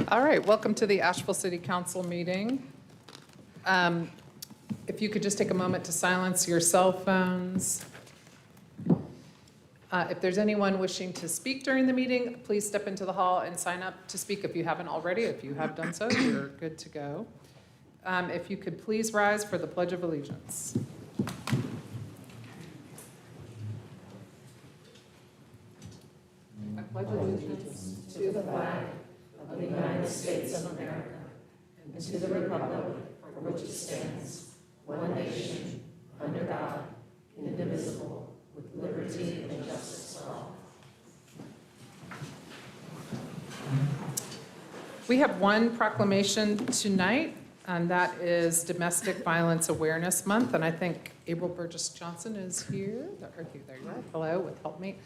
All right, welcome to the Asheville City Council meeting. If you could just take a moment to silence your cell phones. If there's anyone wishing to speak during the meeting, please step into the hall and sign up to speak if you haven't already. If you have done so, you're good to go. If you could please rise for the Pledge of Allegiance. I pledge allegiance to the flag of the United States of America and to the republic for which it stands, one nation, under God, indivisible, with liberty and justice for all. We have one proclamation tonight, and that is Domestic Violence Awareness Month. And I think April Burgess-Johnson is here. There you are. Hello, with Helpmate.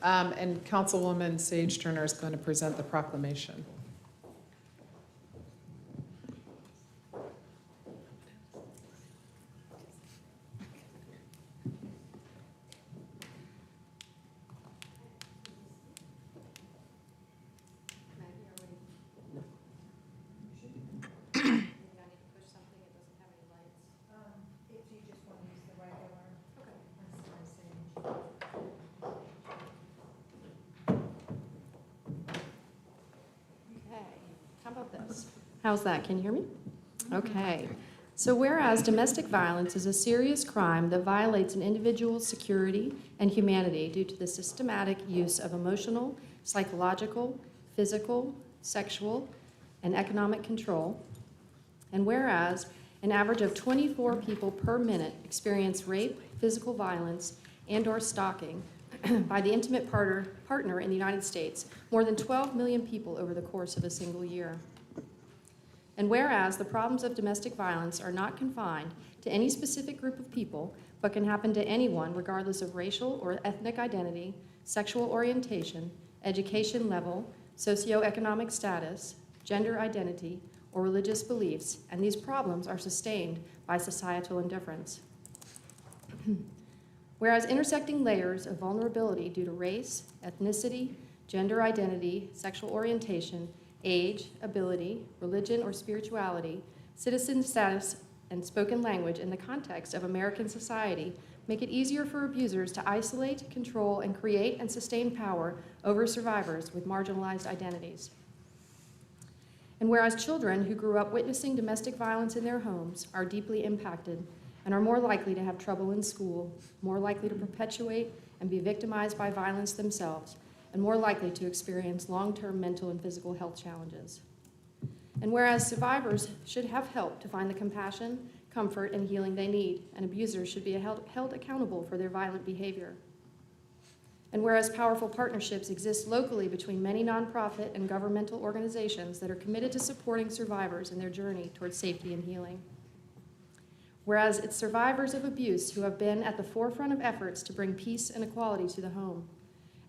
And Councilwoman Sage Turner is going to present the proclamation. How's that? Can you hear me? Okay. So whereas domestic violence is a serious crime that violates an individual's security and humanity due to the systematic use of emotional, psychological, physical, sexual, and economic control, and whereas an average of 24 people per minute experience rape, physical violence, and/or stalking by the intimate partner in the United States, more than 12 million people over the course of a single year. And whereas the problems of domestic violence are not confined to any specific group of people, but can happen to anyone regardless of racial or ethnic identity, sexual orientation, education level, socioeconomic status, gender identity, or religious beliefs, and these problems are sustained by societal indifference. Whereas intersecting layers of vulnerability due to race, ethnicity, gender identity, sexual orientation, age, ability, religion or spirituality, citizen status, and spoken language in the context of American society make it easier for abusers to isolate, control, and create and sustain power over survivors with marginalized identities. And whereas children who grew up witnessing domestic violence in their homes are deeply impacted and are more likely to have trouble in school, more likely to perpetuate and be victimized by violence themselves, and more likely to experience long-term mental and physical health challenges. And whereas survivors should have help to find the compassion, comfort, and healing they need, and abusers should be held accountable for their violent behavior. And whereas powerful partnerships exist locally between many nonprofit and governmental organizations that are committed to supporting survivors in their journey towards safety and healing. Whereas it's survivors of abuse who have been at the forefront of efforts to bring peace and equality to the home.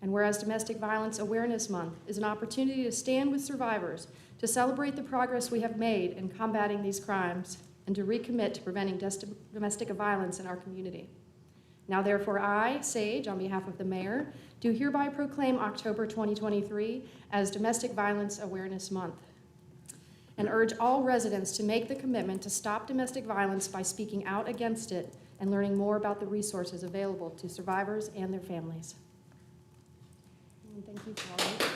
And whereas Domestic Violence Awareness Month is an opportunity to stand with survivors, to celebrate the progress we have made in combating these crimes, and to recommit to preventing domestic violence in our community. Now therefore I, Sage, on behalf of the Mayor, do hereby proclaim October 2023 as Domestic Violence Awareness Month, and urge all residents to make the commitment to stop domestic violence by speaking out against it and learning more about the resources available to survivors and their families. And thank you for all of it.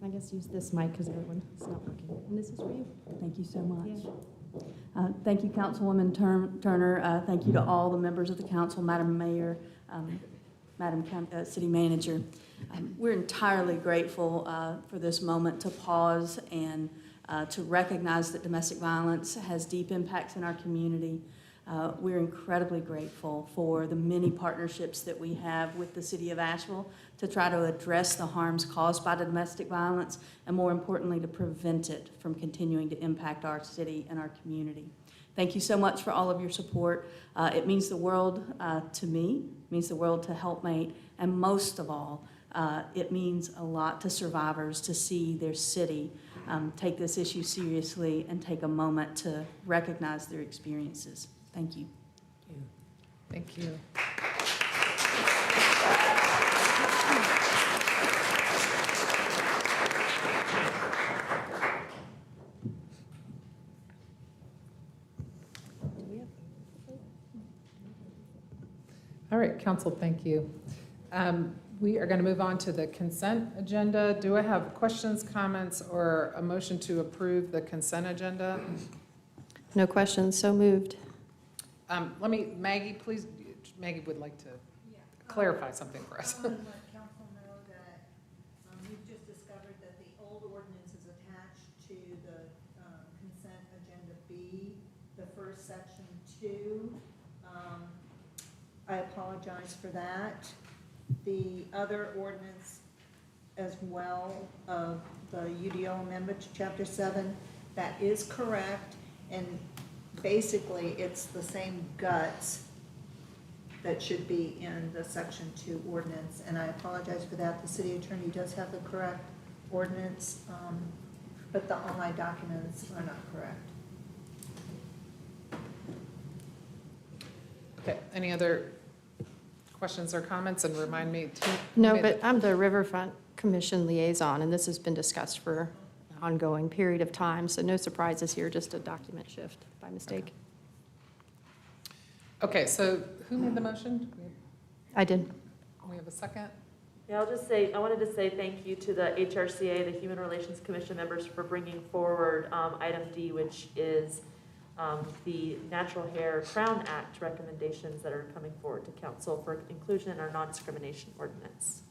I guess use this mic because everyone's not working. And this is for you. Thank you so much. Yeah. Thank you, Councilwoman Turner. Thank you to all the members of the council, Madam Mayor, Madam City Manager. We're entirely grateful for this moment to pause and to recognize that domestic violence has deep impacts in our community. We're incredibly grateful for the many partnerships that we have with the City of Asheville to try to address the harms caused by domestic violence and, more importantly, to prevent it from continuing to impact our city and our community. Thank you so much for all of your support. It means the world to me, it means the world to Helpmate, and most of all, it means a lot to survivors to see their city take this issue seriously and take a moment to recognize their experiences. Thank you. Thank you. All right, council, thank you. We are going to move on to the consent agenda. Do I have questions, comments, or a motion to approve the consent agenda? No questions, so moved. Maggie, please, Maggie would like to clarify something for us. I want to let council know that we've just discovered that the old ordinance is attached to the consent agenda B, the first section 2. I apologize for that. The other ordinance as well of the UDO amendment to Chapter 7, that is correct, and basically it's the same guts that should be in the Section 2 ordinance, and I apologize for that. The city attorney does have the correct ordinance, but the online documents are not correct. Okay, any other questions or comments? And remind me to. No, but I'm the Riverfront Commission liaison, and this has been discussed for an ongoing period of time, so no surprises here, just a document shift by mistake. Okay, so who made the motion? I did. We have a second? Yeah, I'll just say, I wanted to say thank you to the HRCA, the Human Relations Commission members, for bringing forward item D, which is the Natural Hair Crown Act recommendations that are coming forward to council for inclusion in our non-discrimination ordinance.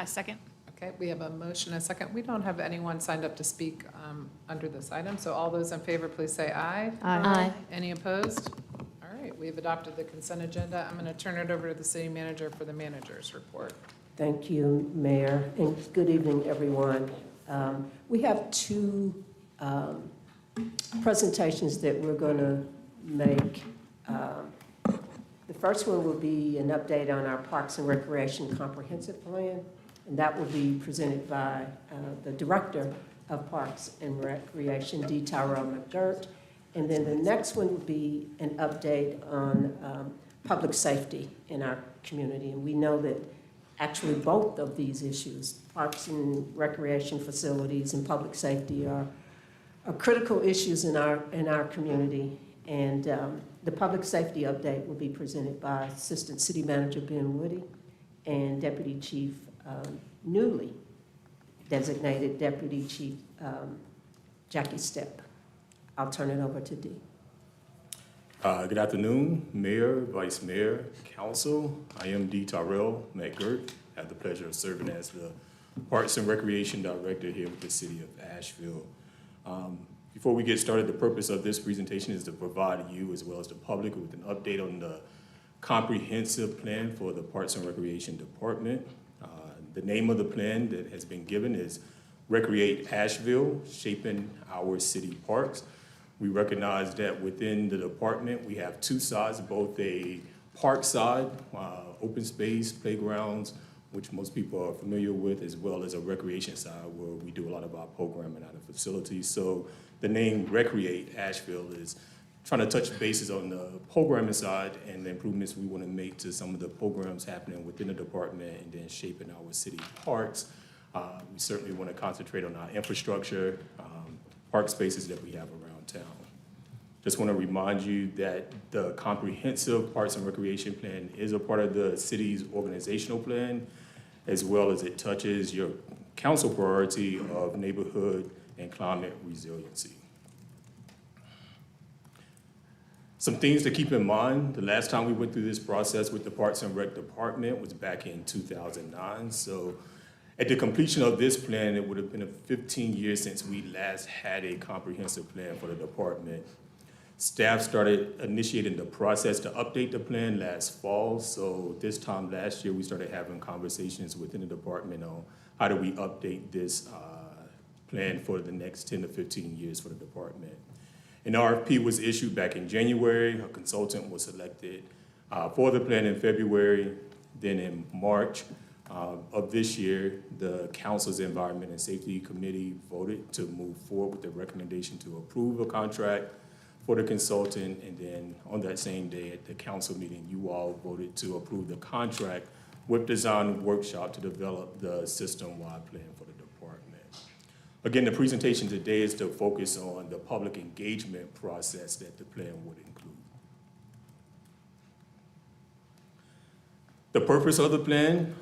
Second. Okay, we have a motion and a second. We don't have anyone signed up to speak under this item, so all those in favor, please say aye. Aye. Any opposed? All right, we've adopted the consent agenda. I'm going to turn it over to the city manager for the manager's report. Thank you, Mayor, and good evening, everyone. We have two presentations that we're going to make. The first one will be an update on our Parks and Recreation Comprehensive Plan, and that will be presented by the Director of Parks and Recreation, D. Tyrell McGirt. And then the next one will be an update on public safety in our community. And we know that actually both of these issues, parks and recreation facilities and public safety, are critical issues in our community. And the public safety update will be presented by Assistant City Manager Ben Woody and Deputy Chief, newly designated Deputy Chief Jackie Stepp. I'll turn it over to Dee. Good afternoon, Mayor, Vice Mayor, Council. I am D. Tyrell McGirt. I have the pleasure of serving as the Parks and Recreation Director here with the City of Asheville. Before we get started, the purpose of this presentation is to provide you as well as the public with an update on the comprehensive plan for the Parks and Recreation Department. The name of the plan that has been given is Recreate Asheville, Shaping Our City Parks. We recognize that within the department, we have two sides, both a park side, open space, playgrounds, which most people are familiar with, as well as a recreation side where we do a lot of our programming out of facilities. So the name Recreate Asheville is trying to touch bases on the programming side and the improvements we want to make to some of the programs happening within the department and then shaping our city parks. We certainly want to concentrate on our infrastructure, park spaces that we have around town. Just want to remind you that the comprehensive Parks and Recreation Plan is a part of the city's organizational plan, as well as it touches your council priority of neighborhood and climate resiliency. Some things to keep in mind. The last time we went through this process with the Parks and Rec Department was back in 2009. So at the completion of this plan, it would have been 15 years since we last had a comprehensive plan for the department. Staff started initiating the process to update the plan last fall. So this time last year, we started having conversations within the department on how do we update this plan for the next 10 to 15 years for the department. An RFP was issued back in January. A consultant was selected for the plan in February. Then in March, of this year, the Council's Environment and Safety Committee voted to move forward with the recommendation to approve a contract for the consultant, and then on that same day at the council meeting, you all voted to approve the contract with Design Workshop to develop the system-wide plan for the department. Again, the presentation today is to focus on the public engagement process that the plan would include. The purpose of the plan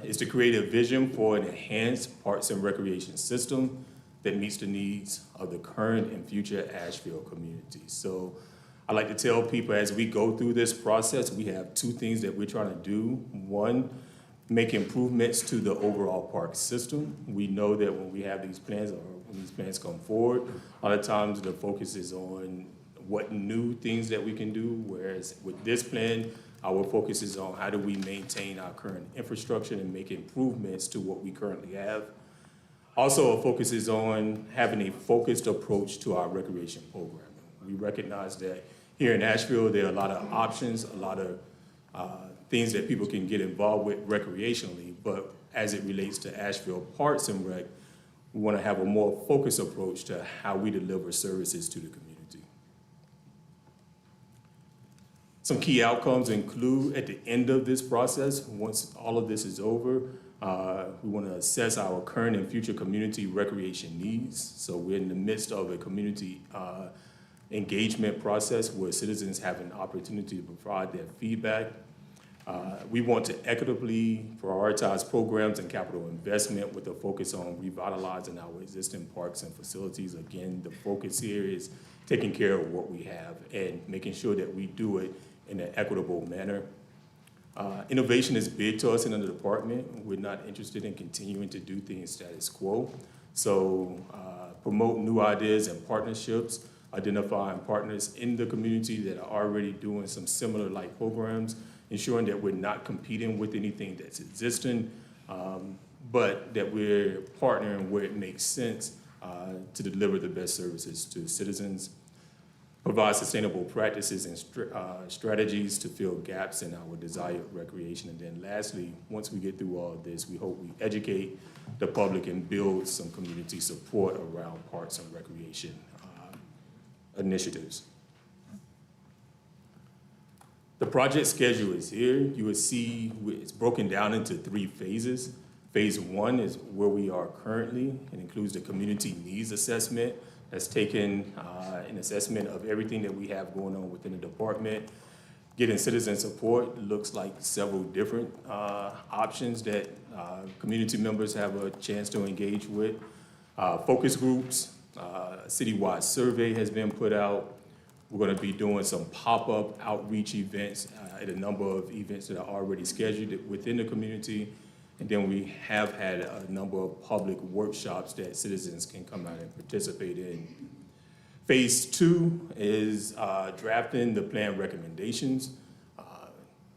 is to create a vision for an enhanced parks and recreation system that meets the needs of the current and future Asheville community. So I like to tell people as we go through this process, we have two things that we're trying to do. One, make improvements to the overall park system. We know that when we have these plans or when these plans come forward, a lot of times the focus is on what new things that we can do, whereas with this plan, our focus is on how do we maintain our current infrastructure and make improvements to what we currently have. Also, our focus is on having a focused approach to our recreation programming. We recognize that here in Asheville, there are a lot of options, a lot of things that people can get involved with recreationally, but as it relates to Asheville Parks and Rec, we want to have a more focused approach to how we deliver services to the community. Some key outcomes include, at the end of this process, once all of this is over, we want to assess our current and future community recreation needs. So we're in the midst of a community engagement process where citizens have an opportunity to provide their feedback. We want to equitably prioritize programs and capital investment with a focus on revitalizing our existing parks and facilities. Again, the focus here is taking care of what we have and making sure that we do it in an equitable manner. Innovation is big to us in the department. We're not interested in continuing to do things status quo. So promote new ideas and partnerships, identifying partners in the community that are already doing some similar like programs, ensuring that we're not competing with anything that's existing, but that we're partnering where it makes sense to deliver the best services to citizens. Provide sustainable practices and strategies to fill gaps in our desired recreation. And then lastly, once we get through all of this, we hope we educate the public and build some community support around parks and recreation initiatives. The project schedule is here. You will see it's broken down into 3 phases. Phase 1 is where we are currently. It includes the community needs assessment. That's taken an assessment of everything that we have going on within the department. Getting citizen support looks like several different options that community members have a chance to engage with. Focus groups, a citywide survey has been put out. We're going to be doing some pop-up outreach events at a number of events that are already scheduled within the community. And then we have had a number of public workshops that citizens can come out and participate in. Phase 2 is drafting the plan recommendations.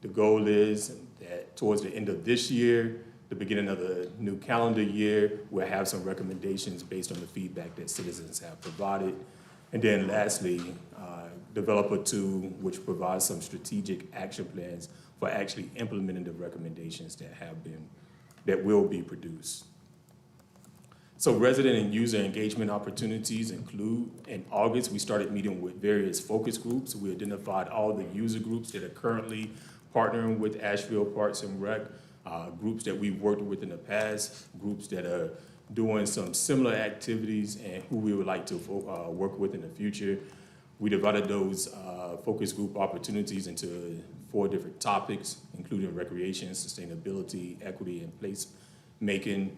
The goal is that towards the end of this year, the beginning of the new calendar year, we'll have some recommendations based on the feedback that citizens have provided. And then lastly, develop a tool which provides some strategic action plans for actually implementing the recommendations that will be produced. So resident and user engagement opportunities include, in August, we started meeting with various focus groups. We identified all the user groups that are currently partnering with Asheville Parks and Rec, groups that we've worked with in the past, groups that are doing some similar activities and who we would like to work with in the future. We divided those focus group opportunities into 4 different topics, including recreation, sustainability, equity, and place making.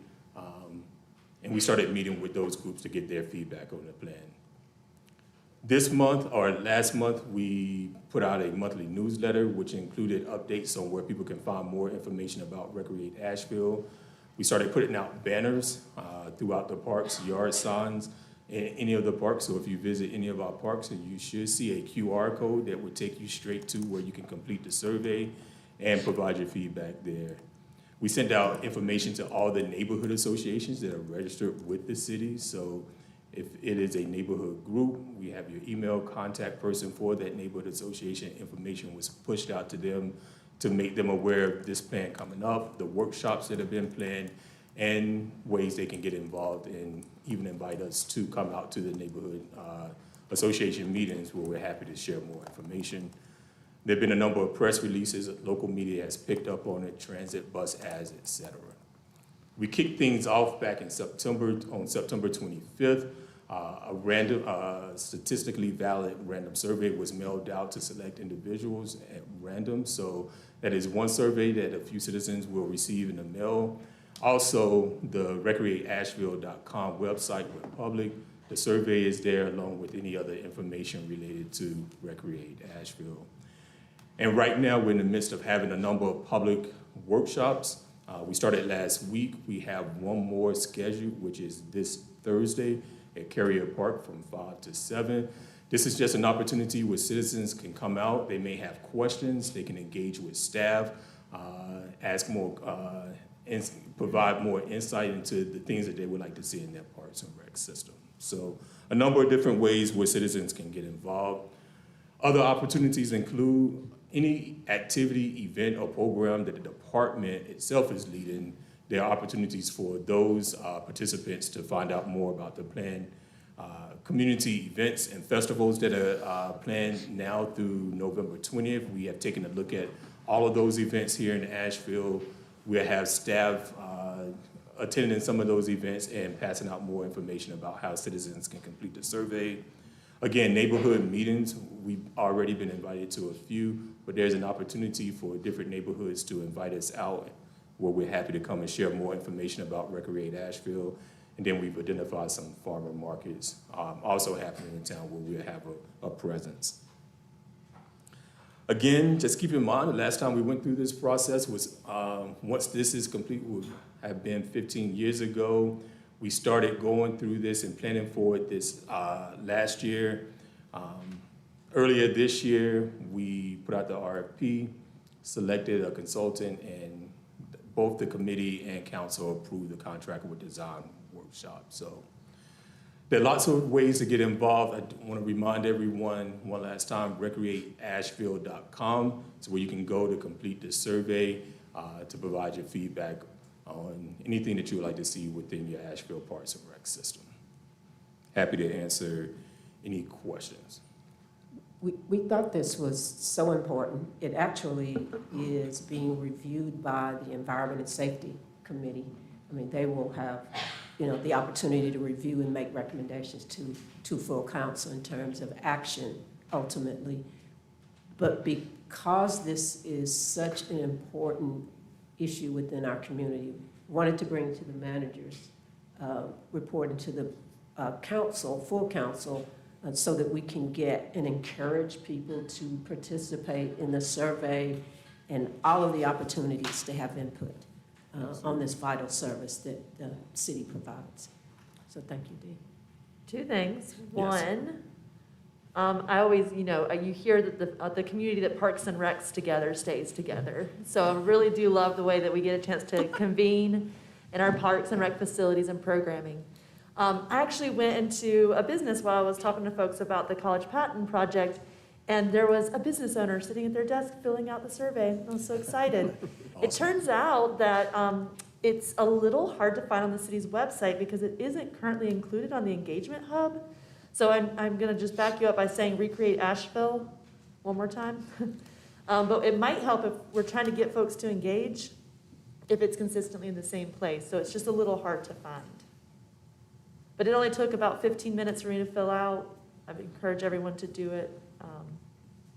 And we started meeting with those groups to get their feedback on the plan. This month, or last month, we put out a monthly newsletter, which included updates on where people can find more information about Recreate Asheville. We started putting out banners throughout the parks, yard signs, in any of the parks. So if you visit any of our parks, you should see a QR code that would take you straight to where you can complete the survey and provide your feedback there. We sent out information to all the neighborhood associations that are registered with the city. So if it is a neighborhood group, we have your email contact person for that neighborhood association. Information was pushed out to them to make them aware of this plan coming up, the workshops that have been planned, and ways they can get involved, and even invite us to come out to the neighborhood association meetings where we're happy to share more information. There have been a number of press releases, local media has picked up on it, transit, bus ads, et cetera. We kicked things off back in September, on September 25th. A random, statistically valid random survey was mailed out to select individuals at random. So that is one survey that a few citizens will receive in the mail. Also, the recreateasheville.com website went public. The survey is there along with any other information related to Recreate Asheville. And right now, we're in the midst of having a number of public workshops. We started last week. We have one more scheduled, which is this Thursday at Carrier Park from 5 to 7. This is just an opportunity where citizens can come out. They may have questions. They can engage with staff, ask more, and provide more insight into the things that they would like to see in their parks and rec system. So a number of different ways where citizens can get involved. Other opportunities include any activity, event, or program that the department itself is leading. There are opportunities for those participants to find out more about the planned community events and festivals that are planned now through November 20th. We have taken a look at all of those events here in Asheville. We'll have staff attending some of those events and passing out more information about how citizens can complete the survey. Again, neighborhood meetings, we've already been invited to a few, but there's an opportunity for different neighborhoods to invite us out where we're happy to come and share more information about Recreate Asheville. And then we've identified some farmer markets also happening in town where we'll have a presence. Again, just keep in mind, the last time we went through this process was, once this is complete, will have been 15 years ago. We started going through this and planning for it this last year. Earlier this year, we put out the RFP, selected a consultant, and both the committee and council approved the contract with design workshop. So there are lots of ways to get involved. I want to remind everyone one last time, recreateasheville.com is where you can go to complete the survey to provide your feedback on anything that you would like to see within your Asheville Parks and Rec system. Happy to answer any questions. We thought this was so important. It actually is being reviewed by the Environment and Safety Committee. I mean, they will have, the opportunity to review and make recommendations to full council in terms of action ultimately. But because this is such an important issue within our community, wanted to bring to the managers, reporting to the council, full council, so that we can get and encourage people to participate in the survey and all of the opportunities to have input on this vital service that the city provides. So thank you, Dee. Two things. Yes. One, I always, you hear that the community that parks and recs together stays together. So I really do love the way that we get a chance to convene in our parks and rec facilities and programming. I actually went into a business while I was talking to folks about the College Patton project, and there was a business owner sitting at their desk filling out the survey. I was so excited. Awesome. It turns out that it's a little hard to find on the city's website because it isn't currently included on the engagement hub. So I'm going to just back you up by saying Recreate Asheville one more time. But it might help if we're trying to get folks to engage if it's consistently in the same place. So it's just a little hard to find. But it only took about 15 minutes for me to fill out. I would encourage everyone to do it.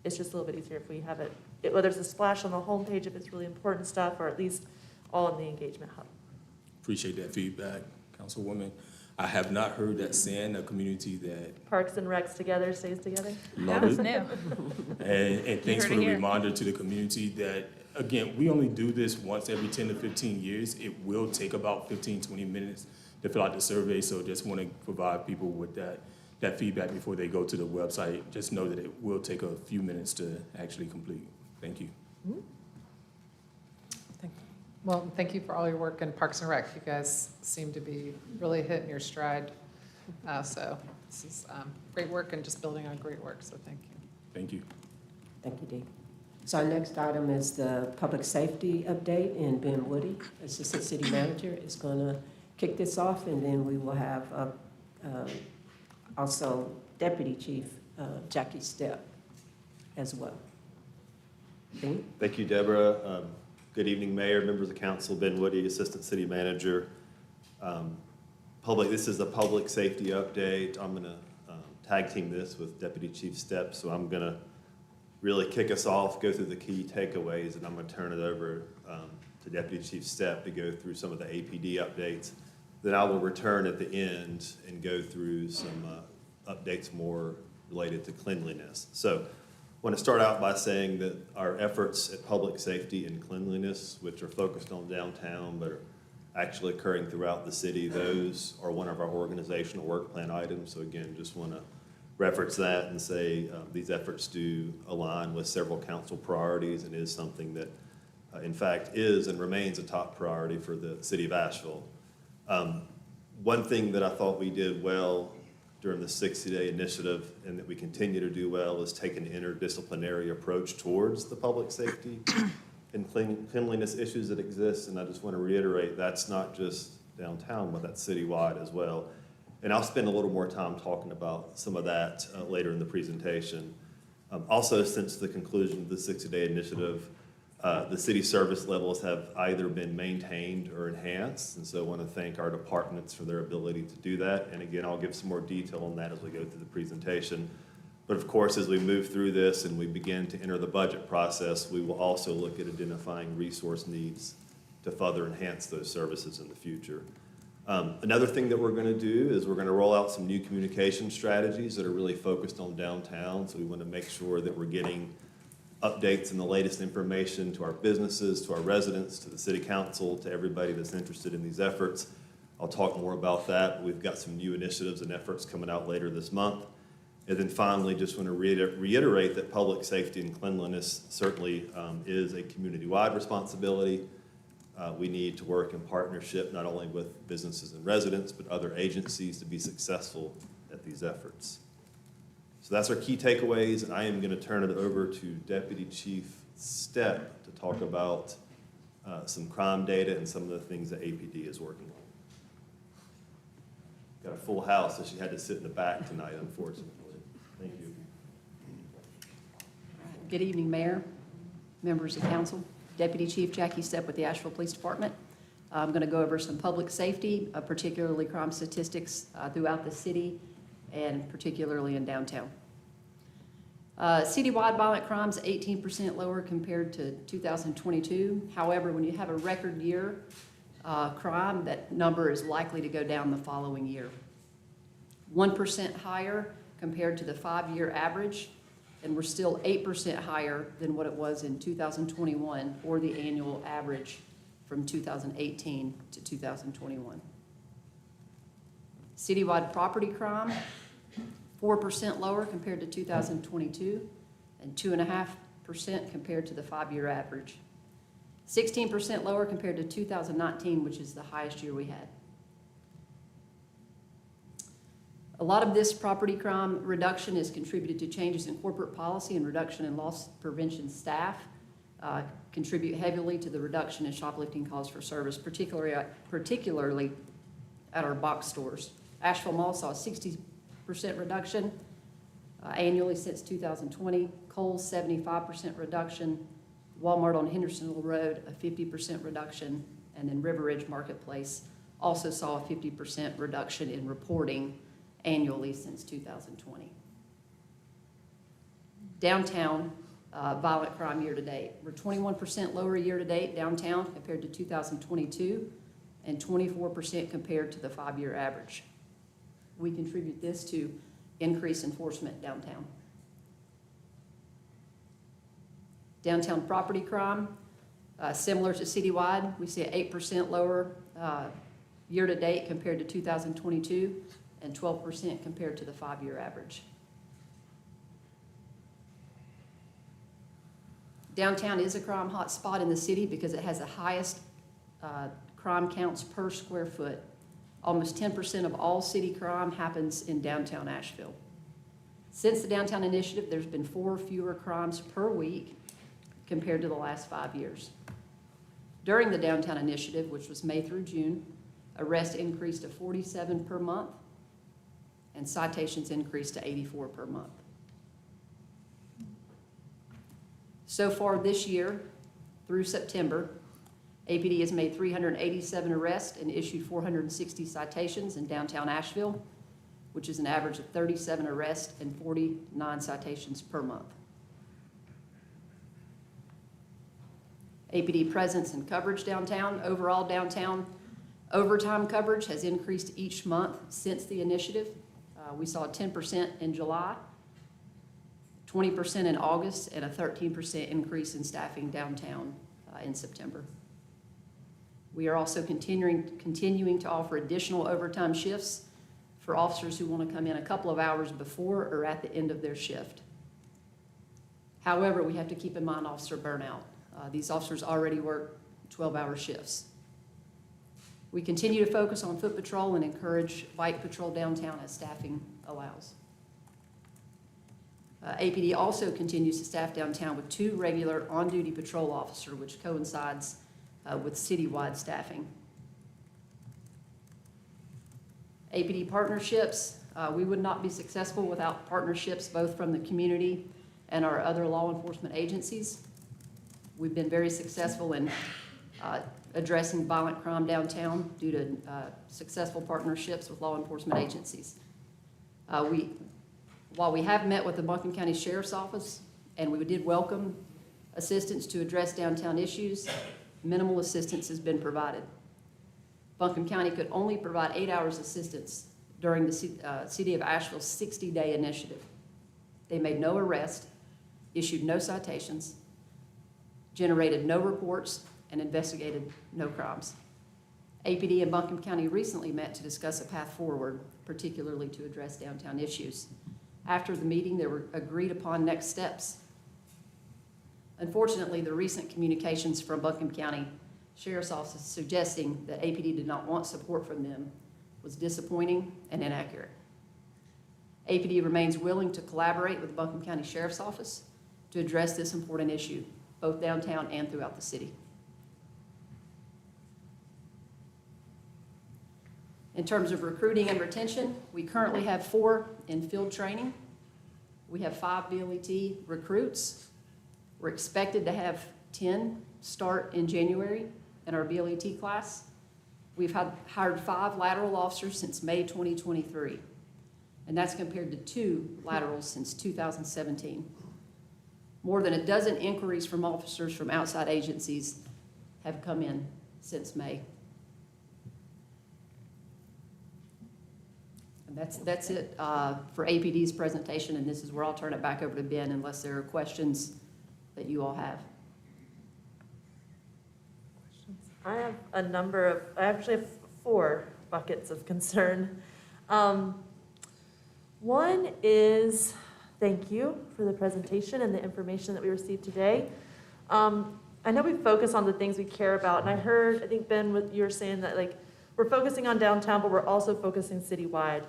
It's just a little bit easier if we have it, whether it's a splash on the homepage if it's really important stuff, or at least all in the engagement hub. Appreciate that feedback, Councilwoman. I have not heard that saying, a community that Parks and Recs together stays together. love it. And thanks for the reminder to the community that, again, we only do this once every 10 to 15 years. It will take about 15, 20 minutes to fill out the survey, so just want to provide people with that feedback before they go to the website. Just know that it will take a few minutes to actually complete. Thank you. Well, thank you for all your work in Parks and Rec. You guys seem to be really hitting your stride. So this is great work and just building on great work, so thank you. Thank you. Thank you, Dee. So our next item is the public safety update, and Ben Woody, Assistant City Manager, is going to kick this off, and then we will have also Deputy Chief Jackie Stepp as well. Ben? Thank you, Deborah. Good evening, Mayor, members of council. Ben Woody, Assistant City Manager. This is a public safety update. I'm going to tag team this with Deputy Chief Stepp, so I'm going to really kick us off, go through the key takeaways, and I'm going to turn it over to Deputy Chief Stepp to go through some of the APD updates. Then I will return at the end and go through some updates more related to cleanliness. So I want to start out by saying that our efforts at public safety and cleanliness, which are focused on downtown but are actually occurring throughout the city, those are one of our organizational work plan items. So again, just want to reference that and say these efforts do align with several council priorities and is something that in fact is and remains a top priority for the city of Asheville. One thing that I thought we did well during the 60-day initiative and that we continue to do well is take an interdisciplinary approach towards the public safety and cleanliness issues that exist. And I just want to reiterate, that's not just downtown, but that's citywide as well. And I'll spend a little more time talking about some of that later in the presentation. Also, since the conclusion of the 60-day initiative, the city service levels have either been maintained or enhanced, and so I want to thank our departments for their ability to do that. And again, I'll give some more detail on that as we go through the presentation. But of course, as we move through this and we begin to enter the budget process, we will also look at identifying resource needs to further enhance those services in the future. Another thing that we're going to do is we're going to roll out some new communication strategies that are really focused on downtown. So we want to make sure that we're getting updates and the latest information to our businesses, to our residents, to the city council, to everybody that's interested in these efforts. I'll talk more about that. We've got some new initiatives and efforts coming out later this month. And then finally, just want to reiterate that public safety and cleanliness certainly is a community-wide responsibility. We need to work in partnership not only with businesses and residents, but other agencies to be successful at these efforts. So that's our key takeaways, and I am going to turn it over to Deputy Chief Stepp to talk about some crime data and some of the things that APD is working on. Got a full house, so she had to sit in the back tonight, unfortunately. Thank you. Good evening, Mayor, members of council. Deputy Chief Jackie Stepp with the Asheville Police Department. I'm going to go over some public safety, particularly crime statistics throughout the city and particularly in downtown. Citywide violent crimes 18% lower compared to 2022. However, when you have a record year crime, that number is likely to go down the following year. 1% higher compared to the 5-year average, and we're still 8% higher than what it was in 2021 or the annual average from 2018 to 2021. Citywide property crime, 4% lower compared to 2022 and 2.5% compared to the 5-year average. 16% lower compared to 2019, which is the highest year we had. A lot of this property crime reduction is contributed to changes in corporate policy and reduction in loss prevention staff. Contribute heavily to the reduction in shoplifting calls for service, particularly at our box stores. Asheville Mall saw a 60% reduction annually since 2020. Kohl's 75% reduction. Walmart on Hendersonville Road a 50% reduction, and then River Ridge Marketplace also saw a 50% reduction in reporting annually since 2020. Downtown violent crime year to date. We're 21% lower year to date downtown compared to 2022 and 24% compared to the 5-year average. We contribute this to increased enforcement downtown. Downtown property crime, similar to citywide, we see an 8% lower year to date compared to 2022 and 12% compared to the 5-year average. Downtown is a crime hotspot in the city because it has the highest crime counts per square foot. Almost 10% of all city crime happens in downtown Asheville. Since the downtown initiative, there's been 4 fewer crimes per week compared to the last 5 years. During the downtown initiative, which was May through June, arrests increased to 47 per month, and citations increased to 84 per month. So far this year, through September, APD has made 387 arrests and issued 460 citations in downtown Asheville, which is an average of 37 arrests and 49 citations per month. APD presence and coverage downtown. Overall downtown overtime coverage has increased each month since the initiative. We saw a 10% in July, 20% in August, and a 13% increase in staffing downtown in September. We are also continuing to offer additional overtime shifts for officers who want to come in a couple of hours before or at the end of their shift. However, we have to keep in mind officer burnout. These officers already work 12-hour shifts. We continue to focus on foot patrol and encourage bike patrol downtown as staffing allows. APD also continues to staff downtown with 2 regular on-duty patrol officers, which coincides with citywide staffing. APD partnerships. We would not be successful without partnerships both from the community and our other law enforcement agencies. We've been very successful in addressing violent crime downtown due to successful partnerships with law enforcement agencies. While we have met with the Buncombe County Sheriff's Office and we did welcome assistance to address downtown issues, minimal assistance has been provided. Buncombe County could only provide 8 hours assistance during the City of Asheville's 60-day initiative. They made no arrest, issued no citations, generated no reports, and investigated no crimes. APD and Buncombe County recently met to discuss a path forward, particularly to address downtown issues. After the meeting, there were agreed upon next steps. Unfortunately, the recent communications from Buncombe County Sheriff's Office suggesting that APD did not want support from them was disappointing and inaccurate. APD remains willing to collaborate with the Buncombe County Sheriff's Office to address this important issue, both downtown and throughout the city. In terms of recruiting and retention, we currently have 4 in field training. We have 5 BLET recruits. We're expected to have 10 start in January in our BLET class. We've hired 5 lateral officers since May 2023, and that's compared to 2 laterals since 2017. More than a dozen inquiries from officers from outside agencies have come in since May. And that's it for APD's presentation, and this is where I'll turn it back over to Ben unless there are questions that you all have. I have I actually have 4 buckets of concern. One is, thank you for the presentation and the information that we received today. I know we focus on the things we care about, and I heard, I think, Ben, what you were saying that like we're focusing on downtown, but we're also focusing citywide.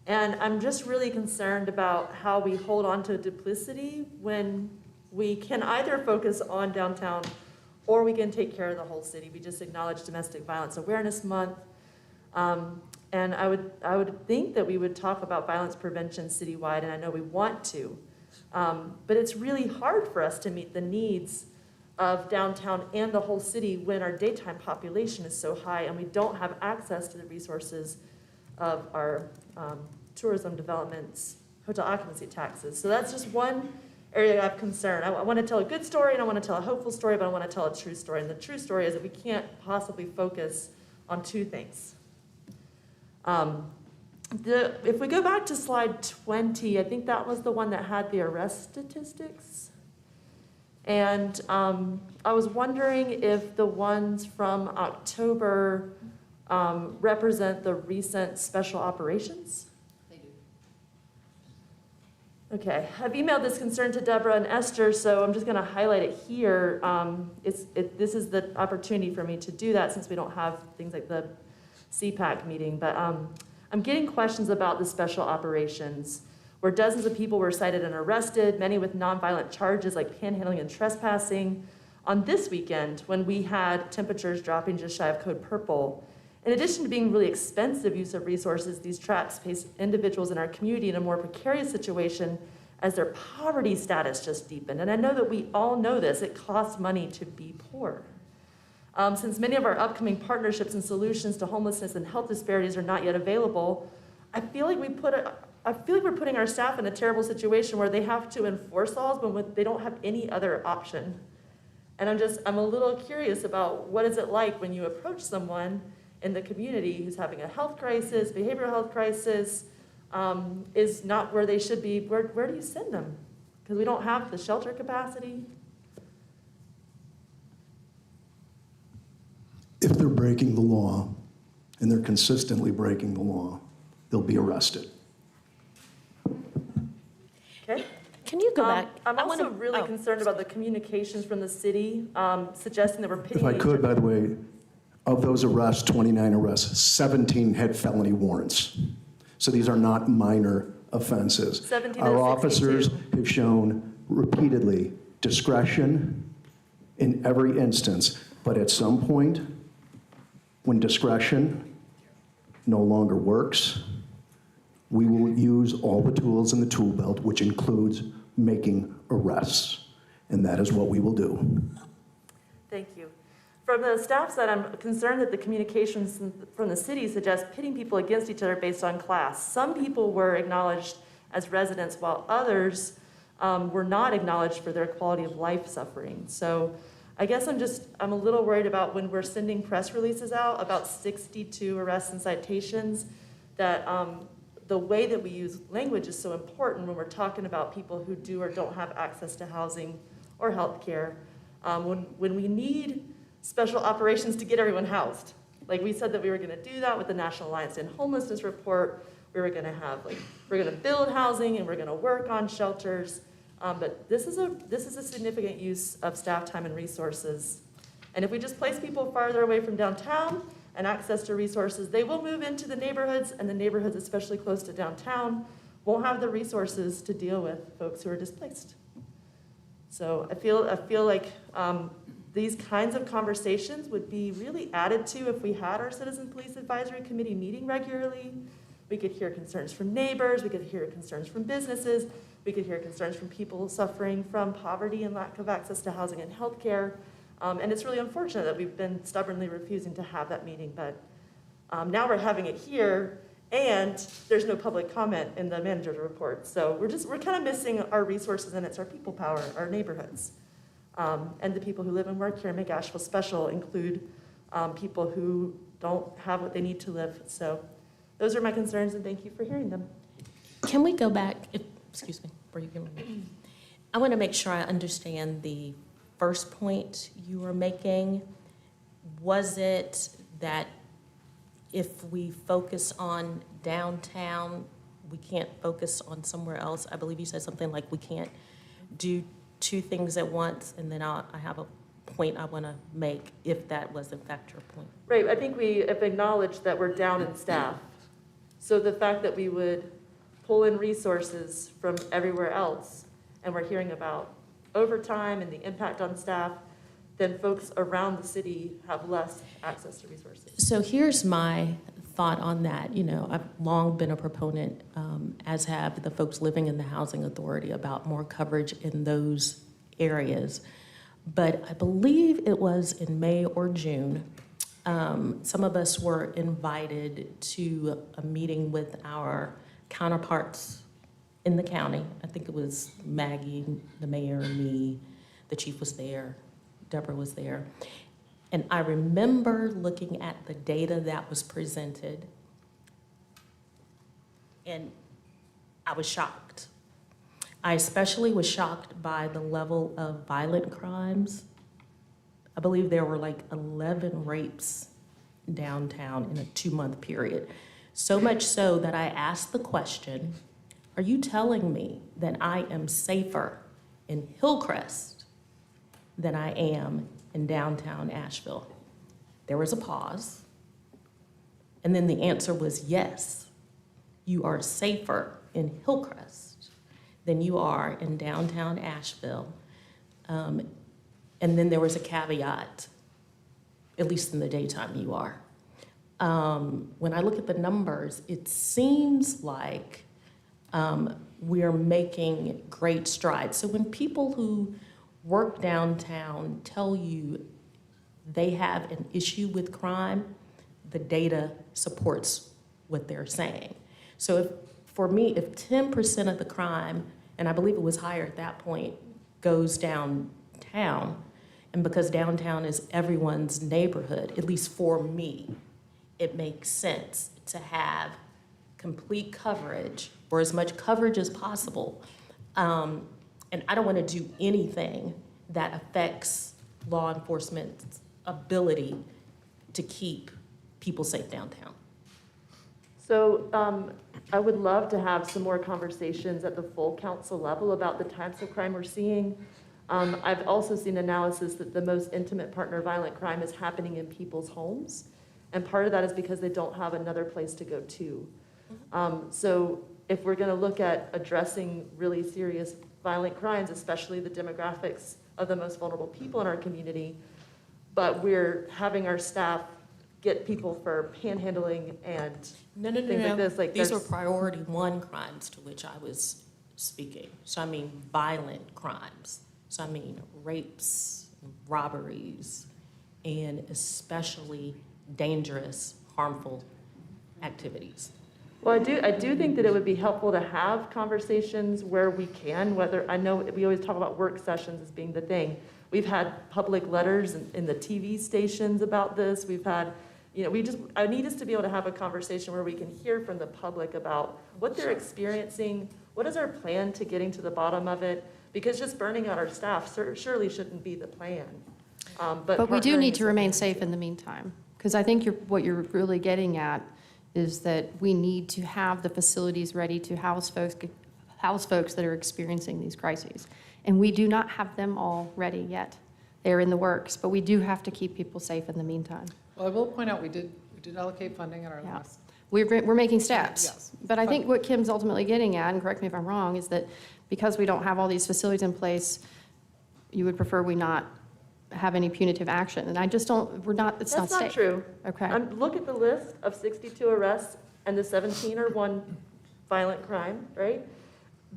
And I'm just really concerned about how we hold on to duplicity when we can either focus on downtown or we can take care of the whole city. We just acknowledged Domestic Violence Awareness Month. And I would think that we would talk about violence prevention citywide, and I know we want to. But it's really hard for us to meet the needs of downtown and the whole city when our daytime population is so high and we don't have access to the resources of our tourism developments, hotel occupancy taxes. So that's just one area of concern. I want to tell a good story and I want to tell a hopeful story, but I want to tell a true story. And the true story is that we can't possibly focus on 2 things. If we go back to slide 20, I think that was the one that had the arrest statistics. And I was wondering if the ones from October represent the recent special operations. They do. Okay, I've emailed this concern to Deborah and Esther, so I'm just going to highlight it here. This is the opportunity for me to do that since we don't have things like the CPAC meeting, but I'm getting questions about the special operations. where dozens of people were cited and arrested, many with nonviolent charges like panhandling and trespassing. On this weekend, when we had temperatures dropping just shy of code purple, in addition to being really expensive use of resources, these traps place individuals in our community in a more precarious situation as their poverty status just deepened. And I know that we all know this, it costs money to be poor. Since many of our upcoming partnerships and solutions to homelessness and health disparities are not yet available, I feel like we're putting our staff in a terrible situation where they have to enforce laws when they don't have any other option. And I'm a little curious about what is it like when you approach someone in the community who's having a health crisis, behavioral health crisis, is not where they should be. Where do you send them? Because we don't have the shelter capacity. If they're breaking the law, and they're consistently breaking the law, they'll be arrested. Okay. Can you go back? I'm I also wanna- really oh. concerned about the communications from the city, suggesting that we're pitting If I each could, other. by the way, of those arrests, 29 arrests, 17 had felony warrants. So these are not minor offenses. 17 Our of officers 62. have shown repeatedly discretion in every instance, but at some point, when discretion no longer works, we will use all the tools in the tool belt, which includes making arrests. And that is what we will do. Thank you. From the staff side, I'm concerned that the communications from the city suggest pitting people against each other based on class. Some people were acknowledged as residents while others were not acknowledged for their quality of life suffering. So I guess I'm a little worried about when we're sending press releases out about 62 arrests and citations, that the way that we use language is so important when we're talking about people who do or don't have access to housing or health care. When we need special operations to get everyone housed. Like we said that we were gonna do that with the National Alliance to End Homelessness report. We were gonna we're gonna build housing and we're gonna work on shelters. But this is a significant use of staff time and resources. And if we just place people farther away from downtown and access to resources, they will move into the neighborhoods, and the neighborhoods, especially close to downtown, won't have the resources to deal with folks who are displaced. So I feel like these kinds of conversations would be really added to if we had our Citizen Police Advisory Committee meeting regularly. We could hear concerns from neighbors, we could hear concerns from businesses, we could hear concerns from people suffering from poverty and lack of access to housing and healthcare. And it's really unfortunate that we've been stubbornly refusing to have that meeting, but now we're having it here, and there's no public comment in the manager's report. So we're kind of missing our resources, and it's our people power, our neighborhoods. And the people who live and work here and make Asheville special include people who don't have what they need to live. So those are my concerns, and thank you for hearing them. Can we go back, excuse me, were you going to? I want to make sure I understand the first point you were making. Was it that if we focus on downtown, we can't focus on somewhere else? I believe you said something like we can't do two things at once, and then I have a point I want to make, if that was in fact your point. Right, I think we have acknowledged that we're down in staff. So the fact that we would pull in resources from everywhere else, and we're hearing about overtime and the impact on staff, then folks around the city have less access to resources. So here's my thought on that. You know, I've long been a proponent, as have the folks living in the Housing Authority, about more coverage in those areas. But I believe it was in May or June, some of us were invited to a meeting with our counterparts in the county. I think it was Maggie, the mayor, and me. The chief was there. Deborah was there. And I remember looking at the data that was presented, and I was shocked. I especially was shocked by the level of violent crimes. I believe there were like 11 rapes downtown in a 2-month period. So much so that I asked the question, are you telling me that I am safer in Hillcrest than I am in downtown Asheville? There was a pause. And then the answer was yes, you are safer in Hillcrest than you are in downtown Asheville. And then there was a caveat, at least in the daytime you are. When I look at the numbers, it seems like we're making great strides. So when people who work downtown tell you they have an issue with crime, the data supports what they're saying. So for me, if 10% of the crime, and I believe it was higher at that point, goes downtown, and because downtown is everyone's neighborhood, at least for me, it makes sense to have complete coverage, or as much coverage as possible. And I don't want to do anything that affects law enforcement's ability to keep people safe downtown. So I would love to have some more conversations at the full council level about the types of crime we're seeing. I've also seen analysis that the most intimate partner violent crime is happening in people's homes. And part of that is because they don't have another place to go to. So if we're going to look at addressing really serious violent crimes, especially the demographics of the most vulnerable people in our community, but we're having our staff get people for panhandling and things like this. Like These are priority 1 crimes to which I was speaking. So I mean violent crimes. So I mean rapes, robberies, and especially dangerous, harmful activities. Well, I do think that it would be helpful to have conversations where we can, whether, I know we always talk about work sessions as being the thing. We've had public letters in the TV stations about this. We've had, I need us to be able to have a conversation where we can hear from the public about what they're experiencing, what is our plan to getting to the bottom of it, because just burning out our staff surely shouldn't be the plan. But we do partnering need is to remain something safe in the meantime, because I think what you're really getting at is that we need to have the facilities ready to house folks that are experiencing these crises. And we do not have them all ready yet. They're in the works, but we do have to keep people safe in the meantime. Well, I will point out, we did allocate funding at our Yeah. last. We're making steps. Yes. But I think what Kim's ultimately getting at, and correct me if I'm wrong, is that because we don't have all these facilities in place, you would prefer we not have any punitive action. And I just don't, it's not That's safe. not true. Okay. Look at the list of 62 arrests, and the 17 are one violent crime, right?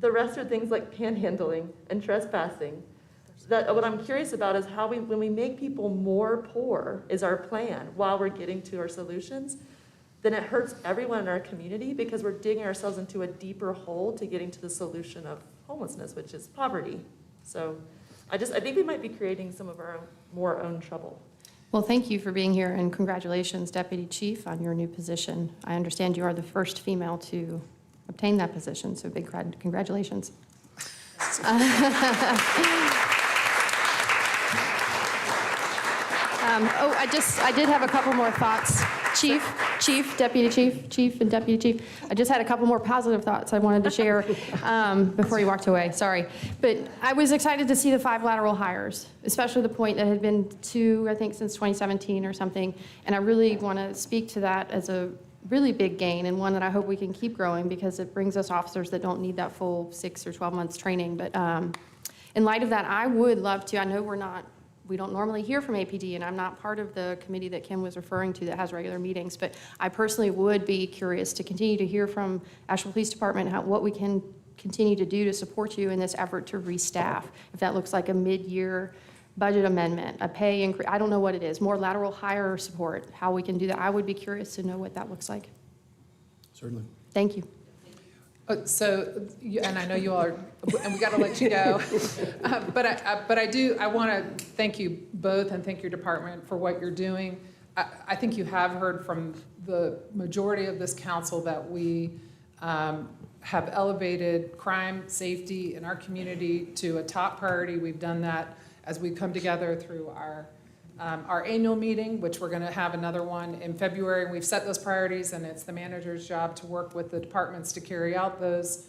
The rest are things like panhandling and trespassing. What I'm curious about is how when we make people more poor is our plan while we're getting to our solutions, then it hurts everyone in our community because we're digging ourselves into a deeper hole to getting to the solution of homelessness, which is poverty. So I think we might be creating some of our own trouble. Well, thank you for being here, and congratulations, Deputy Chief, on your new position. I understand you are the first female to obtain that position, so big congratulations. I did have a couple more thoughts. Chief, Deputy Chief, and Deputy Chief. I just had a couple more positive thoughts I wanted to share before you walked away, sorry. But I was excited to see the 5 lateral hires, especially the point that had been 2, I think, since 2017 or something. And I really want to speak to that as a really big gain, and one that I hope we can keep growing because it brings us officers that don't need that full 6 or 12 months training. But in light of that, I would love to, I know we don't normally hear from APD, and I'm not part of the committee that Kim was referring to that has regular meetings, but I personally would be curious to continue to hear from Asheville Police Department what we can continue to do to support you in this effort to restaff. If that looks like a mid-year budget amendment, a pay increase, I don't know what it is, more lateral hire support, how we can do that. I would be curious to know what that looks like. Certainly. Thank you. And I know you all are, and we got to let you go. But I want to thank you both and thank your department for what you're doing. I think you have heard from the majority of this council that we have elevated crime, safety in our community to a top priority. We've done that as we come together through our annual meeting, which we're going to have another one in February. And we've set those priorities, and it's the manager's job to work with the departments to carry out those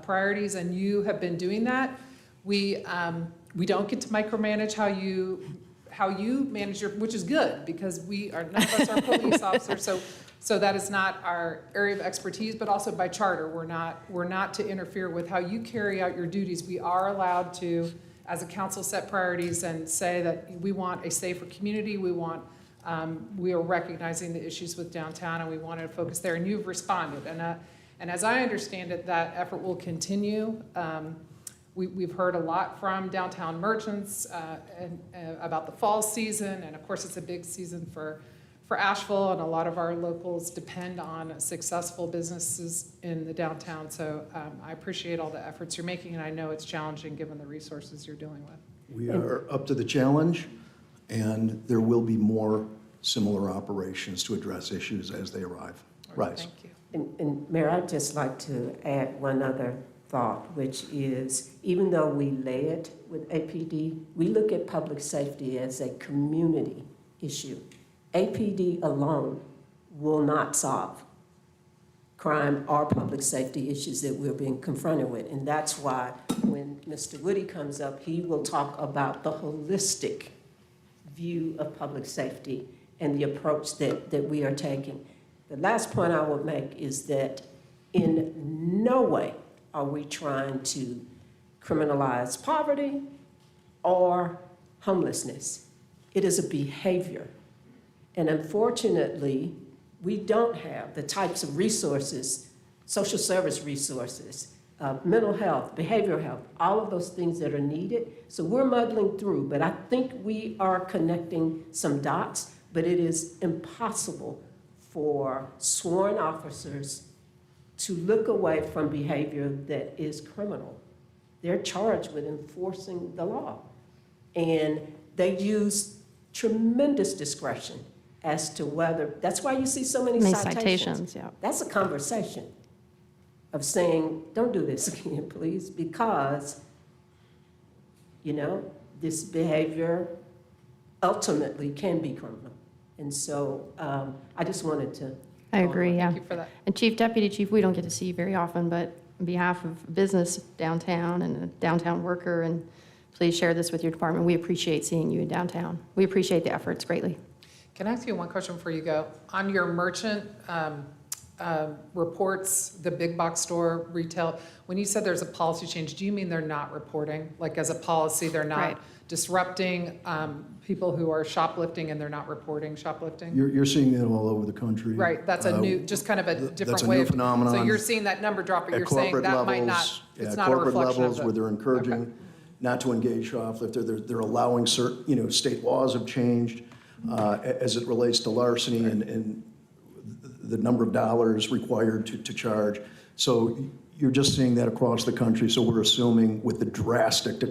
priorities. And you have been doing that. We don't get to micromanage how you manage which is good, because none of us are police officers. So that is not our area of expertise, but also by charter, we're not to interfere with how you carry out your duties. We are allowed to, as a council, set priorities and say that we want a safer community, we are recognizing the issues with downtown and we want to focus there, and you've responded. And as I understand it, that effort will continue. We've heard a lot from downtown merchants about the fall season, and of course it's a big season for Asheville, and a lot of our locals depend on successful businesses in the downtown. So I appreciate all the efforts you're making, and I know it's challenging given the resources you're dealing with. We are up to the challenge, and there will be more similar operations to address issues as they rise. Thank you. And Mayor, I'd just like to add one other thought, which is, even though we lay it with APD, we look at public safety as a community issue. APD alone will not solve crime or public safety issues that we're being confronted with. And that's why when Mr. Woody comes up, he will talk about the holistic view of public safety and the approach that we are taking. The last point I would make is that in no way are we trying to criminalize poverty or homelessness. It is a behavior. And unfortunately, we don't have the types of resources, social service resources, mental health, behavioral health, all of those things that are needed. So we're muddling through, but I think we are connecting some dots, but it is impossible for sworn officers to look away from behavior that is criminal. They're charged with enforcing the law. And they use tremendous discretion as to whether, that's why you see so many citations. Yeah. That's a conversation of saying, don't do this again, please, because, you know, this behavior ultimately can be criminal. And so I just wanted to. I agree, yeah. Thank you for that. And Chief, Deputy Chief, we don't get to see you very often, but on behalf of business downtown and a downtown worker, and please share this with your department. We appreciate seeing you in downtown. We appreciate the efforts greatly. Can I ask you one question before you go? On your merchant reports, the big box store retail, when you said there's a policy change, do you mean they're not reporting? Like as a policy, they're not Right. disrupting people who are shoplifting and they're not reporting shoplifting? You're seeing it all over the country. Right, that's a new, just kind of a different That's a way new of. phenomenon. So you're seeing that number drop, but At you're saying corporate that might not, levels, it's at not a corporate reflection of levels the. where they're encouraging Okay. not to engage shoplifter, they're allowing certain, state laws have changed as it relates to larceny and the number of dollars required to charge. So you're just seeing that across the country. So we're assuming with the drastic,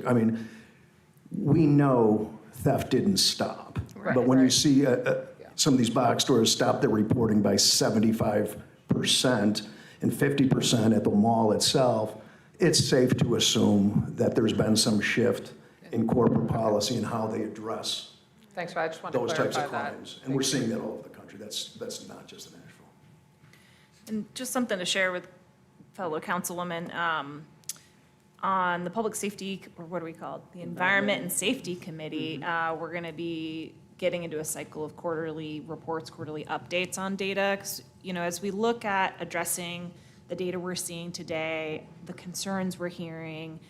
we know theft didn't stop. Right. But when you Right. see some of these box stores stop their reporting by 75% and 50% at the mall itself, it's safe to assume that there's been some shift in corporate policy and how they address Thanks, I just wanted to those clarify types of that. crimes. And we're seeing that all over the country. That's not just in Asheville. And just something to share with fellow councilwomen, on the public safety, or what are we called? The Environment and Safety Committee, we're gonna be getting into a cycle of quarterly reports, quarterly updates on data. 'Cause, as we look at addressing the data we're seeing today, the concerns we're hearing,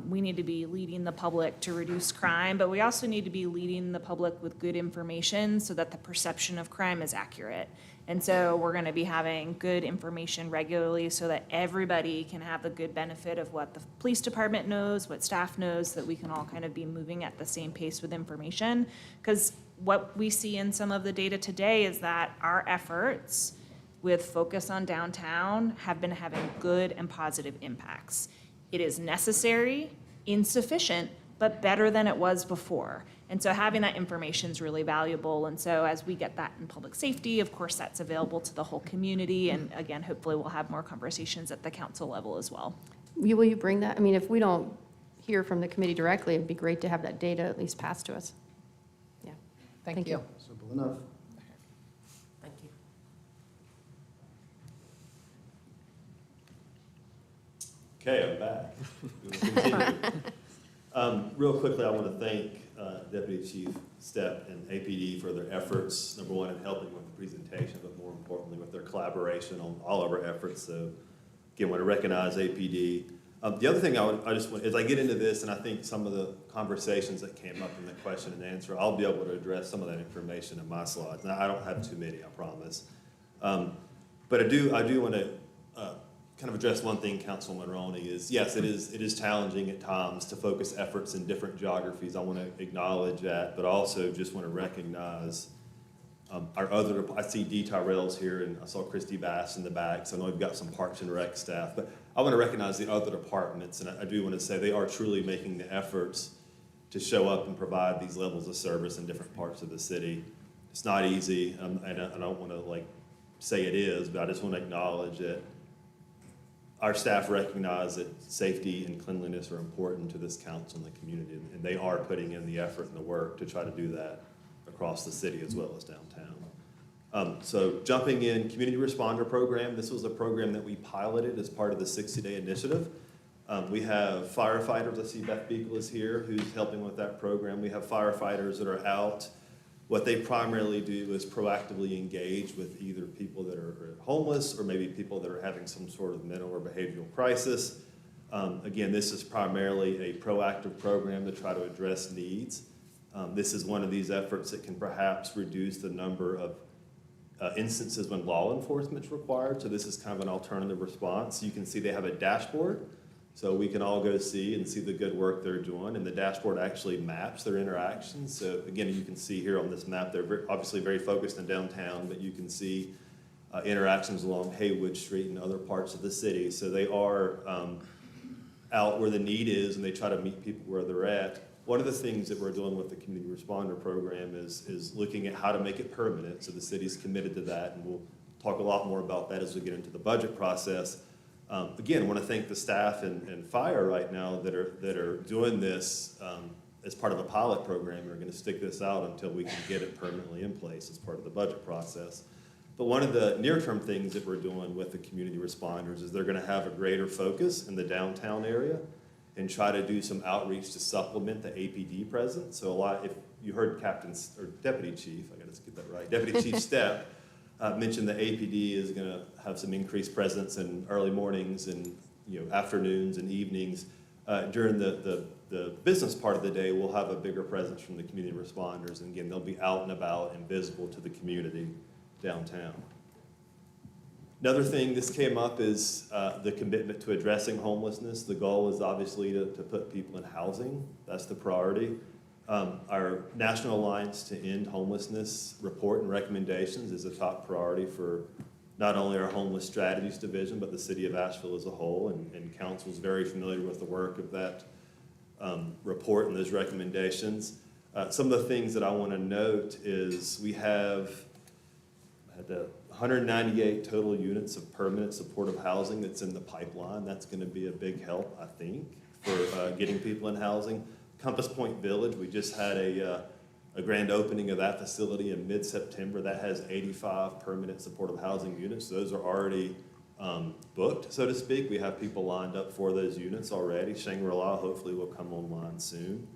we need to be leading the public to reduce crime, but we also need to be leading the public with good information so that the perception of crime is accurate. And so we're going to be having good information regularly so that everybody can have the good benefit of what the police department knows, what staff knows, that we can all kind of be moving at the same pace with information. Because what we see in some of the data today is that our efforts with focus on downtown have been having good and positive impacts. It is necessary, insufficient, but better than it was before. And so having that information is really valuable. And so as we get that in public safety, of course, that's available to the whole community. And again, hopefully we'll have more conversations at the council level as well. Will you bring that? I mean, if we don't hear from the committee directly, it'd be great to have that data at least passed to us. Yeah. Thank Thank you. Simple enough. Thank you. Okay, I'm back. We will continue. Real quickly, I want to thank Deputy Chief Stepp and APD for their efforts, number one, in helping with the presentation, but more importantly, with their collaboration on all of our efforts. So again, want to recognize APD. The other thing I just want, as I get into this, and I think some of the conversations that came up in the question and answer, I'll be able to address some of that information in my slides. Now, I don't have too many, I promise. But I do want to kind of address one thing, Councilman Roney, is yes, it is challenging at times to focus efforts in different geographies. I want to acknowledge that, but also just want to recognize our other, I see Dee Tyrell's here, and I saw Christy Bass in the back, so I know we've got some Parks and Rec staff, but I want to recognize the other departments, and I do want to say they are truly making the efforts to show up and provide these levels of service in different parts of the city. It's not easy, and I don't want to say it is, but I just want to acknowledge that our staff recognize that safety and cleanliness are important to this council and the community, and they are putting in the effort and the work to try to do that across the city as well as downtown. So jumping in, Community Responder Program, this was a program that we piloted as part of the 60-day initiative. We have firefighters, I see Beth Beagle is here, who's helping with that program. We have firefighters that are out. What they primarily do is proactively engage with either people that are homeless or maybe people that are having some sort of mental or behavioral crisis. Again, this is primarily a proactive program to try to address needs. This is one of these efforts that can perhaps reduce the number of instances when law enforcement is required. So this is kind of an alternative response. You can see they have a dashboard, so we can all go see and see the good work they're doing. And the dashboard actually maps their interactions. So again, you can see here on this map, they're obviously very focused in downtown, but you can see interactions along Haywood Street and other parts of the city. So they are out where the need is, and they try to meet people where they're at. One of the things that we're doing with the Community Responder Program is looking at how to make it permanent. So the city's committed to that, and we'll talk a lot more about that as we get into the budget process. Again, I want to thank the staff and fire right now that are doing this as part of a pilot program. We're going to stick this out until we can get it permanently in place as part of the budget process. But one of the near-term things that we're doing with the community responders is they're going to have a greater focus in the downtown area and try to do some outreach to supplement the APD presence. So if you heard Deputy Chief, I got to get that right, Deputy Chief Stepp mentioned that APD is going to have some increased presence in early mornings and afternoons and evenings. During the business part of the day, we'll have a bigger presence from the community responders, and again, they'll be out and about and visible to the community downtown. Another thing this came up is the commitment to addressing homelessness. The goal is obviously to put people in housing. That's the priority. Our National Alliance to End Homelessness report and recommendations is a top priority for not only our Homeless Strategies Division, but the city of Asheville as a whole, and council is very familiar with the work of that report and those recommendations. Some of the things that I want to note is we have the 198 total units of permanent supportive housing that's in the pipeline. That's going to be a big help, I think, for getting people in housing. Compass Point Village, we just had a grand opening of that facility in mid-September. That has 85 permanent supportive housing units. Those are already booked, so to speak. We have people lined up for those units already. Shangri-La hopefully will come online soon.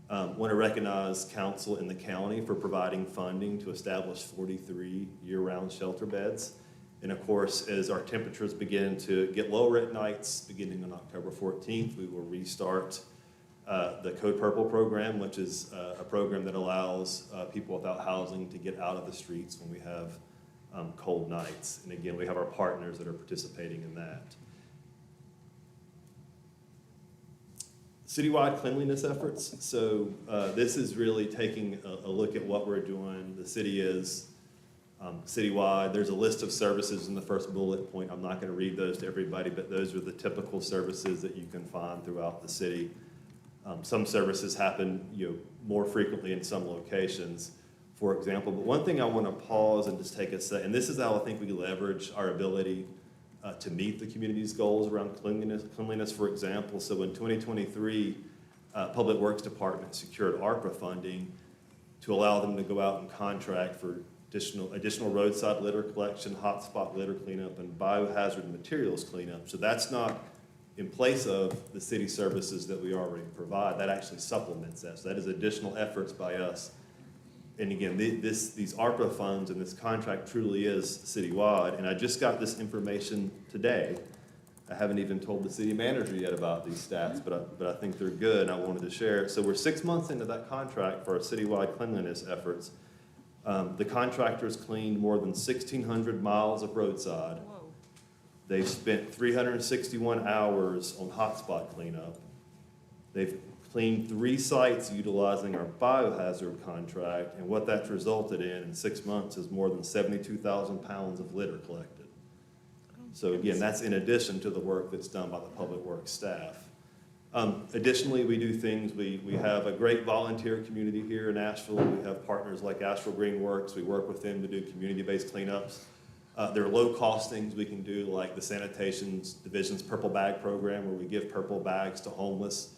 Want to recognize council in the county for providing funding to establish 43 year-round shelter beds. And of course, as our temperatures begin to get lower at nights, beginning on October 14th, we will restart the Code Purple program, which is a program that allows people without housing to get out of the streets when we have cold nights. And again, we have our partners that are participating in that. Citywide cleanliness efforts. So this is really taking a look at what we're doing. The city is citywide. There's a list of services in the first bullet point. I'm not going to read those to everybody, but those are the typical services that you can find throughout the city. Some services happen more frequently in some locations, for example. But one thing I want to pause and just take a second, and this is how I think we leverage our ability to meet the community's goals around cleanliness, for example. So in 2023, Public Works Department secured ARPA funding to allow them to go out and contract for additional roadside litter collection, hotspot litter cleanup, and biohazard materials cleanup. So that's not in place of the city services that we already provide. That actually supplements that. So that is additional efforts by us. And again, these ARPA funds and this contract truly is citywide. And I just got this information today. I haven't even told the city manager yet about these stats, but I think they're good, and I wanted to share it. So we're 6 months into that contract for our citywide cleanliness efforts. The contractors cleaned more than 1,600 miles of roadside. Whoa. They've spent 361 hours on hotspot cleanup. They've cleaned 3 sites utilizing our biohazard contract, and what that's resulted in 6 months is more than 72,000 pounds of litter collected. So again, that's in addition to the work that's done by the public works staff. Additionally, we do things, we have a great volunteer community here in Asheville. We have partners like Asheville Green Works. We work with them to do community-based cleanups. There are low-cost things we can do, like the Sanitation Division's Purple Bag Program, where we give purple bags to homeless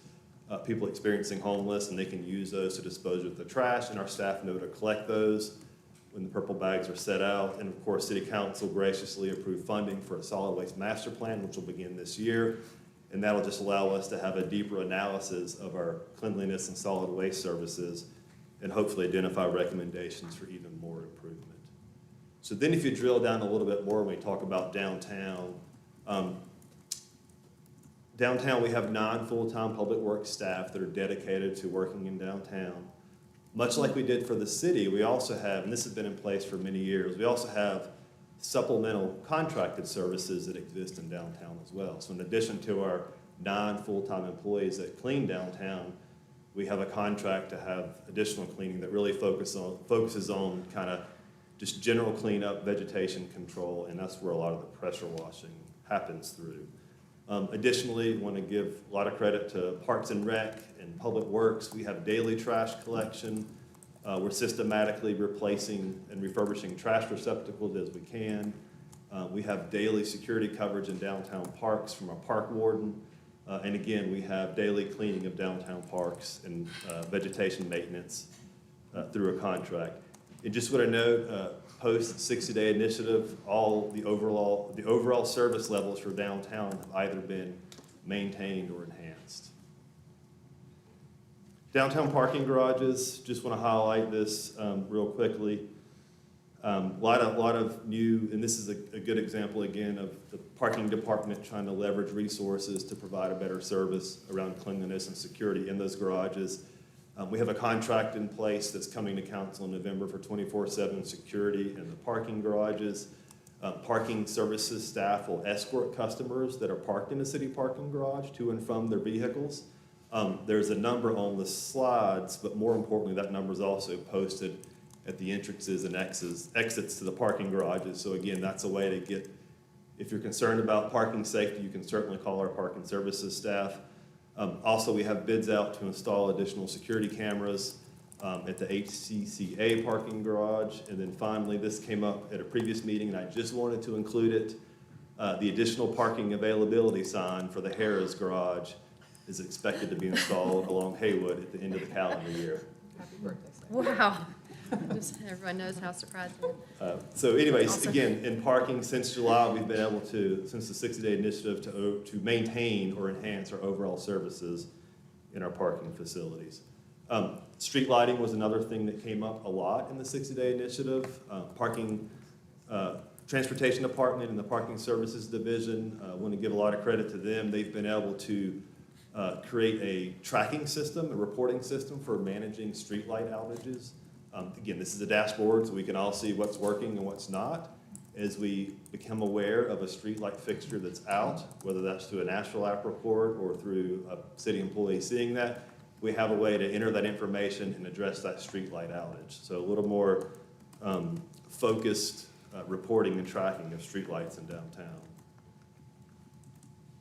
people experiencing homeless, and they can use those to dispose of the trash, and our staff know to collect those when the purple bags are set out. And of course, City Council graciously approved funding for a solid waste master plan, which will begin this year. And that'll just allow us to have a deeper analysis of our cleanliness and solid waste services and hopefully identify recommendations for even more improvement. So then if you drill down a little bit more when we talk about downtown, downtown we have 9 full-time public works staff that are dedicated to working in downtown. Much like we did for the city, we also have, and this has been in place for many years, we also have supplemental contracted services that exist in downtown as well. So in addition to our 9 full-time employees that clean downtown, we have a contract to have additional cleaning that really focuses on kind of just general cleanup, vegetation control, and that's where a lot of the pressure washing happens through. Additionally, want to give a lot of credit to Parks and Rec and Public Works. We have daily trash collection. We're systematically replacing and refurbishing trash receptacles as we can. We have daily security coverage in downtown parks from our park warden. And again, we have daily cleaning of downtown parks and vegetation maintenance through a contract. And just what I note, post 60-day initiative, all the overall service levels for downtown have either been maintained or enhanced. Downtown parking garages, just want to highlight this real quickly. Lot of new, and this is a good example again of the parking department trying to leverage resources to provide a better service around cleanliness and security in those garages. We have a contract in place that's coming to council in November for 24/7 security in the parking garages. Parking services staff will escort customers that are parked in a city parking garage to and from their vehicles. There's a number on the slides, but more importantly, that number is also posted at the entrances and exits to the parking garages. So again, that's a way to get, if you're concerned about parking safety, you can certainly call our parking services staff. Also, we have bids out to install additional security cameras at the HCCA parking garage. And then finally, this came up at a previous meeting, and I just wanted to include it. The additional parking availability sign for the Harrah's garage is expected to be installed along Haywood at the end of the calendar year. Happy birthday, Sam. Wow. Just everyone knows how surprising. So anyways, Awesome. again, in parking, since July, we've been able to, since the 60-day initiative, to maintain or enhance our overall services in our parking facilities. Street lighting was another thing that came up a lot in the 60-day initiative. Transportation Department and the Parking Services Division, I want to give a lot of credit to them. They've been able to create a tracking system, a reporting system for managing street light outages. Again, this is a dashboard, so we can all see what's working and what's not. As we become aware of a street light fixture that's out, whether that's through a national app report or through a city employee seeing that, we have a way to enter that information and address that street light outage. So a little more focused reporting and tracking of street lights in downtown.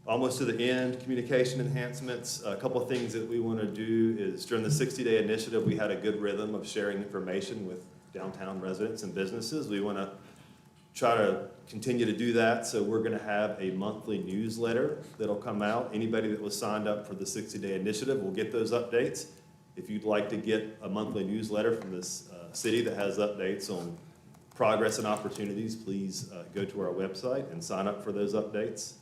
Almost to the end, communication enhancements. A couple of things that we want to do is during the 60-day initiative, we had a good rhythm of sharing information with downtown residents and businesses. We want to try to continue to do that. So we're going to have a monthly newsletter that'll come out. Anybody that was signed up for the 60-day initiative will get those updates. If you'd like to get a monthly newsletter from this city that has updates on progress and opportunities, please go to our website and sign up for those updates.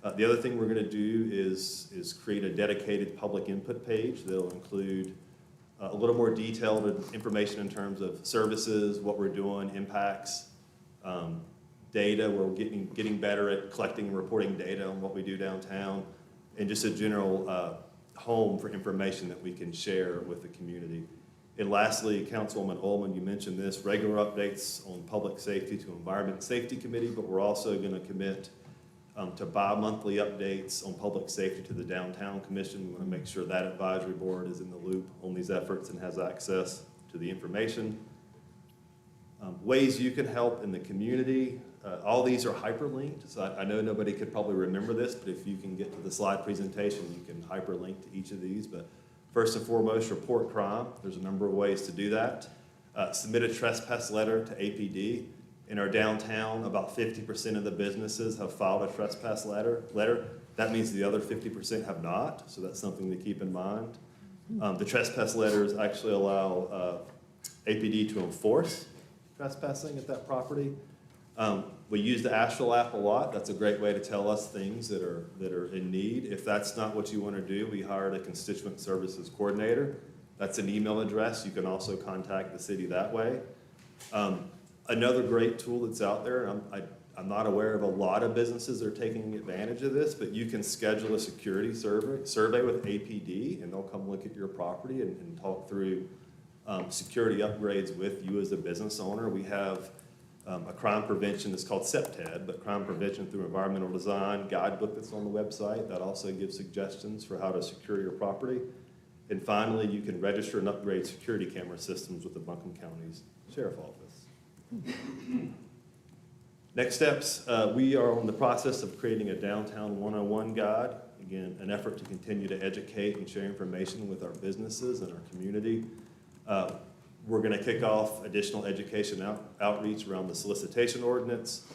The other thing we're going to do is create a dedicated public input page that'll include a little more detailed information in terms of services, what we're doing, impacts, data. We're getting better at collecting and reporting data on what we do downtown, and just a general home for information that we can share with the community. And lastly, Councilwoman Ullman, you mentioned this, regular updates on public safety to Environment and Safety Committee, but we're also going to commit to bi-monthly updates on public safety to the Downtown Commission. We want to make sure that advisory board is in the loop on these efforts and has access to the information. Ways you can help in the community. All these are hyperlinked, so I know nobody could probably remember this, but if you can get to the slide presentation, you can hyperlink to each of these. But first and foremost, report crime. There's a number of ways to do that. Submit a trespass letter to APD. In our downtown, about 50% of the businesses have filed a trespass letter. That means the other 50% have not, so that's something to keep in mind. The trespass letters actually allow APD to enforce trespassing at that property. We use the Asheville app a lot. That's a great way to tell us things that are in need. If that's not what you want to do, we hired a constituent services coordinator. That's an email address. You can also contact the city that way. Another great tool that's out there, I'm not aware of a lot of businesses that are taking advantage of this, but you can schedule a security survey with APD, and they'll come look at your property and talk through security upgrades with you as a business owner. We have a crime prevention that's called CEPTED, but crime prevention through environmental design guidebook that's on the website that also gives suggestions for how to secure your property. And finally, you can register and upgrade security camera systems with the Buncombe County's Sheriff Office. Next steps, we are in the process of creating a Downtown 101 guide. Again, an effort to continue to educate and share information with our businesses and our community. We're going to kick off additional education outreach around the solicitation ordinance.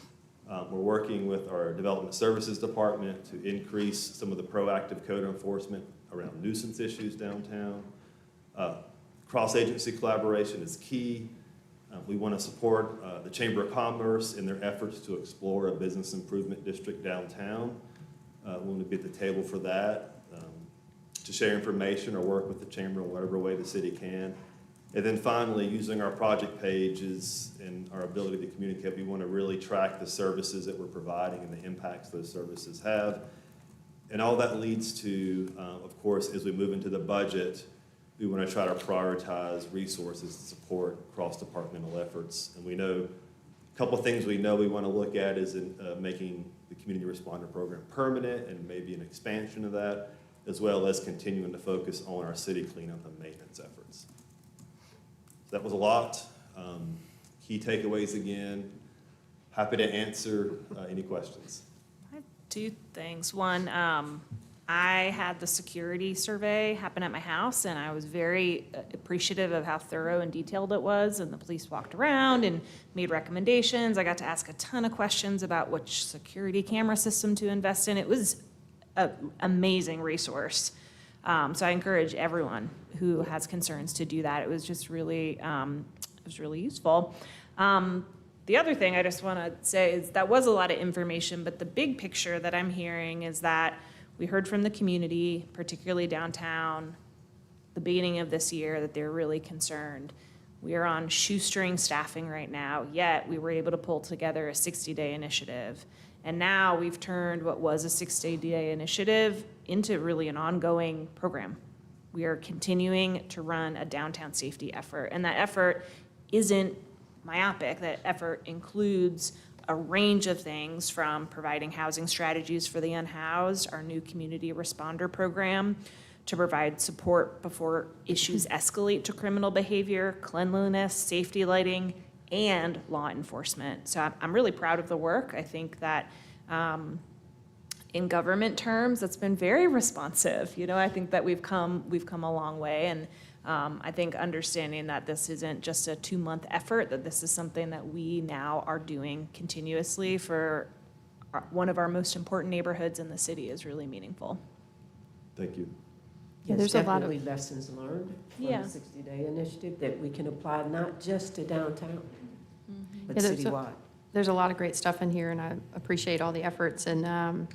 We're working with our Development Services Department to increase some of the proactive code enforcement around nuisance issues downtown. Cross-agency collaboration is key. We want to support the Chamber of Commerce in their efforts to explore a business improvement district downtown. We want to be at the table for that, to share information or work with the Chamber in whatever way the city can. And then finally, using our project pages and our ability to communicate, we want to really track the services that we're providing and the impacts those services have. And all that leads to, of course, as we move into the budget, we want to try to prioritize resources to support cross-departmental efforts. And we know, a couple of things we know we want to look at is in making the community responder program permanent and maybe an expansion of that, as well as continuing to focus on our city cleanup and maintenance efforts. So that was a lot. Key takeaways again. Happy to answer any questions. I have two things. One, I had the security survey happen at my house, and I was very appreciative of how thorough and detailed it was, and the police walked around and made recommendations. I got to ask a ton of questions about which security camera system to invest in. It was an amazing resource. So I encourage everyone who has concerns to do that. It was just really, useful. The other thing I just want to say is that was a lot of information, but the big picture that I'm hearing is that we heard from the community, particularly downtown, the beginning of this year, that they're really concerned. We are on shoestring staffing right now, yet we were able to pull together a 60-day initiative. And now we've turned what was a 60-day initiative into really an ongoing program. We are continuing to run a downtown safety effort, and that effort isn't myopic. That effort includes a range of things, from providing housing strategies for the unhoused, our new community responder program, to provide support before issues escalate to criminal behavior, cleanliness, safety lighting, and law enforcement. So I'm really proud of the work. I think that in government terms, it's been very responsive. You know, I think that we've come a long way, and I think understanding that this isn't just a 2-month effort, that this is something that we now are doing continuously for one of our most important neighborhoods in the city is really meaningful. Thank you. Yeah, There's there's a lot of- definitely lessons learned from Yeah. the 60-day initiative that we can apply not just to downtown, but Yeah, there's a- citywide. There's a lot of great stuff in here, and I appreciate all the efforts. And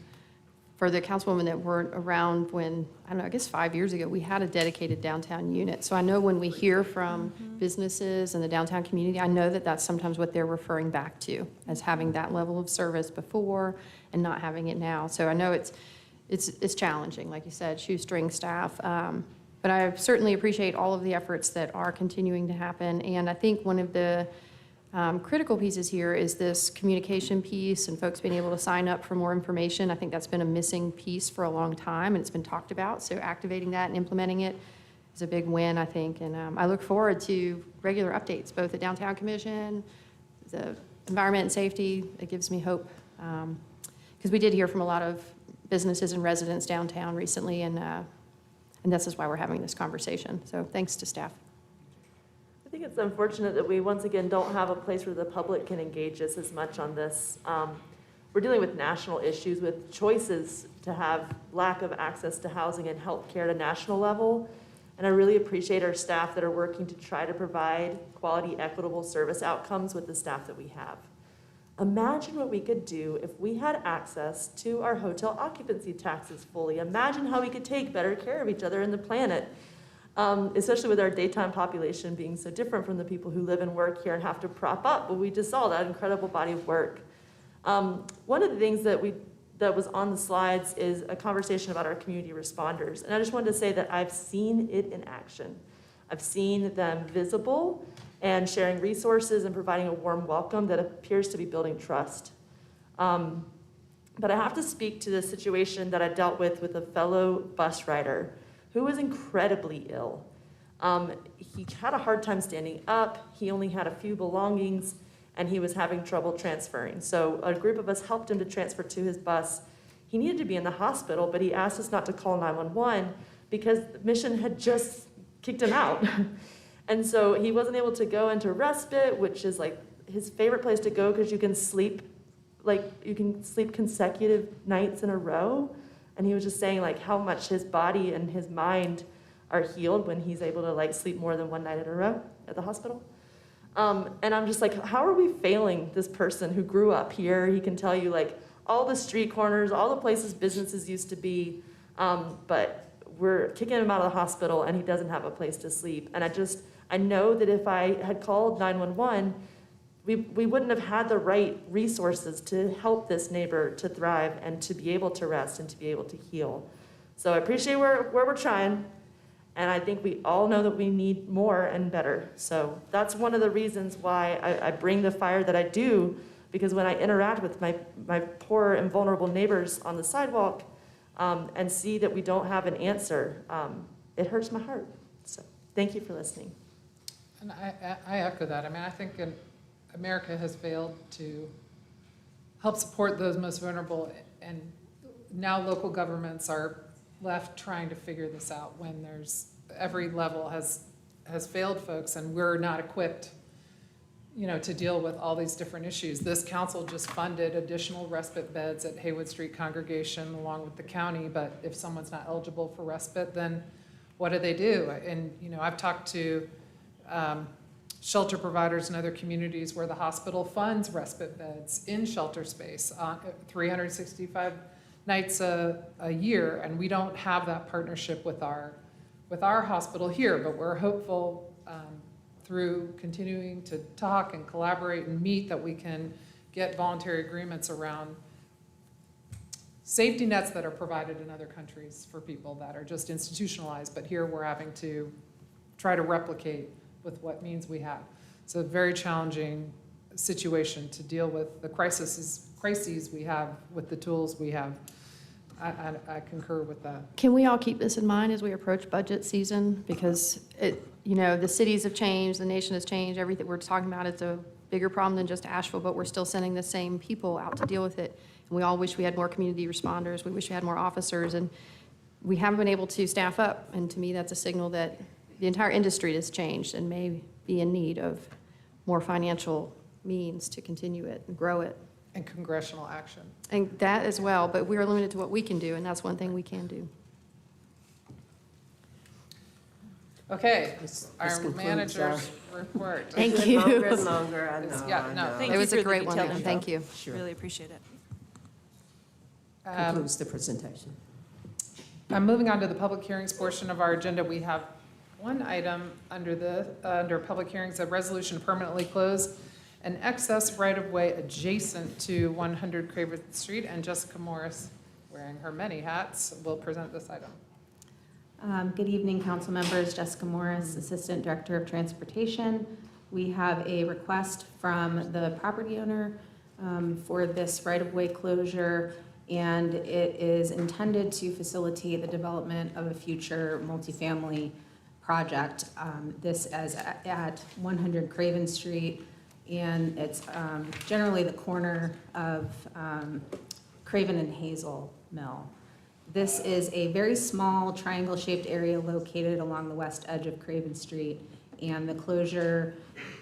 for the councilwomen that weren't around when, I don't know, I guess 5 years ago, we had a dedicated downtown unit. So I know when we hear from businesses and the downtown community, I know that that's sometimes what they're referring back to, as having that level of service before and not having it now. So I know it's challenging, like you said, shoestring staff. But I certainly appreciate all of the efforts that are continuing to happen. And I think one of the critical pieces here is this communication piece and folks being able to sign up for more information. I think that's been a missing piece for a long time, and it's been talked about. So activating that and implementing it is a big win, I think. And I look forward to regular updates, both the Downtown Commission, the Environment and Safety. It gives me hope, because we did hear from a lot of businesses and residents downtown recently, and this is why we're having this conversation. So thanks to staff. I think it's unfortunate that we, once again, don't have a place where the public can engage us as much on this. We're dealing with national issues, with choices to have lack of access to housing and health care at a national level. And I really appreciate our staff that are working to try to provide quality, equitable service outcomes with the staff that we have. Imagine what we could do if we had access to our hotel occupancy taxes fully. Imagine how we could take better care of each other and the planet. Especially with our daytime population being so different from the people who live and work here and have to prop up. But we just saw that incredible body of work. One of the things that was on the slides is a conversation about our community responders. And I just wanted to say that I've seen it in action. I've seen them visible and sharing resources and providing a warm welcome that appears to be building trust. But I have to speak to the situation that I dealt with a fellow bus rider who was incredibly ill. He had a hard time standing up, he only had a few belongings, and he was having trouble transferring. So a group of us helped him to transfer to his bus. He needed to be in the hospital, but he asked us not to call 911 because the mission had just kicked him out. And so he wasn't able to go into respite, which is like his favorite place to go because you can sleep consecutive nights in a row. And he was just saying like how much his body and his mind are healed when he's able to like sleep more than one night in a row at the hospital. And I'm just like, how are we failing this person who grew up here? He can tell you like all the street corners, all the places businesses used to be, but we're kicking him out of the hospital and he doesn't have a place to sleep. And I know that if I had called 911, we wouldn't have had the right resources to help this neighbor to thrive and to be able to rest and to be able to heal. So I appreciate where we're trying, and I think we all know that we need more and better. So that's one of the reasons why I bring the fire that I do, because when I interact with my poor and vulnerable neighbors on the sidewalk and see that we don't have an answer, it hurts my heart. So thank you for listening. And I echo that. I mean, I think America has failed to help support those most vulnerable, and now local governments are left trying to figure this out when every level has failed folks, and we're not equipped, to deal with all these different issues. This council just funded additional respite beds at Haywood Street Congregation along with the county, but if someone's not eligible for respite, then what do they do? And, I've talked to shelter providers in other communities where the hospital funds respite beds in shelter space, 365 nights a year, and we don't have that partnership with our hospital here, but we're hopeful through continuing to talk and collaborate and meet that we can get voluntary agreements around safety nets that are provided in other countries for people that are just institutionalized, but here we're having to try to replicate with what means we have. It's a very challenging situation to deal with the crises we have with the tools we have. I concur with that. Can we all keep this in mind as we approach budget season? Because the cities have changed, the nation has changed, everything we're talking about is a bigger problem than just Asheville, but we're still sending the same people out to deal with it. And we all wish we had more community responders, we wish we had more officers, and we haven't been able to staff up. And to me, that's a signal that the entire industry has changed and may be in need of more financial means to continue it and grow it. And congressional action. And that as well, but we are limited to what we can do, and that's one thing we can do. Okay, This our concludes manager's report. Thank you. Longer and longer, I know. Yeah, no, I know. Thank It you was for a the great one, detailed though. Thank you. Sure. Really appreciate it. concludes the presentation. Moving on to the public hearings portion of our agenda, we have one item under public hearings, a resolution to permanently close an excess right-of-way adjacent to 100 Craven Street, and Jessica Morris, wearing her many hats, will present this item. Good evening, council members. Jessica Morris, Assistant Director of Transportation. We have a request from the property owner for this right-of-way closure, and it is intended to facilitate the development of a future multifamily project. This is at 100 Craven Street, and it's generally the corner of Craven and Hazel Mill. This is a very small triangle-shaped area located along the west edge of Craven Street, and the closure,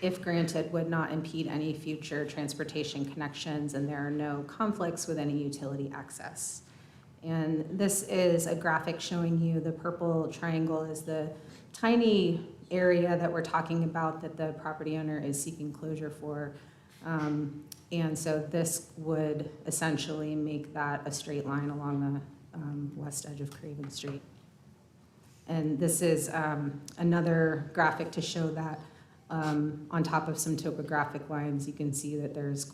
if granted, would not impede any future transportation connections, and there are no conflicts with any utility access. And this is a graphic showing you the purple triangle is the tiny area that we're talking about that the property owner is seeking closure for. And so this would essentially make that a straight line along the west edge of Craven Street. And this is another graphic to show that on top of some topographic lines, you can see that there's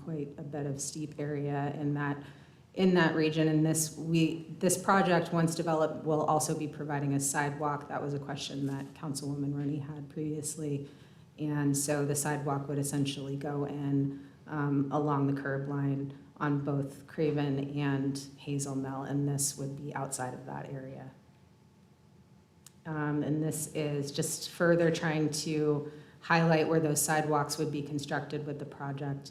quite a bit of steep area in that region. And this project, once developed, will also be providing a sidewalk. That was a question that Councilwoman Roney had previously. And so the sidewalk would essentially go in along the curb line on both Craven and Hazel Mill, and this would be outside of that area. And this is just further trying to highlight where those sidewalks would be constructed with the project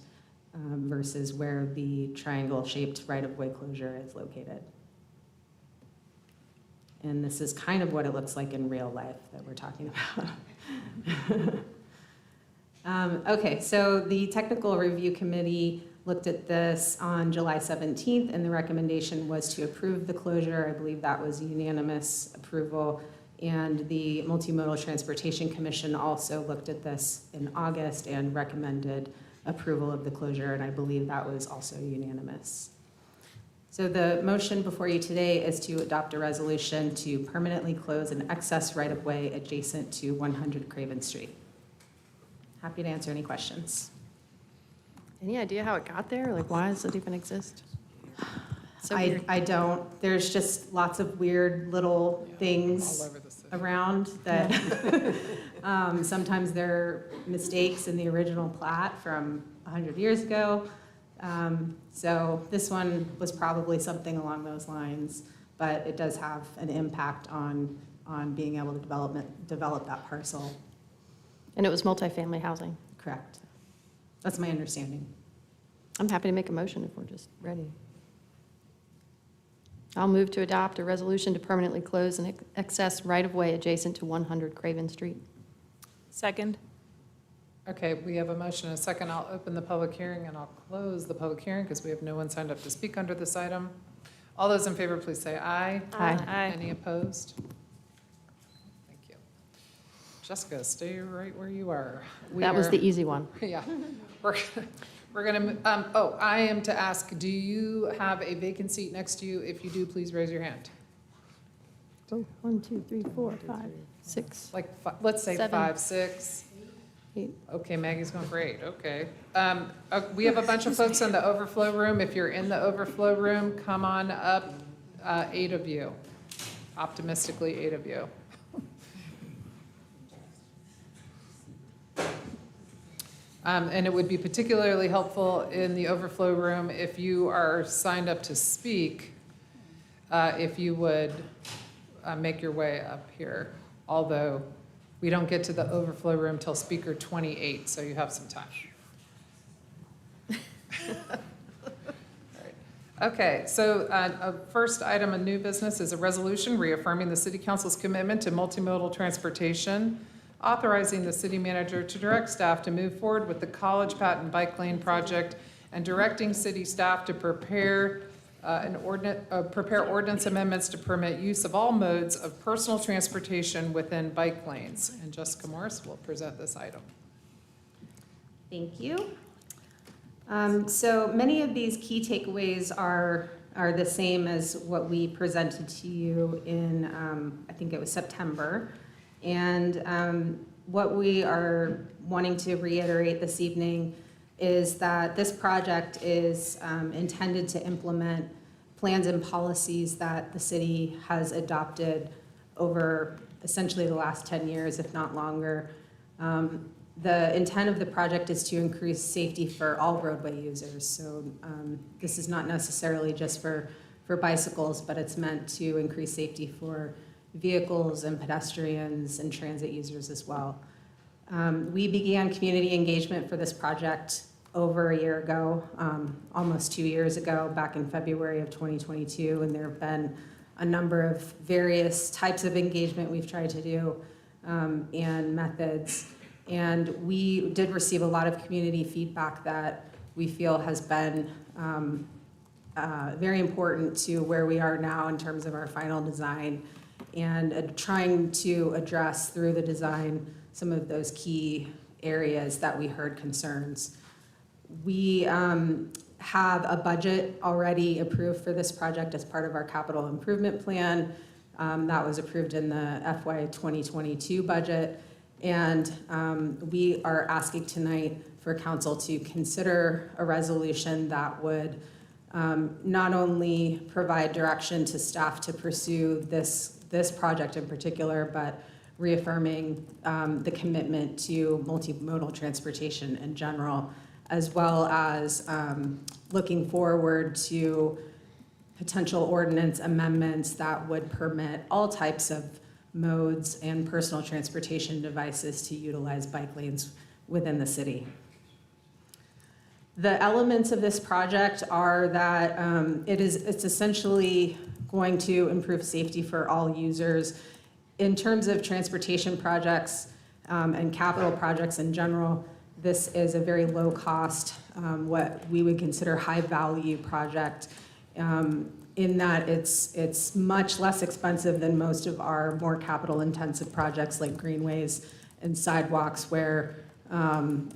versus where the triangle-shaped right-of-way closure is located. And this is kind of what it looks like in real life that we're talking about. Okay, so the Technical Review Committee looked at this on July 17th, and the recommendation was to approve the closure. I believe that was unanimous approval. And the Multimodal Transportation Commission also looked at this in August and recommended approval of the closure, and I believe that was also unanimous. So the motion before you today is to adopt a resolution to permanently close an excess right-of-way adjacent to 100 Craven Street. Happy to answer any questions. Any idea how it got there? Like, why does it even exist? So weird. I don't. There's just lots of weird little things All over the city. around that sometimes they're mistakes in the original plat from 100 years ago. So this one was probably something along those lines, but it does have an impact on being able to develop that parcel. And it was multifamily housing. Correct. That's my understanding. I'm happy to make a motion if we're just ready. I'll move to adopt a resolution to permanently close an excess right-of-way adjacent to 100 Craven Street. Second? Okay, we have a motion and a second. I'll open the public hearing and I'll close the public hearing because we have no one signed up to speak under this item. All those in favor, please say aye. Aye. Any opposed? Thank you. Jessica, stay right where you are. That was the easy one. Yeah. We're going to, I am to ask, do you have a vacant seat next to you? If you do, please raise your hand. Oh, 1, 2, 3, 4, 5, 6. Like, let's say 7. 5, 6. 8. Okay, Maggie's going for 8, okay. We have a bunch of folks in the overflow room. If you're in the overflow room, come on up, 8 of you. Optimistically, 8 of you. And it would be particularly helpful in the overflow room if you are signed up to speak, if you would make your way up here. Although we don't get to the overflow room till speaker 28, so you have some time. Okay, so first item of new business is a resolution reaffirming the City Council's commitment to multimodal transportation, authorizing the city manager to direct staff to move forward with the College Patton Bike Lane project, and directing city staff to prepare ordinance amendments to permit use of all modes of personal transportation within bike lanes. And Jessica Morris will present this item. Thank you. So many of these key takeaways are are the same as what we presented to you in, I think it was September. And what we are wanting to reiterate this evening is that this project is intended to implement plans and policies that the city has adopted over essentially the last 10 years, if not longer. The intent of the project is to increase safety for all roadway users. So this is not necessarily just for bicycles, but it's meant to increase safety for vehicles and pedestrians and transit users as well. We began community engagement for this project over a year ago, almost 2 years ago, back in February of 2022, and there have been a number of various types of engagement we've tried to do and methods. And we did receive a lot of community feedback that we feel has been very important to where we are now in terms of our final design and trying to address through the design some of those key areas that we heard concerns. We have a budget already approved for this project as part of our capital improvement plan. That was approved in the FY 2022 budget. And we are asking tonight for council to consider a resolution that would not only provide direction to staff to pursue this project in particular, but reaffirming the commitment to multimodal transportation in general, as well as looking forward to potential ordinance amendments that would permit all types of modes and personal transportation devices to utilize bike lanes within the city. The elements of this project are that it's essentially going to improve safety for all users. In terms of transportation projects and capital projects in general, this is a very low cost, what we would consider high value project, in that it's much less expensive than most of our more capital intensive projects like greenways and sidewalks, where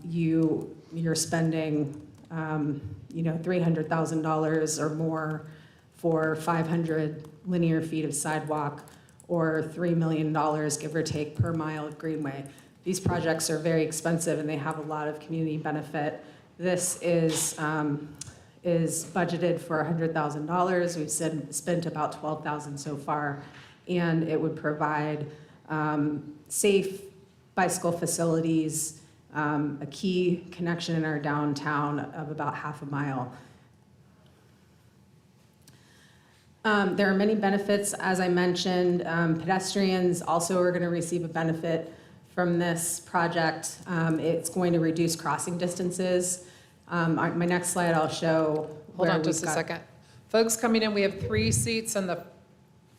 you're spending $300,000 or more for 500 linear feet of sidewalk, or $3 million, give or take, per mile of greenway. These projects are very expensive and they have a lot of community benefit. This is budgeted for $100,000. We've spent about $12,000 so far, and it would provide safe bicycle facilities, a key connection in our downtown of about half a mile. There are many benefits, as I mentioned. Pedestrians also are going to receive a benefit from this project. It's going to reduce crossing distances. My next slide, I'll show. Hold on just a second. Folks coming in, we have 3 seats in the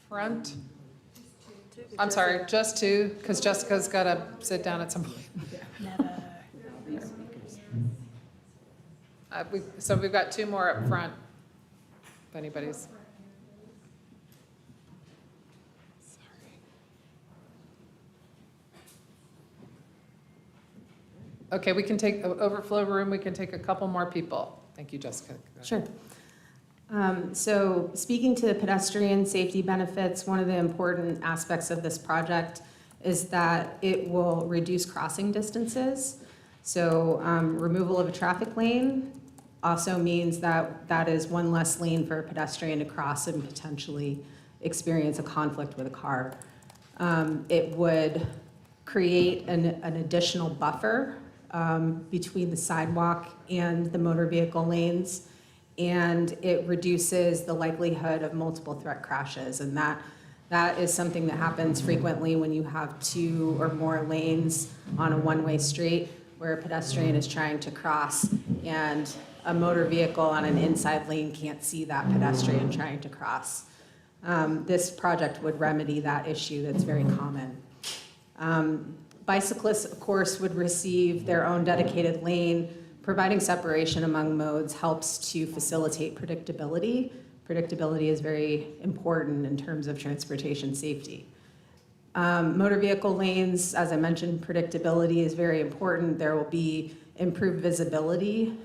front. I'm sorry, just 2, because Jessica's got to sit down at some point. So we've got 2 more up front, if anybody's. Okay, we can take overflow room. We can take a couple more people. Thank you, Jessica. Sure. So speaking to the pedestrian safety benefits, one of the important aspects of this project is that it will reduce crossing distances. So removal of a traffic lane also means that that is one less lane for a pedestrian to cross and potentially experience a conflict with a car. It would create an additional buffer between the sidewalk and the motor vehicle lanes, and it reduces the likelihood of multiple threat crashes. And that is something that happens frequently when you have 2 or more lanes on a one-way street where a pedestrian is trying to cross and a motor vehicle on an inside lane can't see that pedestrian trying to cross. This project would remedy that issue that's very common. Bicyclists, of course, would receive their own dedicated lane. Providing separation among modes helps to facilitate predictability. Predictability is very important in terms of transportation safety. Motor vehicle lanes, as I mentioned, predictability is very important. There will be improved visibility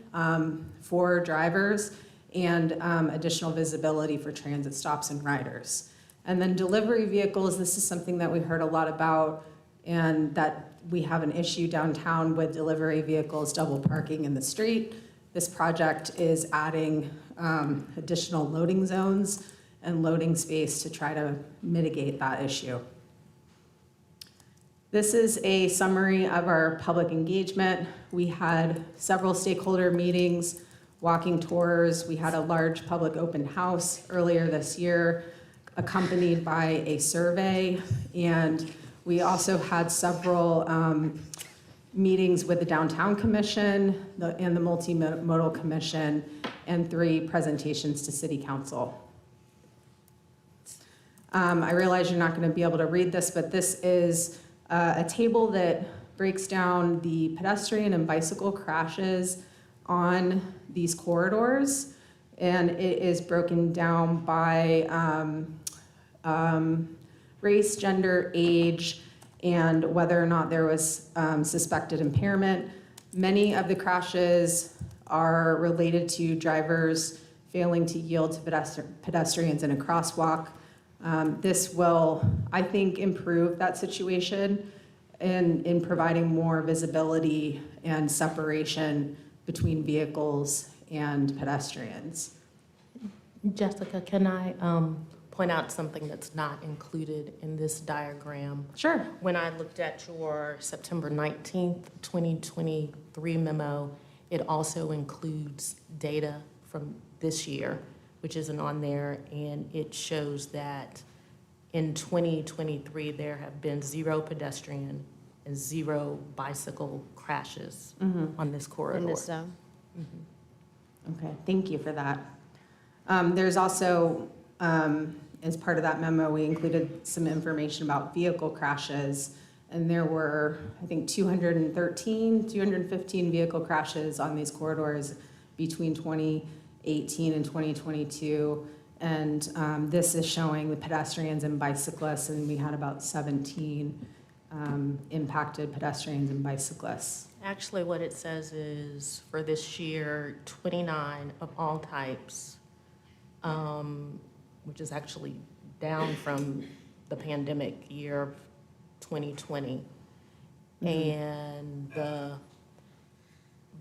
for drivers, and additional visibility for transit stops and riders. And then delivery vehicles, this is something that we heard a lot about, and that we have an issue downtown with delivery vehicles double parking in the street. This project is adding additional loading zones and loading space to try to mitigate that issue. This is a summary of our public engagement. We had several stakeholder meetings, walking tours. We had a large public open house earlier this year, accompanied by a survey. And we also had several meetings with the Downtown Commission and the Multimodal Commission, and 3 presentations to City Council. I realize you're not going to be able to read this, but this is a table that breaks down the pedestrian and bicycle crashes on these corridors, and it is broken down by race, gender, age, and whether or not there was suspected impairment. Many of the crashes are related to drivers failing to yield to pedestrians in a crosswalk. This will, I think, improve that situation in providing more visibility and separation between vehicles and pedestrians. Jessica, can I point out something that's not included in this diagram? Sure. When I looked at your September 19th, 2023 memo, it also includes data from this year, which isn't on there, and it shows that in 2023, there have been 0 pedestrian and 0 bicycle crashes on this corridor. In this zone. Okay, thank you for that. There's also, as part of that memo, we included some information about vehicle crashes, and there were, I think, 215 vehicle crashes on these corridors between 2018 and 2022. And this is showing the pedestrians and bicyclists, and we had about 17 impacted pedestrians and bicyclists. Actually, what it says is for this year, 29 of all types, which is actually down from the pandemic year of 2020. And the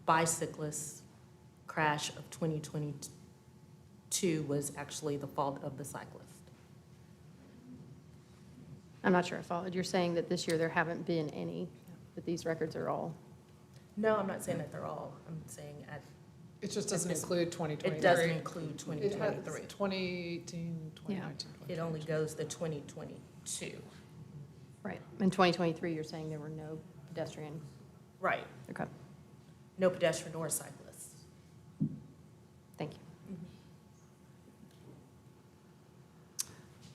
bicyclist crash of 2022 was actually the fault of the cyclist. I'm not sure I followed. You're saying that this year there haven't been any, but these records are all. No, I'm not saying that they're all. I'm saying It just doesn't include 2023. it doesn't include It has 2023. 2018, 2019, It only goes to 2022. Right. In 2023, you're saying there were no pedestrian. Right. Okay, No pedestrian or cyclists. thank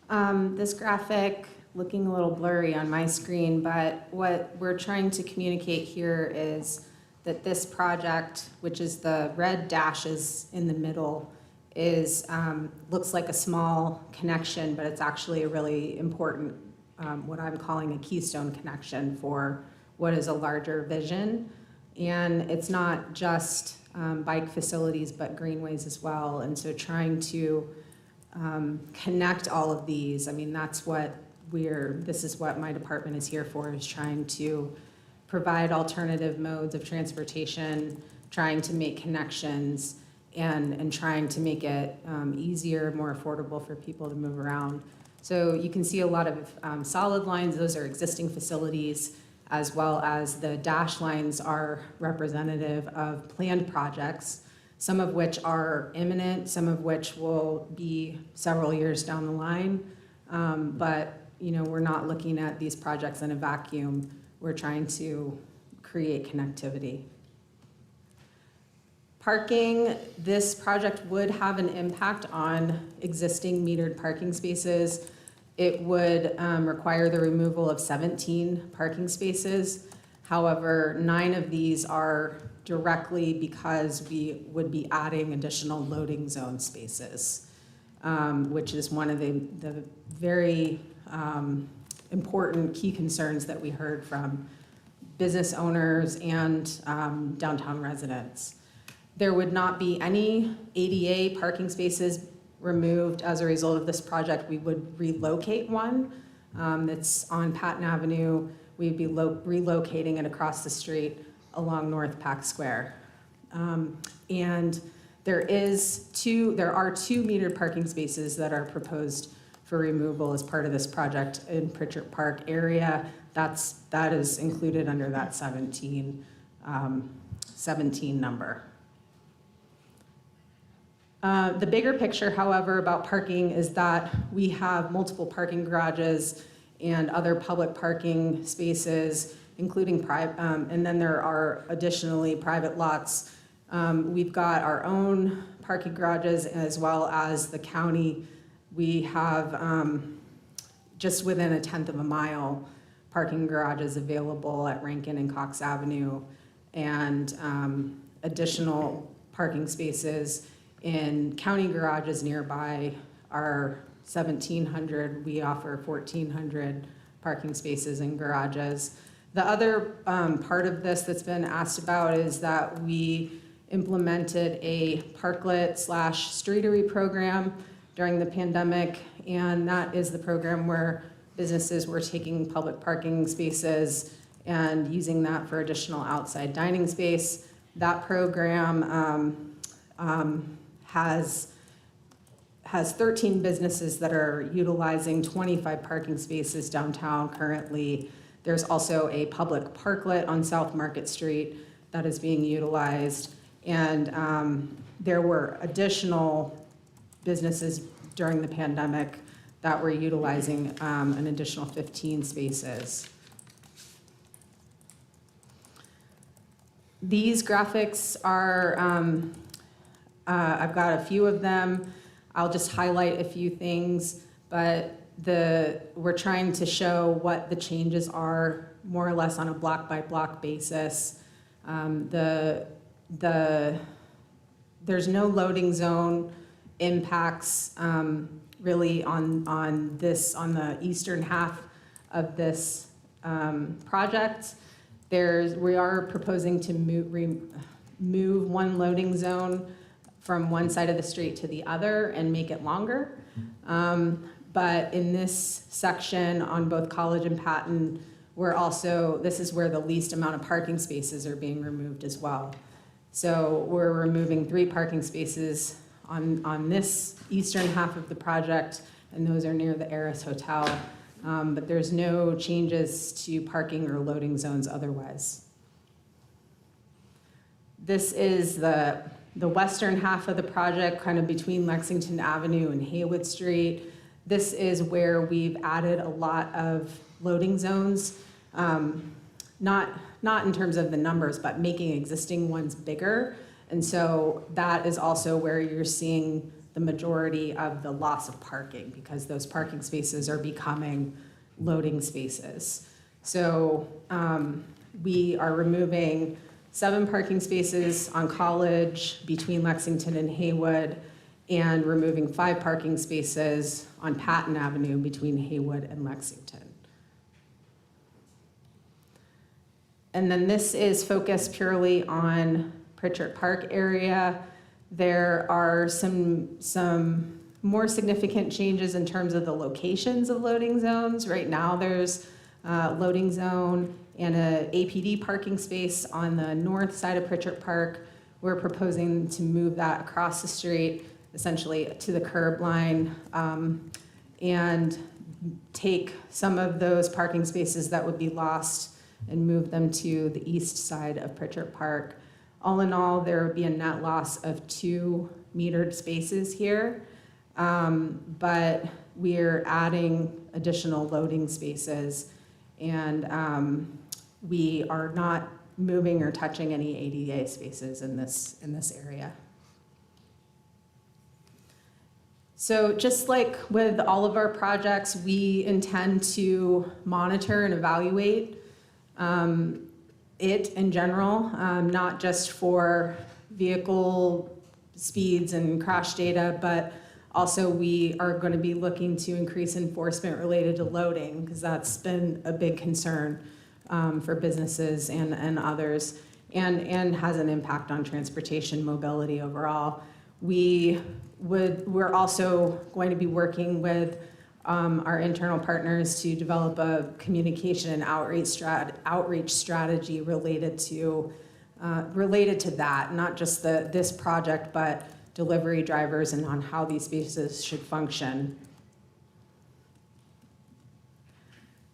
you. This graphic, looking a little blurry on my screen, but what we're trying to communicate here is that this project, which is the red dashes in the middle, is looks like a small connection, but it's actually a really important, what I'm calling a keystone connection for what is a larger vision. And it's not just bike facilities, but greenways as well. And so trying to connect all of these, I mean, that's what this is what my department is here for, is trying to provide alternative modes of transportation, trying to make connections, and trying to make it easier, more affordable for people to move around. So you can see a lot of solid lines. Those are existing facilities, as well as the dash lines are representative of planned projects, some of which are imminent, some of which will be several years down the line. But you know, we're not looking at these projects in a vacuum. We're trying to create connectivity. Parking, this project would have an impact on existing metered parking spaces. It would require the removal of 17 parking spaces. However, 9 of these are directly because we would be adding additional loading zone spaces, which is one of the very important key concerns that we heard from business owners and downtown residents. There would not be any ADA parking spaces removed as a result of this project. We would relocate one that's on Patton Avenue. We'd be relocating it across the street along North Pack Square. And there are two metered parking spaces that are proposed for removal as part of this project in Pritchard Park area. That is included under that 17 number. The bigger picture, however, about parking is that we have multiple parking garages and other public parking spaces, including private, and then there are additionally private lots. We've got our own parking garages as well as the county. We have just within a 1/10 of a mile parking garages available at Rankin and Cox Avenue, and additional parking spaces in county garages nearby are 1,700. We offer 1,400 parking spaces in garages. The other part of this that's been asked about is that we implemented a parklet/streetery program during the pandemic, and that is the program where businesses were taking public parking spaces and using that for additional outside dining space. That program has 13 businesses that are utilizing 25 parking spaces downtown currently. There's also a public parklet on South Market Street that is being utilized. And there were additional businesses during the pandemic that were utilizing an additional 15 spaces. These graphics are, I've got a few of them. I'll just highlight a few things, but we're trying to show what the changes are more or less on a block by block basis. There's no loading zone impacts really on the eastern half of this project. We are proposing to move one loading zone from one side of the street to the other and make it longer. But in this section on both College and Patton, this is where the least amount of parking spaces are being removed as well. So we're removing 3 parking spaces on this eastern half of the project, and those are near the Eris Hotel. But there's no changes to parking or loading zones otherwise. This is the western half of the project, kind of between Lexington Avenue and Haywood Street. This is where we've added a lot of loading zones, not in terms of the numbers, but making existing ones bigger. And so that is also where you're seeing the majority of the loss of parking, because those parking spaces are becoming loading spaces. So we are removing 7 parking spaces on College between Lexington and Haywood, and removing 5 parking spaces on Patton Avenue between Haywood and Lexington. And then this is focused purely on Pritchard Park area. There are some more significant changes in terms of the locations of loading zones. Right now there's a loading zone and a APD parking space on the north side of Pritchard Park. We're proposing to move that across the street, essentially to the curb line, and take some of those parking spaces that would be lost and move them to the east side of Pritchard Park. All in all, there would be a net loss of 2 metered spaces here, but we're adding additional loading spaces, and we are not moving or touching any ADA spaces in this area. So just like with all of our projects, we intend to monitor and evaluate it in general, not just for vehicle speeds and crash data, but also we are going to be looking to increase enforcement related to loading, because that's been a big concern for businesses and others. and has an impact on transportation mobility overall. We're also going to be working with our internal partners to develop a communication and outreach strategy related to that, not just this project, but delivery drivers and on how these spaces should function.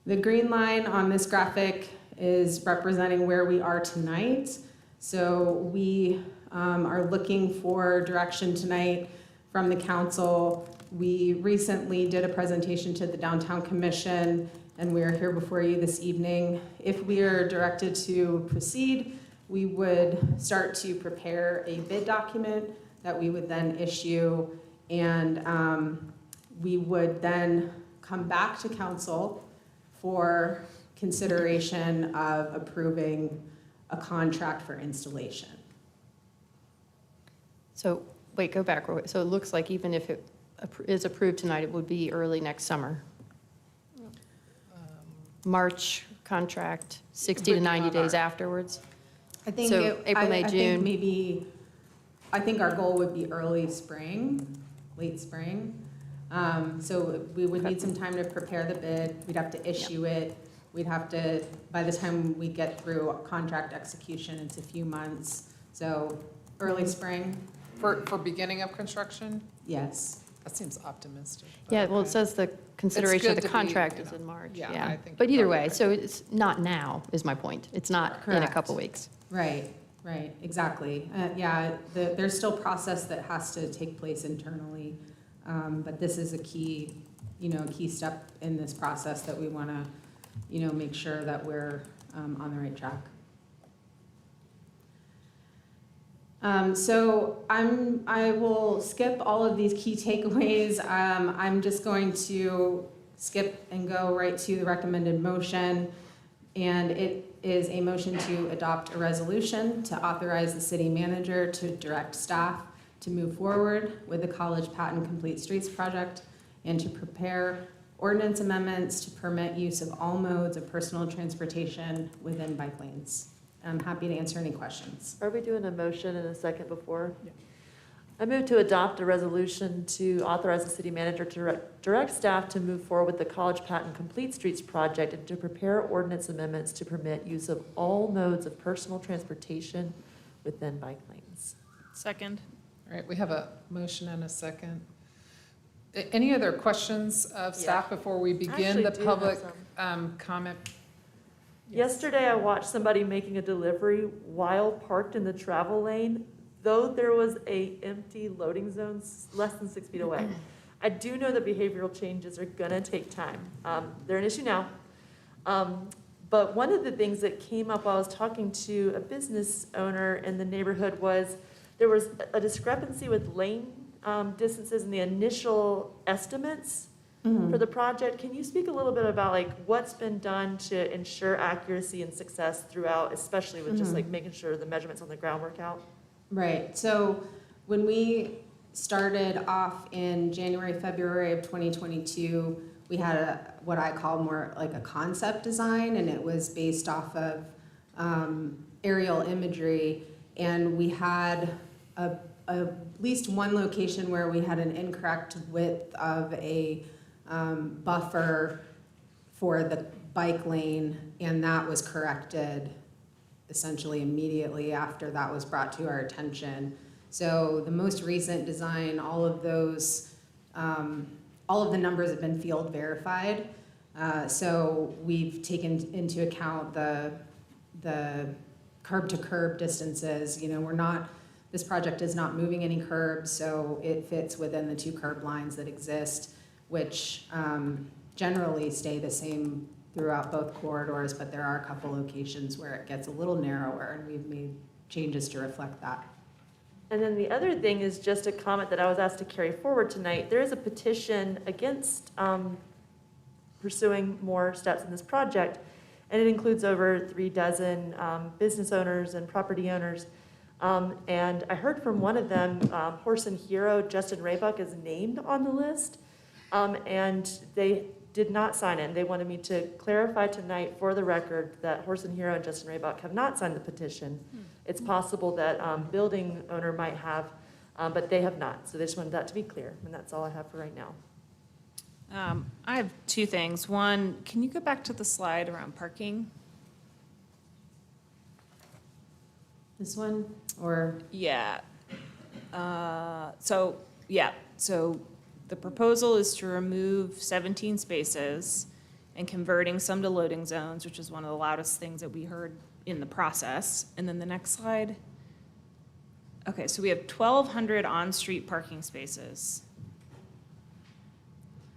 The green line on this graphic is representing where we are tonight. So we are looking for direction tonight from the council. We recently did a presentation to the Downtown Commission, and we are here before you this evening. If we are directed to proceed, we would start to prepare a bid document that we would then issue, and we would then come back to council for consideration of approving a contract for installation. So, wait, go back. So it looks like even if it is approved tonight, it would be early next summer. March contract, 60 to 90 days afterwards. I think So April, May, I June. think I think our goal would be early spring, late spring. So we would need some time to prepare the bid. We'd have to issue it. We'd have to, by the time we get through contract execution, it's a few months. So early spring, For beginning of construction? yes. That seems optimistic. but Yeah, well, it okay. says the consideration of good the to be, contract you is know, in March, yeah, yeah. I think But you're either probably way, right. so it's not now, is my point. It's not in a Correct. couple weeks. Right, exactly. Yeah, there's still process that has to take place internally, but this is a key step in this process that we want to, make sure that we're on the right track. So I will skip all of these key takeaways. I'm just going to skip and go right to the recommended motion. And it is a motion to adopt a resolution to authorize the city manager to direct staff to move forward with the College Patton Complete Streets project and to prepare ordinance amendments to permit use of all modes of personal transportation within bike lanes. I'm happy to answer any questions. Are we doing a motion in a second before? I move to adopt a resolution to authorize the city manager to direct staff to move forward with the College Patton Complete Streets project and to prepare ordinance amendments to permit use of all modes of personal transportation within bike lanes. Second. All right, we have a motion and a second. Any other questions of staff before we begin Actually the do have public some. comment? Yesterday, I watched somebody making a delivery while parked in the travel lane, though there was a empty loading zone less than 6 feet away. I do know that behavioral changes are gonna take time. They're an issue now. But one of the things that came up while I was talking to a business owner in the neighborhood was there was a discrepancy with lane distances in the initial estimates for the project. Can you speak a little bit about like what's been done to ensure accuracy and success throughout, especially with just like making sure the measurements on the ground work out? Right, so when we started off in January, February of 2022, we had what I call more like a concept design, and it was based off of aerial imagery, and we had at least one location where we had an incorrect width of a buffer for the bike lane, and that was corrected essentially immediately after that was brought to our attention. So the most recent design, all of the numbers have been field verified. So we've taken into account the curb to curb distances. This project is not moving any curbs, so it fits within the 2 curb lines that exist, which generally stay the same throughout both corridors, but there are a couple locations where it gets a little narrower, and we've made changes to reflect that. And then the other thing is just a comment that I was asked to carry forward tonight. There is a petition against pursuing more steps in this project, and it includes over 36 business owners and property owners. And I heard from one of them, Horse and Hero, Justin Raybuck is named on the list. And they did not sign it, and they wanted me to clarify tonight for the record that Horse and Hero and Justin Raybach have not signed the petition. It's possible that building owner might have, but they have not. So they just wanted that to be clear, and that's all I have for right now. I have two things. One, can you go back to the slide around parking? This one, or? Yeah. So the proposal is to remove 17 spaces and converting some to loading zones, which is one of the loudest things that we heard in the process. And then the next slide. Okay, so we have 1,200 on-street parking spaces.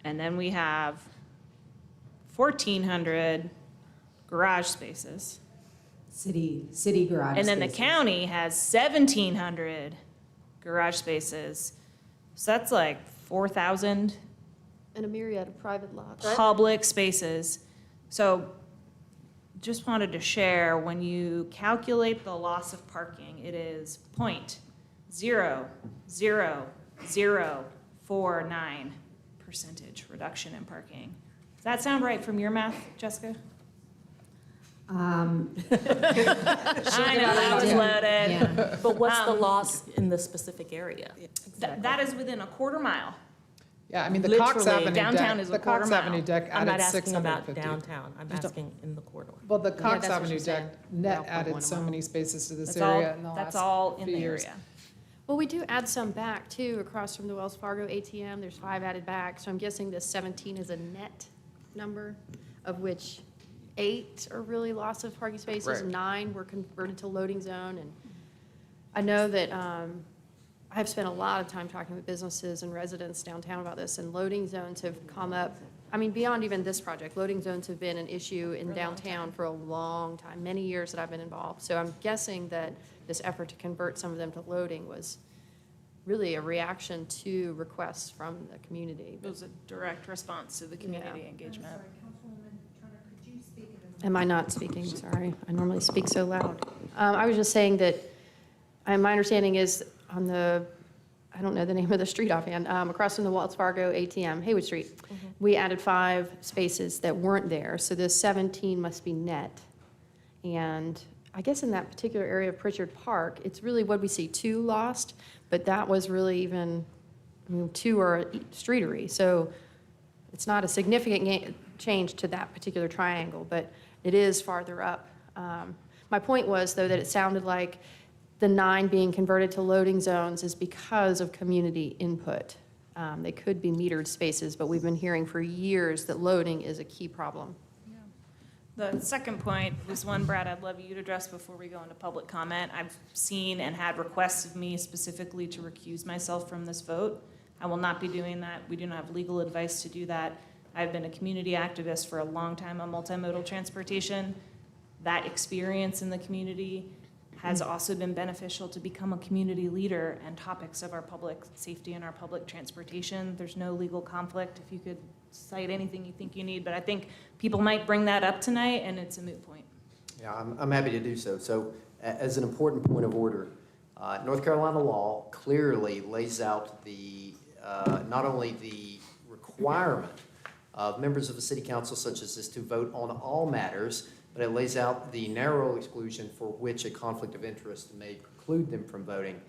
And then we have 1,400 garage spaces. City garage And then the spaces. county has 1,700 garage spaces. So that's like 4,000 And a myriad of private lots. public spaces. So just wanted to share, when you calculate the loss of parking, it is 0.00049% reduction in parking. Does that sound right from your math, Jessica? I know, that was loaded. Yeah. But what's the loss in the specific area? That is within a quarter mile. Yeah, I mean, the Cox Literally, Avenue downtown deck, is a the quarter Cox mile. Avenue deck I'm not added asking about 650. downtown, I'm asking in the corridor. Well, the Yeah, Cox that's what Avenue she's saying. deck net About added 0.1 so mile. many spaces to this That's all, area in the that's last all in few the years. area. Well, we do add some back too, across from the Wells Fargo ATM. There's 5 added back. So I'm guessing this 17 is a net number, of which 8 are really loss of parking spaces. Right. 9 were converted to loading zone. And I know that I've spent a lot of time talking with businesses and residents downtown about this, and loading zones have come up. I mean, beyond even this project, loading zones have been an issue in downtown for a long time, many years that I've been involved. So I'm guessing that this effort to convert some of them to loading was really a reaction to requests from the community. It was a direct response to the community Yeah. engagement. Sorry, Councilwoman Turner, could you speak in the Am I not speaking? Sorry, I normally speak so loud. I was just saying that, my understanding is on the, I don't know the name of the street offhand, across from the Wells Fargo ATM, Haywood Street, we added 5 spaces that weren't there, so the 17 must be net. And I guess in that particular area of Pritchard Park, it's really, what we see, 2 lost, but that was really even, 2 are a streetery, so it's not a significant change to that particular triangle, but it is farther up. My point was, though, that it sounded like the 9 being converted to loading zones is because of community input. They could be metered spaces, but we've been hearing for years that loading is a key problem. The second point was one, Brad, I'd love you to address before we go into public comment. I've seen and had requests of me specifically to recuse myself from this vote. I will not be doing that. We do not have legal advice to do that. I've been a community activist for a long time on multimodal transportation. That experience in the community has also been beneficial to become a community leader and topics of our public safety and our public transportation. There's no legal conflict if you could cite anything you think you need, but I think people might bring that up tonight and it's a moot point. Yeah, I'm happy to do so. So as an important point of order, North Carolina law clearly lays out the, not only the requirement of members of a city council such as this to vote on all matters, but it lays out the narrow exclusion for which a conflict of interest may preclude them from voting.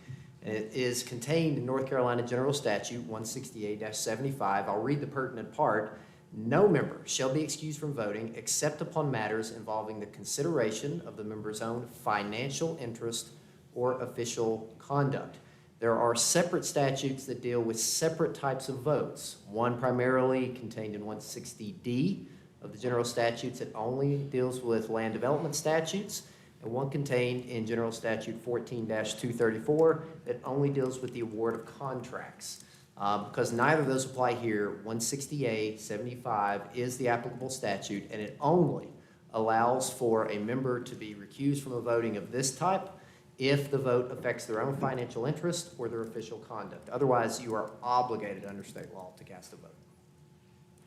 And it is contained in North Carolina General Statute 168-75. I'll read the pertinent part. No member shall be excused from voting except upon matters involving the consideration of the member's own financial interest or official conduct. There are separate statutes that deal with separate types of votes. One primarily contained in 160D of the general statutes that only deals with land development statutes, and one contained in General Statute 14-234 that only deals with the award of contracts. Because neither of those apply here, 160A-75 is the applicable statute, and it only allows for a member to be recused from a voting of this type if the vote affects their own financial interest or their official conduct. Otherwise, you are obligated under state law to cast a vote.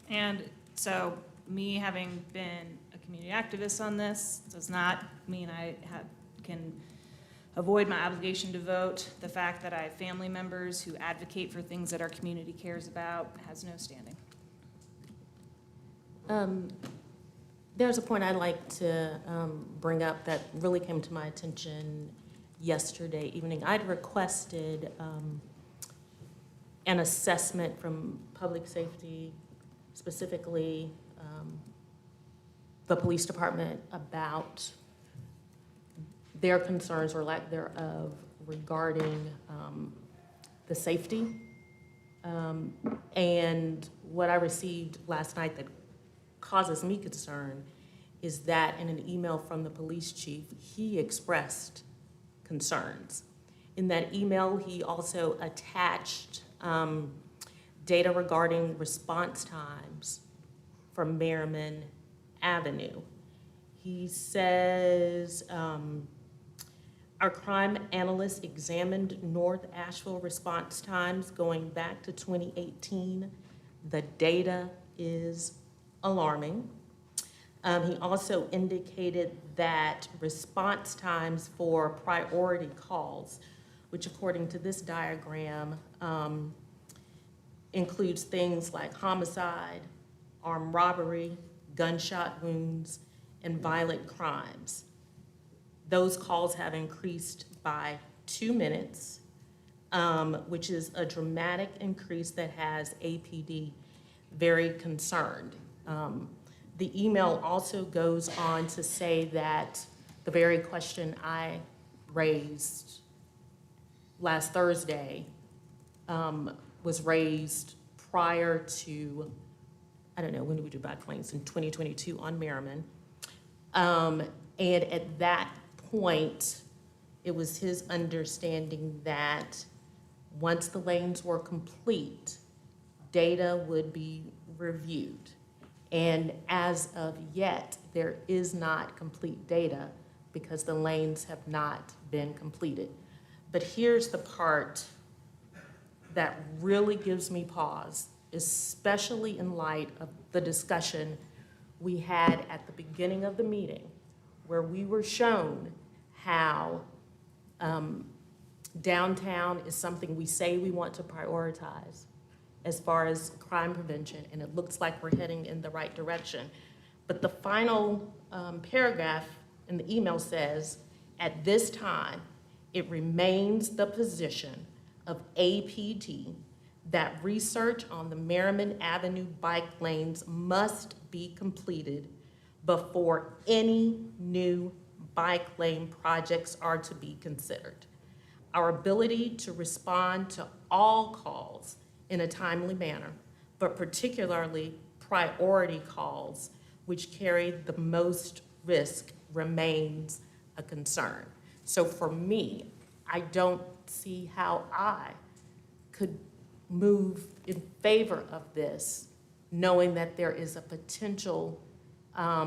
And so me having been a community activist on this does not mean I can avoid my obligation to vote. The fact that I have family members who advocate for things that our community cares about has no standing. There's a point I'd like to bring up that really came to my attention yesterday evening. I'd requested an assessment from public safety, specifically the police department, about their concerns or lack thereof regarding the safety. And what I received last night that causes me concern is that in an email from the police chief, he expressed concerns. In that email, he also attached data regarding response times from Merriman Avenue. He says, our crime analyst examined North Asheville response times going back to 2018. The data is alarming. He also indicated that response times for priority calls, which according to this diagram includes things like homicide, armed robbery, gunshot wounds, and violent crimes. Those calls have increased by 2 minutes, which is a dramatic increase that has APD very concerned. The email also goes on to say that the very question I raised last Thursday was raised prior to, I don't know, when did we do bike lanes? In 2022 on Merriman. And at that point, it was his understanding that once the lanes were complete, data would be reviewed. And as of yet, there is not complete data because the lanes have not been completed. But here's the part that really gives me pause, especially in light of the discussion we had at the beginning of the meeting, where we were shown how downtown is something we say we want to prioritize as far as crime prevention, and it looks like we're heading in the right direction. But the final paragraph in the email says, at this time, it remains the position of APD that research on the Merriman Avenue bike lanes must be completed before any new bike lane projects are to be considered. Our ability to respond to all calls in a timely manner, but particularly priority calls which carry the most risk, remains a concern. So for me, I don't see how I could move in favor of this, knowing that there is a potential, as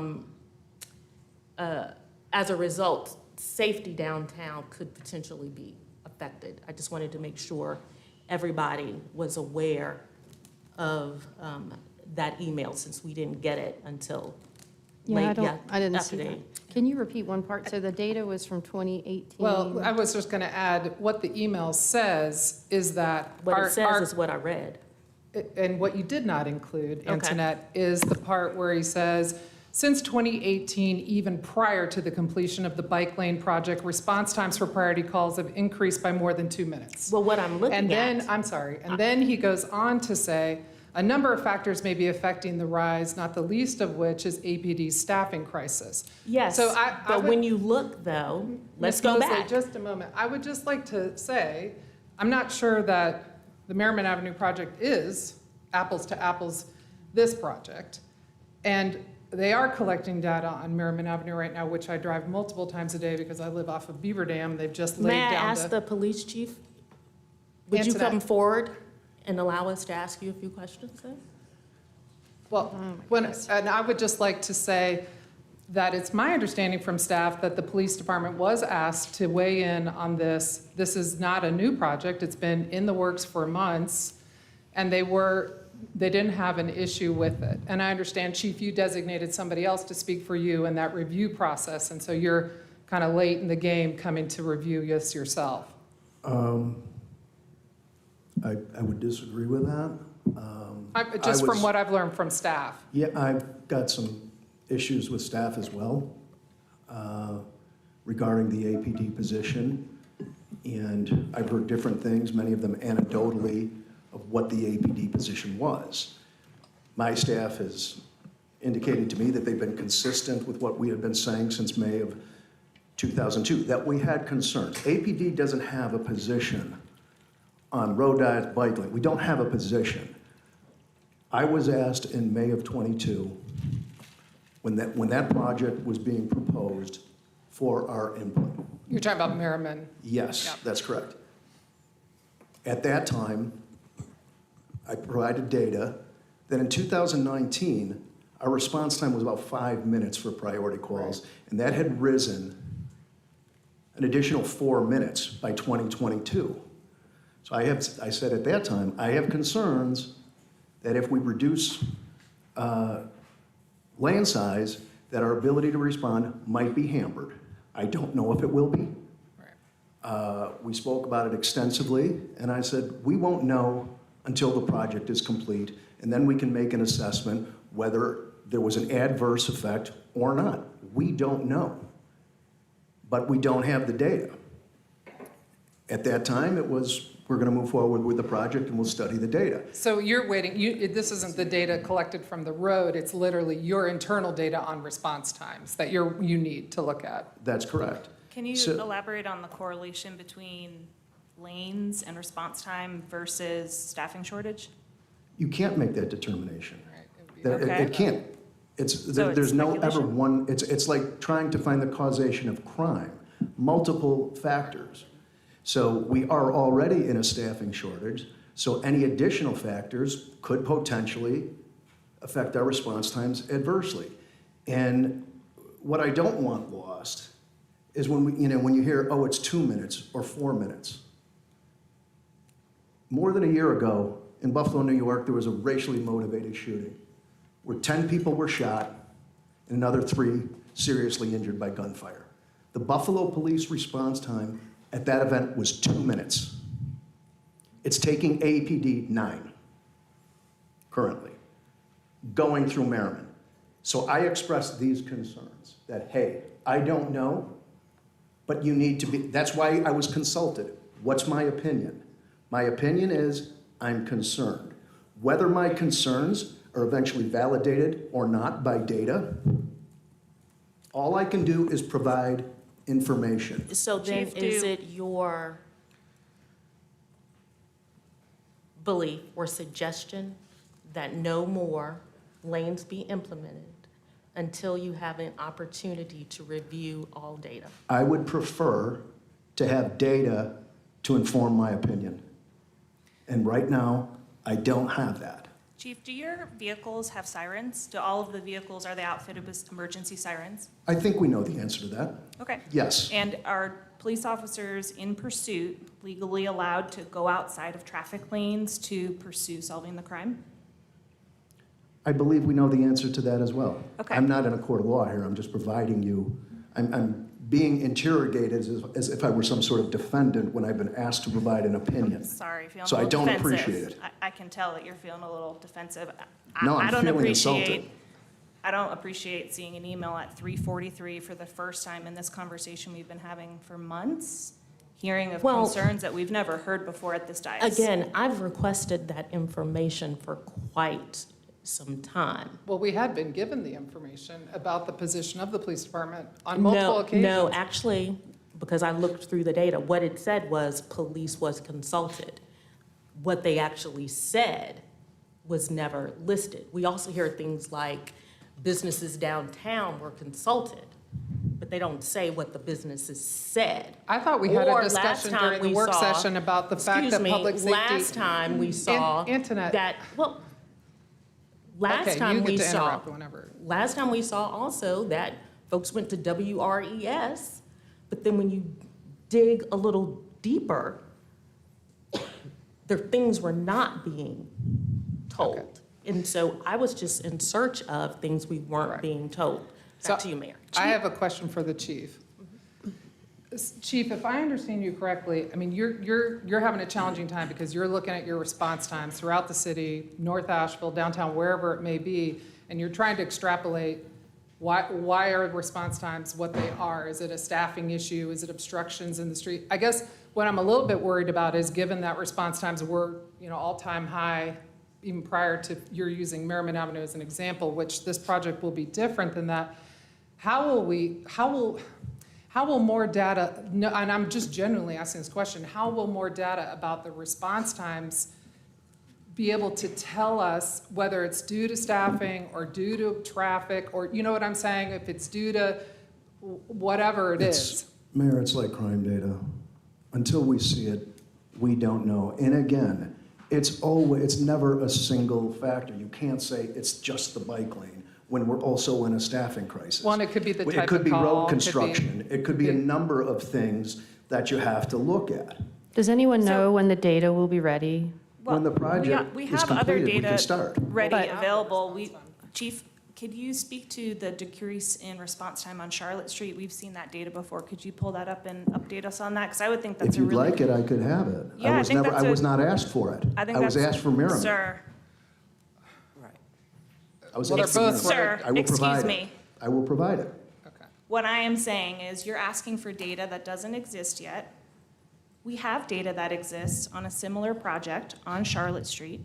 a result, safety downtown could potentially be affected. I just wanted to make sure everybody was aware of that email, since we didn't get it until late I didn't see afternoon. that. Can you repeat one part? So the data was from 2018? Well, I was just going to add, what the email says is that What it says is what I read. and what you did not include, Okay. Antoinette, is the part where he says, since 2018, even prior to the completion of the bike lane project, response times for priority calls have increased by more than 2 minutes. Well, what I'm looking And then, at, I'm sorry, and then he goes on to say, a number of factors may be affecting the rise, not the least of which is APD's staffing crisis. yes, So I but would- when you look though, let's Ms. go Mosley, back. just a moment. I would just like to say, I'm not sure that the Merriman Avenue project is apples to apples this project. And they are collecting data on Merriman Avenue right now, which I drive multiple times a day because I live off of Beaver Dam. They've just laid May I down ask the police chief, would you Antoinette. come forward and allow us to ask you a few questions then? Well, and I would just like to say that it's my understanding from staff that the police department was asked to weigh in on this. This is not a new project. It's been in the works for months, and they didn't have an issue with it. And I understand, Chief, you designated somebody else to speak for you in that review process, and so you're kind of late in the game coming to review this yourself. I would disagree with that. Just from was- what I've learned from staff. Yeah, I've got some issues with staff as well regarding the APD position. And I've heard different things, many of them anecdotally, of what the APD position was. My staff has indicated to me that they've been consistent with what we have been saying since May of 2002, that we had concerns. APD doesn't have a position on road diet bike lane. We don't have a position. I was asked in May of '22, when that project was being proposed, for our input. You're talking about Merriman. Yes, Yeah. that's correct. At that time, I provided data. Then in 2019, our response time was about 5 minutes for priority calls, and that had risen an additional 4 minutes by 2022. So I said at that time, I have concerns that if we reduce lane size, that our ability to respond might be hampered. I don't know if it will be. We spoke about it extensively, and I said, we won't know until the project is complete, and then we can make an assessment whether there was an adverse effect or not. We don't know, but we don't have the data. At that time, it was, we're going to move forward with the project and we'll study the data. So you're waiting, this isn't the data collected from the road, it's literally your internal data on response times that you need to look at. That's correct. Can you So- elaborate on the correlation between lanes and response time versus staffing shortage? You can't make that determination. Right, it would be- That- Okay. It can't. So There's it's no ever speculation? one, it's like trying to find the causation of crime, multiple factors. So we are already in a staffing shortage, so any additional factors could potentially affect our response times adversely. And what I don't want lost is when when you hear, oh, it's 2 minutes or 4 minutes. More than a year ago, in Buffalo, New York, there was a racially motivated shooting where 10 people were shot and another 3 seriously injured by gunfire. The Buffalo police response time at that event was 2 minutes. It's taking APD 9 currently, going through Merriman. So I expressed these concerns that, hey, I don't know, but you need to be, that's why I was consulted. What's my opinion? My opinion is I'm concerned. Whether my concerns are eventually validated or not by data, all I can do is provide information. So then Chief, is it your belief or suggestion that no more lanes be implemented until you have an opportunity to review all data? I would prefer to have data to inform my opinion. And right now, I don't have that. Chief, do your vehicles have sirens? Do all of the vehicles, are they outfitted with emergency sirens? I think we know the answer to that. Okay. Yes. And are police officers in pursuit legally allowed to go outside of traffic lanes to pursue solving the crime? I believe we know the answer to that as well. Okay. I'm not in a court of law here, I'm just providing you, I'm being interrogated as if I were some sort of defendant when I've been asked to provide an opinion. Sorry, feeling a So I little don't defensive. appreciate it. I can tell that you're feeling a little defensive. No, I I'm don't feeling appreciate- insulted. I don't appreciate seeing an email at 3:43 for the first time in this conversation we've been having for months, hearing of Well- concerns that we've never heard before at this dais. Again, I've requested that information for quite some time. Well, we had been given the information about the position of the police department on multiple occasions. No, actually, because I looked through the data, what it said was police was consulted. What they actually said was never listed. We also hear things like businesses downtown were consulted, but they don't say what the businesses said. I thought we had a Or last discussion time during the we work saw- session about the fact Excuse that me, public safety. last time we saw Internet. that, well, last Okay, time you we get to saw, interrupt whenever. last time we saw also that folks went to WRES, but then when you dig a little deeper, their things were not being told. And so I was just in search of things we weren't Correct. being told. So Back to you, Mayor. I have a question for the chief. Chief, if I understand you correctly, I mean, you're having a challenging time because you're looking at your response times throughout the city, North Asheville, downtown, wherever it may be, and you're trying to extrapolate why are response times what they are? Is it a staffing issue? Is it obstructions in the street? I guess what I'm a little bit worried about is given that response times were, all-time high, even prior to you're using Merriman Avenue as an example, which this project will be different than that. How will more data, no, and I'm just genuinely asking this question, how will more data about the response times be able to tell us whether it's due to staffing or due to traffic, or, you know what I'm saying, if it's due to whatever it is? Mayor, it's like crime data. Until we see it, we don't know. And again, it's never a single factor. You can't say it's just the bike lane when we're also in a staffing crisis. Well, and it could be the type of call. It could be road could be- construction. It could be a number of things that you have to look at. Does anyone So- know when the data will be ready? When the project we is have other completed, we data can start. ready, But- available. Chief, could you speak to the decrease in response time on Charlotte Street? We've seen that data before. Could you pull that up and update us on that? Because I would think that's If a you'd really. like it, I could have it. Yeah, I think that's I was a- not asked for it. I think was that's- asked for Merriman. Sir, I was Well, they're asked for both Merriman. Sir, I will excuse provide it. me. I will provide it. Okay. What I am saying is you're asking for data that doesn't exist yet. We have data that exists on a similar project on Charlotte Street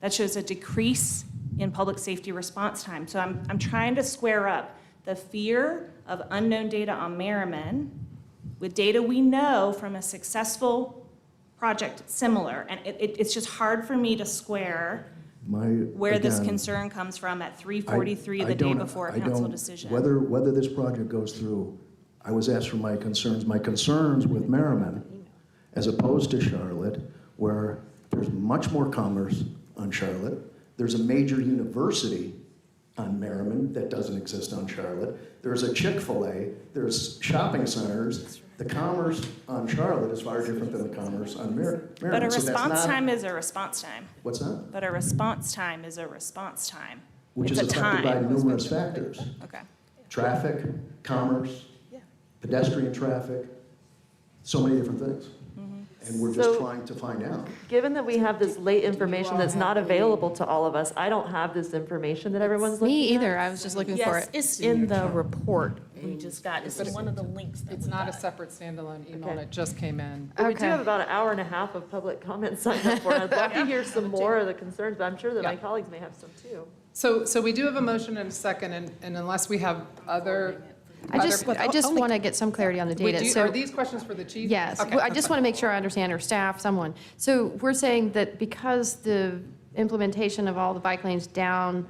that shows a decrease in public safety response time. So I'm trying to square up the fear of unknown data on Merriman with data we know from a successful project similar. And it's just hard for me to square where this Again, concern comes from at 3:43 the day before a council decision. Whether this project goes through, I was asked for my concerns. My concerns with Merriman, as opposed to Charlotte, where there's much more commerce on Charlotte. There's a major university on Merriman that doesn't exist on Charlotte. There's a Chick-fil-A, there's shopping centers. The commerce on Charlotte is far different than the commerce on Merriman. But a So that's response not- time is a response time. What's that? But a response time is a response time. Which It's is a affected by time. numerous factors. Okay. Traffic, commerce, pedestrian traffic, so many different things. And we're just So- trying to find out. Given that we have this late information that's not available to all of us, I don't have this information that everyone's looking Me at. either, I was just looking for Yes, it. it's in the report we just got. It's But in one of the links that It's we not a got. separate standalone email, and Okay. it just came in. But we do Okay. have about an hour and a half of public comment signed up for. I'd love to hear some more of the concerns, but I'm sure that my Yeah. colleagues may have some too. So we do have a motion and a second, and unless we have other. I just other- want to get some clarity on the Wait, data. do you- So- Are these questions for the chief? Yes, Okay, well, I that's just fine. want to make sure I understand, or staff, someone. So we're saying that because the implementation of all the bike lanes down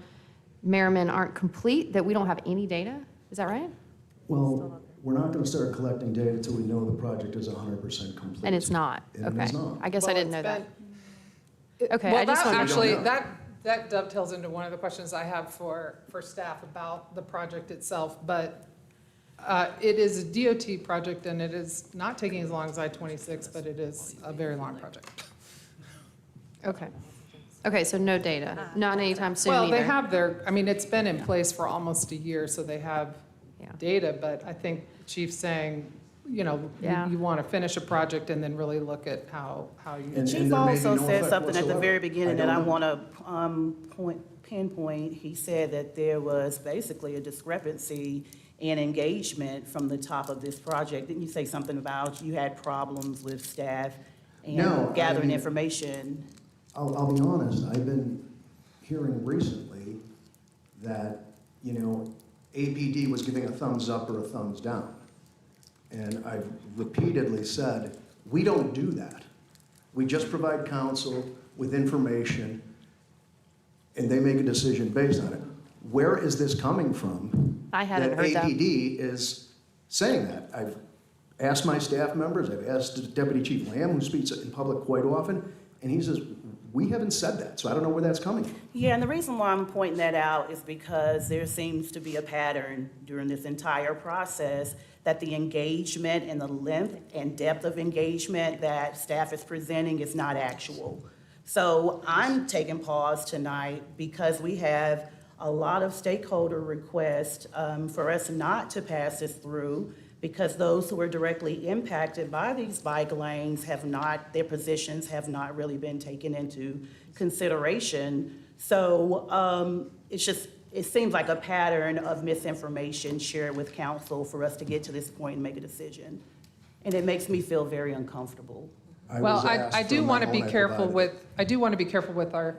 Merriman aren't complete, that we don't have any data? Is that right? Well, we're not going to start collecting data until we know the project is 100% complete. And it's not? And Okay. it's not. I guess I Well, didn't know it's that. been- Okay, Well, I just that want to. We actually, don't know. that dovetails into one of the questions I have for staff about the project itself, but it is a DOT project, and it is not taking as long as I-26, but it is a very long project. Okay. Okay, so no data, not anytime soon either? Well, they have I mean, it's been in place for almost a year, so they have Yeah. data, but I think Chief's saying, Yeah. you want to finish a project and then really look at how you. And Chief there may be also no said effect something at the whatsoever. very beginning that I don't know. want to pinpoint. He said that there was basically a discrepancy in engagement from the top of this project. Didn't you say something about you had problems with staff No, and gathering I- information? I'll be honest, I've been hearing recently that, APD was giving a thumbs up or a thumbs down. And I've repeatedly said, we don't do that. We just provide counsel with information, and they make a decision based on it. Where is this coming from? I hadn't heard that. APD is saying that. I've asked my staff members, I've asked Deputy Chief Lamb, who speaks in public quite often, and he says, we haven't said that, so I don't know where that's coming from. Yeah, and the reason why I'm pointing that out is because there seems to be a pattern during this entire process that the engagement and the length and depth of engagement that staff is presenting is not actual. So I'm taking pause tonight because we have a lot of stakeholder requests for us not to pass this through because those who are directly impacted by these bike lanes their positions have not really been taken into consideration. So it seems like a pattern of misinformation shared with council for us to get to this point and make a decision. And it makes me feel very uncomfortable. Well, was I asked do for a want to memo be and I careful provided with, I do want to be careful with our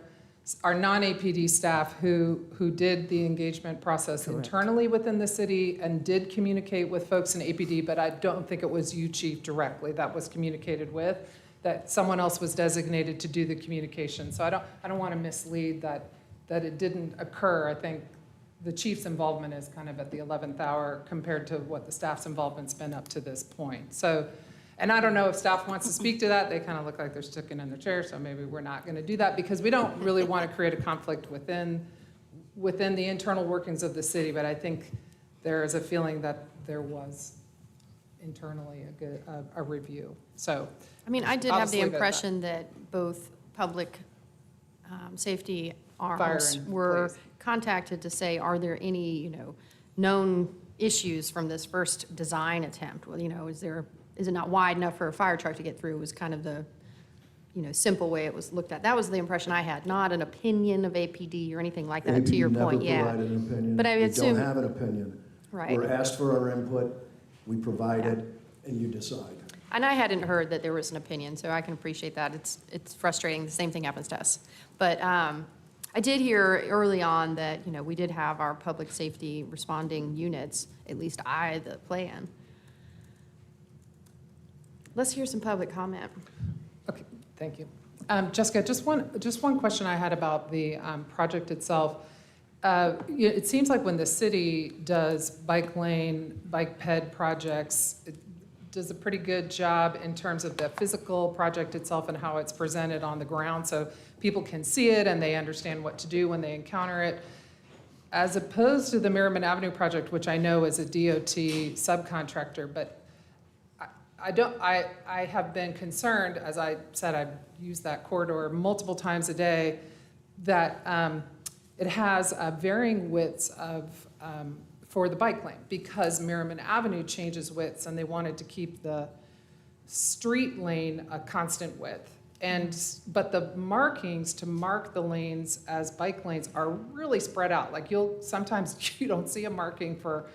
non-APD staff who did the engagement process internally within the city and did communicate with folks in APD, but I don't think it was you, Chief, directly that was communicated with, that someone else was designated to do the communication. So I don't want to mislead that it didn't occur. I think the chief's involvement is kind of at the 11th hour compared to what the staff's involvement's been up to this point. So, and I don't know if staff wants to speak to that. They kind of look like they're sticking in their chair, so maybe we're not going to do that because we don't really want to create a conflict within the internal workings of the city. But I think there is a feeling that there was internally a review. So, I mean, I did I'll have just the leave it at impression that both public safety Fire arms and were police. contacted to say, are there any, known issues from this first design attempt? Well, is it not wide enough for a fire truck to get through was kind of the, simple way it was looked at. That was the impression I had, not an opinion of APD or anything like that, to your point, yeah. APD never provided an opinion. But I We assume- don't have an opinion. Right. We're asked for our input, we provide it, and you decide. And I hadn't heard that there was an opinion, so I can appreciate that. It's frustrating. The same thing happens to us. But I did hear early on that, we did have our public safety responding units, at least the plan. Let's hear some public comment. okay, thank you. Jessica, just one question I had about the project itself. It seems like when the city does bike lane, bike ped projects, it does a pretty good job in terms of the physical project itself and how it's presented on the ground, so people can see it and they understand what to do when they encounter it, as opposed to the Merriman Avenue project, which I know is a DOT subcontractor, but I have been concerned, as I said, I've used that corridor multiple times a day, that it has varying widths for the bike lane because Merriman Avenue changes widths and they wanted to keep the street lane a constant width. But the markings to mark the lanes as bike lanes are really spread out. Like sometimes you don't see a marking for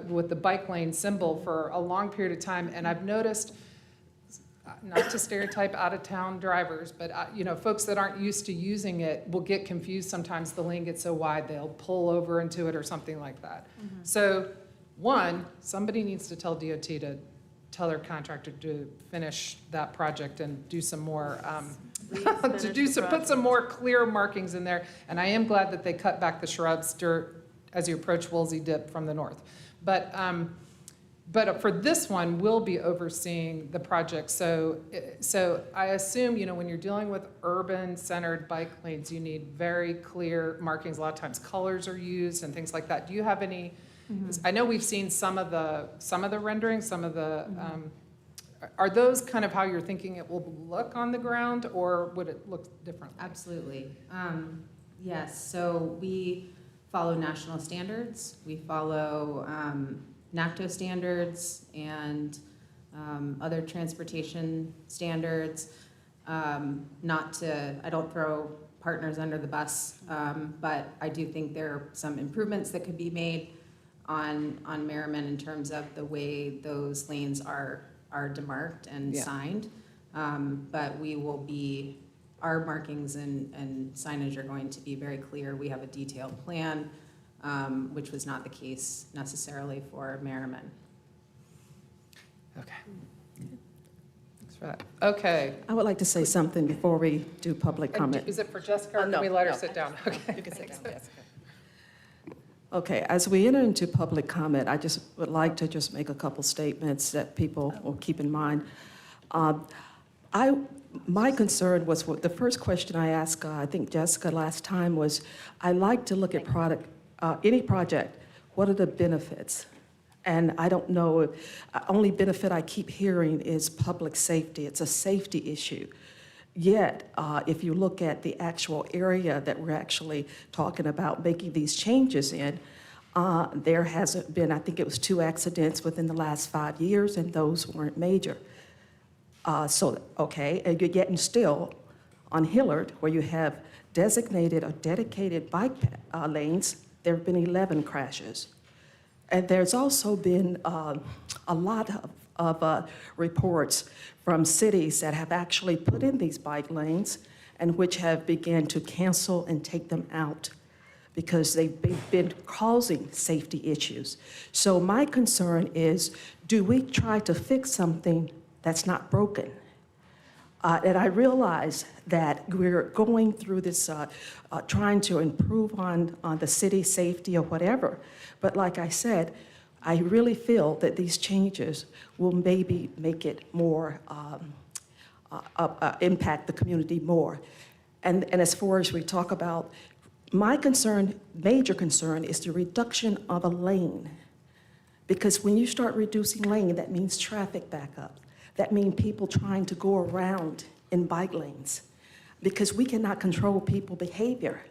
with the bike lane symbol for a long period of time. And I've noticed, not to stereotype out-of-town drivers, but folks that aren't used to using it will get confused sometimes. The lane gets so wide they'll pull over into it or something like that. Mm-hmm. So somebody needs to tell DOT to tell their contractor to finish that project and do some more put some more clear markings in there. And I am glad that they cut back the shrubs as you approach Woolsey Dip from the north. But for this one, we'll be overseeing the project. So I assume, when you're dealing with urban-centered bike lanes, you need very clear markings. A lot of times colors are used and things like that. Do you have any, I know we've seen some of the renderings, some of the, are those kind of how you're thinking it will look on the ground, or would it look differently? Absolutely. Yes, so we follow national standards. We follow NACTO standards and other transportation standards. I don't throw partners under the bus, but I do think there are some improvements that could be made on Merriman in terms of the way those lanes are demarked and signed. But our markings and signage are going to be very clear. We have a detailed plan, which was not the case necessarily for Merriman. Okay. Thanks for that. Okay. I would like to say something before we do public comment. Is it for Jessica, or can we let her sit down? Okay. You can sit down, Jessica. Okay, as we enter into public comment, I just would like to just make a couple statements that people will keep in mind. My concern was, the first question I asked, I think Jessica last time, was I like to look at any project, what are the benefits? And I don't know, only benefit I keep hearing is public safety. It's a safety issue. Yet, if you look at the actual area that we're actually talking about making these changes in, There hasn't been, I think it was 2 accidents within the last 5 years, and those weren't major. Okay, and you're getting still on Hillard, where you have designated or dedicated bike lanes, there have been 11 crashes. And there's also been a lot of reports from cities that have actually put in these bike lanes and which have begun to cancel and take them out because they've been causing safety issues. So my concern is, do we try to fix something that's not broken? And I realize that we're going through this, trying to improve on the city safety or whatever. But like I said, I really feel that these changes will maybe make it more, impact the community more. And as far as we talk about, my concern, major concern, is the reduction of a lane. Because when you start reducing lane, that means traffic backup. That means people trying to go around in bike lanes. Because we cannot control people's behavior.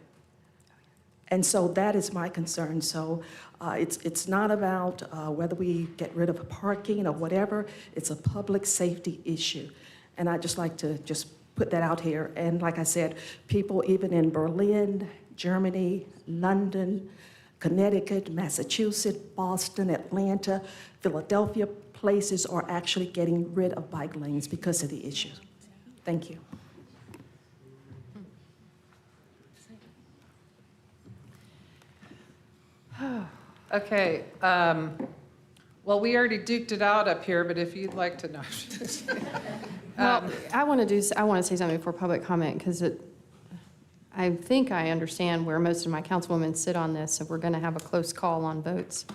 And so that is my concern. So it's not about whether we get rid of parking or whatever. It's a public safety issue. And I'd just like to just put that out here. And like I said, people even in Berlin, Germany, London, Connecticut, Massachusetts, Boston, Atlanta, Philadelphia, places are actually getting rid of bike lanes because of the issues. Thank you. Okay, well, we already duked it out up here, but if you'd like to know. Well, I want to say something before public comment, because I think I understand where most of my councilwomen sit on this, so we're going to have a close call on votes.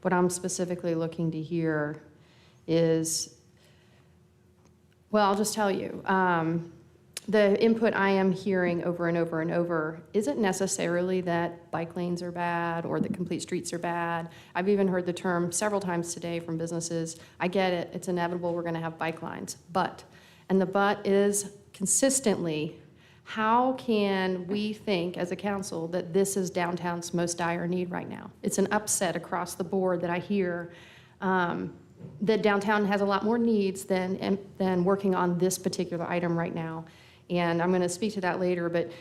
What I'm specifically looking to hear is, well, I'll just tell you, the input I am hearing over and over and over isn't necessarily that bike lanes are bad or that complete streets are bad. I've even heard the term several times today from businesses. I get it, it's inevitable, we're going to have bike lines, and the but is consistently, how can we think as a council that this is downtown's most dire need right now? It's an upset across the board that I hear that downtown has a lot more needs than working on this particular item right now. And I'm going to speak to that later, but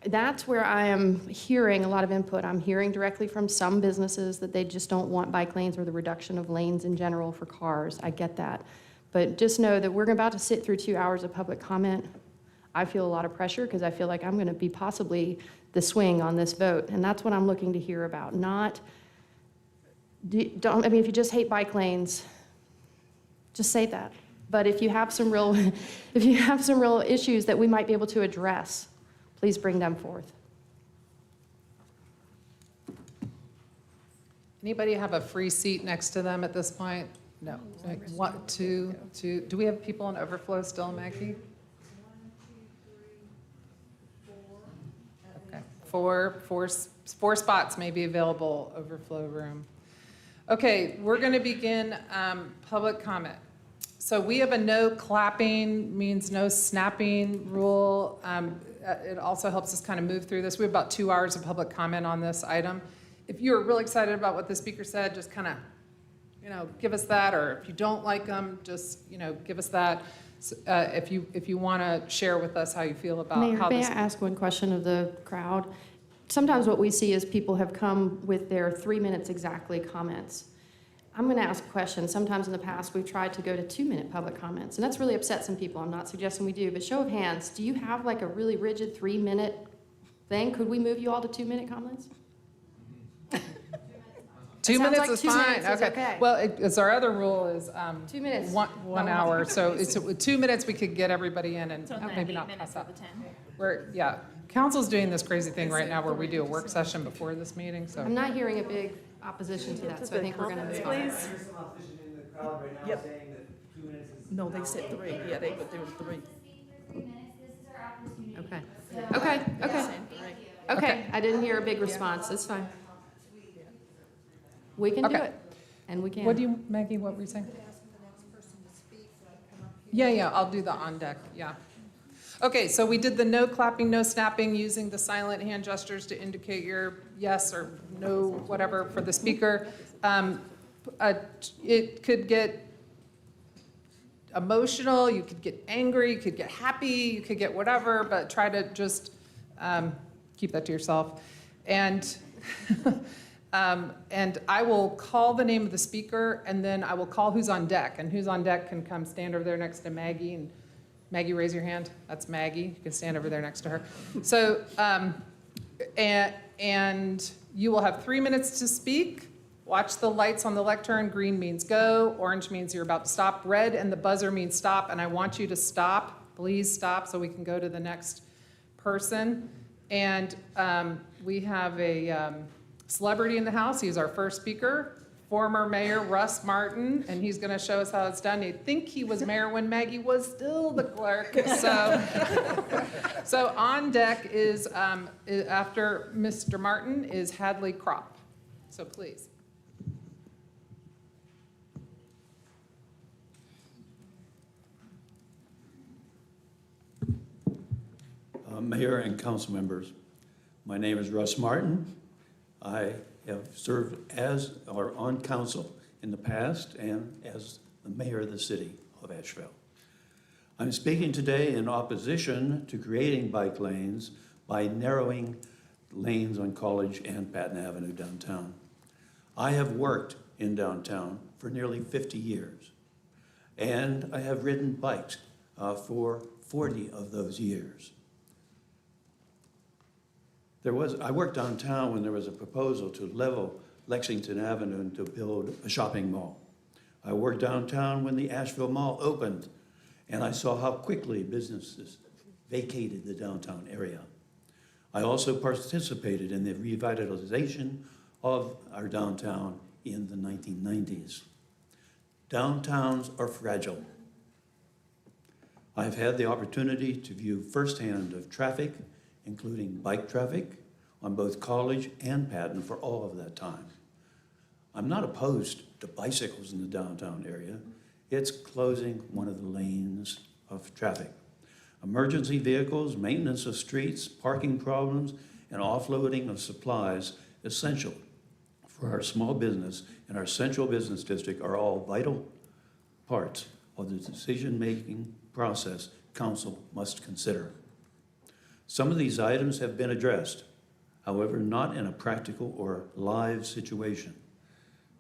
that's where I am hearing a lot of input. I'm hearing directly from some businesses that they just don't want bike lanes or the reduction of lanes in general for cars. I get that. But just know that we're about to sit through 2 hours of public comment. I feel a lot of pressure because I feel like I'm going to be possibly the swing on this vote. And that's what I'm looking to hear about. If you just hate bike lanes, just say that. But if you have some real issues that we might be able to address, please bring them forth. Anybody have a free seat next to them at this point? No. One, two. Do we have people in overflow still, Maggie? 1, 2, 3, 4. Okay, four spots may be available, overflow room. Okay, we're going to begin public comment. So we have a no clapping means no snapping rule. It also helps us kind of move through this. We have about 2 hours of public comment on this item. If you're really excited about what the speaker said, just kind of, give us that. Or if you don't like them, just, give us that. If you want to share with us how you feel about Mayor, how this. may I ask one question of the crowd? Sometimes what we see is people have come with their 3 minutes exactly comments. I'm going to ask a question. Sometimes in the past, we've tried to go to 2-minute public comments, and that's really upset some people. I'm not suggesting we do, but show of hands, do you have like a really rigid 3-minute thing? Could we move you all to 2-minute comments? 2 minutes like is 2 fine. minutes is okay. Well, it's our other rule is 2 minutes. one hour. So it's 2 minutes. We could get everybody in and So then maybe 8 not minutes pass of out. the 10. Council's doing this crazy thing right now where we do a work session before this meeting. So I'm not hearing a big opposition to that, so I think we're going to move on. Please. Yep. No, they said 3. Yeah, but there was 3. Okay, I didn't hear a big response, it's fine. We can do Okay. it, and we can. Maggie, what were you saying? Yeah, I'll do the on deck, yeah. Okay, so we did the no clapping, no snapping, using the silent hand gestures to indicate your yes or no, whatever, for the speaker. It could get emotional, you could get angry, you could get happy, you could get whatever, but try to just keep that to yourself. And and I will call the name of the speaker, and then I will call who's on deck. And who's on deck can come stand over there next to Maggie. And Maggie, raise your hand. That's Maggie. You can stand over there next to her. So, and you will have 3 minutes to speak. Watch the lights on the lectern. Green means go. Orange means you're about to stop. Red and the buzzer means stop. And I want you to stop. Please stop so we can go to the next person. And we have a celebrity in the house. He's our first speaker, former Mayor Russ Martin, and he's going to show us how it's done. I think he was mayor when Maggie was still the clerk. So on deck is, after Mr. Martin, is Hadley Crop. So please. Mayor and council members, my name is Russ Martin. I have served as or on council in the past and as the mayor of the city of Asheville. I'm speaking today in opposition to creating bike lanes by narrowing lanes on College and Patton Avenue downtown. I have worked in downtown for nearly 50 years, and I have ridden bikes for 40 of those years. I worked downtown when there was a proposal to level Lexington Avenue and to build a shopping mall. I worked downtown when the Asheville Mall opened, and I saw how quickly businesses vacated the downtown area. I also participated in the revitalization of our downtown in the 1990s. Downtowns are fragile. I've had the opportunity to view firsthand of traffic, including bike traffic, on both College and Patton for all of that time. I'm not opposed to bicycles in the downtown area. It's closing one of the lanes of traffic. Emergency vehicles, maintenance of streets, parking problems, and offloading of supplies essential for our small business and our central business district are all vital parts of the decision-making process council must consider. Some of these items have been addressed, however, not in a practical or live situation.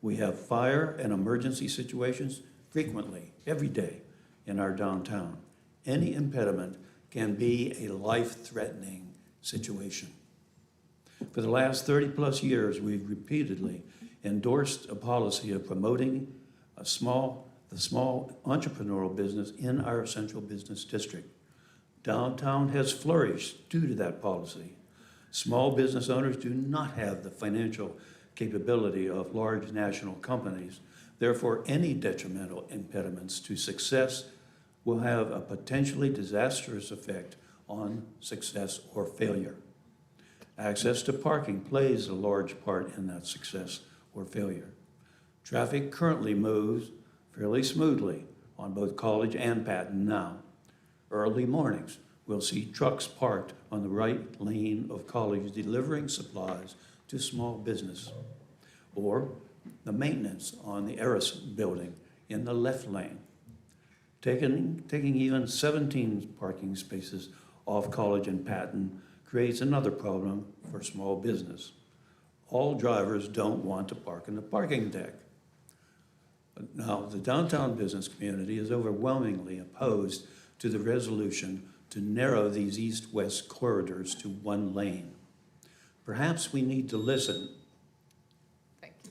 We have fire and emergency situations frequently, every day, in our downtown. Any impediment can be a life-threatening situation. For the last 30-plus years, we've repeatedly endorsed a policy of promoting the small entrepreneurial business in our central business district. Downtown has flourished due to that policy. Small business owners do not have the financial capability of large national companies. Therefore, any detrimental impediments to success will have a potentially disastrous effect on success or failure. Access to parking plays a large part in that success or failure. Traffic currently moves fairly smoothly on both College and Patton now. Early mornings, we'll see trucks parked on the right lane of College delivering supplies to small business, or the maintenance on the Eris building in the left lane. Taking even 17 parking spaces off College and Patton creates another problem for small business. All drivers don't want to park in the parking deck. Now, the downtown business community is overwhelmingly opposed to the resolution to narrow these east-west corridors to one lane. Perhaps we need to listen. Thank you.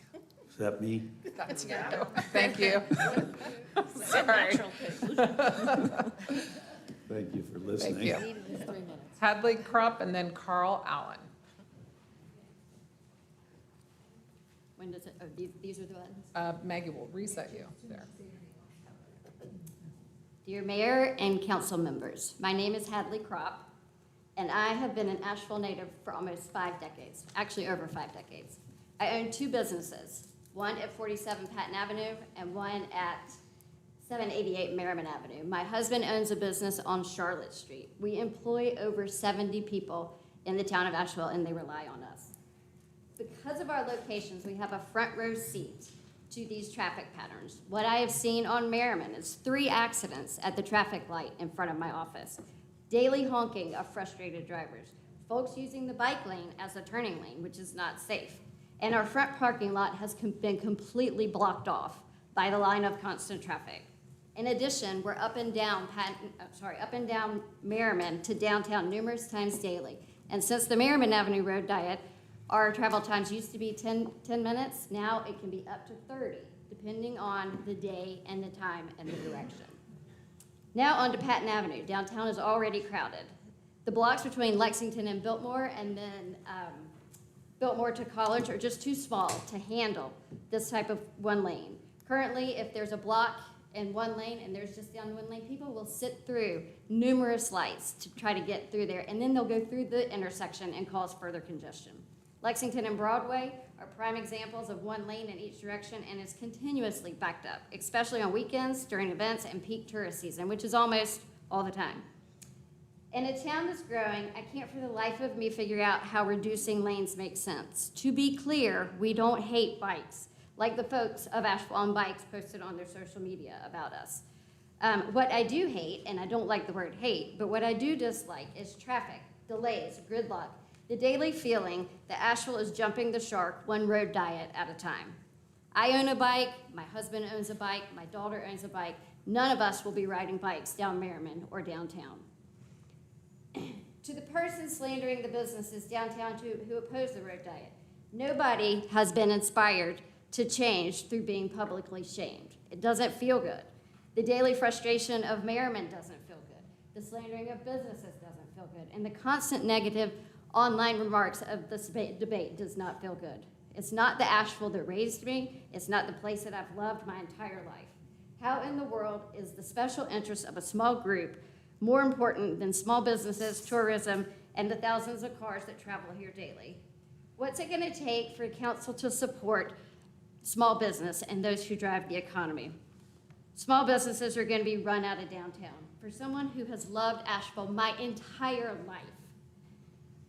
Is that me? That's you. Thank you. Sorry. Thank you for listening. Thank you. Hadley Crop and then Carl Allen. When does it, oh, these are the buttons? Maggie will reset you there. Dear Mayor and council members, my name is Hadley Crop, and I have been an Asheville native for almost 5 decades, actually over 5 decades. I own 2 businesses, one at 47 Patton Avenue and one at 788 Merriman Avenue. My husband owns a business on Charlotte Street. We employ over 70 people in the town of Asheville, and they rely on us. Because of our locations, we have a front row seat to these traffic patterns. What I have seen on Merriman is 3 accidents at the traffic light in front of my office. Daily honking of frustrated drivers. Folks using the bike lane as a turning lane, which is not safe. And our front parking lot has been completely blocked off by the line of constant traffic. In addition, we're up and down Merriman to downtown numerous times daily. And since the Merriman Avenue Road Diet, our travel times used to be 10 minutes. Now it can be up to 30, depending on the day and the time and the direction. Now on to Patton Avenue. Downtown is already crowded. The blocks between Lexington and Biltmore, and then Biltmore to College, are just too small to handle this type of one lane. Currently, if there's a block in one lane and there's just down one lane, people will sit through numerous lights to try to get through there, and then they'll go through the intersection and cause further congestion. Lexington and Broadway are prime examples of one lane in each direction, and is continuously backed up, especially on weekends, during events, and peak tourist season, which is almost all the time. In a town that's growing, I can't for the life of me figure out how reducing lanes makes sense. To be clear, we don't hate bikes, like the folks of Asheville on Bikes posted on their social media about us. What I do hate, and I don't like the word hate, but what I do dislike is traffic, delays, gridlock, the daily feeling that Asheville is jumping the shark one road diet at a time. I own a bike, my husband owns a bike, my daughter owns a bike. None of us will be riding bikes down Merriman or downtown. To the person slandering the businesses downtown who oppose the road diet, nobody has been inspired to change through being publicly shamed. It doesn't feel good. The daily frustration of Merriman doesn't feel good. The slandering of businesses doesn't feel good. And the constant negative online remarks of this debate does not feel good. It's not the Asheville that raised me. It's not the place that I've loved my entire life. How in the world is the special interest of a small group more important than small businesses, tourism, and the thousands of cars that travel here daily? What's it gonna take for council to support small business and those who drive the economy? Small businesses are gonna be run out of downtown. For someone who has loved Asheville my entire life,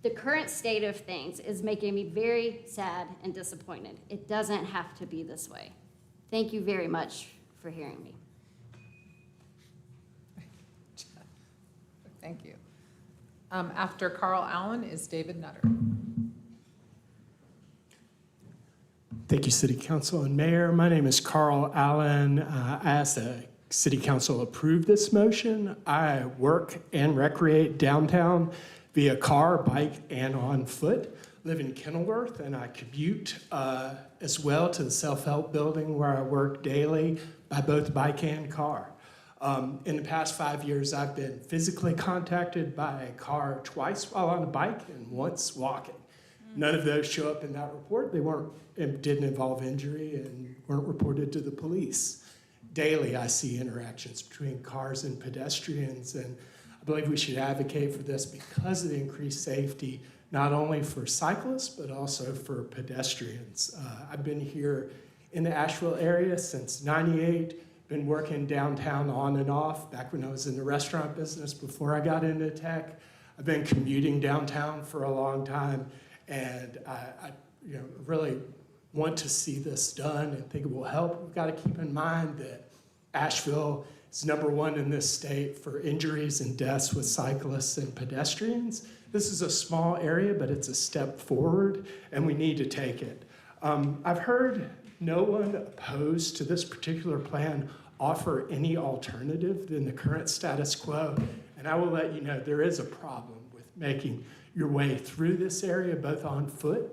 the current state of things is making me very sad and disappointed. It doesn't have to be this way. Thank you very much for hearing me. Thank you. After Carl Allen is David Nutter. Thank you, City Council and Mayor. My name is Carl Allen. I ask the City Council approve this motion. I work and recreate downtown via car, bike, and on foot. Live in Kenilworth, and I commute as well to the self-help building where I work daily by both bike and car. In the past 5 years, I've been physically contacted by a car twice while on a bike and once walking. None of those show up in that report. It didn't involve injury and weren't reported to the police. Daily, I see interactions between cars and pedestrians, and I believe we should advocate for this because of the increased safety, not only for cyclists, but also for pedestrians. I've been here in the Asheville area since '98. Been working downtown on and off back when I was in the restaurant business before I got into tech. I've been commuting downtown for a long time, and I really want to see this done and think it will help. We've got to keep in mind that Asheville is #1 in this state for injuries and deaths with cyclists and pedestrians. This is a small area, but it's a step forward, and we need to take it. I've heard no one opposed to this particular plan offer any alternative than the current status quo. And I will let you know there is a problem with making your way through this area, both on foot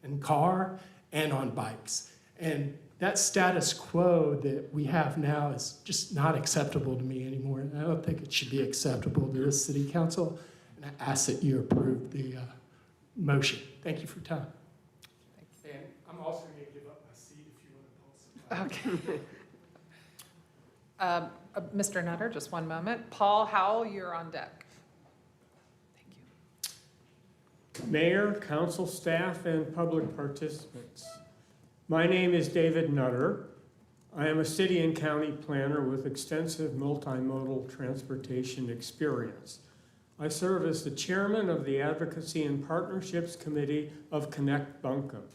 and car and on bikes. And that status quo that we have now is just not acceptable to me anymore. And I don't think it should be acceptable to this city council. And I ask that you approve the motion. Thank you for your time. And I'm also going to give up my seat if you want to pulse it. Okay. Mr. Nutter, just one moment. Paul Howell, you're on deck. Thank you. Mayor, council staff, and public participants. My name is David Nutter. I am a city and county planner with extensive multimodal transportation experience. I serve as the chairman of the Advocacy and Partnerships Committee of Connect Buncombe.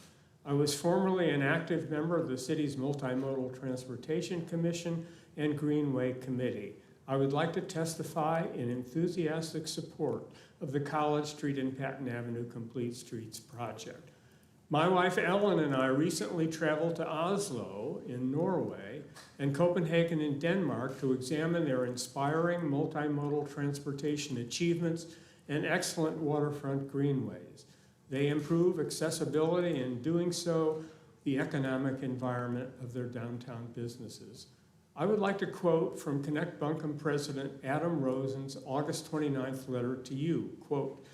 I was formerly an active member of the city's Multimodal Transportation Commission and Greenway Committee. I would like to testify in enthusiastic support of the College Street and Patton Avenue Complete Streets project. My wife Ellen and I recently traveled to Oslo in Norway and Copenhagen in Denmark to examine their inspiring multimodal transportation achievements and excellent waterfront greenways. They improve accessibility and, in doing so, the economic environment of their downtown businesses. I would like to quote from Connect Buncombe President Adam Rosen's August 29th letter to you, quote,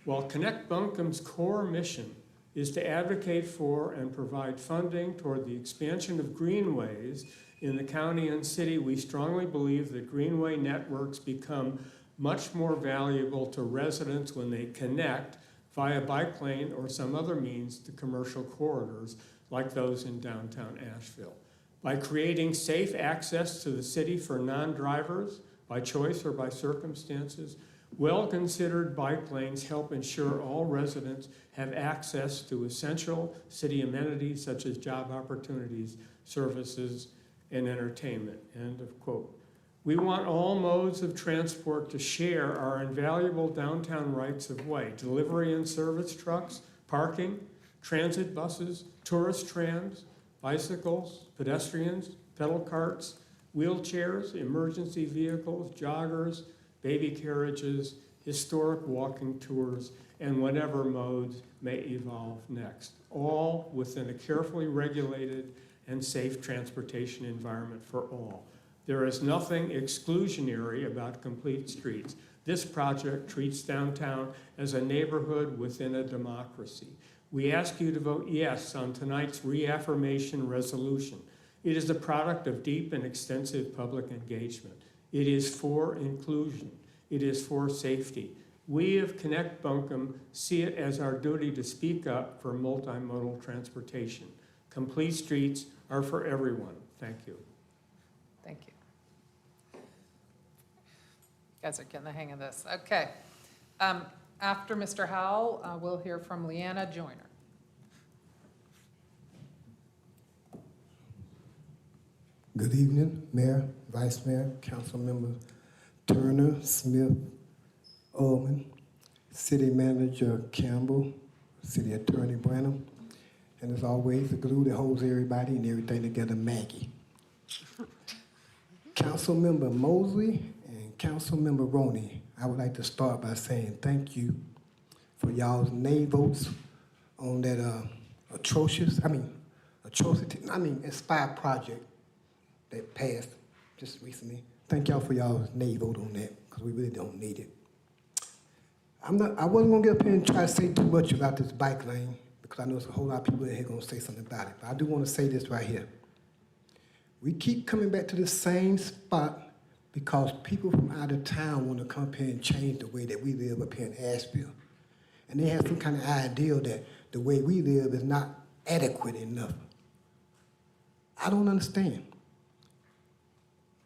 "While Connect Buncombe's core mission is to advocate for and provide funding toward the expansion of greenways in the county and city, we strongly believe that greenway networks become much more valuable to residents when they connect via bike lane or some other means to commercial corridors like those in downtown Asheville. By creating safe access to the city for non-drivers, by choice or by circumstances, well-considered bike lanes help ensure all residents have access to essential city amenities such as job opportunities, services, and entertainment." End of quote. We want all modes of transport to share our invaluable downtown rights of way: delivery and service trucks, parking, transit buses, tourist trams, bicycles, pedestrians, pedal carts, wheelchairs, emergency vehicles, joggers, baby carriages, historic walking tours, and whatever modes may evolve next, all within a carefully regulated and safe transportation environment for all. There is nothing exclusionary about Complete Streets. This project treats downtown as a neighborhood within a democracy. We ask you to vote yes on tonight's reaffirmation resolution. It is a product of deep and extensive public engagement. It is for inclusion. It is for safety. We of Connect Buncombe see it as our duty to speak up for multimodal transportation. Complete streets are for everyone. Thank you. Thank you. You guys are getting the hang of this. Okay. After Mr. Howell, we'll hear from Leanna Joyner. Good evening, Mayor, Vice Mayor, Council Members Turner, Smith, Ullman, City Manager Campbell, City Attorney Branham, and as always, the glue that holds everybody and everything together, Maggie. Council Member Mosley and Council Member Roney, I would like to start by saying thank you for y'all's nay votes on that Inspire project that passed just recently. Thank y'all for y'all's nay vote on that, because we really don't need it. I wasn't gonna get up here and try to say too much about this bike lane, because I know there's a whole lot of people in here gonna say something about it, but I do wanna say this right here. We keep coming back to the same spot because people from out of town wanna come up here and change the way that we live up here in Asheville. And they have some kind of idea that the way we live is not adequate enough. I don't understand.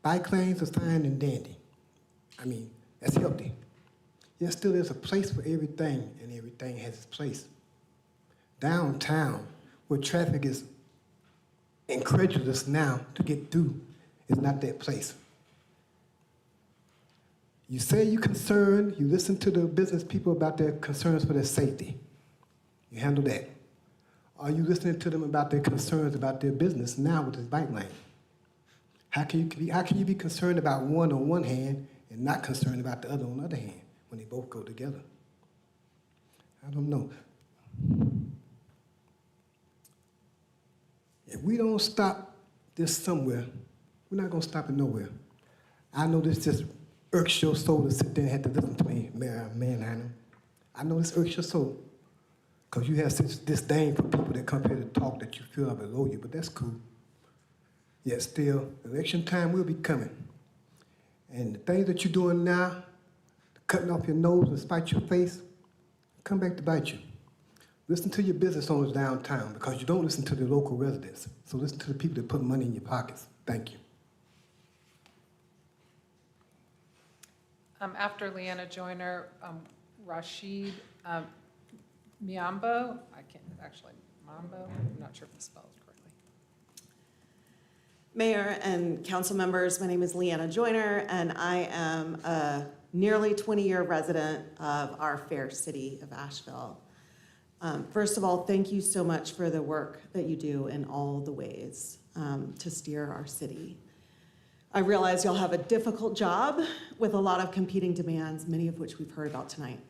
Bike lanes are fine and dandy. I mean, that's healthy. Yet still there's a place for everything, and everything has its place. Downtown, where traffic is incredulous now to get through, is not that place. You say you're concerned, you listen to the business people about their concerns for their safety. You handle that. Are you listening to them about their concerns about their business now with this bike lane? How can you be concerned about one on one hand and not concerned about the other on the other hand when they both go together? I don't know. If we don't stop this somewhere, we're not going to stop it nowhere. I know this just irks your soul to sit there and have to listen to me, Mayor Manheim. I know this irks your soul because you have such disdain for people that come here to talk that you feel are below you, but that's cool. Yet still, election time will be coming. And the things that you're doing now, cutting off your nose and spite your face, come back to bite you. Listen to your business owners downtown because you don't listen to the local residents. So listen to the people that put money in your pockets. Thank you. After Leanna Joyner, Rashid Miambo, I can't, actually, Mambo, I'm not sure if it's spelled correctly. Mayor and council members, my name is Leanna Joyner, and I am a nearly 20-year resident of our fair city of Asheville. First of all, thank you so much for the work that you do in all the ways to steer our city. I realize y'all have a difficult job with a lot of competing demands, many of which we've heard about tonight.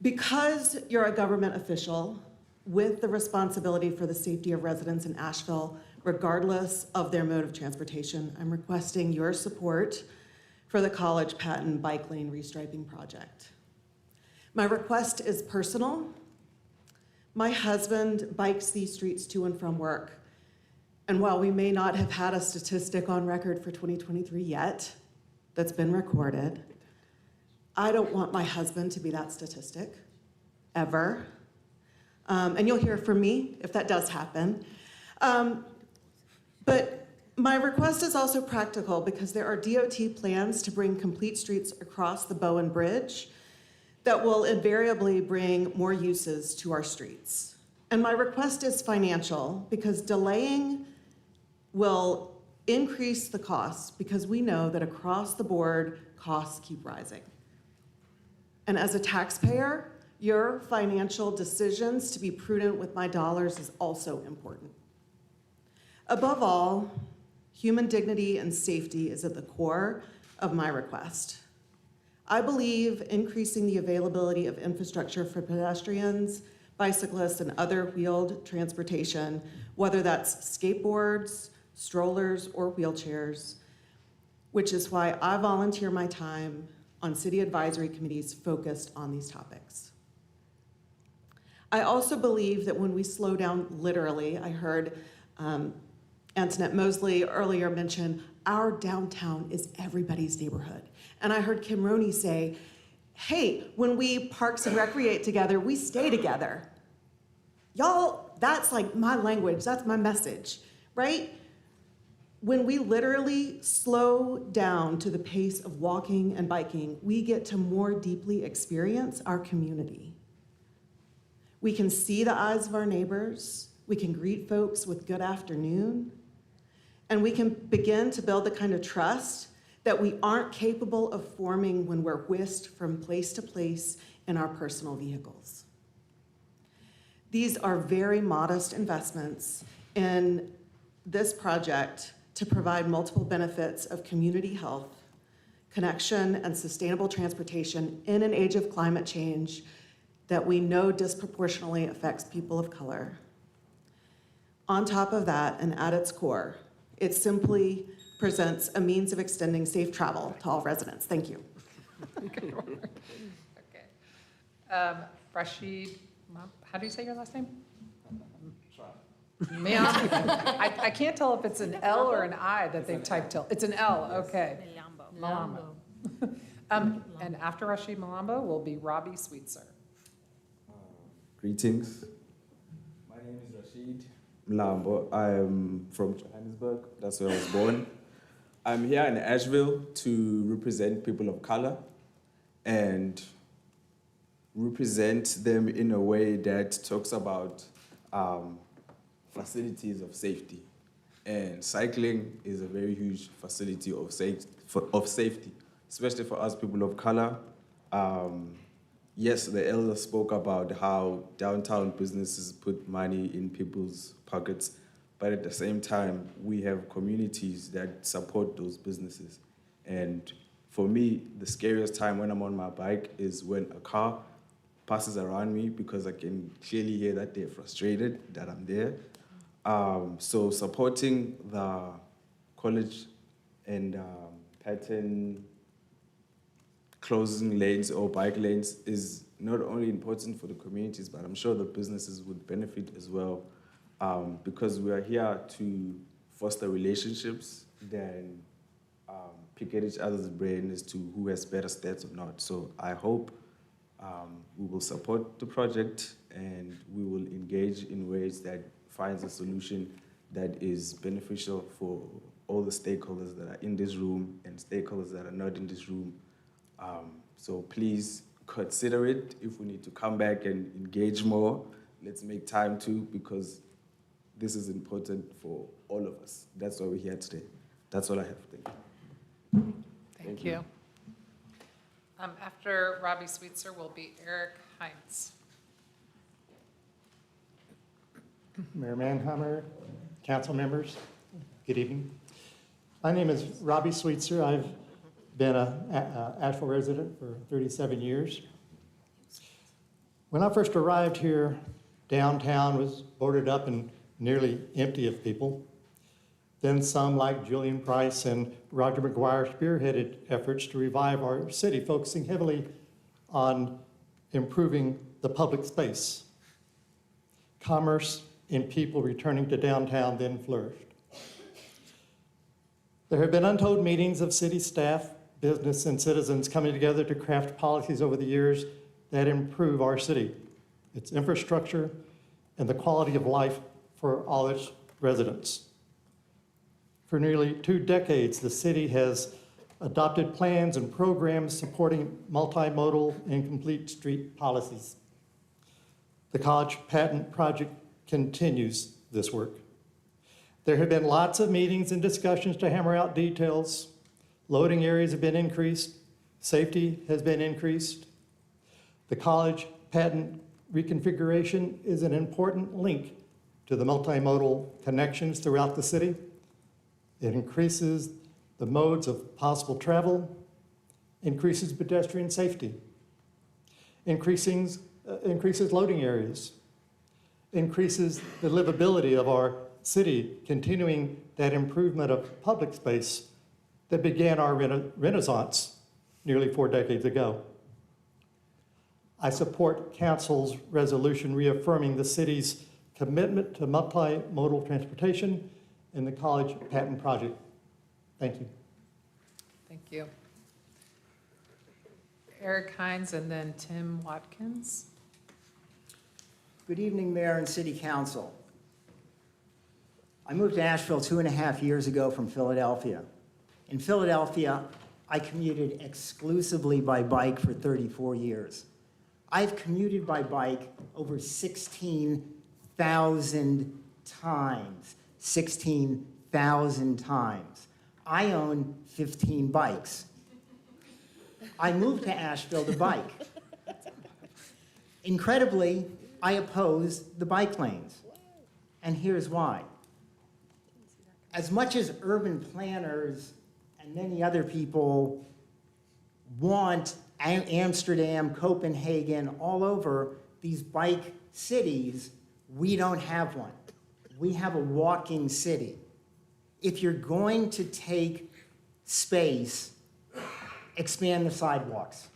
Because you're a government official with the responsibility for the safety of residents in Asheville, regardless of their mode of transportation, I'm requesting your support for the College Patton Bike Lane Restriping Project. My request is personal. My husband bikes these streets to and from work. And while we may not have had a statistic on record for 2023 yet that's been recorded, I don't want my husband to be that statistic, ever. And you'll hear from me if that does happen. But my request is also practical because there are DOT plans to bring complete streets across the Bowen Bridge that will invariably bring more uses to our streets. And my request is financial because delaying will increase the costs because we know that across the board, costs keep rising. And as a taxpayer, your financial decisions to be prudent with my dollars is also important. Above all, human dignity and safety is at the core of my request. I believe increasing the availability of infrastructure for pedestrians, bicyclists, and other wheeled transportation, whether that's skateboards, strollers, or wheelchairs, which is why I volunteer my time on city advisory committees focused on these topics. I also believe that when we slow down literally, I heard Antoinette Mosley earlier mention our downtown is everybody's neighborhood. And I heard Kim Roney say, hey, when we parks and recreate together, we stay together. Y'all, that's like my language, that's my message, right? When we literally slow down to the pace of walking and biking, we get to more deeply experience our community. We can see the eyes of our neighbors, we can greet folks with good afternoon, and we can begin to build the kind of trust that we aren't capable of forming when we're whisked from place to place in our personal vehicles. These are very modest investments in this project to provide multiple benefits of community health, connection, and sustainable transportation in an age of climate change that we know disproportionately affects people of color. On top of that, and at its core, it simply presents a means of extending safe travel to all residents. Thank you. Okay. Rashid, how do you say your last name? I can't tell if it's an L or an I that they've typed till. It's an L, okay. Malambo. And after Rashid Malambo will be Robbie Sweetser. Greetings. My name is Rashid Mlambo. I'm from Johannesburg. That's where I was born. I'm here in Asheville to represent people of color and represent them in a way that talks about facilities of safety. And cycling is a very huge facility of safety, especially for us people of color. Yes, the elder spoke about how downtown businesses put money in people's pockets, but at the same time, we have communities that support those businesses. And for me, the scariest time when I'm on my bike is when a car passes around me because I can clearly hear that they're frustrated that I'm there. So supporting the college and Patton closing lanes or bike lanes is not only important for the communities, but I'm sure the businesses would benefit as well, because we are here to foster relationships than pick at each other's brain as to who has better stats or not. So I hope we will support the project and we will engage in ways that finds a solution that is beneficial for all the stakeholders that are in this room and stakeholders that are not in this room, So please consider it. If we need to come back and engage more, let's make time to, because this is important for all of us. That's why we're here today. That's all I have. Thank you. Thank you. After Robbie Sweetser will be Eric Hines. Mayor Manheimer, council members, good evening. My name is Robbie Sweetser. I've been a Asheville resident for 37 years. When I first arrived here, downtown was boarded up and nearly empty of people. Then some, like Julian Price and Roger McGuire, spearheaded efforts to revive our city, focusing heavily on improving the public space. Commerce and people returning to downtown then flourished. There have been untold meetings of city staff, business, and citizens coming together to craft policies over the years that improve our city, its infrastructure, and the quality of life for all its residents. For nearly 2 decades, the city has adopted plans and programs supporting multimodal and complete street policies. The College Patton project continues this work. There have been lots of meetings and discussions to hammer out details. Loading areas have been increased. Safety has been increased. The College Patton reconfiguration is an important link to the multimodal connections throughout the city. It increases the modes of possible travel, increases pedestrian safety, increases loading areas, increases the livability of our city, continuing that improvement of public space that began our renaissance nearly 4 decades ago. I support Council's resolution reaffirming the city's commitment to multimodal transportation in the College Patton project. Thank you. Thank you. Eric Hines and then Tim Watkins. Good evening, Mayor and City Council. I moved to Asheville 2.5 years ago from Philadelphia. In Philadelphia, I commuted exclusively by bike for 34 years. I've commuted by bike over 16,000 times. 16,000 times. I own 15 bikes. I moved to Asheville to bike. Incredibly, I oppose the bike lanes. And here's why. As much as urban planners and many other people want Amsterdam, Copenhagen, all over these bike cities, we don't have one. We have a walking city. If you're going to take space, expand the sidewalks,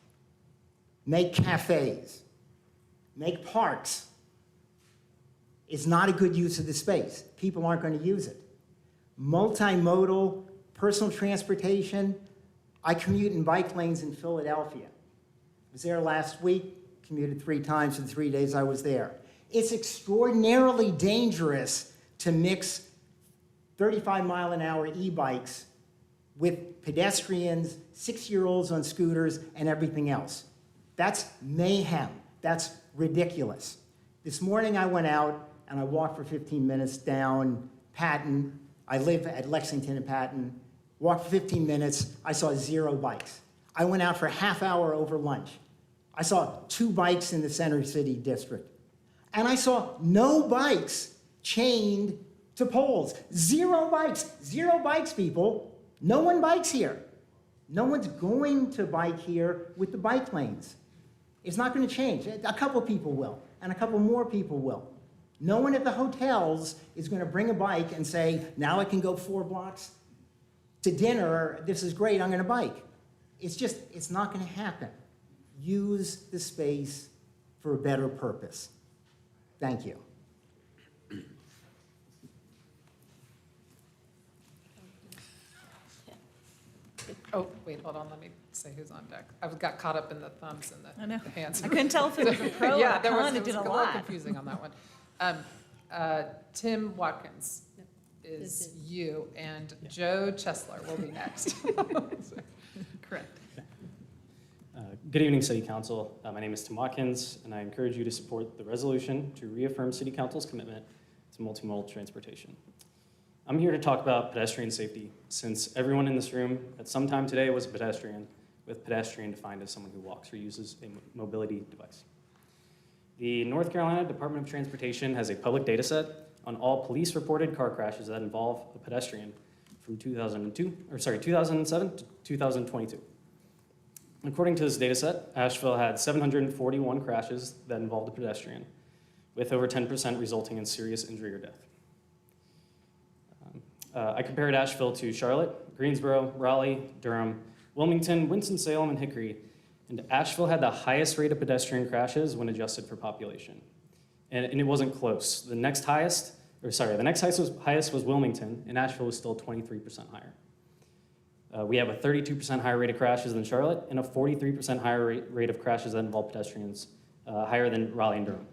make cafes, make parks. It's not a good use of the space. People aren't going to use it. Multimodal, personal transportation. I commute in bike lanes in Philadelphia. I was there last week, commuted 3 times in the 3 days I was there. It's extraordinarily dangerous to mix 35-mile-an-hour e-bikes with pedestrians, 6-year-olds on scooters, and everything else. That's mayhem. That's ridiculous. This morning I went out and I walked for 15 minutes down Patton. I live at Lexington and Patton. Walked for 15 minutes. I saw 0 bikes. I went out for a half hour over lunch. I saw 2 bikes in the Center City district. And I saw no bikes chained to poles. 0 bikes. 0 bikes, people. No one bikes here. No one's going to bike here with the bike lanes. It's not going to change. A couple people will, and a couple more people will. No one at the hotels is going to bring a bike and say, now I can go 4 blocks to dinner. This is great. I'm going to bike. It's not going to happen. Use the space for a better purpose. Thank you. Oh, wait, hold on, let me say who's on deck. I got caught up in the thumbs and I know. the hands. I couldn't tell if it was a pro or Yeah, a there was, con. it It was did a little lot. confusing on that one. Tim Watkins is you, and Joe Chesler will be next. Correct. Good evening, City Council. My name is Tim Watkins, and I encourage you to support the resolution to reaffirm City Council's commitment to multimodal transportation. I'm here to talk about pedestrian safety, since everyone in this room at some time today was a pedestrian, with pedestrian defined as someone who walks or uses a mobility device. The North Carolina Department of Transportation has a public data set on all police-reported car crashes that involve a pedestrian from 2007 to 2022. According to this data set, Asheville had 741 crashes that involved a pedestrian, with over 10% resulting in serious injury or death. I compared Asheville to Charlotte, Greensboro, Raleigh, Durham, Wilmington, Winston-Salem, and Hickory, and Asheville had the highest rate of pedestrian crashes when adjusted for population. And it wasn't close. The next highest was Wilmington, and Asheville was still 23% higher. We have a 32% higher rate of crashes than Charlotte, and a 43% higher rate of crashes that involve pedestrians, higher than Raleigh and Durham.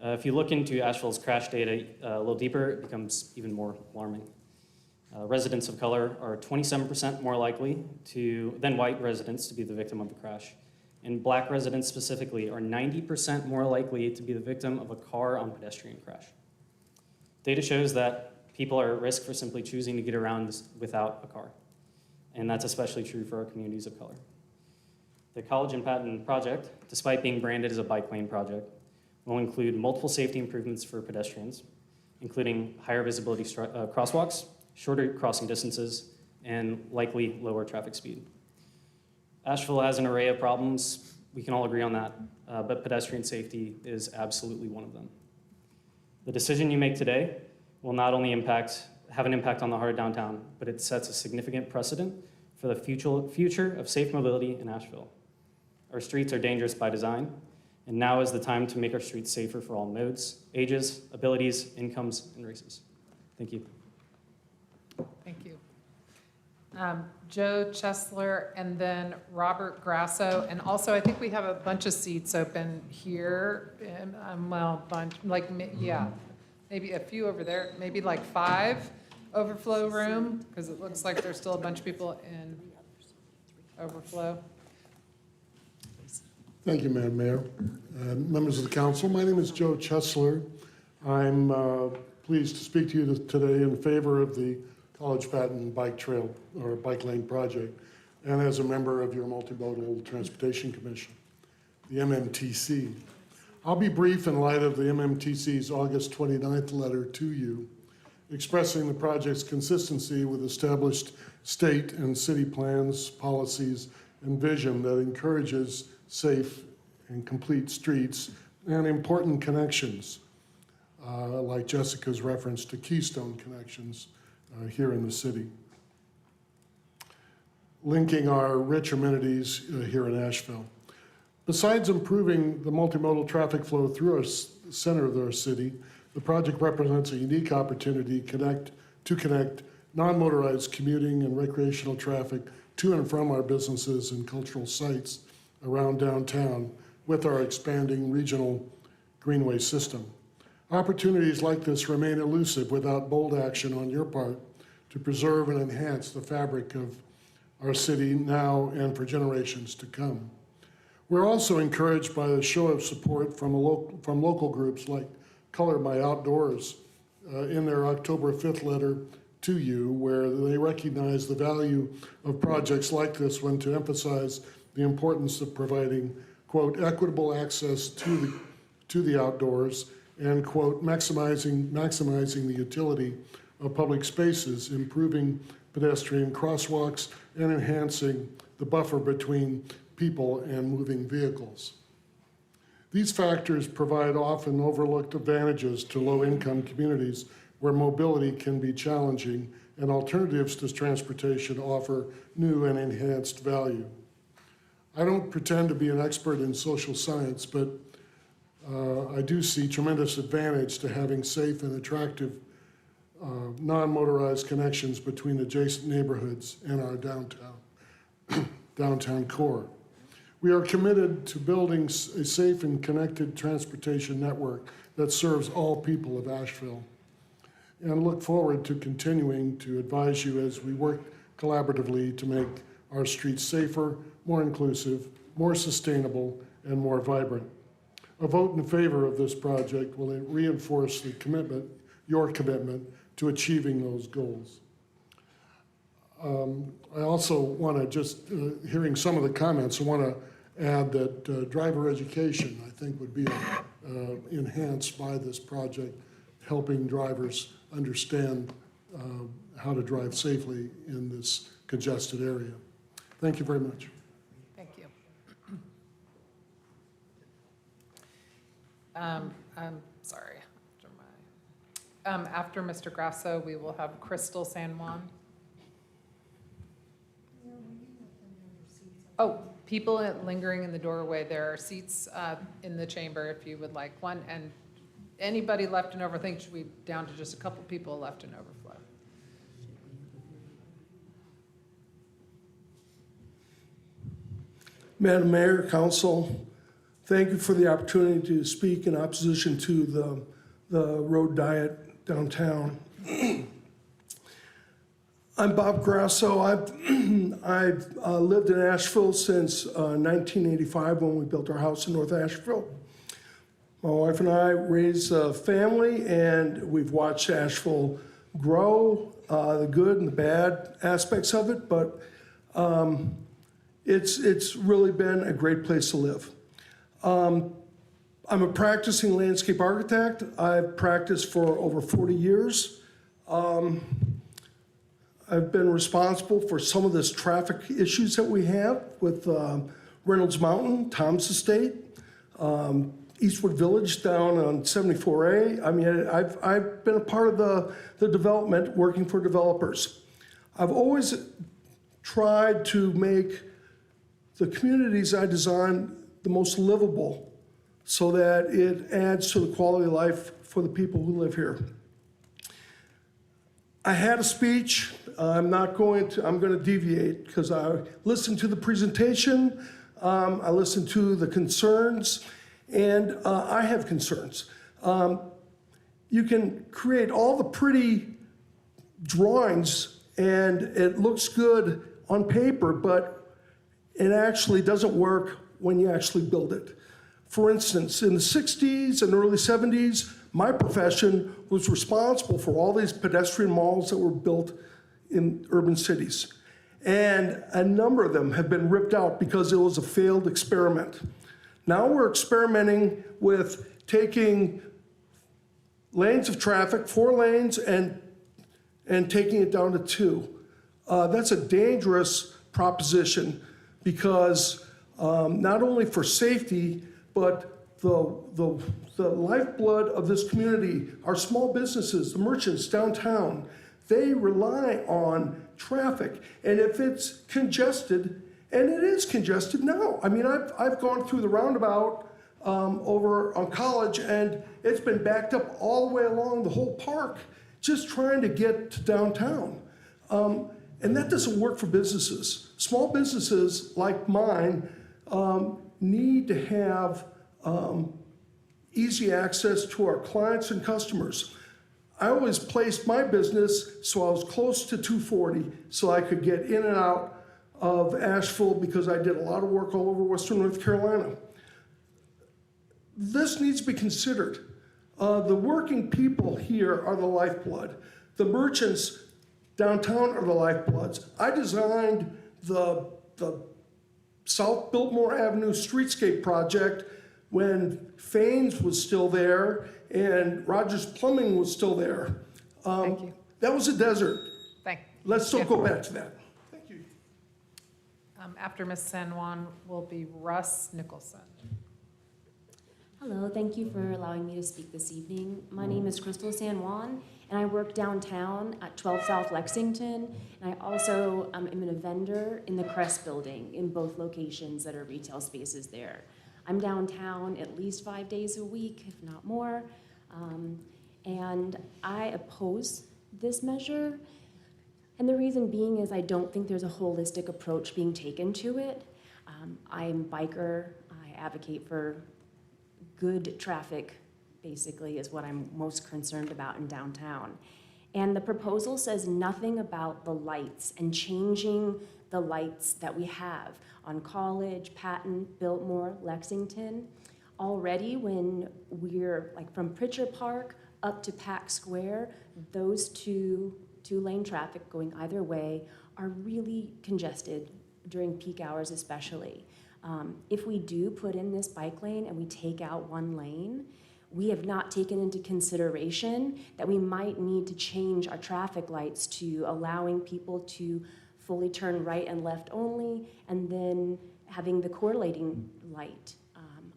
If you look into Asheville's crash data a little deeper, it becomes even more alarming. Residents of color are 27% more likely than white residents to be the victim of a crash. And black residents specifically are 90% more likely to be the victim of a car on pedestrian crash. Data shows that people are at risk for simply choosing to get around without a car. And that's especially true for our communities of color. The College and Patton project, despite being branded as a bike lane project, will include multiple safety improvements for pedestrians, including higher visibility crosswalks, shorter crossing distances, and likely lower traffic speed. Asheville has an array of problems. We can all agree on that, but pedestrian safety is absolutely one of them. The decision you make today will not only have an impact on the heart of downtown, but it sets a significant precedent for the future of safe mobility in Asheville. Our streets are dangerous by design, and now is the time to make our streets safer for all modes, ages, abilities, incomes, and races. Thank you. Thank you. Joe Chesler and then Robert Grasso. And also, I think we have a bunch of seats open here. Maybe a few over there, maybe like 5 overflow room, because it looks like there's still a bunch of people in overflow. Thank you, Madam Mayor. Members of the council, my name is Joe Chesler. I'm pleased to speak to you today in favor of the College Patton Bike Trail or Bike Lane Project, and as a member of your Multimodal Transportation Commission, the MMTC. I'll be brief in light of the MMTC's August 29th letter to you, expressing the project's consistency with established state and city plans, policies, and vision that encourages safe and complete streets and important connections, like Jessica's reference to Keystone connections here in the city, linking our rich amenities here in Asheville. Besides improving the multimodal traffic flow through our center of our city, the project represents a unique opportunity to connect non-motorized commuting and recreational traffic to and from our businesses and cultural sites around downtown with our expanding regional greenway system. Opportunities like this remain elusive without bold action on your part to preserve and enhance the fabric of our city now and for generations to come. We're also encouraged by the show of support from local groups like Color My Outdoors in their October 5th letter to you, where they recognize the value of projects like this one to emphasize the importance of providing, quote, equitable access to the outdoors and, quote, maximizing the utility of public spaces, improving pedestrian crosswalks, and enhancing the buffer between people and moving vehicles. These factors provide often overlooked advantages to low-income communities where mobility can be challenging and alternatives to transportation offer new and enhanced value. I don't pretend to be an expert in social science, but I do see tremendous advantage to having safe and attractive non-motorized connections between adjacent neighborhoods and our downtown core. We are committed to building a safe and connected transportation network that serves all people of Asheville, and look forward to continuing to advise you as we work collaboratively to make our streets safer, more inclusive, more sustainable, and more vibrant. A vote in favor of this project will reinforce the commitment, your commitment, to achieving those goals. I also want to just, hearing some of the comments, I want to add that driver education, I think, would be enhanced by this project, helping drivers understand how to drive safely in this congested area. Thank you very much. Thank you. I'm sorry. After Mr. Grasso, we will have Crystal San Juan. Oh, people lingering in the doorway. There are seats in the chamber if you would like one. And anybody left in overflow, I think should be down to just a couple people left in overflow. Madam Mayor, Council, thank you for the opportunity to speak in opposition to the road diet downtown. I'm Bob Grasso. I've lived in Asheville since 1985 when we built our house in North Asheville. My wife and I raised a family, and we've watched Asheville grow, the good and the bad aspects of it, but it's really been a great place to live. I'm a practicing landscape architect. I've practiced for over 40 years. I've been responsible for some of this traffic issues that we have with Reynolds Mountain, Tom's Estate, Eastwood Village down on 74A. I mean, I've been a part of the development, working for developers. I've always tried to make the communities I design the most livable so that it adds to the quality of life for the people who live here. I had a speech. I'm going to deviate because I listened to the presentation, I listened to the concerns, and I have concerns. You can create all the pretty drawings and it looks good on paper, but it actually doesn't work when you actually build it. For instance, in the 60s and early 70s, my profession was responsible for all these pedestrian malls that were built in urban cities. And a number of them have been ripped out because it was a failed experiment. Now we're experimenting with taking lanes of traffic, 4 lanes, and taking it down to 2. That's a dangerous proposition because not only for safety, but the lifeblood of this community, our small businesses, the merchants downtown, they rely on traffic. And if it's congested, and it is congested now. I mean, I've gone through the roundabout over on College, and it's been backed up all the way along the whole park, just trying to get to downtown. And that doesn't work for businesses. Small businesses like mine need to have easy access to our clients and customers. I always placed my business so I was close to 240 so I could get in and out of Asheville because I did a lot of work all over Western North Carolina. This needs to be considered. The working people here are the lifeblood. The merchants downtown are the lifebloods. I designed the South Biltmore Avenue streetscape project when Faines was still there and Rogers Plumbing was still there. Thank you. That was a desert. Let's still Yeah. go back to that. Thank you. After Ms. San Juan will be Russ Nicholson. Hello, thank you for allowing me to speak this evening. My name is Crystal San Juan, and I work downtown at 12 South Lexington, and I also am a vendor in the Crest building in both locations that are retail spaces there. I'm downtown at least 5 days a week, if not more, and I oppose this measure. And the reason being is I don't think there's a holistic approach being taken to it. I'm a biker, I advocate for good traffic, basically, is what I'm most concerned about in downtown. And the proposal says nothing about the lights and changing the lights that we have on College, Patton, Biltmore, Lexington. Already when we're like from Pritchard Park up to Pack Square, those two-lane traffic going either way are really congested during peak hours especially. If we do put in this bike lane and we take out one lane, we have not taken into consideration that we might need to change our traffic lights to allowing people to fully turn right and left only, and then having the correlating light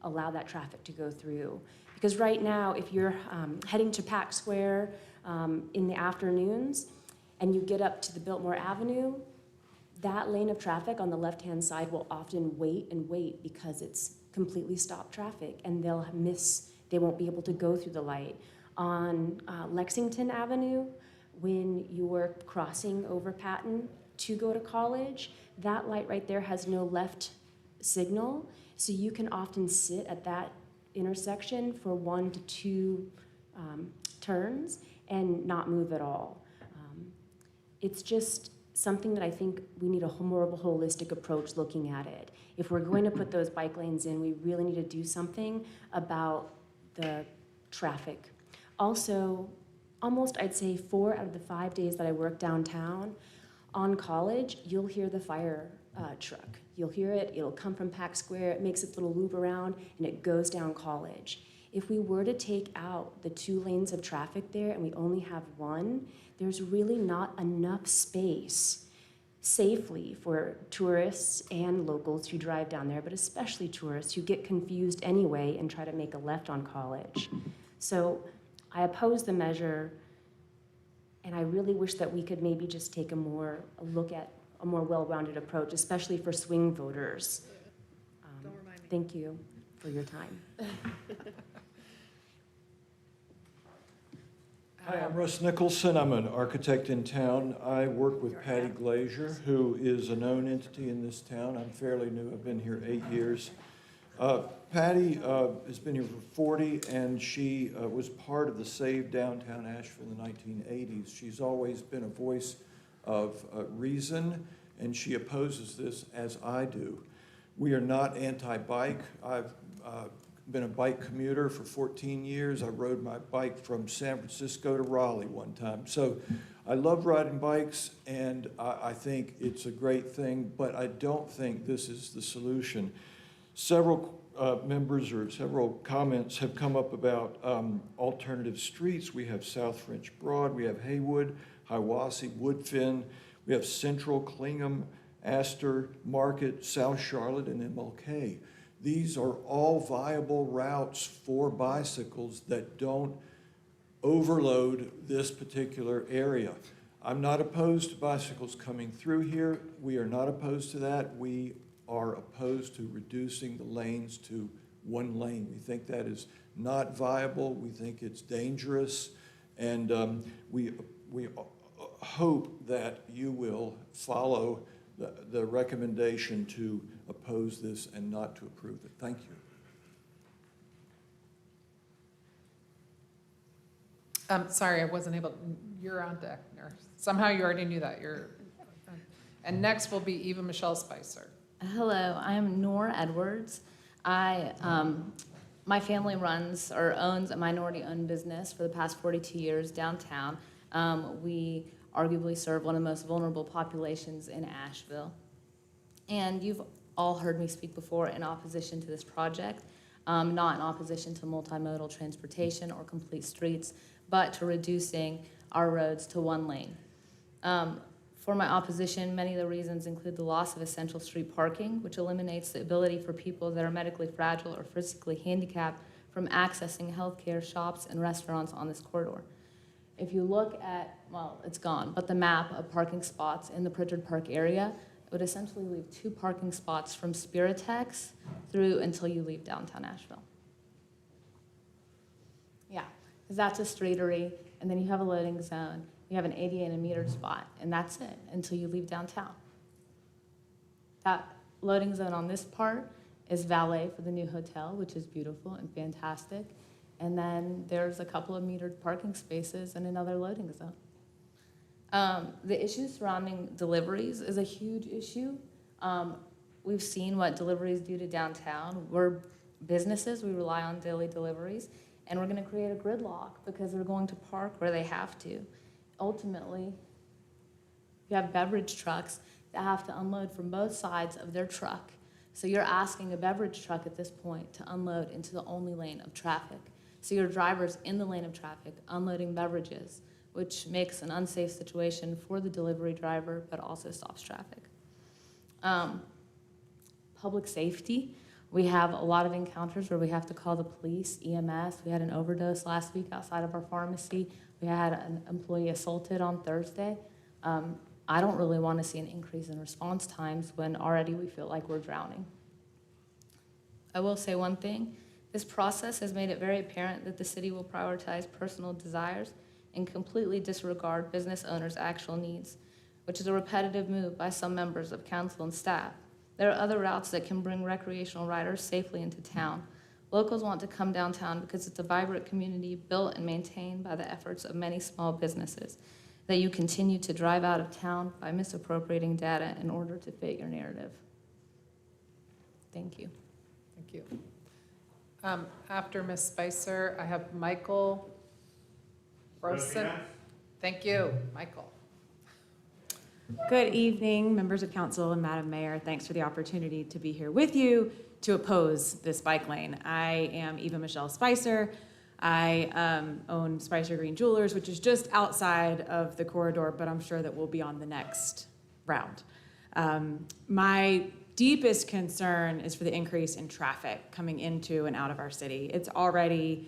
allow that traffic to go through. Because right now, if you're heading to Pack Square in the afternoons and you get up to the Biltmore Avenue, that lane of traffic on the left-hand side will often wait and wait because it's completely stopped traffic, and they won't be able to go through the light. On Lexington Avenue, when you're crossing over Patton to go to College, that light right there has no left signal, so you can often sit at that intersection for 1 to 2 turns and not move at all. It's just something that I think we need a more of a holistic approach looking at it. If we're going to put those bike lanes in, we really need to do something about the traffic. Also, almost I'd say 4 out of the 5 days that I work downtown, on College, you'll hear the fire truck. You'll hear it, it'll come from Pack Square, it makes its little loop around, and it goes down College. If we were to take out the 2 lanes of traffic there and we only have 1, there's really not enough space safely for tourists and locals who drive down there, but especially tourists who get confused anyway and try to make a left on College. So I oppose the measure, and I really wish that we could maybe just take a look at a more well-rounded approach, especially for swing voters. Don't remind me. Thank you for your time. Hi, I'm Russ Nicholson. I'm an architect in town. I work with Patty Glazier, who is a known entity in this town. I'm fairly new. I've been here 8 years. Patty has been here for 40, and she was part of the Save Downtown Asheville in the 1980s. She's always been a voice of reason, and she opposes this as I do. We are not anti-bike. I've been a bike commuter for 14 years. I rode my bike from San Francisco to Raleigh one time. So I love riding bikes, and I think it's a great thing, but I don't think this is the solution. Several members or several comments have come up about alternative streets. We have South French Broad, we have Haywood, Hiwassee, Woodfin, we have Central, Clingham, Astor, Market, South Charlotte, and MLK. These are all viable routes for bicycles that don't overload this particular area. I'm not opposed to bicycles coming through here. We are not opposed to that. We are opposed to reducing the lanes to 1 lane. We think that is not viable. We think it's dangerous. And we hope that you will follow the recommendation to oppose this and not to approve it. Thank you. Sorry, I wasn't able, you're on deck, nurse. Somehow you already knew that. And next will be Eva Michelle Spicer. Hello, I'm Nora Edwards. My family runs or owns a minority-owned business for the past 42 years downtown. We arguably serve one of the most vulnerable populations in Asheville. And you've all heard me speak before in opposition to this project, not in opposition to multimodal transportation or complete streets, but to reducing our roads to 1 lane. For my opposition, many of the reasons include the loss of essential street parking, which eliminates the ability for people that are medically fragile or physically handicapped from accessing healthcare, shops, and restaurants on this corridor. If you look at, well, it's gone, but the map of parking spots in the Pritchard Park area, it would essentially leave 2 parking spots from Spiritex through until you leave downtown Asheville. Yeah, because that's a streetery, and then you have a loading zone, you have an ADA and a metered spot, and that's it until you leave downtown. That loading zone on this part is valet for the new hotel, which is beautiful and fantastic. And then there's a couple of metered parking spaces and another loading zone. The issue surrounding deliveries is a huge issue. We've seen what deliveries do to downtown. We're businesses, we rely on daily deliveries, and we're gonna create a gridlock because they're going to park where they have to. Ultimately, you have beverage trucks that have to unload from both sides of their truck. So you're asking a beverage truck at this point to unload into the only lane of traffic. So your driver's in the lane of traffic unloading beverages, which makes an unsafe situation for the delivery driver, but also stops traffic. Public safety, we have a lot of encounters where we have to call the police, EMS. We had an overdose last week outside of our pharmacy. We had an employee assaulted on Thursday. I don't really want to see an increase in response times when already we feel like we're drowning. I will say one thing. This process has made it very apparent that the city will prioritize personal desires and completely disregard business owners' actual needs, which is a repetitive move by some members of council and staff. There are other routes that can bring recreational riders safely into town. Locals want to come downtown because it's a vibrant community built and maintained by the efforts of many small businesses that you continue to drive out of town by misappropriating data in order to fit your narrative. Thank you. Thank you. After Ms. Spicer, I have Michael Rosen. Thank you, Michael. Good evening, members of council and Madam Mayor. Thanks for the opportunity to be here with you to oppose this bike lane. I am Eva Michelle Spicer. I own Spicer Green Jewelers, which is just outside of the corridor, but I'm sure that we'll be on the next round. My deepest concern is for the increase in traffic coming into and out of our city. It's already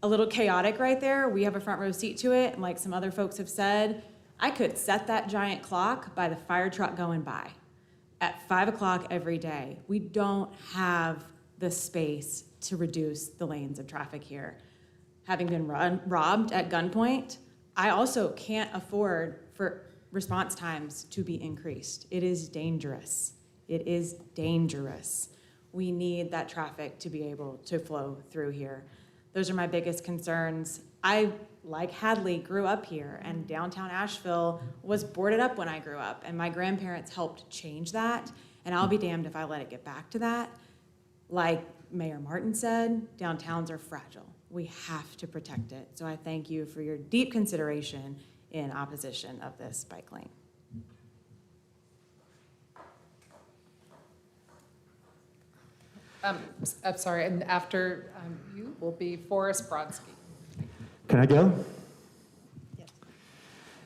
a little chaotic right there. We have a front row seat to it, and like some other folks have said, I could set that giant clock by the fire truck going by at 5 o'clock every day. We don't have the space to reduce the lanes of traffic here. Having been robbed at gunpoint, I also can't afford for response times to be increased. It is dangerous. It is dangerous. We need that traffic to be able to flow through here. Those are my biggest concerns. I, like Hadley, grew up here, and downtown Asheville was boarded up when I grew up, and my grandparents helped change that, and I'll be damned if I let it get back to that. Like Mayor Martin said, downtowns are fragile. We have to protect it. So I thank you for your deep consideration in opposition of this bike lane. I'm sorry, and after you will be Forrest Brodsky. Can I go? Yes.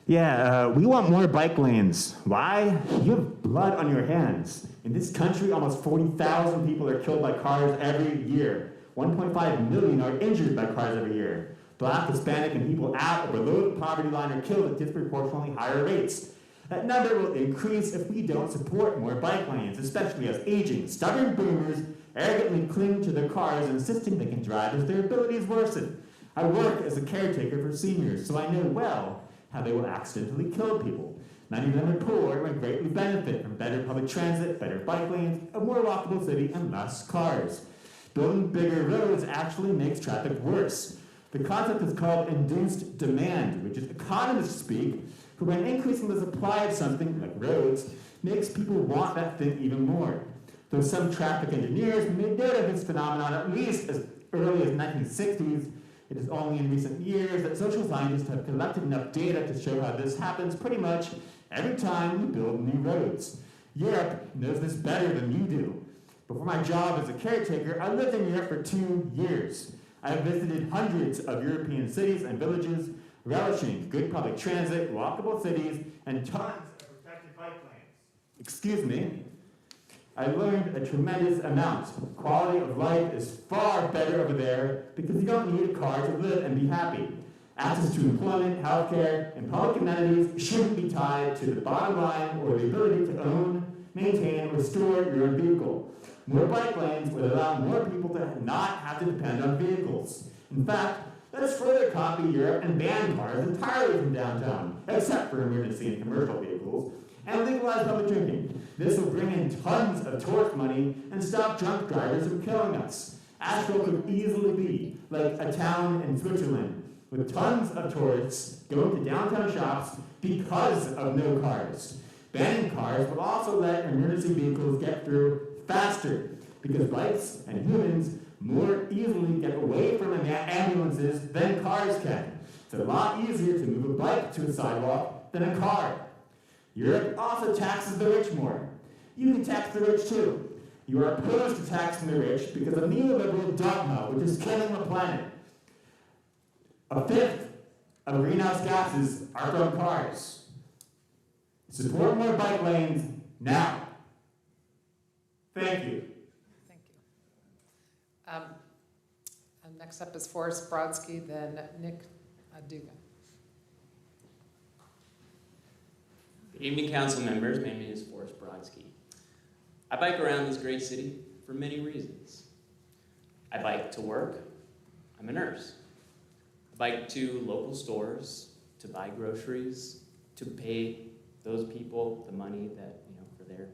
Yeah, we want more bike lanes. Why? You have blood on your hands. In this country, almost 40,000 people are killed by cars every year. 1.5 million are injured by cars every year. Black, Hispanic, and people at or below the poverty line are killed at disproportionately higher rates. That number will increase if we don't support more bike lanes, especially as aging, stubborn boomers arrogantly cling to their cars, insisting they can drive as their abilities worsen. I work as a caretaker for seniors, so I know well how they will accidentally kill people. Many of them are poor and greatly benefit from better public transit, better bike lanes, a more walkable city, and less cars. Building bigger roads actually makes traffic worse. The concept is called induced demand, which is economists speak for when increasing the supply of something, like roads, makes people want that thing even more. Though some traffic engineers made note of this phenomenon at least as early as the 1960s, it is only in recent years that social scientists have collected enough data to show how this happens pretty much every time we build new roads. Europe knows this better than you do. Before my job as a caretaker, I lived in Europe for 2 years. I have visited hundreds of European cities and villages, relishing good public transit, walkable cities, and tons of protected bike lanes. Excuse me. I learned a tremendous amount. Quality of life is far better over there because you don't need a car to live and be happy. Access to employment, healthcare, and public amenities shouldn't be tied to the bottom line or the ability to own, maintain, or store your own vehicle. More bike lanes would allow more people to not have to depend on vehicles. In fact, let's further copy Europe and ban cars entirely from downtown, except for emergency and commercial vehicles, and legalize public drinking. This will bring in tons of tourist money and stop drunk drivers from killing us. Asheville could easily be like a town in Switzerland, with tons of tourists going to downtown shops, because of no cars. Banning cars will also let emergency vehicles get through faster, because bikes and humans more easily get away from ambulances than cars can. It's a lot easier to move a bike to a sidewalk than a car. Europe also taxes the rich more. You can tax the rich too. You are opposed to taxing the rich because of neoliberal dogma, which is killing the planet. A fifth of greenhouse gases are from cars. Support more bike lanes now. Thank you. Thank you. And next up is Forrest Brodsky, then Nick Dugan. Good evening, council members. My name is Forrest Brodsky. I bike around this great city for many reasons. I bike to work. I'm a nurse. I bike to local stores to buy groceries, to pay those people the money that, for their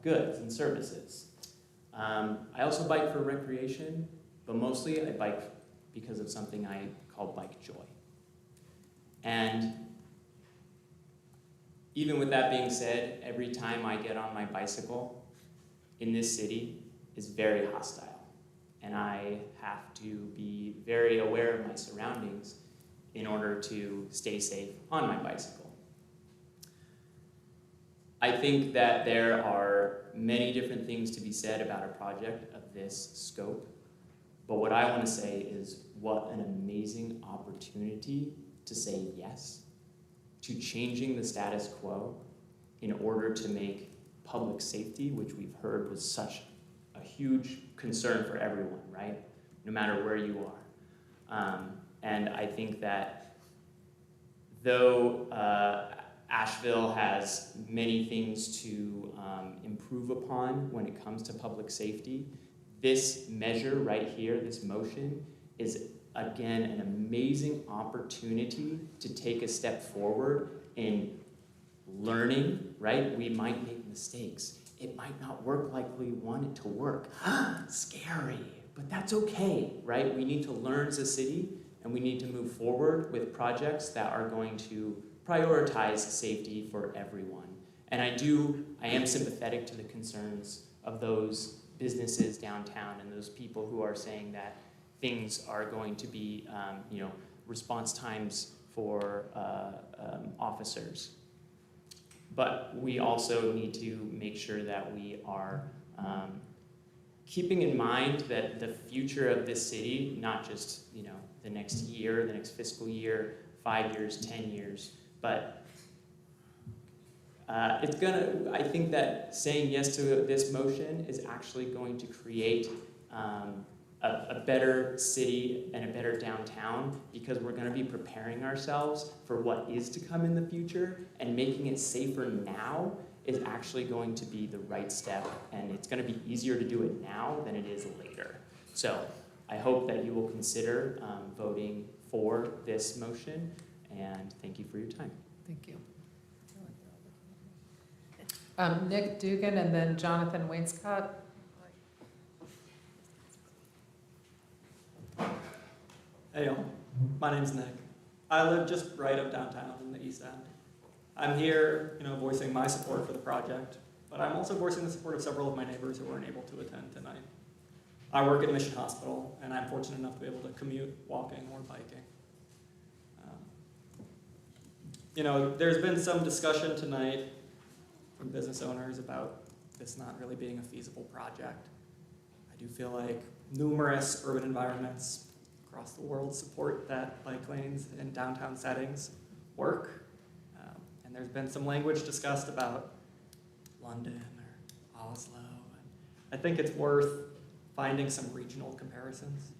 goods and services. I also bike for recreation, but mostly I bike because of something I call bike joy. And even with that being said, every time I get on my bicycle in this city is very hostile. And I have to be very aware of my surroundings in order to stay safe on my bicycle. I think that there are many different things to be said about a project of this scope, but what I want to say is what an amazing opportunity to say yes to changing the status quo in order to make public safety, which we've heard was such a huge concern for everyone, right? No matter where you are. And I think that though Asheville has many things to improve upon when it comes to public safety, this measure right here, this motion, is again an amazing opportunity to take a step forward in learning, right? We might make mistakes. It might not work like we want it to work. Scary, but that's okay, right? We need to learn as a city, and we need to move forward with projects that are going to prioritize safety for everyone. And I am sympathetic to the concerns of those businesses downtown and those people who are saying that things are going to be, response times for officers. But we also need to make sure that we are keeping in mind that the future of this city, not just the next year, the next fiscal year, 5 years, 10 years, but I think that saying yes to this motion is actually going to create a better city and a better downtown, because we're going to be preparing ourselves for what is to come in the future, and making it safer now is actually going to be the right step, and it's going to be easier to do it now than it is later. So I hope that you will consider voting for this motion, and thank you for your time. Thank you. Nick Dugan and then Jonathan Wainscott. Hey y'all, my name's Nick. I live just right up downtown in the East End. I'm here, voicing my support for the project, but I'm also voicing the support of several of my neighbors who weren't able to attend tonight. I work at Mission Hospital, and I'm fortunate enough to be able to commute, walking, or biking. There's been some discussion tonight from business owners about this not really being a feasible project. I do feel like numerous urban environments across the world support that bike lanes in downtown settings work. And there's been some language discussed about London or Oslo. And I think it's worth finding some regional comparisons.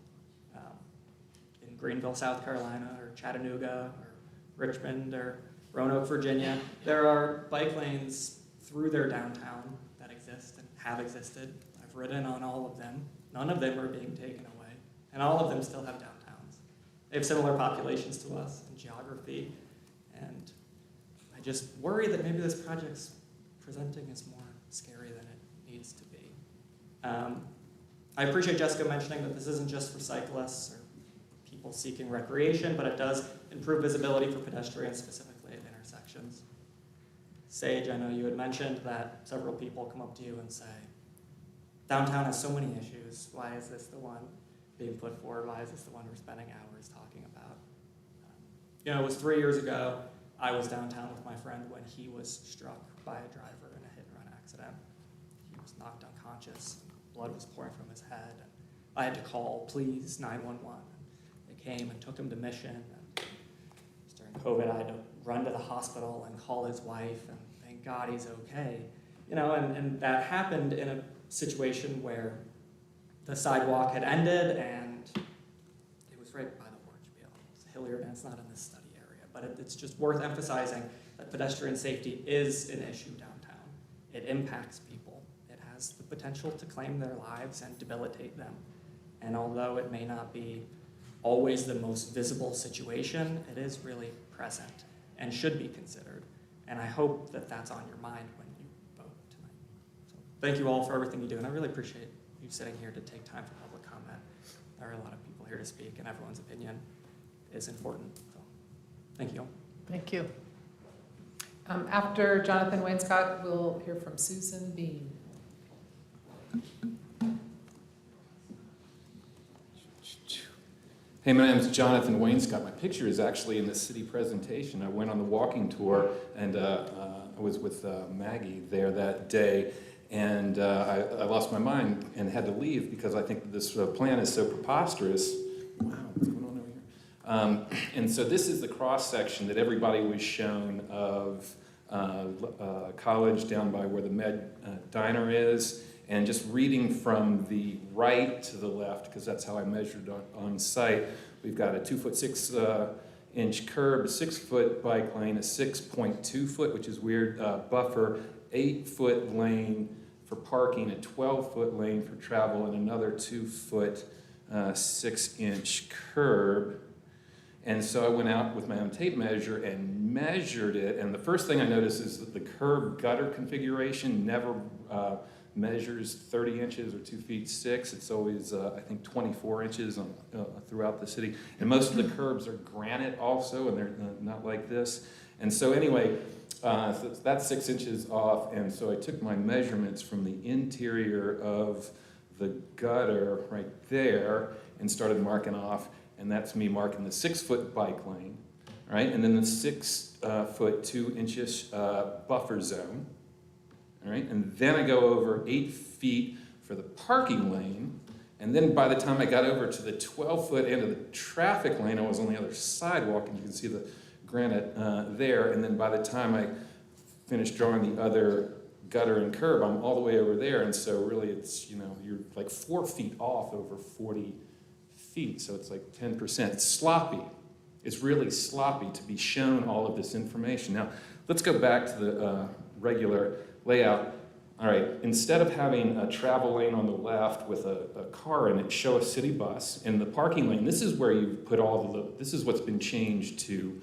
In Greenville, South Carolina, or Chattanooga, or Richmond, or Roanoke, Virginia, there are bike lanes through their downtown that exist and have existed. I've ridden on all of them. None of them are being taken away, and all of them still have downtowns. They have similar populations to us and geography, and I just worry that maybe this project's presenting as more scary than it needs to be. I appreciate Jessica mentioning that this isn't just for cyclists or people seeking recreation, but it does improve visibility for pedestrians, specifically at intersections. Sage, I know you had mentioned that several people come up to you and say, downtown has so many issues. Why is this the one being put forward? Why is this the one we're spending hours talking about? It was 3 years ago. I was downtown with my friend when he was struck by a driver in a hit-and-run accident. He was knocked unconscious. Blood was pouring from his head. And I had to call, please, 911. They came and took him to Mission. And during COVID, I had to run to the hospital and call his wife, and thank God he's okay. And that happened in a situation where the sidewalk had ended and it was right by the orange peel. It's Hilliard, and it's not in this study area, but it's just worth emphasizing that pedestrian safety is an issue downtown. It impacts people. It has the potential to claim their lives and debilitate them. And although it may not be always the most visible situation, it is really present and should be considered. And I hope that that's on your mind when you vote tonight. So thank you all for everything you do, and I really appreciate you sitting here to take time for public comment. There are a lot of people here to speak, and everyone's opinion is important. So thank you all. Thank you. After Jonathan Wainscott, we'll hear from Susan Bean. Hey, my name is Jonathan Wainscott. My picture is actually in the city presentation. I went on the walking tour, and I was with Maggie there that day, and I lost my mind and had to leave because I think this plan is so preposterous. Wow, what's going on over here? And so this is the cross-section that everybody was shown of college down by where the Med Diner is. And just reading from the right to the left, because that's how I measured on site, we've got a 2'6" curb, a 6-foot bike lane, a 6.2 foot, which is weird, buffer, 8-foot lane for parking, a 12-foot lane for travel, and another 2-foot 6" curb. And so I went out with my own tape measure and measured it, and the first thing I noticed is that the curb gutter configuration never measures 30 inches or 2 feet 6. It's always, I think, 24 inches throughout the city. And most of the curbs are granite also, and they're not like this. And so anyway, so that's 6 inches off, and so I took my measurements from the interior of the gutter right there and started marking off, and that's me marking the 6-foot bike lane, right? And then the 6-foot 2 inches buffer zone. All right, and then I go over 8 feet for the parking lane, and then by the time I got over to the 12-foot end of the traffic lane, I was on the other sidewalk, and you can see the granite there, and then by the time I finished drawing the other gutter and curb, I'm all the way over there, and so really it's, you're like 4 feet off over 40 feet, so it's like 10%. It's sloppy. It's really sloppy to be shown all of this information. Now, let's go back to the regular layout. All right, instead of having a travel lane on the left with a car in it, show a city bus. In the parking lane, this is where you put this is what's been changed to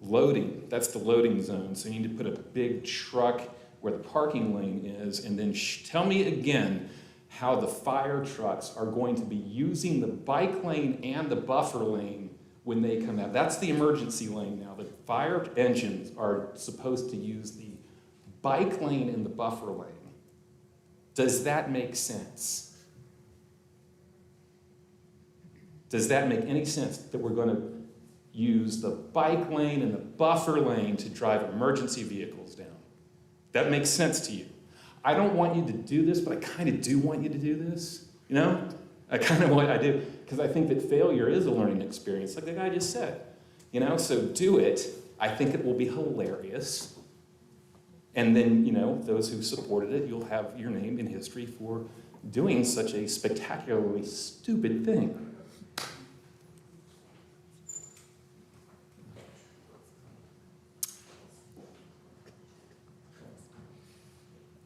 loading. That's the loading zone. So you need to put a big truck where the parking lane is, and then tell me again how the fire trucks are going to be using the bike lane and the buffer lane when they come out. That's the emergency lane now. The fire engines are supposed to use the bike lane and the buffer lane. Does that make sense? Does that make any sense that we're going to use the bike lane and the buffer lane to drive emergency vehicles down? That makes sense to you. I don't want you to do this, but I kind of do want you to do this. I kind of want I do, because I think that failure is a learning experience, like the guy just said. So do it. I think it will be hilarious. And then, those who supported it, you'll have your name in history for doing such a spectacularly stupid thing.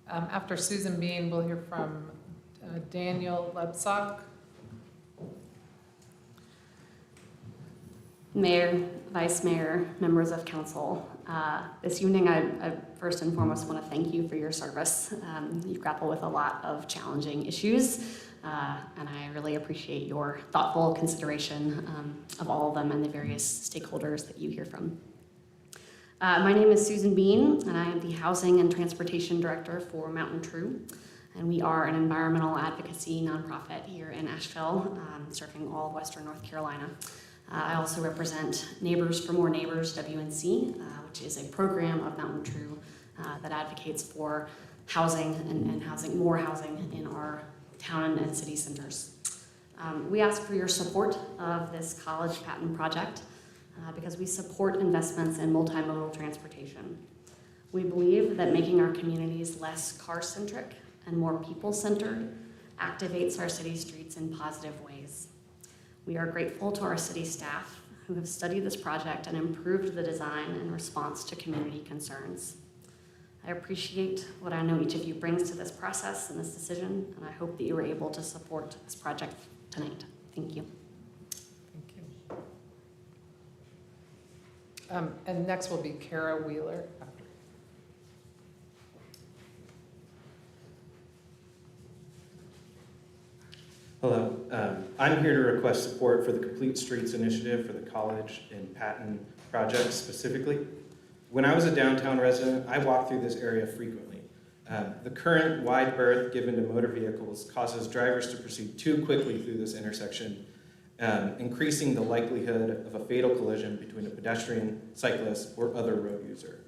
After Susan Bean, we'll hear from Daniel Lebsock. Mayor, Vice Mayor, members of council, this evening I first and foremost want to thank you for your service. You've grappled with a lot of challenging issues, and I really appreciate your thoughtful consideration of all of them and the various stakeholders that you hear from. My name is Susan Bean, and I am the Housing and Transportation Director for Mountain True, and we are an environmental advocacy nonprofit here in Asheville, serving all of Western North Carolina. I also represent Neighbors for More Neighbors, WNC, which is a program of Mountain True that advocates for housing and more housing in our town and city centers. We ask for your support of this College Patton project because we support investments in multimodal transportation. We believe that making our communities less car-centric and more people-centered activates our city streets in positive ways. We are grateful to our city staff who have studied this project and improved the design in response to community concerns. I appreciate what I know each of you brings to this process and this decision, and I hope that you were able to support this project tonight. Thank you. Thank you. And next will be Kara Wheeler. Hello, I'm here to request support for the Complete Streets initiative for the College and Patton project specifically. When I was a downtown resident, I walked through this area frequently. The current wide berth given to motor vehicles causes drivers to proceed too quickly through this intersection, increasing the likelihood of a fatal collision between a pedestrian, cyclist, or other road user.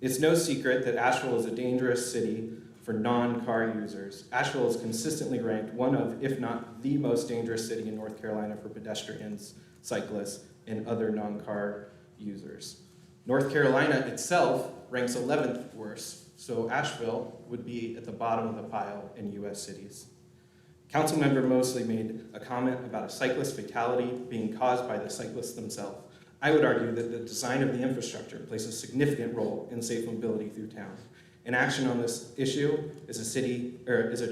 It's no secret that Asheville is a dangerous city for non-car users. Asheville is consistently ranked one of, if not the most dangerous city in North Carolina for pedestrians, cyclists, and other non-car users. North Carolina itself ranks 11th worst, so Asheville would be at the bottom of the pile in US cities. Councilmember Mosley made a comment about a cyclist fatality being caused by the cyclists themselves. I would argue that the design of the infrastructure plays a significant role in safe mobility through town. And action on this issue is a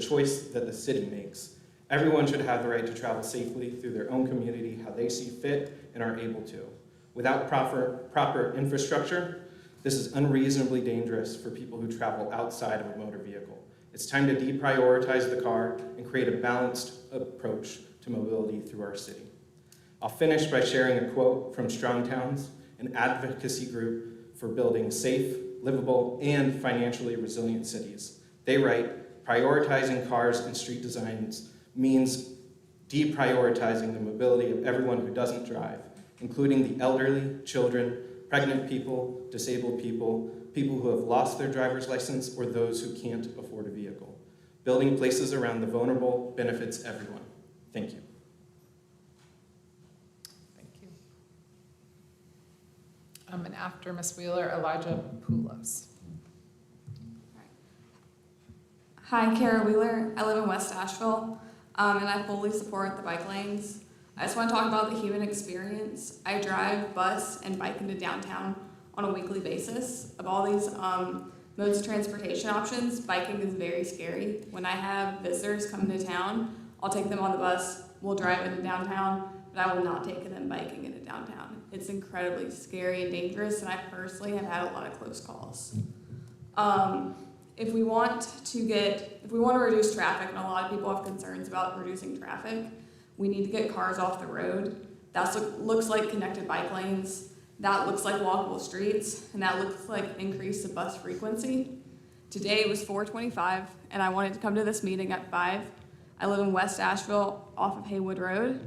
choice that the city makes. Everyone should have the right to travel safely through their own community, how they see fit and are able to. Without proper infrastructure, this is unreasonably dangerous for people who travel outside of a motor vehicle. It's time to deprioritize the car and create a balanced approach to mobility through our city. I'll finish by sharing a quote from Strong Towns, an advocacy group for building safe, livable, and financially resilient cities. They write, prioritizing cars and street designs means deprioritizing the mobility of everyone who doesn't drive, including the elderly, children, pregnant people, disabled people, people who have lost their driver's license, or those who can't afford a vehicle. Building places around the vulnerable benefits everyone. Thank you. And after Ms. Wheeler, Elijah Poulos. Hi, Kara Wheeler. I live in West Asheville, and I fully support the bike lanes. I just want to talk about the human experience. I drive, bus, and bike into downtown on a weekly basis. Of all these modes of transportation options, biking is very scary. When I have visitors come into town, I'll take them on the bus, we'll drive into downtown, but I will not take them biking into downtown. It's incredibly scary and dangerous, and I personally have had a lot of close calls. If we want to reduce traffic, and a lot of people have concerns about reducing traffic, we need to get cars off the road. That looks like connected bike lanes. That looks like walkable streets, and that looks like increase the bus frequency. Today it was 4:25, and I wanted to come to this meeting at 5. I live in West Asheville off of Haywood Road.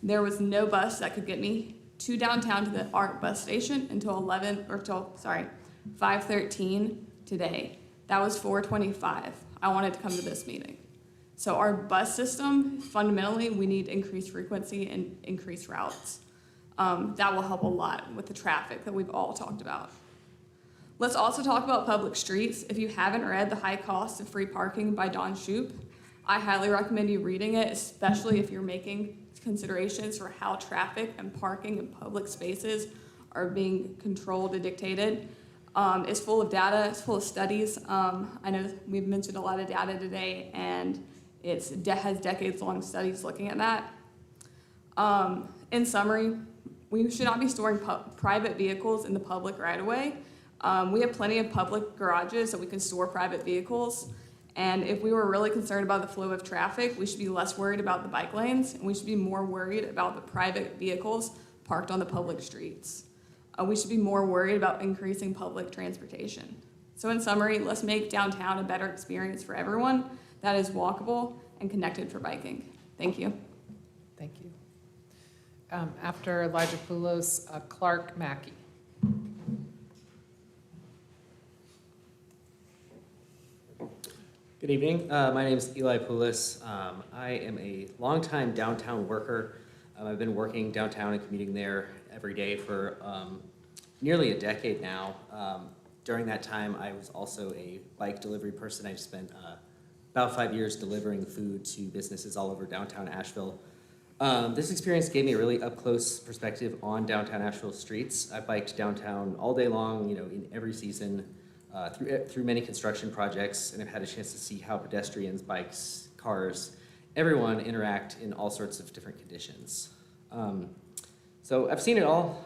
There was no bus that could get me to downtown to the ARC bus station until 5:13 today. That was 4:25. I wanted to come to this meeting. So our bus system, fundamentally, we need increased frequency and increased routes. That will help a lot with the traffic that we've all talked about. Let's also talk about public streets. If you haven't read The High Cost of Free Parking by Don Shoup, I highly recommend you reading it, especially if you're making considerations for how traffic and parking in public spaces are being controlled and dictated. It's full of data, it's full of studies. I know we've mentioned a lot of data today, and it has decades-long studies looking at that. In summary, we should not be storing private vehicles in the public right-of-way. We have plenty of public garages that we can store private vehicles, And if we were really concerned about the flow of traffic, we should be less worried about the bike lanes, and we should be more worried about the private vehicles parked on the public streets. We should be more worried about increasing public transportation. So in summary, let's make downtown a better experience for everyone that is walkable and connected for biking. Thank you. Thank you. After Elijah Poulos, Clark Mackey. Good evening. My name is Eli Poulos. I am a longtime downtown worker. I've been working downtown and commuting there every day for nearly a decade now. During that time, I was also a bike delivery person. I've spent about 5 years delivering food to businesses all over downtown Asheville. This experience gave me a really up-close perspective on downtown Asheville streets. I biked downtown all day long, in every season, through many construction projects, and I've had a chance to see how pedestrians, bikes, cars, everyone interact in all sorts of different conditions. So I've seen it all.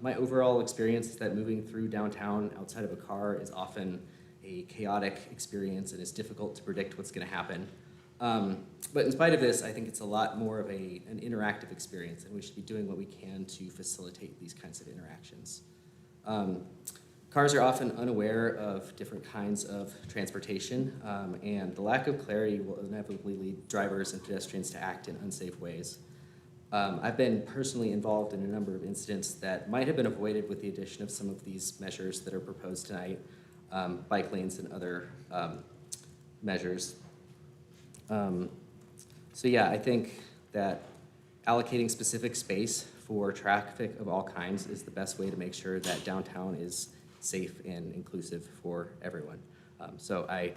My overall experience is that moving through downtown outside of a car is often a chaotic experience and it's difficult to predict what's going to happen. But in spite of this, I think it's a lot more of an interactive experience, and we should be doing what we can to facilitate these kinds of interactions. Cars are often unaware of different kinds of transportation, and the lack of clarity will inevitably lead drivers and pedestrians to act in unsafe ways. I've been personally involved in a number of incidents that might have been avoided with the addition of some of these measures that are proposed tonight, bike lanes and other measures. So yeah, I think that allocating specific space for traffic of all kinds is the best way to make sure that downtown is safe and inclusive for everyone. So I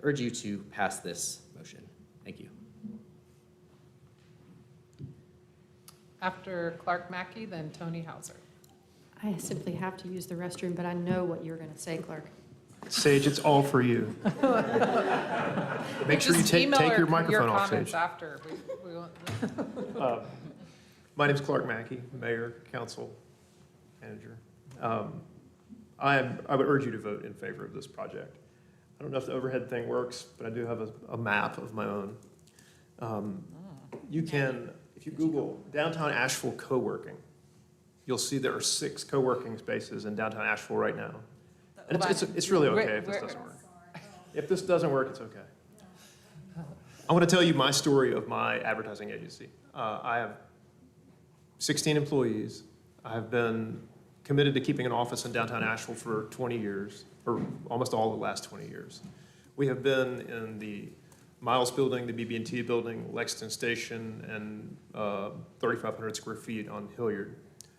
urge you to pass this motion. Thank you. After Clark Mackey, then Tony Hauser. I simply have to use the restroom, but I know what you're going to say, Clark. Sage, it's all for you. Make sure you Just take email your microphone off, comments Sage. after. We want- My name's Clark Mackey, Mayor, Council, Manager. I would urge you to vote in favor of this project. I don't know if the overhead thing works, but I do have a map of my own. You can, if you Google downtown Asheville co-working, you'll see there are 6 co-working spaces in downtown Asheville right now. And it's really okay if this doesn't work. If this doesn't work, it's okay. I want to tell you my story of my advertising agency. I have 16 employees. I have been committed to keeping an office in downtown Asheville for 20 years, or almost all the last 20 years. We have been in the Miles Building, the BB&T Building, Lexington Station, and 3,500 square feet on Hilliard.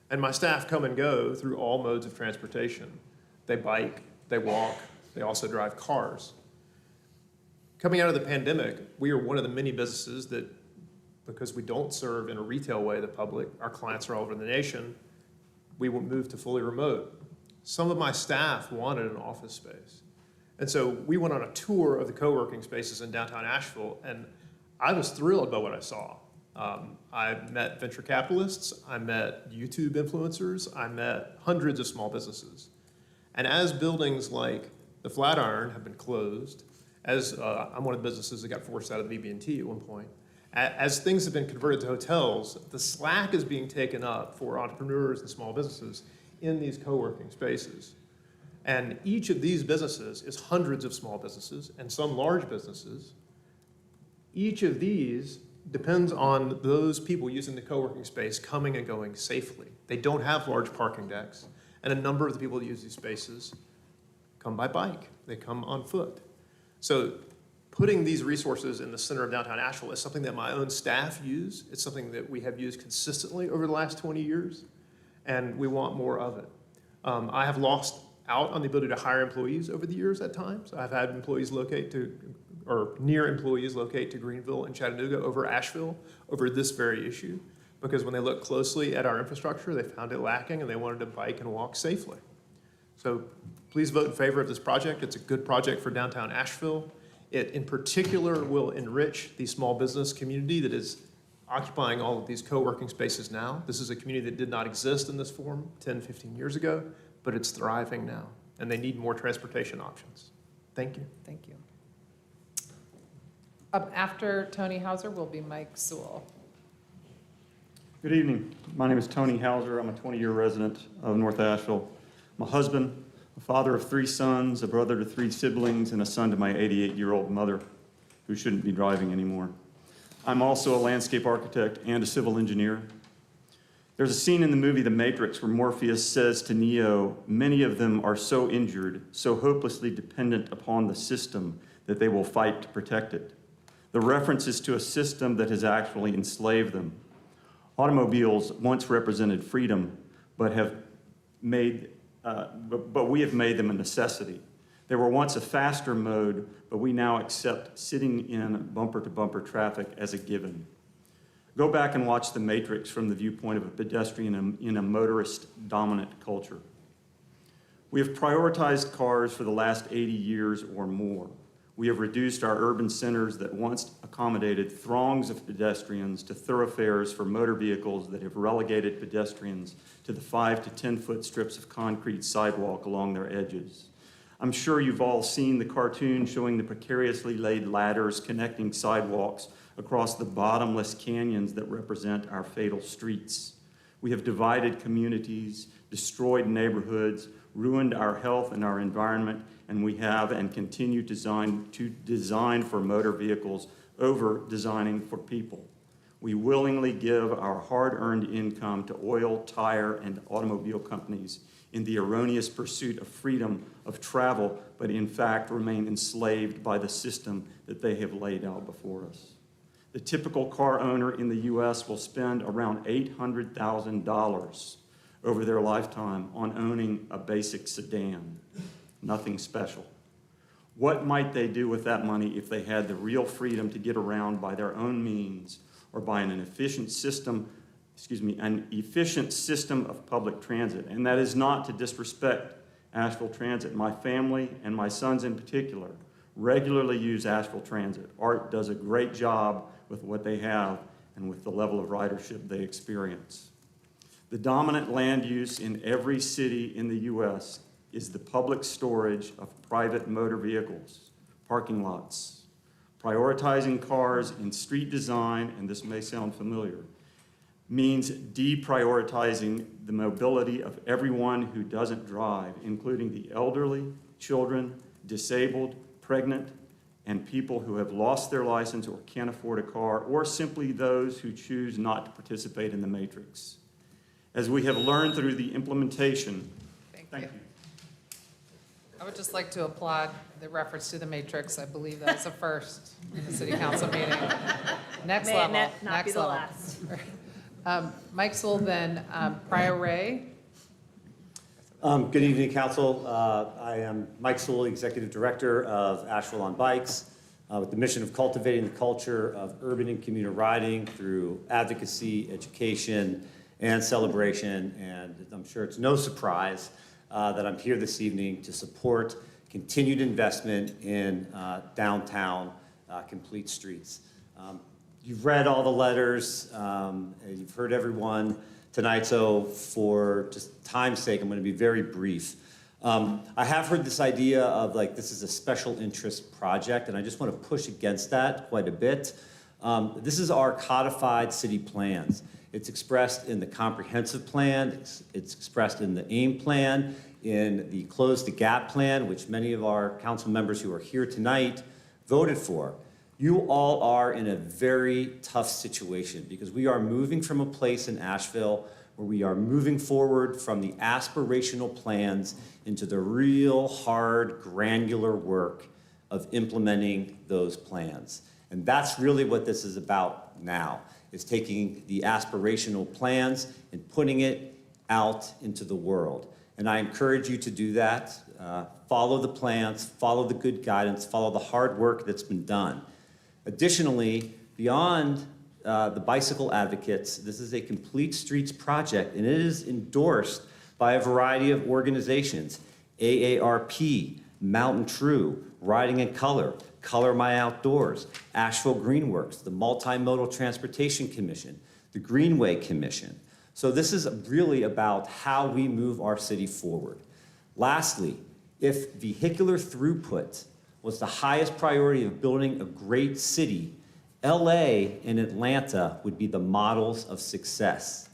And my staff come and go through all modes of transportation. They bike, they walk, they also drive cars. Coming out of the pandemic, we are one of the many businesses that, because we don't serve in a retail way the public, our clients are all over the nation, we will move to fully remote. Some of my staff wanted an office space. And so we went on a tour of the co-working spaces in downtown Asheville, and I was thrilled by what I saw. I met venture capitalists, I met YouTube influencers, I met hundreds of small businesses. And as buildings like the Flatiron have been closed, as I'm one of the businesses that got forced out of the BB&T at one point, as things have been converted to hotels, the slack is being taken up for entrepreneurs and small businesses in these co-working spaces. And each of these businesses is hundreds of small businesses and some large businesses. Each of these depends on those people using the co-working space coming and going safely. They don't have large parking decks. And a number of the people that use these spaces come by bike. They come on foot. So putting these resources in the center of downtown Asheville is something that my own staff use. It's something that we have used consistently over the last 20 years, and we want more of it. I have lost out on the ability to hire employees over the years at times. I've had employees locate to, or near employees locate to Greenville and Chattanooga over Asheville over this very issue, because when they looked closely at our infrastructure, they found it lacking and they wanted to bike and walk safely. So please vote in favor of this project. It's a good project for downtown Asheville. It in particular will enrich the small business community that is occupying all of these co-working spaces now. This is a community that did not exist in this form 10, 15 years ago, but it's thriving now, and they need more transportation options. Thank you. Thank you. Up after Tony Hauser will be Mike Sewell. Good evening. My name is Tony Hauser. I'm a 20-year resident of North Asheville. I'm a husband, a father of 3 sons, a brother to 3 siblings, and a son to my 88-year-old mother, who shouldn't be driving anymore. I'm also a landscape architect and a civil engineer. There's a scene in the movie The Matrix where Morpheus says to Neo, many of them are so injured, so hopelessly dependent upon the system that they will fight to protect it. The reference is to a system that has actually enslaved them. Automobiles once represented freedom, but we have made them a necessity. They were once a faster mode, but we now accept sitting in bumper-to-bumper traffic as a given. Go back and watch The Matrix from the viewpoint of a pedestrian in a motorist-dominant culture. We have prioritized cars for the last 80 years or more. We have reduced our urban centers that once accommodated throngs of pedestrians to thoroughfares for motor vehicles that have relegated pedestrians to the 5 to 10 foot strips of concrete sidewalk along their edges. I'm sure you've all seen the cartoon showing the precariously laid ladders connecting sidewalks across the bottomless canyons that represent our fatal streets. We have divided communities, destroyed neighborhoods, ruined our health and our environment, and we have and continue to design for motor vehicles over designing for people. We willingly give our hard-earned income to oil, tire, and automobile companies in the erroneous pursuit of freedom of travel, but in fact remain enslaved by the system that they have laid out before us. The typical car owner in the U.S. will spend around $800,000 over their lifetime on owning a basic sedan. Nothing special. What might they do with that money if they had the real freedom to get around by their own means or by an efficient system of public transit? And that is not to disrespect Asheville Transit. My family and my sons in particular regularly use Asheville Transit. Art does a great job with what they have and with the level of ridership they experience. The dominant land use in every city in the U.S. is the public storage of private motor vehicles, parking lots. Prioritizing cars in street design, and this may sound familiar, means deprioritizing the mobility of everyone who doesn't drive, including the elderly, children, disabled, pregnant, and people who have lost their license or can't afford a car, or simply those who choose not to participate in the matrix. As we have learned through the implementation, thank you. I would just like to applaud the reference to the matrix. I believe that's a first in the city council meeting. Next level, Not next be the level. last. Mike Sewell, then Prior Ray. Good evening, Council. I am Mike Sewell, Executive Director of Asheville on Bikes, with the mission of cultivating the culture of urban and commuter riding through advocacy, education, and celebration. And I'm sure it's no surprise that I'm here this evening to support continued investment in downtown complete streets. You've read all the letters, you've heard everyone tonight, so for just time's sake, I'm going to be very brief. I have heard this idea of like this is a special interest project, and I just want to push against that quite a bit. This is our codified city plans. It's expressed in the comprehensive plan, it's expressed in the AIM plan, in the Close the Gap plan, which many of our council members who are here tonight voted for. You all are in a very tough situation because we are moving from a place in Asheville where we are moving forward from the aspirational plans into the real hard, granular work of implementing those plans. And that's really what this is about now, is taking the aspirational plans and putting it out into the world. And I encourage you to do that. Follow the plans, follow the good guidance, follow the hard work that's been done. Additionally, beyond the bicycle advocates, this is a complete streets project, and it is endorsed by a variety of organizations: AARP, Mountain True, Riding in Color, Color My Outdoors, Asheville Greenworks, the Multimodal Transportation Commission, the Greenway Commission. So this is really about how we move our city forward. Lastly, if vehicular throughput was the highest priority of building a great city, LA and Atlanta would be the models of success.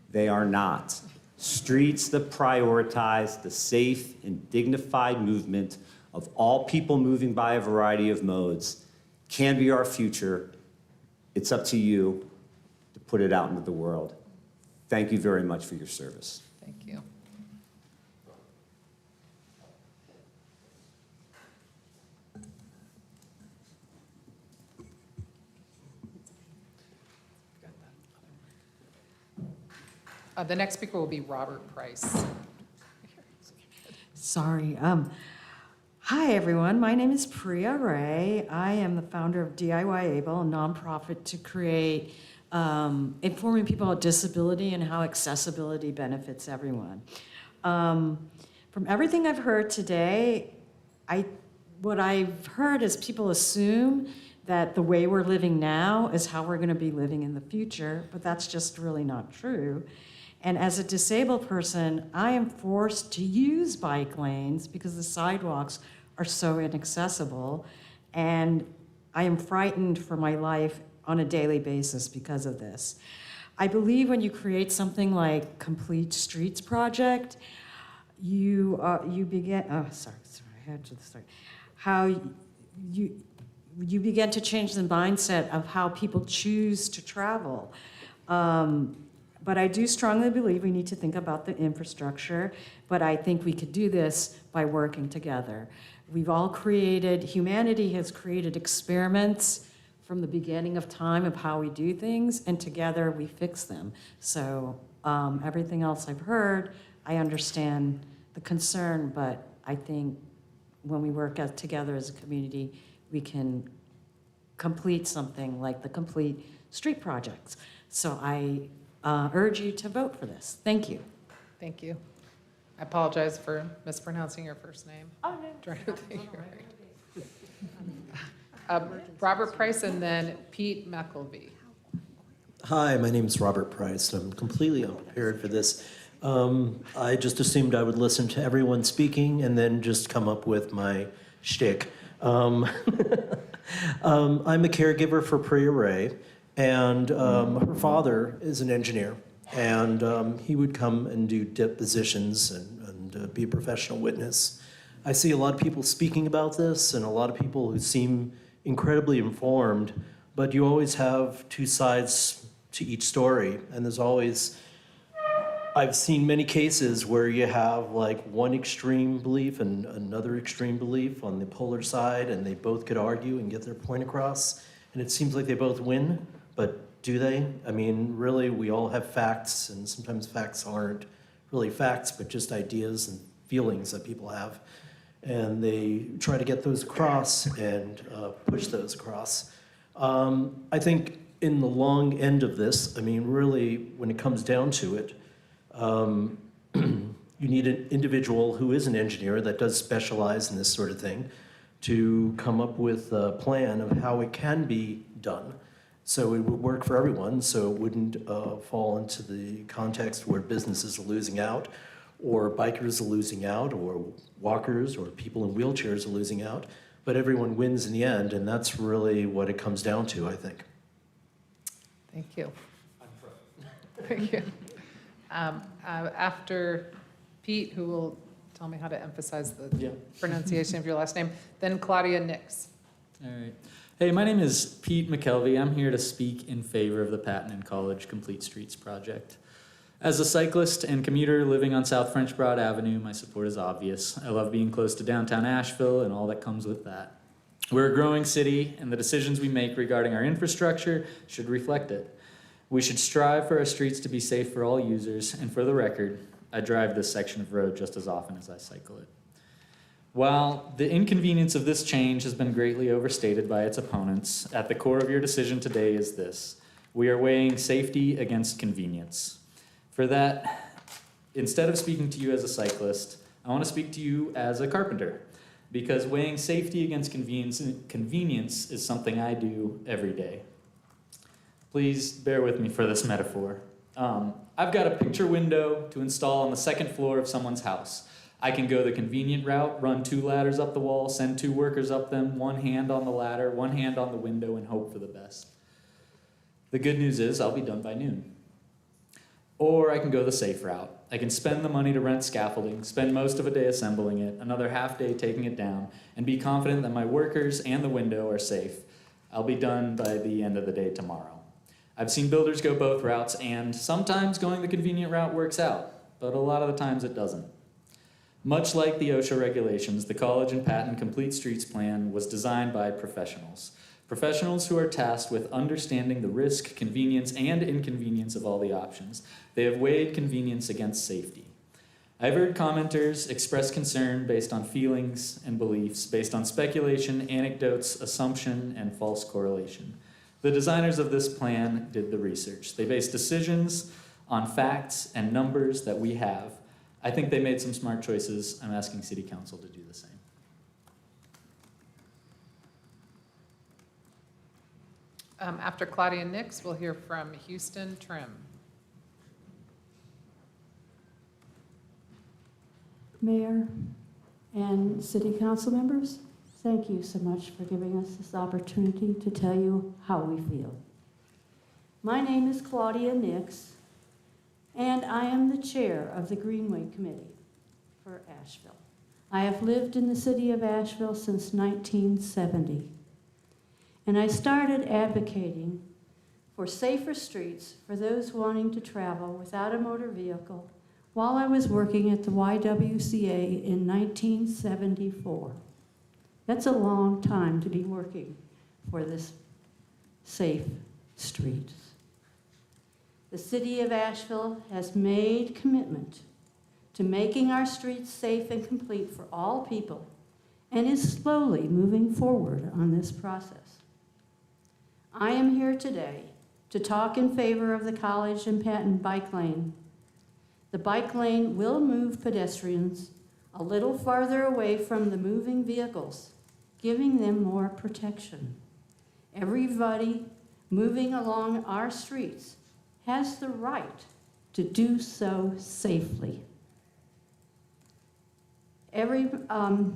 They are not. Streets that prioritize the safe and dignified movement of all people moving by a variety of modes can be our future. It's up to you to put it out into the world. Thank you very much for your service. Thank you. The next speaker will be Robert Price. Sorry. Hi, everyone. My name is Priya Ray. I am the founder of DIY Able, a nonprofit to create informing people about disability and how accessibility benefits everyone. From everything I've heard today, what I've heard is people assume that the way we're living now is how we're going to be living in the future, but that's just really not true. And as a disabled person, I am forced to use bike lanes because the sidewalks are so inaccessible, and I am frightened for my life on a daily basis because of this. I believe when you create something like Complete Streets Project, you begin, I had to start. How you begin to change the mindset of how people choose to travel. But I do strongly believe we need to think about the infrastructure, but I think we could do this by working together. Humanity has created experiments from the beginning of time of how we do things, and together we fix them. So everything else I've heard, I understand the concern, but I think when we work together as a community, we can complete something like the Complete Street Projects. So I urge you to vote for this. Thank you. Thank you. I apologize for mispronouncing your first name. Oh, no. Robert Price and then Pete McElvey. Hi, my name is Robert Price. I'm completely unprepared for this. I just assumed I would listen to everyone speaking and then just come up with my shtick. I'm a caregiver for Priya Ray, and her father is an engineer, and he would come and do depositions and be a professional witness. I see a lot of people speaking about this and a lot of people who seem incredibly informed, but you always have two sides to each story, and I've seen many cases where you have like one extreme belief and another extreme belief on the polar side, and they both could argue and get their point across, and it seems like they both win, but do they? I mean, really, we all have facts, and sometimes facts aren't really facts, but just ideas and feelings that people have, and they try to get those across and push those across. I think in the long end of this, I mean, really, when it comes down to it, you need an individual who is an engineer that does specialize in this sort of thing to come up with a plan of how it can be done. So it would work for everyone, so it wouldn't fall into the context where businesses are losing out, or bikers are losing out, or walkers or people in wheelchairs are losing out, but everyone wins in the end, and that's really what it comes down to, I think. Thank you. Thank you. After Pete, who will tell me how to emphasize the pronunciation of your last name, then Claudia Nix. All right. Hey, my name is Pete McKelvey. I'm here to speak in favor of the Patton and College Complete Streets project. As a cyclist and commuter living on South French Broad Avenue, my support is obvious. I love being close to downtown Asheville and all that comes with that. We're a growing city, and the decisions we make regarding our infrastructure should reflect it. We should strive for our streets to be safe for all users, and for the record, I drive this section of road just as often as I cycle it. While the inconvenience of this change has been greatly overstated by its opponents, at the core of your decision today is this: we are weighing safety against convenience. For that, instead of speaking to you as a cyclist, I want to speak to you as a carpenter, because weighing safety against convenience is something I do every day. Please bear with me for this metaphor. I've got a picture window to install on the second floor of someone's house. I can go the convenient route, run 2 ladders up the wall, send 2 workers up them, 1 hand on the ladder, 1 hand on the window, and hope for the best. The good news is I'll be done by noon. Or I can go the safe route. I can spend the money to rent scaffolding, spend most of a day assembling it, another half day taking it down, and be confident that my workers and the window are safe. I'll be done by the end of the day tomorrow. I've seen builders go both routes, and sometimes going the convenient route works out, but a lot of the times it doesn't. Much like the OSHA regulations, the College and Patton Complete Streets Plan was designed by professionals. Professionals who are tasked with understanding the risk, convenience, and inconvenience of all the options. They have weighed convenience against safety. I've heard commenters express concern based on feelings and beliefs, based on speculation, anecdotes, assumption, and false correlation. The designers of this plan did the research. They based decisions on facts and numbers that we have. I think they made some smart choices. I'm asking City Council to do the same. After Claudia Nix, we'll hear from Houston Trim. Mayor and city council members, thank you so much for giving us this opportunity to tell you how we feel. My name is Claudia Nix, and I am the chair of the Greenway Committee for Asheville. I have lived in the city of Asheville since 1970. And I started advocating for safer streets for those wanting to travel without a motor vehicle while I was working at the YWCA in 1974. That's a long time to be working for this safe streets. The city of Asheville has made commitment to making our streets safe and complete for all people and is slowly moving forward on this process. I am here today to talk in favor of the College and Patton bike lane. The bike lane will move pedestrians a little farther away from the moving vehicles, giving them more protection. Everybody moving along our streets has the right to do so safely.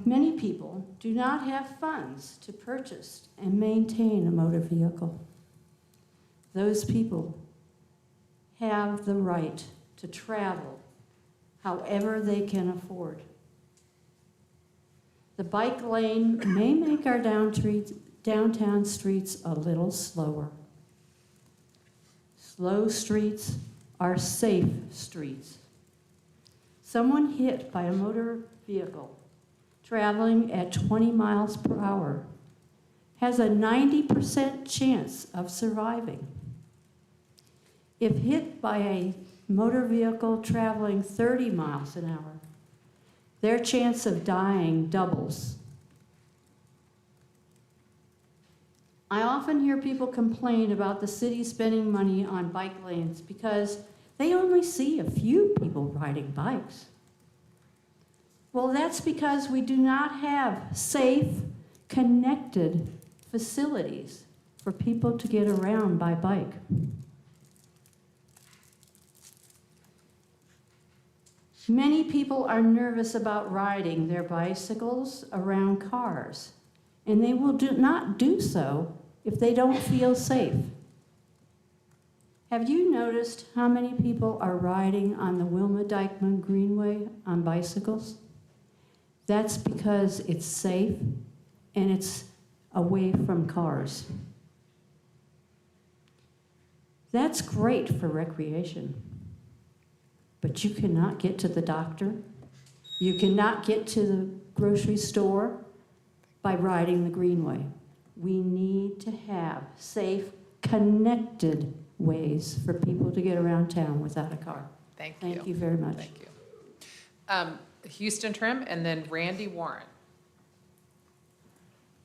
Many people do not have funds to purchase and maintain a motor vehicle. Those people have the right to travel however they can afford. The bike lane may make our downtown streets a little slower. Slow streets are safe streets. Someone hit by a motor vehicle traveling at 20 miles per hour has a 90% chance of surviving. If hit by a motor vehicle traveling 30 miles an hour, their chance of dying doubles. I often hear people complain about the city spending money on bike lanes because they only see a few people riding bikes. Well, that's because we do not have safe, connected facilities for people to get around by bike. Many people are nervous about riding their bicycles around cars, and they will not do so if they don't feel safe. Have you noticed how many people are riding on the Wilma Dykeman Greenway on bicycles? That's because it's safe and it's away from cars. That's great for recreation, but you cannot get to the doctor. You cannot get to the grocery store by riding the Greenway. We need to have safe, connected ways for people to get around town without a car. Thank you. Thank you very much. Thank you. Houston Trim, and then Randy Warren.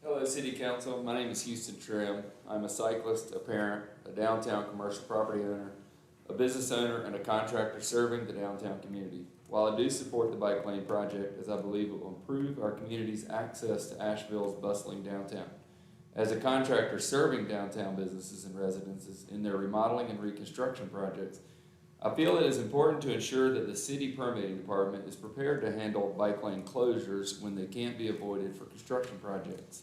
Hello, City Council. My name is Houston Trim. I'm a cyclist, a parent, a downtown commercial property owner, a business owner, and a contractor serving the downtown community. While I do support the bike lane project, as I believe it will improve our community's access to Asheville's bustling downtown. As a contractor serving downtown businesses and residences in their remodeling and reconstruction projects, I feel it is important to ensure that the city permitting department is prepared to handle bike lane closures when they can't be avoided for construction projects.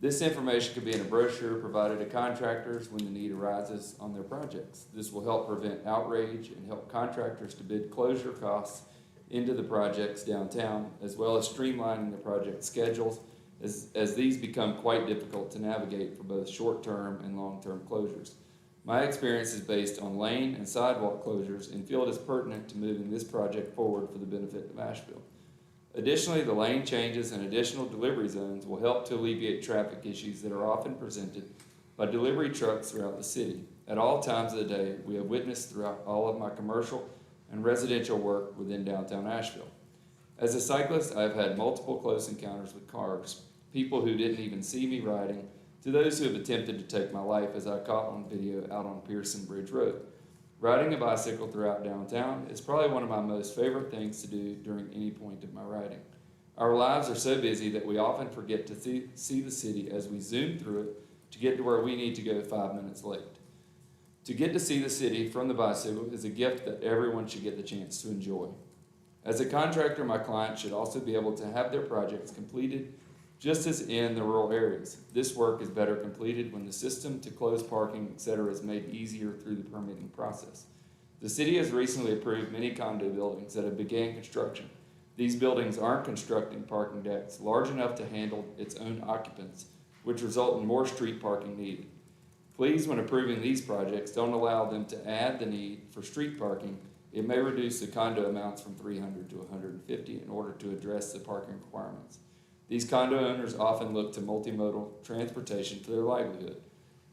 This information could be in a brochure provided to contractors when the need arises on their projects. This will help prevent outrage and help contractors to bid closure costs into the projects downtown, as well as streamlining the project schedules as these become quite difficult to navigate for both short-term and long-term closures. My experience is based on lane and sidewalk closures and feel it is pertinent to moving this project forward for the benefit of Asheville. Additionally, the lane changes and additional delivery zones will help to alleviate traffic issues that are often presented by delivery trucks throughout the city. At all times of the day, we have witnessed throughout all of my commercial and residential work within downtown Asheville. As a cyclist, I have had multiple close encounters with cars, people who didn't even see me riding, to those who have attempted to take my life, as I caught on video out on Pearson Bridge Road. Riding a bicycle throughout downtown is probably one of my most favorite things to do during any point of my riding. Our lives are so busy that we often forget to see the city as we zoom through it to get to where we need to go 5 minutes late. To get to see the city from the bicycle is a gift that everyone should get the chance to enjoy. As a contractor, my clients should also be able to have their projects completed just as in the rural areas. This work is better completed when the system to close parking, etc. is made easier through the permitting process. The city has recently approved many condo buildings that have began construction. These buildings aren't constructing parking decks large enough to handle its own occupants, which result in more street parking needed. Please, when approving these projects, don't allow them to add the need for street parking. It may reduce the condo amounts from 300 to 150 in order to address the parking requirements. These condo owners often look to multimodal transportation for their livelihood.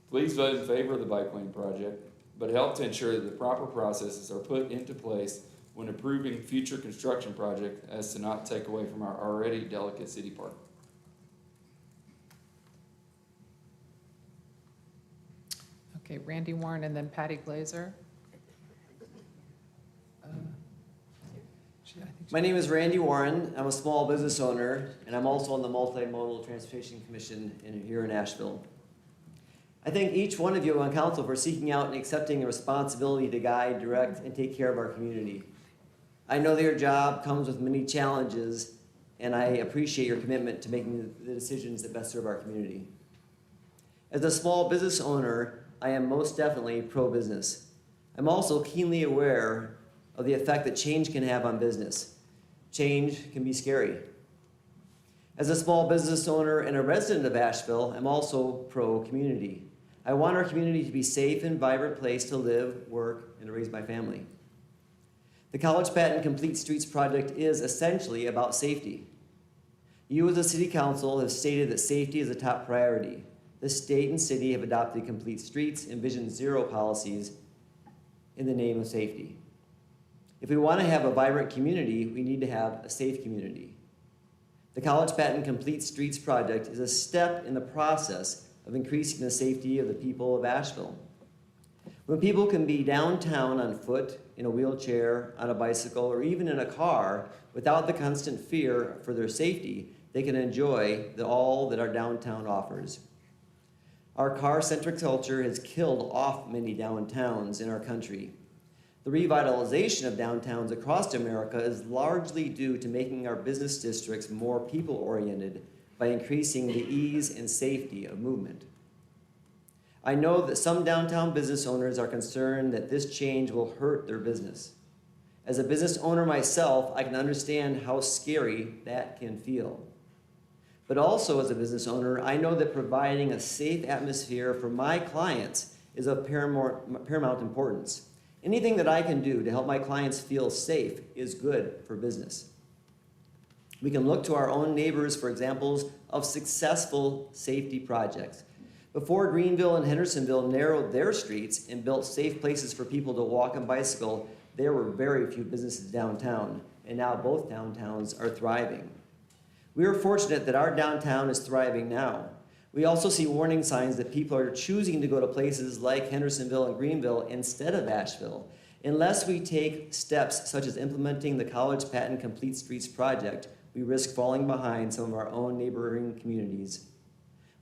Please vote in favor of the bike lane project, but help to ensure that the proper processes are put into place when approving future construction projects as to not take away from our already delicate city park. Okay, Randy Warren and then Patty Glazer. My name is Randy Warren. I'm a small business owner, and I'm also on the Multimodal Transportation Commission here in Asheville. I thank each one of you on council for seeking out and accepting a responsibility to guide, direct, and take care of our community. I know that your job comes with many challenges, and I appreciate your commitment to making the decisions that best serve our community. As a small business owner, I am most definitely pro-business. I'm also keenly aware of the effect that change can have on business. Change can be scary. As a small business owner and a resident of Asheville, I'm also pro-community. I want our community to be a safe and vibrant place to live, work, and to raise my family. The College Patton Complete Streets project is essentially about safety. You as a city council have stated that safety is a top priority. The state and city have adopted Complete Streets and Vision Zero policies in the name of safety. If we want to have a vibrant community, we need to have a safe community. The College Patton Complete Streets project is a step in the process of increasing the safety of the people of Asheville. When people can be downtown on foot, in a wheelchair, on a bicycle, or even in a car without the constant fear for their safety, they can enjoy all that our downtown offers. Our car-centric culture has killed off many downtowns in our country. The revitalization of downtowns across America is largely due to making our business districts more people-oriented by increasing the ease and safety of movement. I know that some downtown business owners are concerned that this change will hurt their business. As a business owner myself, I can understand how scary that can feel. But also as a business owner, I know that providing a safe atmosphere for my clients is of paramount importance. Anything that I can do to help my clients feel safe is good for business. We can look to our own neighbors for examples of successful safety projects. Before Greenville and Hendersonville narrowed their streets and built safe places for people to walk and bicycle, there were very few businesses downtown, and now both downtowns are thriving. We are fortunate that our downtown is thriving now. We also see warning signs that people are choosing to go to places like Hendersonville and Greenville instead of Asheville. Unless we take steps such as implementing the College Patton Complete Streets project, we risk falling behind some of our own neighboring communities.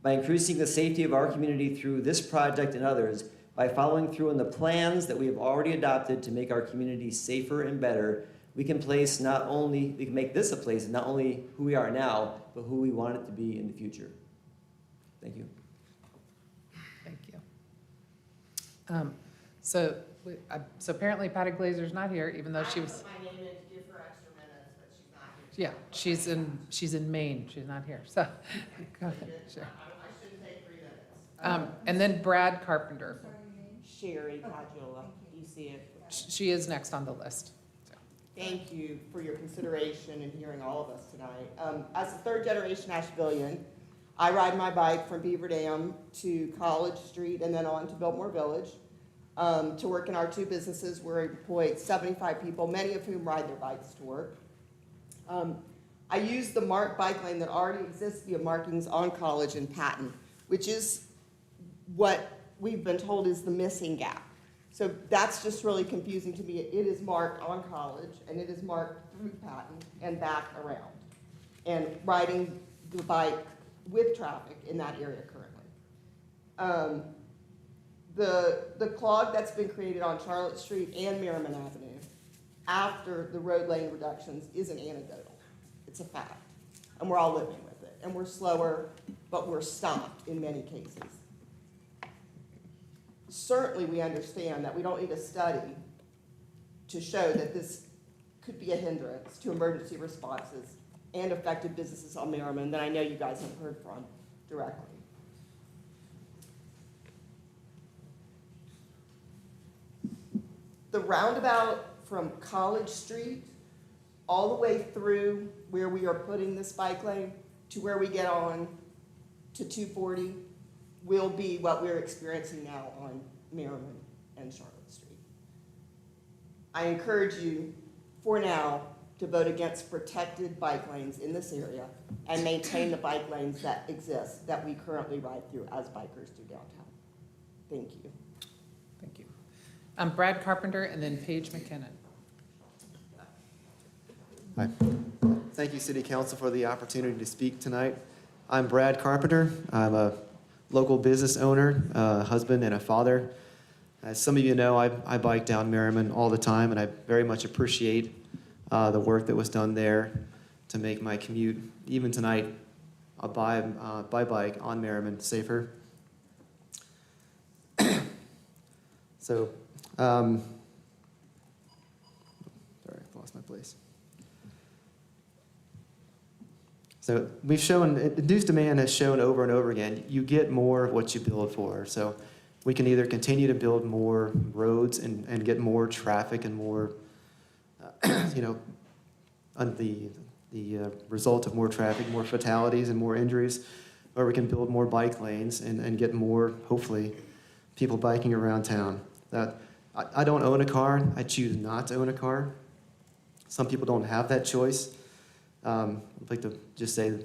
By increasing the safety of our community through this project and others, By following through on the plans that we have already adopted to make our community safer and better, we can make this a place, not only who we are now, but who we want it to be in the future. Thank you. Thank you. So apparently Patty Glazer's not here, even though she was. My name in to give her extra minutes, but she's not here. Yeah, she's in Maine. She's not here. So go ahead. Sure. I shouldn't take 3 minutes. And then Brad Carpenter. Sherry Padula, ECF. She is next on the list. So. Thank you for your consideration and hearing all of us tonight. As a third-generation Ashevillean, I ride my bike from Beaver Dam to College Street and then on to Biltmore Village to work in our 2 businesses where we employ 75 people, many of whom ride their bikes to work. I use the marked bike lane that already exists via markings on College and Patton, which is what we've been told is the missing gap. So that's just really confusing to me. It is marked on College, and it is marked through Patton and back around. And riding the bike with traffic in that area currently. The clog that's been created on Charlotte Street and Merriman Avenue after the road lane reductions isn't anecdotal. It's a fact. And we're all living with it. And we're slower, but we're stopped in many cases. Certainly we understand that we don't need a study to show that this could be a hindrance to emergency responses and affected businesses on Merriman that I know you guys have heard from directly. The roundabout from College Street all the way through where we are putting this bike lane to where we get on to 240 will be what we're experiencing now on Merriman and Charlotte Street. I encourage you, for now, to vote against protected bike lanes in this area and maintain the bike lanes that exist that we currently ride through as bikers do downtown. Thank you. Thank you. Brad Carpenter and then Paige McKinnon. Hi. Thank you, City Council, for the opportunity to speak tonight. I'm Brad Carpenter. I'm a local business owner, a husband, and a father. As some of you know, I bike down Merriman all the time, and I very much appreciate the work that was done there to make my commute, even tonight, by bike on Merriman safer. So, sorry, I lost my place. So we've shown, induced demand has shown over and over again, you get more of what you build for. So we can either continue to build more roads and get more traffic and more, the result of more traffic, more fatalities and more injuries, or we can build more bike lanes and get more, hopefully, people biking around town. I don't own a car. I choose not to own a car. Some people don't have that choice. I'd like to just say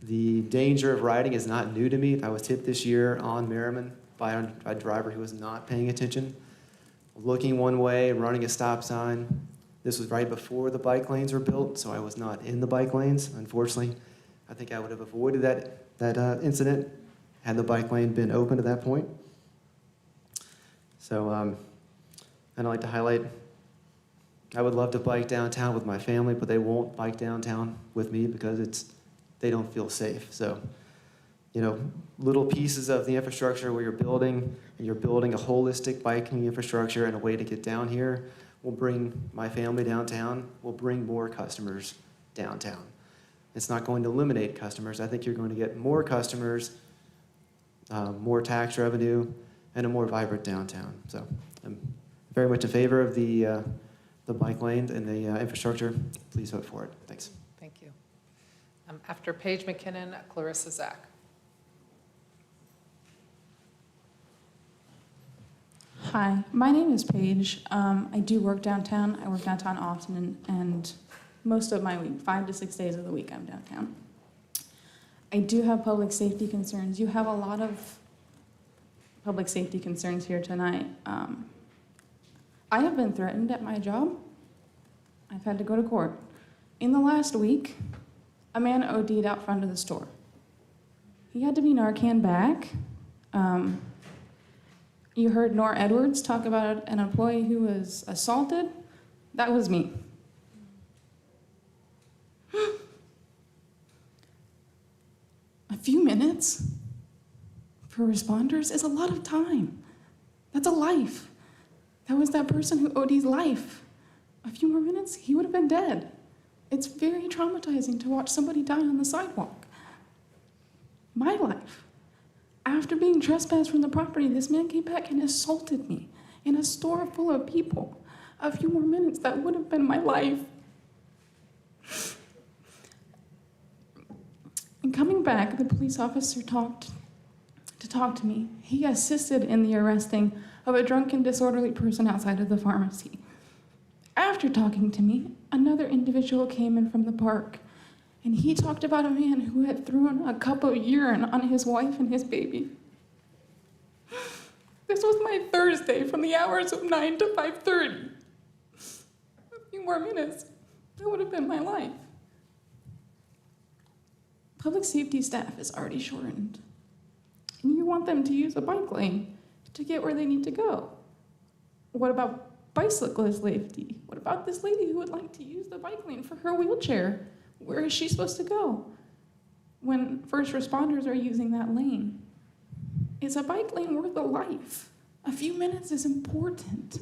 the danger of riding is not new to me. I was hit this year on Merriman by a driver who was not paying attention, looking one way, running a stop sign. This was right before the bike lanes were built, so I was not in the bike lanes. Unfortunately, I think I would have avoided that incident had the bike lane been open at that point. So I'd like to highlight, I would love to bike downtown with my family, but they won't bike downtown with me because they don't feel safe. So, little pieces of the infrastructure where you're building a holistic biking infrastructure and a way to get down here will bring my family downtown, will bring more customers downtown. It's not going to eliminate customers. I think you're going to get more customers, more tax revenue, and a more vibrant downtown. So I'm very much in favor of the bike lane and the infrastructure. Please vote for it. Thanks. Thank you. After Paige McKinnon, Clarissa Zach. Hi, my name is Paige. I do work downtown. I work downtown often, and most of my week, 5 to 6 days of the week, I'm downtown. I do have public safety concerns. You have a lot of public safety concerns here tonight. I have been threatened at my job. I've had to go to court. In the last week, a man OD'd out front of the store. He had to be Narcan back. You heard Nora Edwards talk about an employee who was assaulted. That was me. A few minutes for responders is a lot of time. That's a life. That was that person who OD's life. A few more minutes, he would have been dead. It's very traumatizing to watch somebody die on the sidewalk. My life. After being trespassed from the property, this man came back and assaulted me in a store full of people. A few more minutes, that would have been my life. And coming back, the police officer talked to me. He assisted in the arresting of a drunken, disorderly person outside of the pharmacy. After talking to me, another individual came in from the park, and he talked about a man who had thrown a cup of urine on his wife and his baby. This was my Thursday from the hours of 9 to 5:30. A few more minutes, that would have been my life. Public safety staff is already shortened, and you want them to use a bike lane to get where they need to go. What about bicyclist safety? What about this lady who would like to use the bike lane for her wheelchair? Where is she supposed to go when first responders are using that lane? Is a bike lane worth a life? A few minutes is important.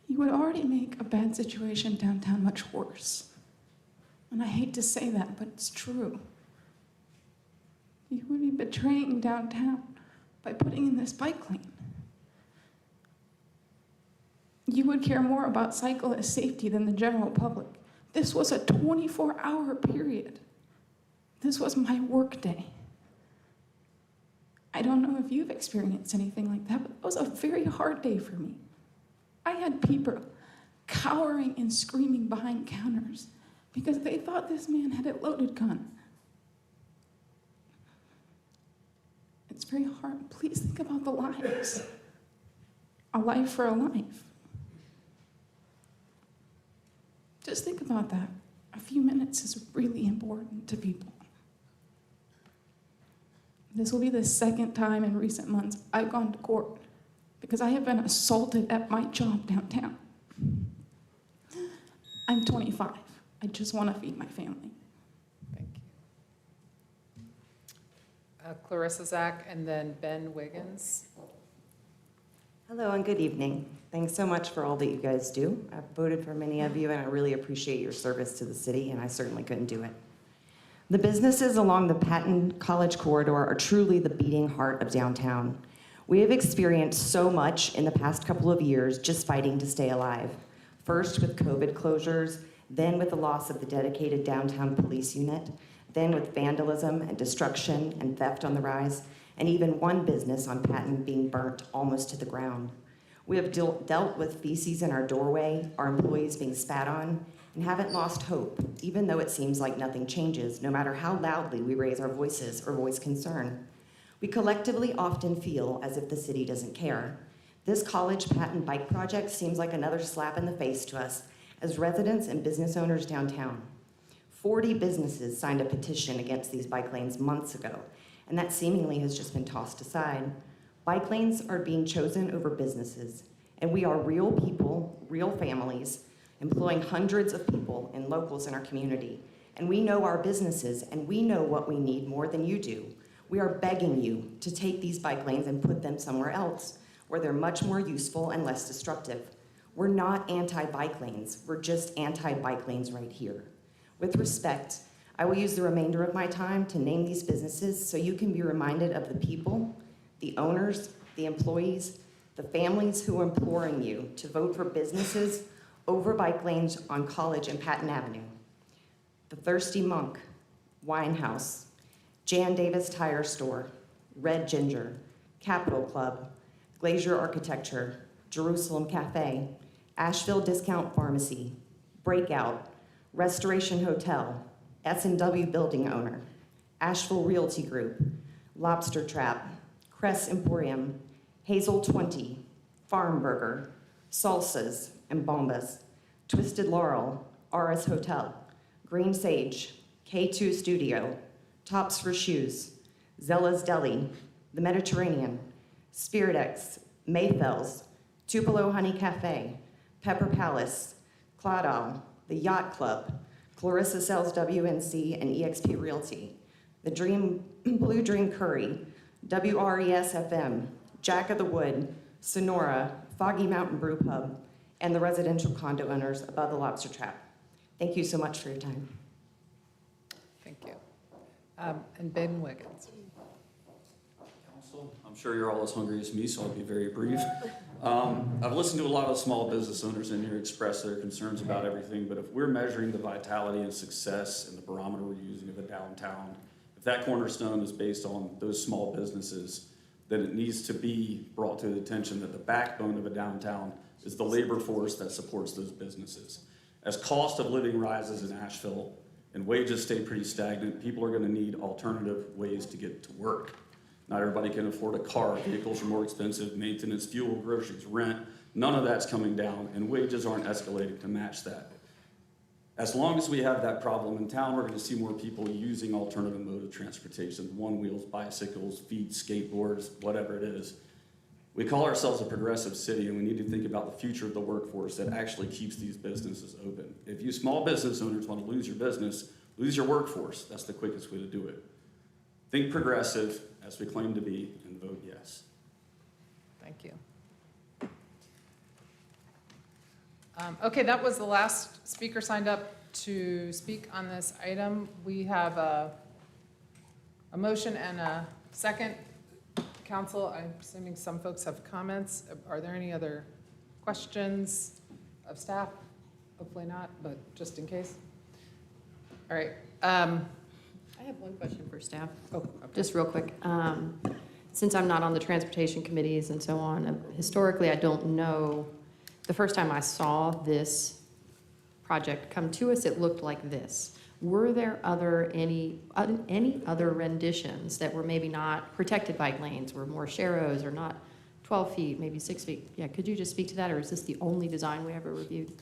You would already make a bad situation downtown much worse. And I hate to say that, but it's true. You would be betraying downtown by putting in this bike lane. You would care more about cyclist safety than the general public. This was a 24-hour period. This was my work day. I don't know if you've experienced anything like that, but it was a very hard day for me. I had people cowering and screaming behind counters because they thought this man had a loaded gun. It's very hard. Please think about the lives. A life for a life. Just think about that. A few minutes is really important to people. This will be the second time in recent months I've gone to court because I have been assaulted at my job downtown. I'm 25. I just want to feed my family. Thank you. Clarissa Zach, and then Ben Wiggins. Hello and good evening. Thanks so much for all that you guys do. I've voted for many of you and I really appreciate your service to the city, and I certainly couldn't do it. The businesses along the Patton College corridor are truly the beating heart of downtown. We have experienced so much in the past couple of years just fighting to stay alive. First with COVID closures, then with the loss of the dedicated downtown police unit, then with vandalism and destruction and theft on the rise, and even one business on Patton being burnt almost to the ground. We have dealt with feces in our doorway, our employees being spat on, and haven't lost hope, even though it seems like nothing changes, no matter how loudly we raise our voices or voice concern. We collectively often feel as if the city doesn't care. This College Patton bike project seems like another slap in the face to us as residents and business owners downtown. 40 businesses signed a petition against these bike lanes months ago, and that seemingly has just been tossed aside. Bike lanes are being chosen over businesses, and we are real people, real families, employing hundreds of people and locals in our community. And we know our businesses, and we know what we need more than you do. We are begging you to take these bike lanes and put them somewhere else, where they're much more useful and less destructive. We're not anti-bike lanes, we're just anti-bike lanes right here. With respect, I will use the remainder of my time to name these businesses so you can be reminded of the people, the owners, the employees, the families who are imploring you to vote for businesses over bike lanes on College and Patton Avenue. The Thirsty Monk, Wine House, Jan Davis Tire Store, Red Ginger, Capitol Club, Glacier Architecture, Jerusalem Cafe, Asheville Discount Pharmacy, Breakout, Restoration Hotel, S&W Building Owner, Asheville Realty Group, Lobster Trap, Cress Emporium, Hazel 20, Farm Burger, Salsas and Bombas, Twisted Laurel, RS Hotel, Green Sage, K2 Studio, Tops for Shoes, Zella's Deli, the Mediterranean, Spirit X, Mayfels, Tupelo Honey Cafe, Pepper Palace, Claudel, the Yacht Club, Clarissa Sells WNC and EXP Realty, the Blue Dream Curry, WRES FM, Jack of the Wood, Sonora, Foggy Mountain Brew Pub, and the residential condo owners above the Lobster Trap. Thank you so much for your time. Thank you. And Ben Wiggins. Council, I'm sure you're all as hungry as me, so I'll be very brief. I've listened to a lot of small business owners in here express their concerns about everything, but if we're measuring the vitality and success and the barometer we're using of the downtown, if that cornerstone is based on those small businesses, then it needs to be brought to the attention that the backbone of a downtown is the labor force that supports those businesses. As cost of living rises in Asheville and wages stay pretty stagnant, people are going to need alternative ways to get to work. Not everybody can afford a car. Vehicles are more expensive, maintenance, fuel, groceries, rent. None of that's coming down, and wages aren't escalating to match that. As long as we have that problem in town, we're going to see more people using alternative mode of transportation, one-wheels, bicycles, feet, skateboards, whatever it is. We call ourselves a progressive city, and we need to think about the future of the workforce that actually keeps these businesses open. If you small business owners want to lose your business, lose your workforce. That's the quickest way to do it. Think progressive, as we claim to be, and vote yes. Thank you. Okay, that was the last speaker signed up to speak on this item. We have a motion and a second. Council, I'm assuming some folks have comments. Are there any other questions of staff? Hopefully not, but just in case. All right. I have one question for staff. Oh, okay. Just real quick. Since I'm not on the transportation committees and so on, historically, I don't know. The first time I saw this project come to us, it looked like this. Were there any other renditions that were maybe not protected bike lanes, were more sharrows or not 12 feet, maybe 6 feet? Yeah, could you just speak to that, or is this the only design we ever reviewed?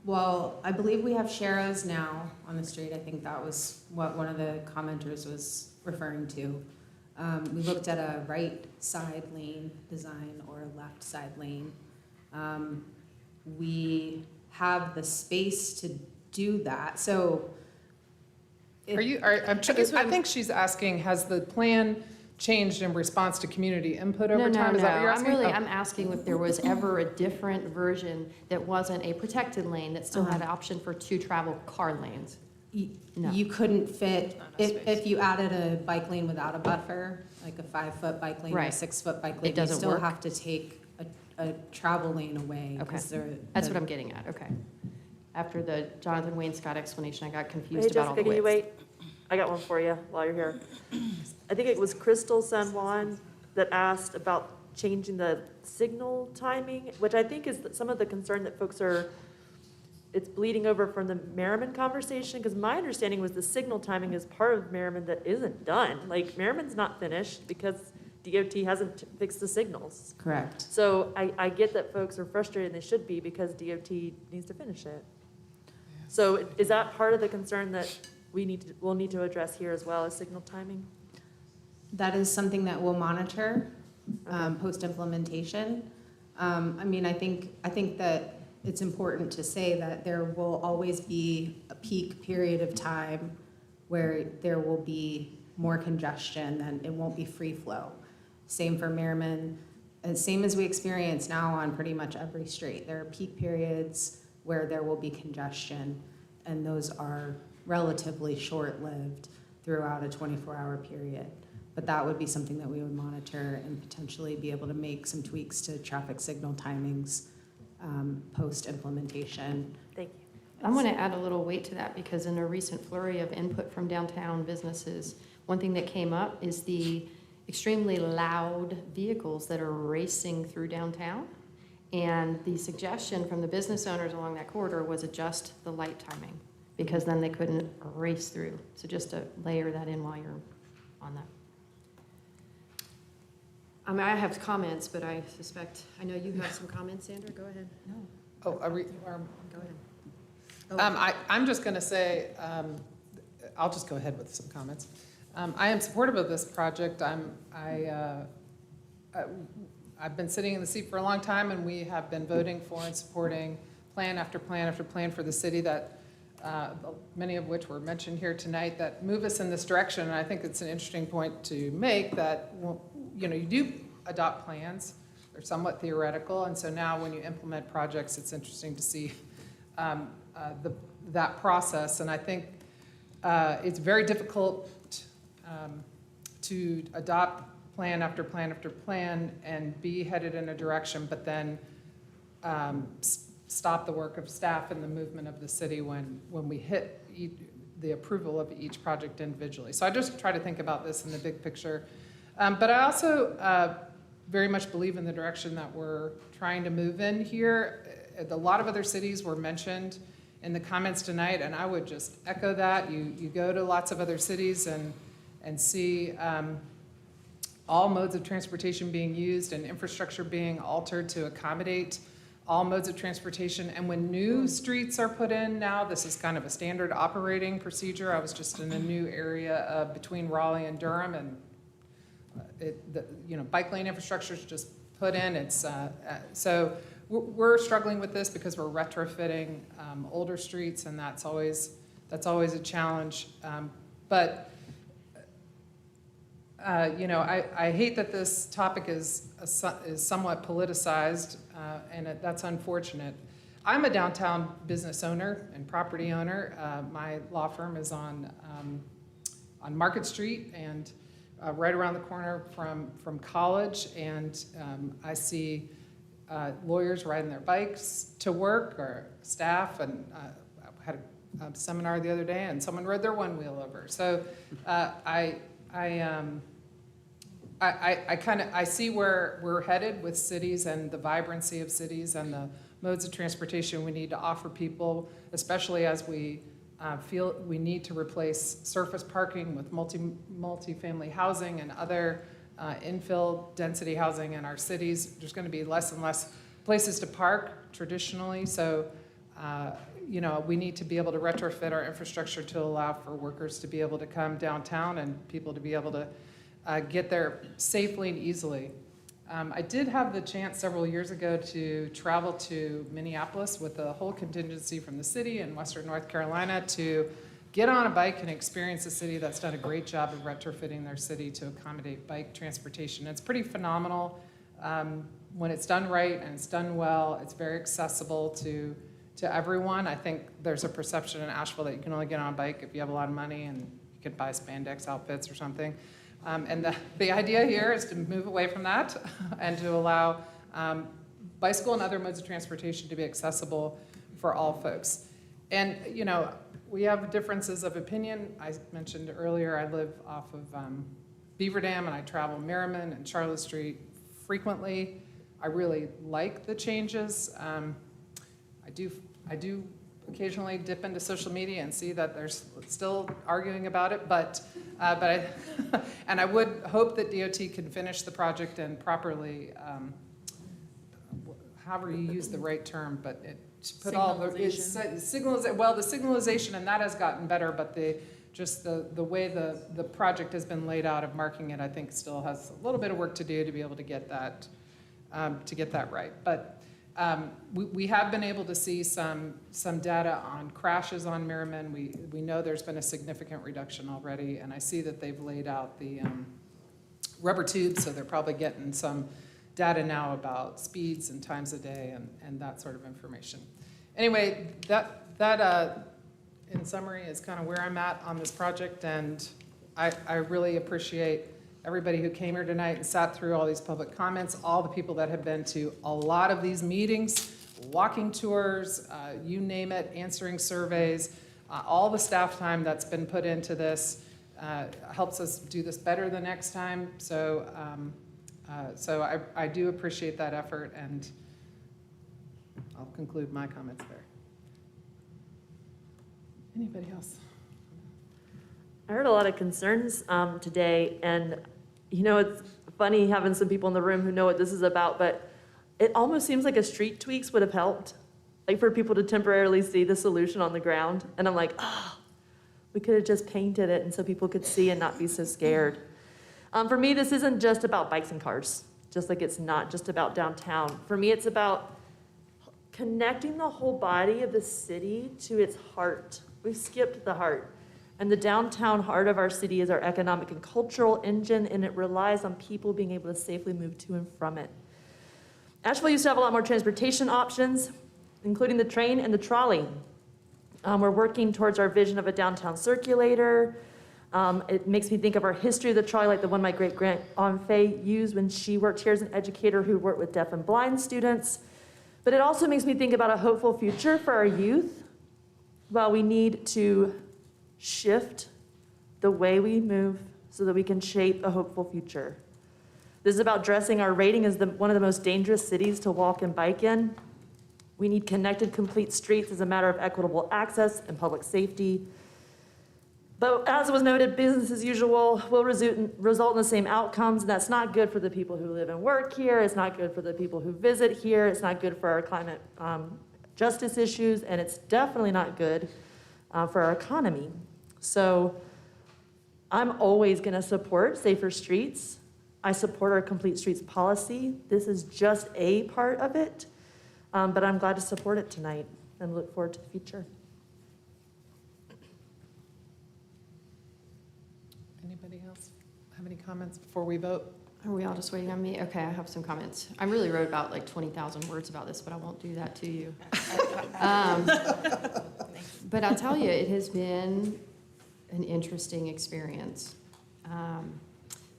Well, I believe we have sharrows now on the street. I think that was what one of the commenters was referring to. We looked at a right side lane design or a left side lane. We have the space to do that. So I think she's asking, has the plan changed in response to community input over time? Is that what you're asking? I'm asking if there was ever a different version that wasn't a protected lane that still had an option for 2 travel car lanes. No. You couldn't fit, if you added a bike lane without a buffer, like a 5-foot bike lane or a Right. 6-foot bike lane, you doesn't still work. have to take a travel lane away. Okay, 'cause that's what I'm getting at, okay. After the Jonathan Wayne Scott explanation, I got Hey, confused about all the Jessica, can you widths. wait? I got one for you while you're here. I think it was Crystal San Juan that asked about changing the signal timing, which I think is some of the concern that folks are, it's bleeding over from the Merriman conversation, because my understanding was the signal timing is part of Merriman that isn't done. Like, Merriman's not finished because DOT hasn't fixed the signals. Correct. So I get that folks are frustrated, and they should be, because DOT needs to finish it. So is that part of the concern that we'll need to address here as well, as signal timing? That is something that we'll monitor post-implementation. I think that it's important to say that there will always be a peak period of time where there will be more congestion and it won't be free flow. Same for Merriman, same as we experience now on pretty much every street. There are peak periods where there will be congestion, and those are relatively short-lived throughout a 24-hour period. But that would be something that we would monitor and potentially be able to make some tweaks to traffic signal timings post-implementation. Thank you. I'm going to add a little weight to that, because in a recent flurry of input from downtown businesses, one thing that came up is the extremely loud vehicles that are racing through downtown. And the suggestion from the business owners along that corridor was adjust the light timing, because then they couldn't race through. So just to layer that in while you're on that. I have comments, but I know you have some comments, Sandra, go ahead. Oh, Go ahead. I'm just going to say, I'll just go ahead with some comments. I am supportive of this project. I've been sitting in the seat for a long time, and we have been voting for and supporting plan after plan after plan for the city that, many of which were mentioned here tonight, that move us in this direction. And I think it's an interesting point to make that, well, you know, you do adopt plans. They're somewhat theoretical, and so now when you implement projects, it's interesting to see that process. And I think it's very difficult to adopt plan after plan after plan and be headed in a direction, but then stop the work of staff and the movement of the city when we hit the approval of each project individually. So I just try to think about this in the big picture. But I also very much believe in the direction that we're trying to move in here. A lot of other cities were mentioned in the comments tonight, and I would just echo that. You go to lots of other cities and see all modes of transportation being used and infrastructure being altered to accommodate all modes of transportation. And when new streets are put in now, this is kind of a standard operating procedure. I was just in a new area between Raleigh and Durham, and bike lane infrastructure is just put in. It's so we're struggling with this because we're retrofitting older streets, and that's always a challenge. But I hate that this topic is somewhat politicized, and that's unfortunate. I'm a downtown business owner and property owner. My law firm is on Market Street, and right around the corner from college, and I see lawyers riding their bikes to work, or staff, and I had a seminar the other day, and someone rode their one wheel over. So I see where we're headed with cities and the vibrancy of cities and the modes of transportation we need to offer people, especially as we feel we need to replace surface parking with multi-family housing and other infill density housing in our cities. There's going to be less and less places to park traditionally, so we need to be able to retrofit our infrastructure to allow for workers to be able to come downtown and people to be able to get there safely and easily. I did have the chance several years ago to travel to Minneapolis with a whole contingency from the city in Western North Carolina to get on a bike and experience a city that's done a great job of retrofitting their city to accommodate bike transportation. It's pretty phenomenal. When it's done right and it's done well, it's very accessible to everyone. I think there's a perception in Asheville that you can only get on a bike if you have a lot of money and you could buy spandex outfits or something. And the idea here is to move away from that and to allow bicycle and other modes of transportation to be accessible for all folks. And, we have differences of opinion. I mentioned earlier, I live off of Beaver Dam, and I travel Merriman and Charlotte Street frequently. I really like the changes. I do occasionally dip into social media and see that there's still arguing about it, but I would hope that DOT can finish the project and properly, however you use the right term, but put all the signalization, and that has gotten better, but the way the project has been laid out of marking it, I think still has a little bit of work to do to be able to get that right. But we have been able to see some data on crashes on Merriman. We know there's been a significant reduction already, and I see that they've laid out the rubber tubes, so they're probably getting some data now about speeds and times a day and that sort of information. Anyway, that in summary is kind of where I'm at on this project, and I really appreciate everybody who came here tonight and sat through all these public comments, all the people that have been to a lot of these meetings, walking tours, you name it, answering surveys, all the staff time that's been put into this helps us do this better the next time. So I do appreciate that effort, and I'll conclude my comments there. Anybody else? I heard a lot of concerns today, and it's funny having some people in the room who know what this is about, but it almost seems like a street tweaks would have helped, like for people to temporarily see the solution on the ground. And I'm like, We could have just painted it and so people could see and not be so scared. For me, this isn't just about bikes and cars, just like it's not just about downtown. For me, it's about connecting the whole body of the city to its heart. We've skipped the heart. And the downtown heart of our city is our economic and cultural engine, and it relies on people being able to safely move to and from it. Asheville used to have a lot more transportation options, including the train and the trolley. We're working towards our vision of a downtown circulator. It makes me think of our history of the trolley, like the one my great-grandaunt Faye used when she worked here as an educator who worked with deaf and blind students. But it also makes me think about a hopeful future for our youth. While we need to shift the way we move so that we can shape a hopeful future. This is about dressing our rating as one of the most dangerous cities to walk and bike in. We need connected, complete streets as a matter of equitable access and public safety. But as was noted, business as usual will result in the same outcomes, and that's not good for the people who live and work here. It's not good for the people who visit here. It's not good for our climate justice issues, and it's definitely not good for our economy. So I'm always going to support safer streets. I support our complete streets policy. This is just a part of it, but I'm glad to support it tonight and look forward to the future. Anybody else have any comments before we vote? Are we all just waiting on me? Okay, I have some comments. I really wrote about like 20,000 words about this, but I won't do that to you. But I'll tell you, it has been an interesting experience.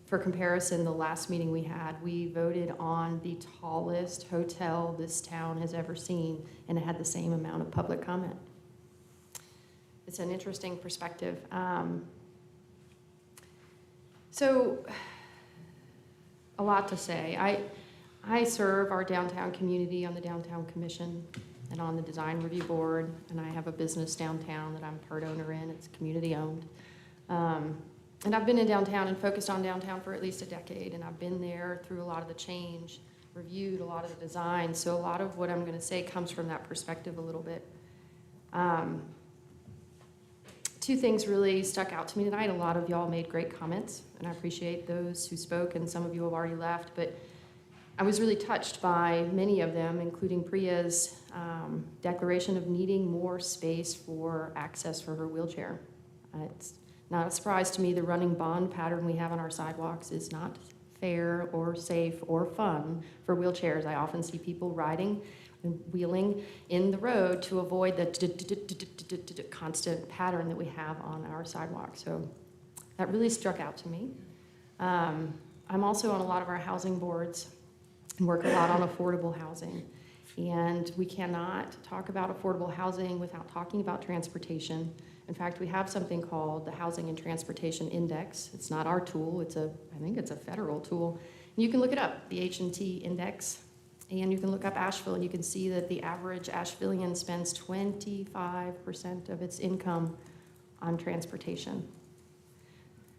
For comparison, the last meeting we had, we voted on the tallest hotel this town has ever seen, and it had the same amount of public comment. It's an interesting perspective. So, a lot to say. I serve our downtown community on the Downtown Commission and on the Design Review Board, and I have a business downtown that I'm part owner in. It's community owned. And I've been in downtown and focused on downtown for at least a decade, and I've been there through a lot of the change, reviewed a lot of the design, so a lot of what I'm going to say comes from that perspective a little bit. Two things really stuck out to me tonight. A lot of y'all made great comments, and I appreciate those who spoke, and some of you have already left, but I was really touched by many of them, including Priya's declaration of needing more space for access for her wheelchair. It's not a surprise to me the running bond pattern we have on our sidewalks is not fair or safe or fun for wheelchairs. I often see people riding and wheeling in the road to avoid the constant pattern that we have on our sidewalk. So that really struck out to me. I'm also on a lot of our housing boards and work a lot on affordable housing. And we cannot talk about affordable housing without talking about transportation. In fact, we have something called the Housing and Transportation Index. It's not our tool, I think it's a federal tool. And you can look it up, the H&T Index, and you can look up Asheville, and you can see that the average Ashevillean spends 25% of its income on transportation.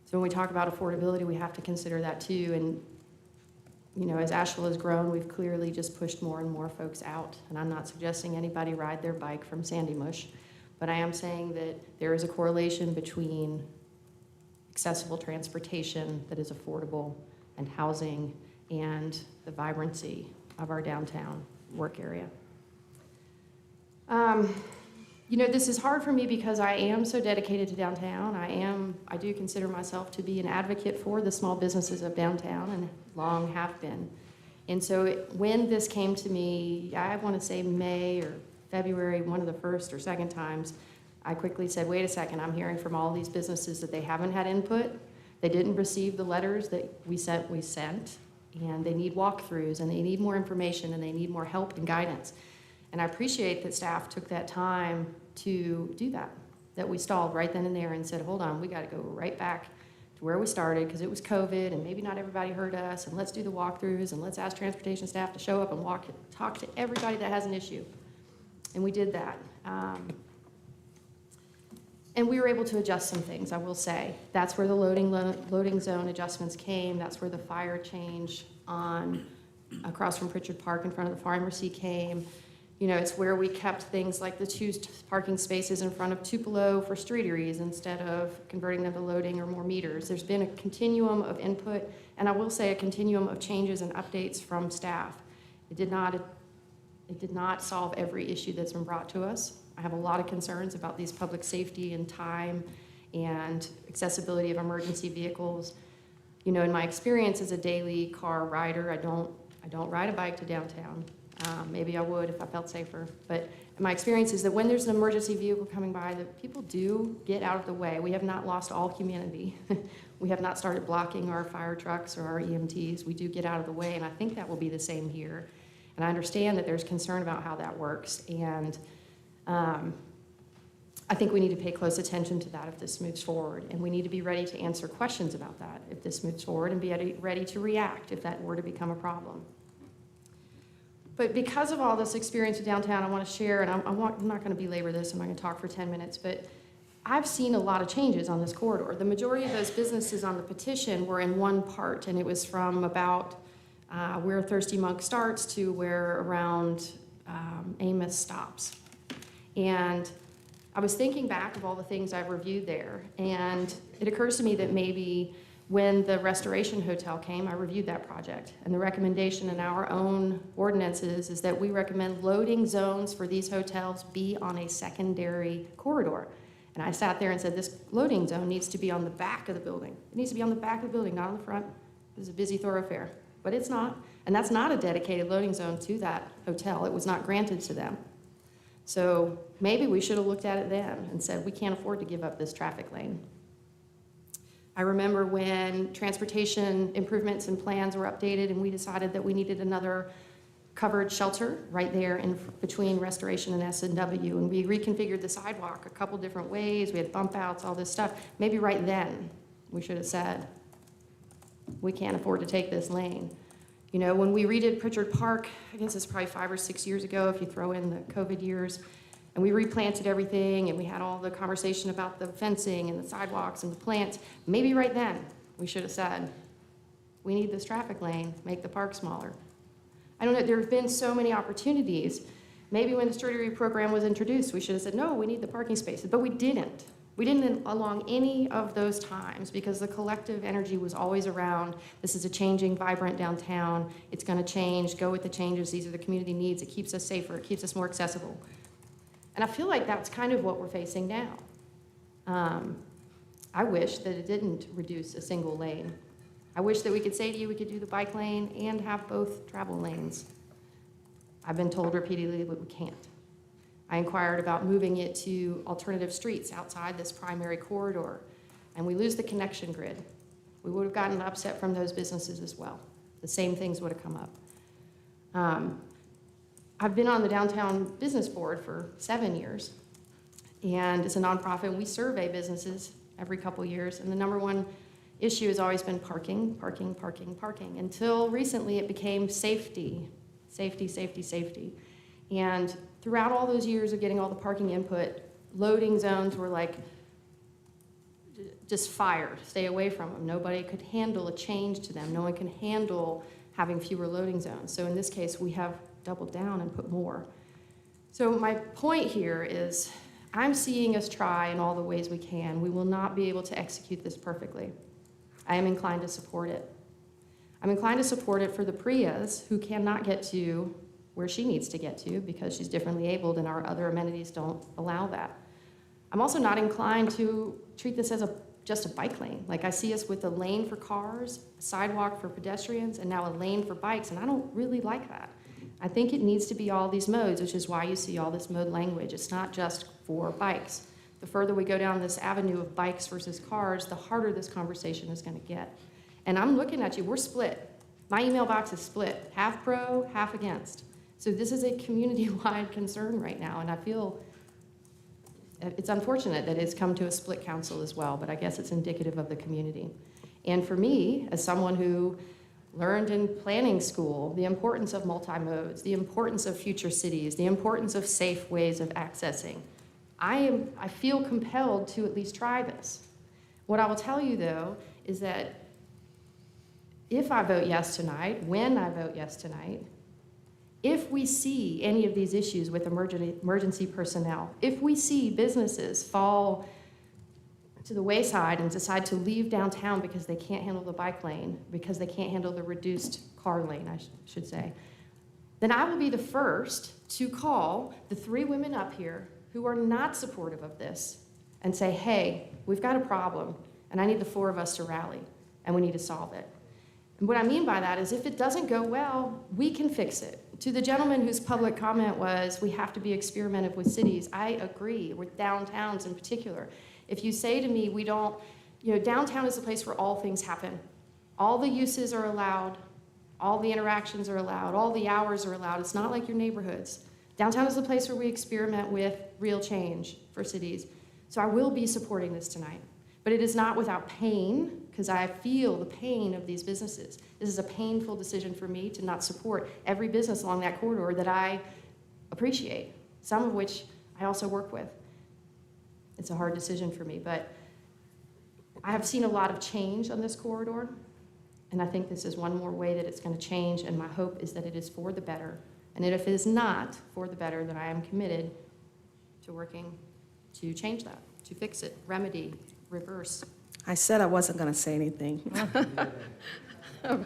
So when we talk about affordability, we have to consider that too. And you know, as Asheville has grown, we've clearly just pushed more and more folks out. And I'm not suggesting anybody ride their bike from Sandy Mush, but I am saying that there is a correlation between accessible transportation that is affordable and housing and the vibrancy of our downtown work area. You know, this is hard for me because I am so dedicated to downtown. I do consider myself to be an advocate for the small businesses of downtown and long have been. And so when this came to me, I want to say May or February, one of the first or second times, I quickly said, wait a second, I'm hearing from all these businesses that they haven't had input. They didn't receive the letters that we sent, and they need walkthroughs, and they need more information, and they need more help and guidance. And I appreciate that staff took that time to do that we stalled right then and there and said, hold on, we got to go right back to where we started because it was COVID and maybe not everybody heard us, and let's do the walkthroughs and let's ask transportation staff to show up and talk to everybody that has an issue. And we did that. And we were able to adjust some things, I will say. That's where the loading zone adjustments came. That's where the fire change across from Pritchard Park in front of the pharmacy came. You know, it's where we kept things like the 2 parking spaces in front of Tupelo for streeteries instead of converting them to loading or more meters. There's been a continuum of input, and I will say a continuum of changes and updates from staff. It did not solve every issue that's been brought to us. I have a lot of concerns about these public safety and time and accessibility of emergency vehicles. You know, in my experience as a daily car rider, I don't ride a bike to downtown. Maybe I would if I felt safer. But my experience is that when there's an emergency vehicle coming by, that people do get out of the way. We have not lost all humanity. We have not started blocking our fire trucks or our EMTs. We do get out of the way, and I think that will be the same here. And I understand that there's concern about how that works. And I think we need to pay close attention to that if this moves forward. And we need to be ready to answer questions about that if this moves forward, and be ready to react if that were to become a problem. But because of all this experience with downtown, I want to share, and I'm not going to belabor this, I'm not going to talk for 10 minutes, but I've seen a lot of changes on this corridor. The majority of those businesses on the petition were in one part, and it was from about where Thirsty Monk starts to where around Amos stops. And I was thinking back of all the things I've reviewed there, and it occurs to me that maybe when the Restoration Hotel came, I reviewed that project. And the recommendation in our own ordinances is that we recommend loading zones for these hotels be on a secondary corridor. And I sat there and said, this loading zone needs to be on the back of the building. It needs to be on the back of the building, not on the front. It's a busy thoroughfare, but it's not. And that's not a dedicated loading zone to that hotel. It was not granted to them. So maybe we should have looked at it then and said, we can't afford to give up this traffic lane. I remember when transportation improvements and plans were updated and we decided that we needed another covered shelter right there in between Restoration and S&W, and we reconfigured the sidewalk a couple different ways. We had bump outs, all this stuff. Maybe right then we should have said, we can't afford to take this lane. You know, when we redid Pritchard Park, I guess it's probably 5 or 6 years ago if you throw in the COVID years, and we replanted everything, and we had all the conversation about the fencing and the sidewalks and the plants. Maybe right then, we should have said, we need this traffic lane, make the park smaller. I don't know, there have been so many opportunities. Maybe when the streetery program was introduced, we should have said, no, we need the parking spaces, but we didn't. We didn't along any of those times because the collective energy was always around, this is a changing, vibrant downtown, it's gonna change, go with the changes, these are the community needs, it keeps us safer, it keeps us more accessible. And I feel like that's kind of what we're facing now. I wish that it didn't reduce a single lane. I wish that we could say to you we could do the bike lane and have both travel lanes. I've been told repeatedly that we can't. I inquired about moving it to alternative streets outside this primary corridor, and we lose the connection grid. We would have gotten upset from those businesses as well. The same things would have come up. I've been on the Downtown Business Board for 7 years, and it's a nonprofit, and we survey businesses every couple years, and the number one issue has always been parking, parking, parking, parking. Until recently, it became safety, safety, safety, safety. And throughout all those years of getting all the parking input, loading zones were like just fired, stay away from them. Nobody could handle a change to them. No one can handle having fewer loading zones. So in this case, we have doubled down and put more. So my point here is I'm seeing us try in all the ways we can. We will not be able to execute this perfectly. I am inclined to support it. I'm inclined to support it for the Prias who cannot get to where she needs to get to because she's differently abled and our other amenities don't allow that. I'm also not inclined to treat this as just a bike lane. Like I see us with a lane for cars, a sidewalk for pedestrians, and now a lane for bikes, and I don't really like that. I think it needs to be all these modes, which is why you see all this mode language. It's not just for bikes. The further we go down this avenue of bikes versus cars, the harder this conversation is going to get. And I'm looking at you, we're split. My email box is split, half pro, half against. So this is a community-wide concern right now, and I feel it's unfortunate that it's come to a split council as well, but I guess it's indicative of the community. And for me, as someone who learned in planning school the importance of multi-modes, the importance of future cities, the importance of safe ways of accessing, I feel compelled to at least try this. What I will tell you, though, is that if I vote yes tonight, when I vote yes tonight, If we see any of these issues with emergency personnel, if we see businesses fall to the wayside and decide to leave downtown because they can't handle the bike lane, because they can't handle the reduced car lane, I should say, then I will be the first to call the 3 women up here who are not supportive of this and say, hey, we've got a problem, and I need the 4 of us to rally, and we need to solve it. And what I mean by that is if it doesn't go well, we can fix it. To the gentleman whose public comment was, we have to be experimentative with cities, I agree, with downtowns in particular. If you say to me, we don't, downtown is a place where all things happen. All the uses are allowed, all the interactions are allowed, all the hours are allowed. It's not like your neighborhoods. Downtown is a place where we experiment with real change for cities. So I will be supporting this tonight. But it is not without pain, because I feel the pain of these businesses. This is a painful decision for me to not support every business along that corridor that I appreciate, some of which I also work with. It's a hard decision for me, but I have seen a lot of change on this corridor, and I think this is one more way that it's going to change, and my hope is that it is for the better. And if it is not for the better, then I am committed to working to change that, to fix it, remedy, reverse. I said I wasn't going to say anything, You're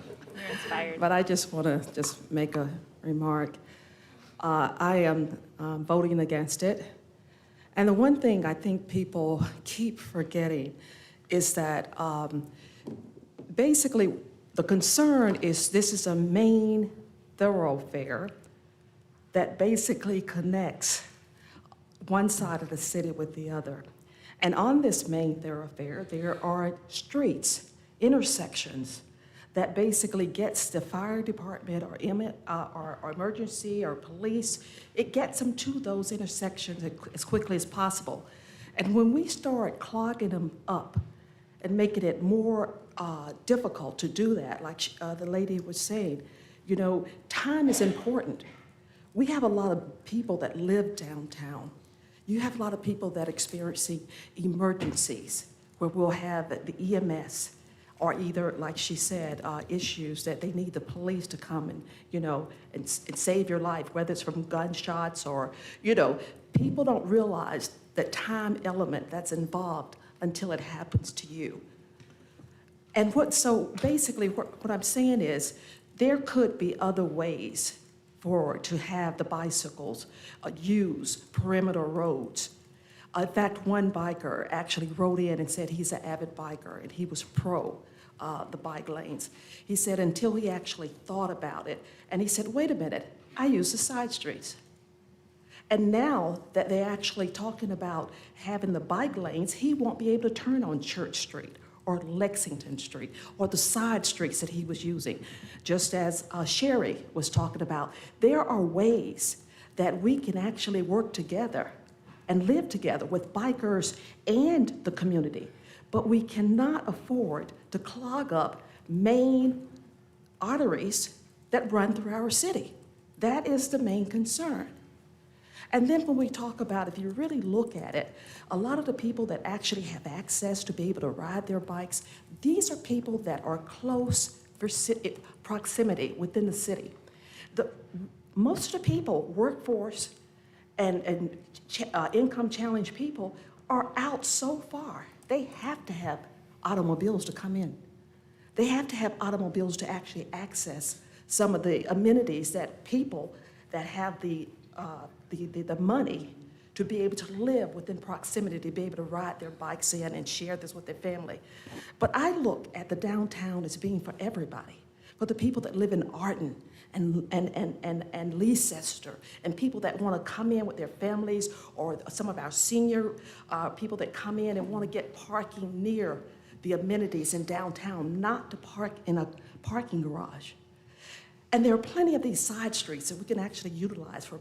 inspired. but I just want to just make a remark. I am voting against it. And the one thing I think people keep forgetting is that basically the concern is this is a main thoroughfare that basically connects one side of the city with the other. And on this main thoroughfare, there are streets, intersections, that basically gets the fire department or emergency or police, it gets them to those intersections as quickly as possible. And when we start clogging them up and making it more difficult to do that, like the lady was saying, time is important. We have a lot of people that live downtown. You have a lot of people that are experiencing emergencies where we'll have the EMS or either, like she said, issues that they need the police to come and save your life, whether it's from gunshots or, people don't realize the time element that's involved until it happens to you. And so basically what I'm saying is there could be other ways to have the bicycles use perimeter roads. In fact, one biker actually wrote in and said he's an avid biker and he was pro the bike lanes. He said until he actually thought about it, and he said, wait a minute, I use the side streets. And now that they're actually talking about having the bike lanes, he won't be able to turn on Church Street or Lexington Street, or the side streets that he was using. Just as Sherry was talking about, there are ways that we can actually work together and live together with bikers and the community. But we cannot afford to clog up main arteries that run through our city. That is the main concern. And then when we talk about, if you really look at it, a lot of the people that actually have access to be able to ride their bikes, these are people that are close proximity within the city. Most of the people, workforce and income challenged people, are out so far. They have to have automobiles to come in. They have to have automobiles to actually access some of the amenities that people that have the money to be able to live within proximity, to be able to ride their bikes in and share this with their family. But I look at the downtown as being for everybody, for the people that live in Arden and Leicester, and people that want to come in with their families, or some of our senior people that come in and want to get parking near the amenities in downtown, not to park in a parking garage. And there are plenty of these side streets that we can actually utilize for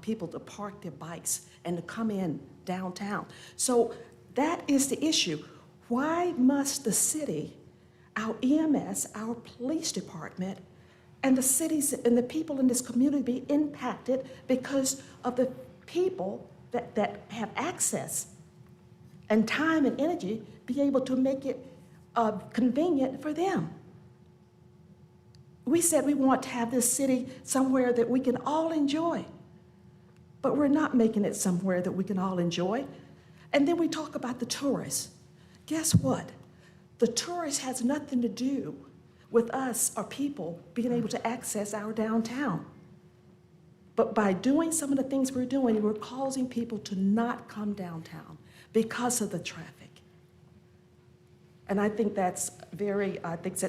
people to park their bikes and to come in downtown. So that is the issue. Why must the city, our EMS, our police department, and the cities and the people in this community be impacted because of the people that have access and time and energy be able to make it convenient for them? We said we want to have this city somewhere that we can all enjoy. But we're not making it somewhere that we can all enjoy. And then we talk about the tourists. Guess what? The tourist has nothing to do with us or people being able to access our downtown. But by doing some of the things we're doing, we're causing people to not come downtown because of the traffic. And I think that's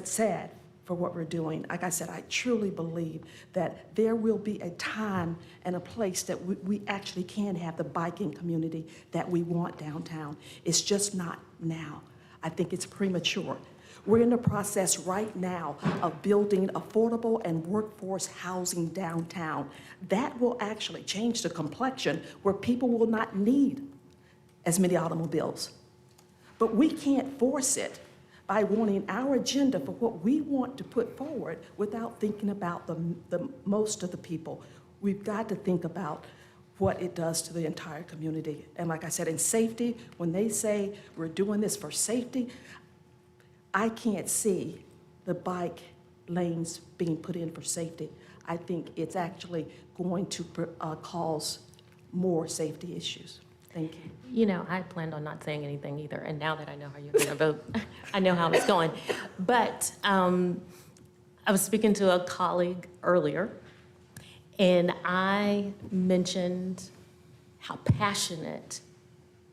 sad for what we're doing. Like I said, I truly believe that there will be a time and a place that we actually can have the biking community that we want downtown. It's just not now. I think it's premature. We're in the process right now of building affordable and workforce housing downtown. That will actually change the complexion where people will not need as many automobiles. But we can't force it by wanting our agenda for what we want to put forward without thinking about the most of the people. We've got to think about what it does to the entire community. And like I said, in safety, when they say we're doing this for safety, I can't see the bike lanes being put in for safety. I think it's actually going to cause more safety issues. Thank you. You know, I planned on not saying anything either, and now that I know how you're going to vote, I know how it's going. But I was speaking to a colleague earlier, and I mentioned how passionate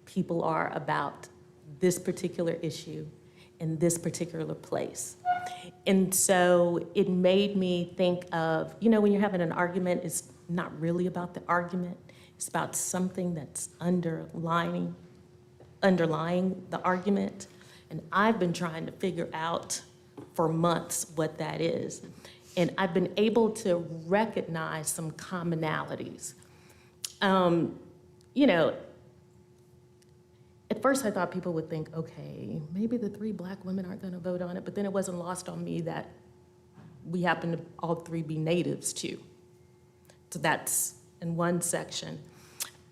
people are about this particular issue in this particular place. And so it made me think of, you know, when you're having an argument, it's not really about the argument. It's about something that's underlying the argument. And I've been trying to figure out for months what that is. And I've been able to recognize some commonalities. You know, at first I thought people would think, okay, maybe the 3 Black women aren't gonna vote on it, but then it wasn't lost on me that we happen to all 3 be natives too. So that's in one section.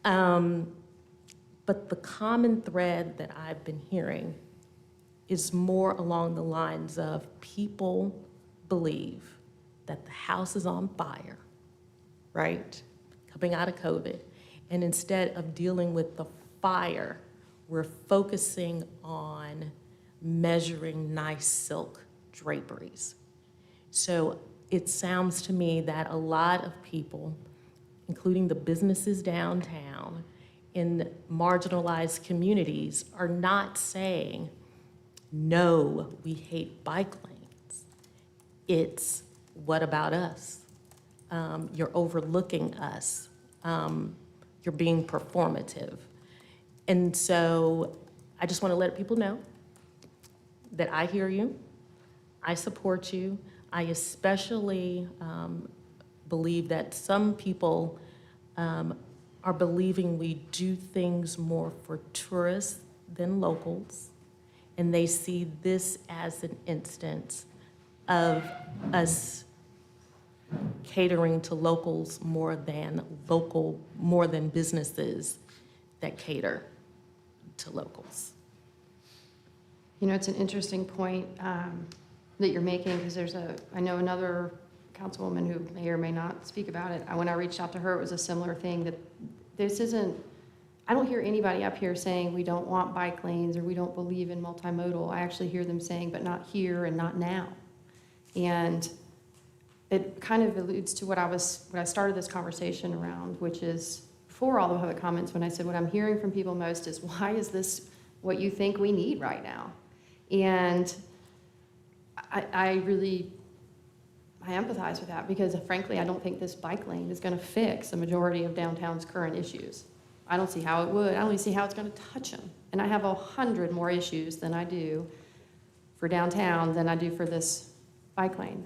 But the common thread that I've been hearing is more along the lines of people believe that the house is on fire, right? Coming out of COVID. And instead of dealing with the fire, we're focusing on measuring nice silk draperies. So it sounds to me that a lot of people, including the businesses downtown in marginalized communities, are not saying, no, we hate bike lanes. It's, what about us? You're overlooking us. You're being performative. And so I just want to let people know that I hear you, I support you. I especially believe that some people are believing we do things more for tourists than locals, and they see this as an instance of us catering to locals more than businesses that cater to locals. You know, it's an interesting point that you're making, because I know another councilwoman who may or may not speak about it. When I reached out to her, it was a similar thing, that this isn't, I don't hear anybody up here saying we don't want bike lanes or we don't believe in multimodal. I actually hear them saying, but not here and not now. And it kind of alludes to what I started this conversation around, which is before all the public comments, when I said what I'm hearing from people most is, why is this what you think we need right now? And I empathize with that, because frankly, I don't think this bike lane is going to fix the majority of downtown's current issues. I don't see how it would. I don't even see how it's going to touch them. And I have 100 more issues than I do for downtown than I do for this bike lane.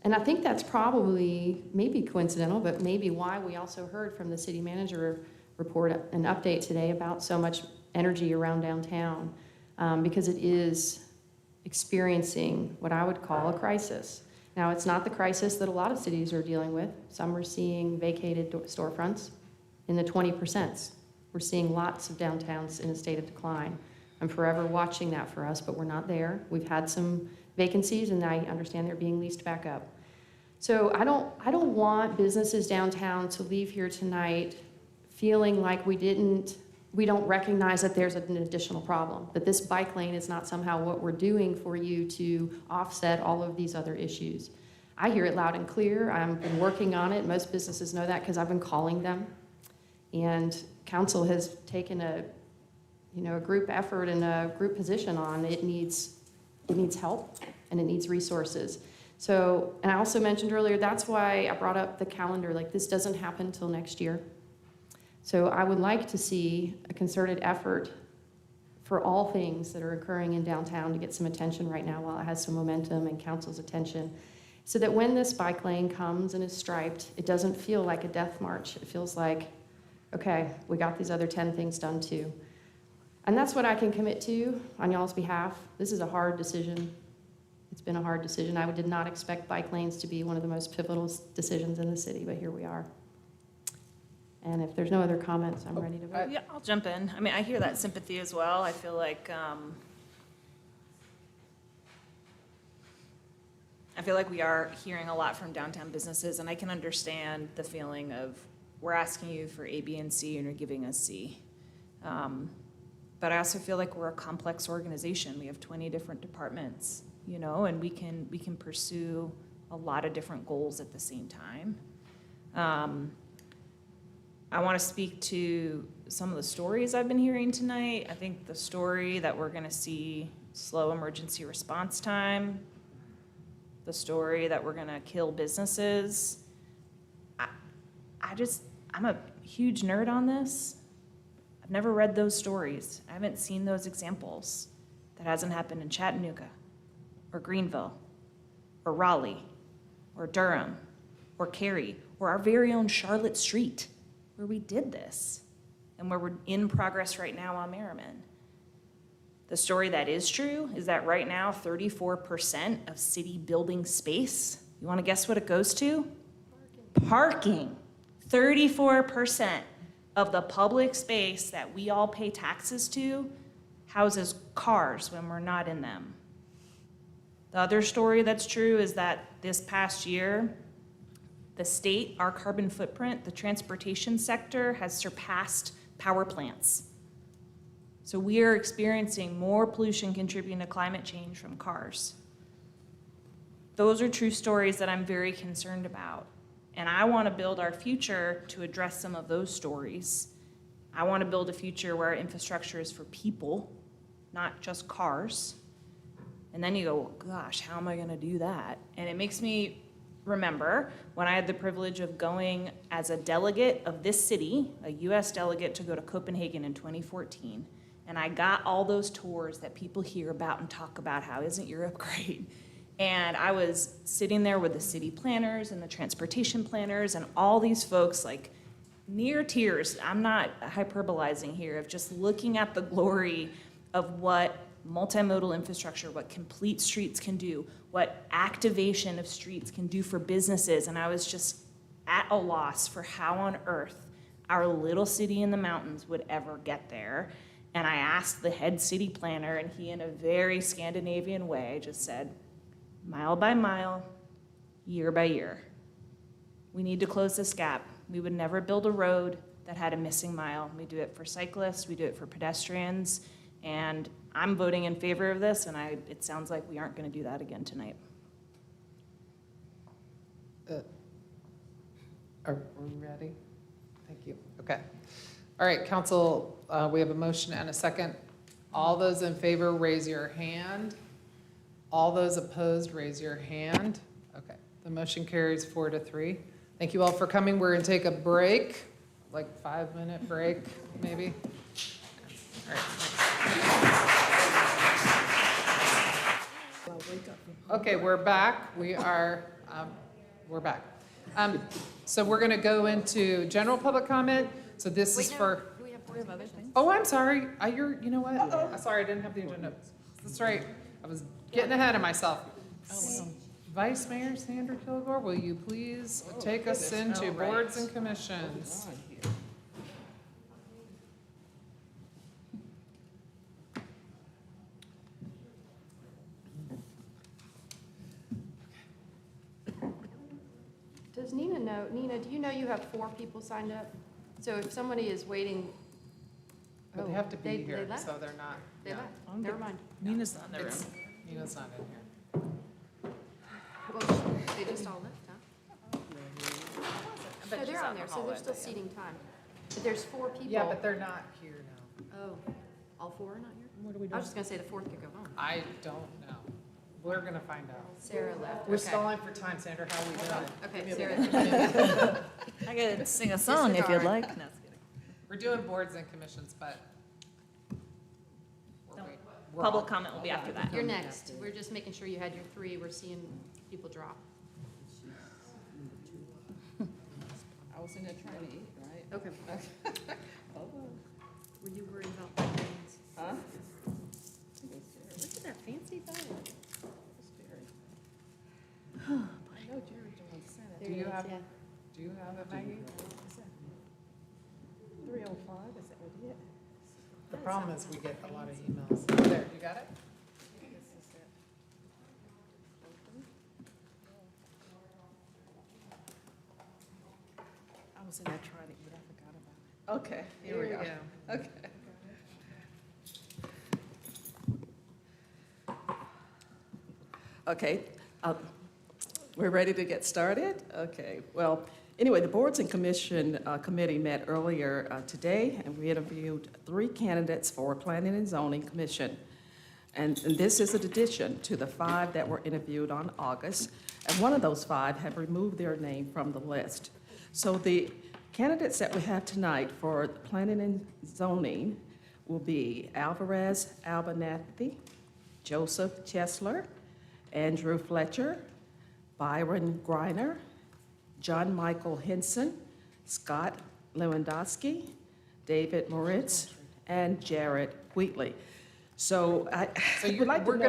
And I think that's probably, maybe coincidental, but maybe why we also heard from the city manager report an update today about so much energy around downtown, because it is experiencing what I would call a crisis. Now, it's not the crisis that a lot of cities are dealing with. Some are seeing vacated storefronts in the 20%. We're seeing lots of downtowns in a state of decline. I'm forever watching that for us, but we're not there. We've had some vacancies, and I understand they're being leased back up. So I don't want businesses downtown to leave here tonight feeling like we don't recognize that there's an additional problem, that this bike lane is not somehow what we're doing for you to offset all of these other issues. I hear it loud and clear. I've been working on it. Most businesses know that because I've been calling them. And council has taken a group effort and a group position on it. Needs help and it needs resources. So, and I also mentioned earlier, that's why I brought up the calendar. Like, this doesn't happen until next year. So I would like to see a concerted effort for all things that are occurring in downtown to get some attention right now while it has some momentum and council's attention, so that when this bike lane comes and is striped, it doesn't feel like a death march. It feels like, okay, we got these other 10 things done too. And that's what I can commit to on y'all's behalf. This is a hard decision. It's been a hard decision. I did not expect bike lanes to be one of the most pivotal decisions in the city, but here we are. And if there's no other comments, I'm ready to vote. Yeah, I'll jump in. I mean, I hear that sympathy as well. I feel like we are hearing a lot from downtown businesses, and I can understand the feeling of, we're asking you for A, B, and C, and you're giving us C. But I also feel like we're a complex organization. We have 20 different departments, and we can pursue a lot of different goals at the same time. I want to speak to some of the stories I've been hearing tonight. I think the story that we're going to see slow emergency response time, the story that we're going to kill businesses. I'm a huge nerd on this. I've never read those stories. I haven't seen those examples. That hasn't happened in Chattanooga, or Greenville, or Raleigh, or Durham, or Cary, or our very own Charlotte Street, where we did this, and where we're in progress right now on Merriman. The story that is true is that right now, 34% of city building space, you want to guess what it goes to? Parking. 34% of the public space that we all pay taxes to houses cars when we're not in them. The other story that's true is that this past year, the state, our carbon footprint, the transportation sector has surpassed power plants. So we are experiencing more pollution contributing to climate change from cars. Those are true stories that I'm very concerned about. And I want to build our future to address some of those stories. I want to build a future where our infrastructure is for people, not just cars. And then you go, well, gosh, how am I going to do that? And it makes me remember when I had the privilege of going as a delegate of this city, a US delegate, to go to Copenhagen in 2014. And I got all those tours that people hear about and talk about, how isn't Europe great? And I was sitting there with the city planners and the transportation planners and all these folks, like near tears. I'm not hyperbolizing here, of just looking at the glory of what multimodal infrastructure, what complete streets can do, what activation of streets can do for businesses. And I was just at a loss for how on earth our little city in the mountains would ever get there. And I asked the head city planner, and he, in a very Scandinavian way, just said, mile by mile, year by year. We need to close this gap. We would never build a road that had a missing mile. We do it for cyclists, we do it for pedestrians, and I'm voting in favor of this, and it sounds like we aren't going to do that again tonight. Are we ready? Thank you. Okay. All right, council, we have a motion and a second. All those in favor, raise your hand. All those opposed, raise your hand. Okay, the motion carries 4-3. Thank you all for coming. We're going to take a break, like 5-minute break, maybe. All right. Okay, we're back. We're back. So we're going to go into general public comment. So this is for. We have other things. Oh, I'm sorry. You know what? I'm sorry, I didn't have the agenda. That's right. I was getting ahead of myself. Vice Mayor Sandra Kilgore, will you please take us into boards and commissions? does Nina know, Nina, do you know you have 4 people signed up? So if somebody is waiting. But they Oh, have to be they here, left. so they're not. They yeah. left, never mind. Nina's not in the room. It's- Nina's not in here. Well, they just all left, huh? No, they're on there, so there's still seating time. But there's 4 people. Yeah, but they're not here now. Oh, all 4 are not here? What are we I was just gonna say the 4th could go home. I don't know. We're gonna find out. Sarah left. We're Okay. stalling for time, Sandra, how are we doing? Okay, Sarah. I could sing a song if you'd like. No, just kidding. We're doing boards and commissions, but. we're wait- we're Public all- comment will be after that. You're next. We're just making sure you had your 3. We're seeing people drop. I was in there trying to eat, right? Okay. Hold on. Were you worried about the things? Huh? Look at that fancy thing. I know Jerry's the one sent Do it. you have, do you have it, Maggie? 305, is that what it is? The problem is we get a lot of emails. There, you got it? I was in there trying to eat, I forgot about it. Okay, here we go. Okay. Okay, we're ready to get started? Okay, well, anyway, the Boards and Commission Committee met earlier today, and we interviewed 3 candidates for Planning and Zoning Commission. And this is an addition to the 5 that were interviewed on August, and one of those 5 have removed their name from the list. So the candidates that we have tonight for Planning and Zoning will be Alvarez Abernathy, Joseph Chesler, Andrew Fletcher, Byron Griner, John Michael Henson, Scott Lewandowski, David Moritz, and Jared Wheatley. So I So would you, like to we're know.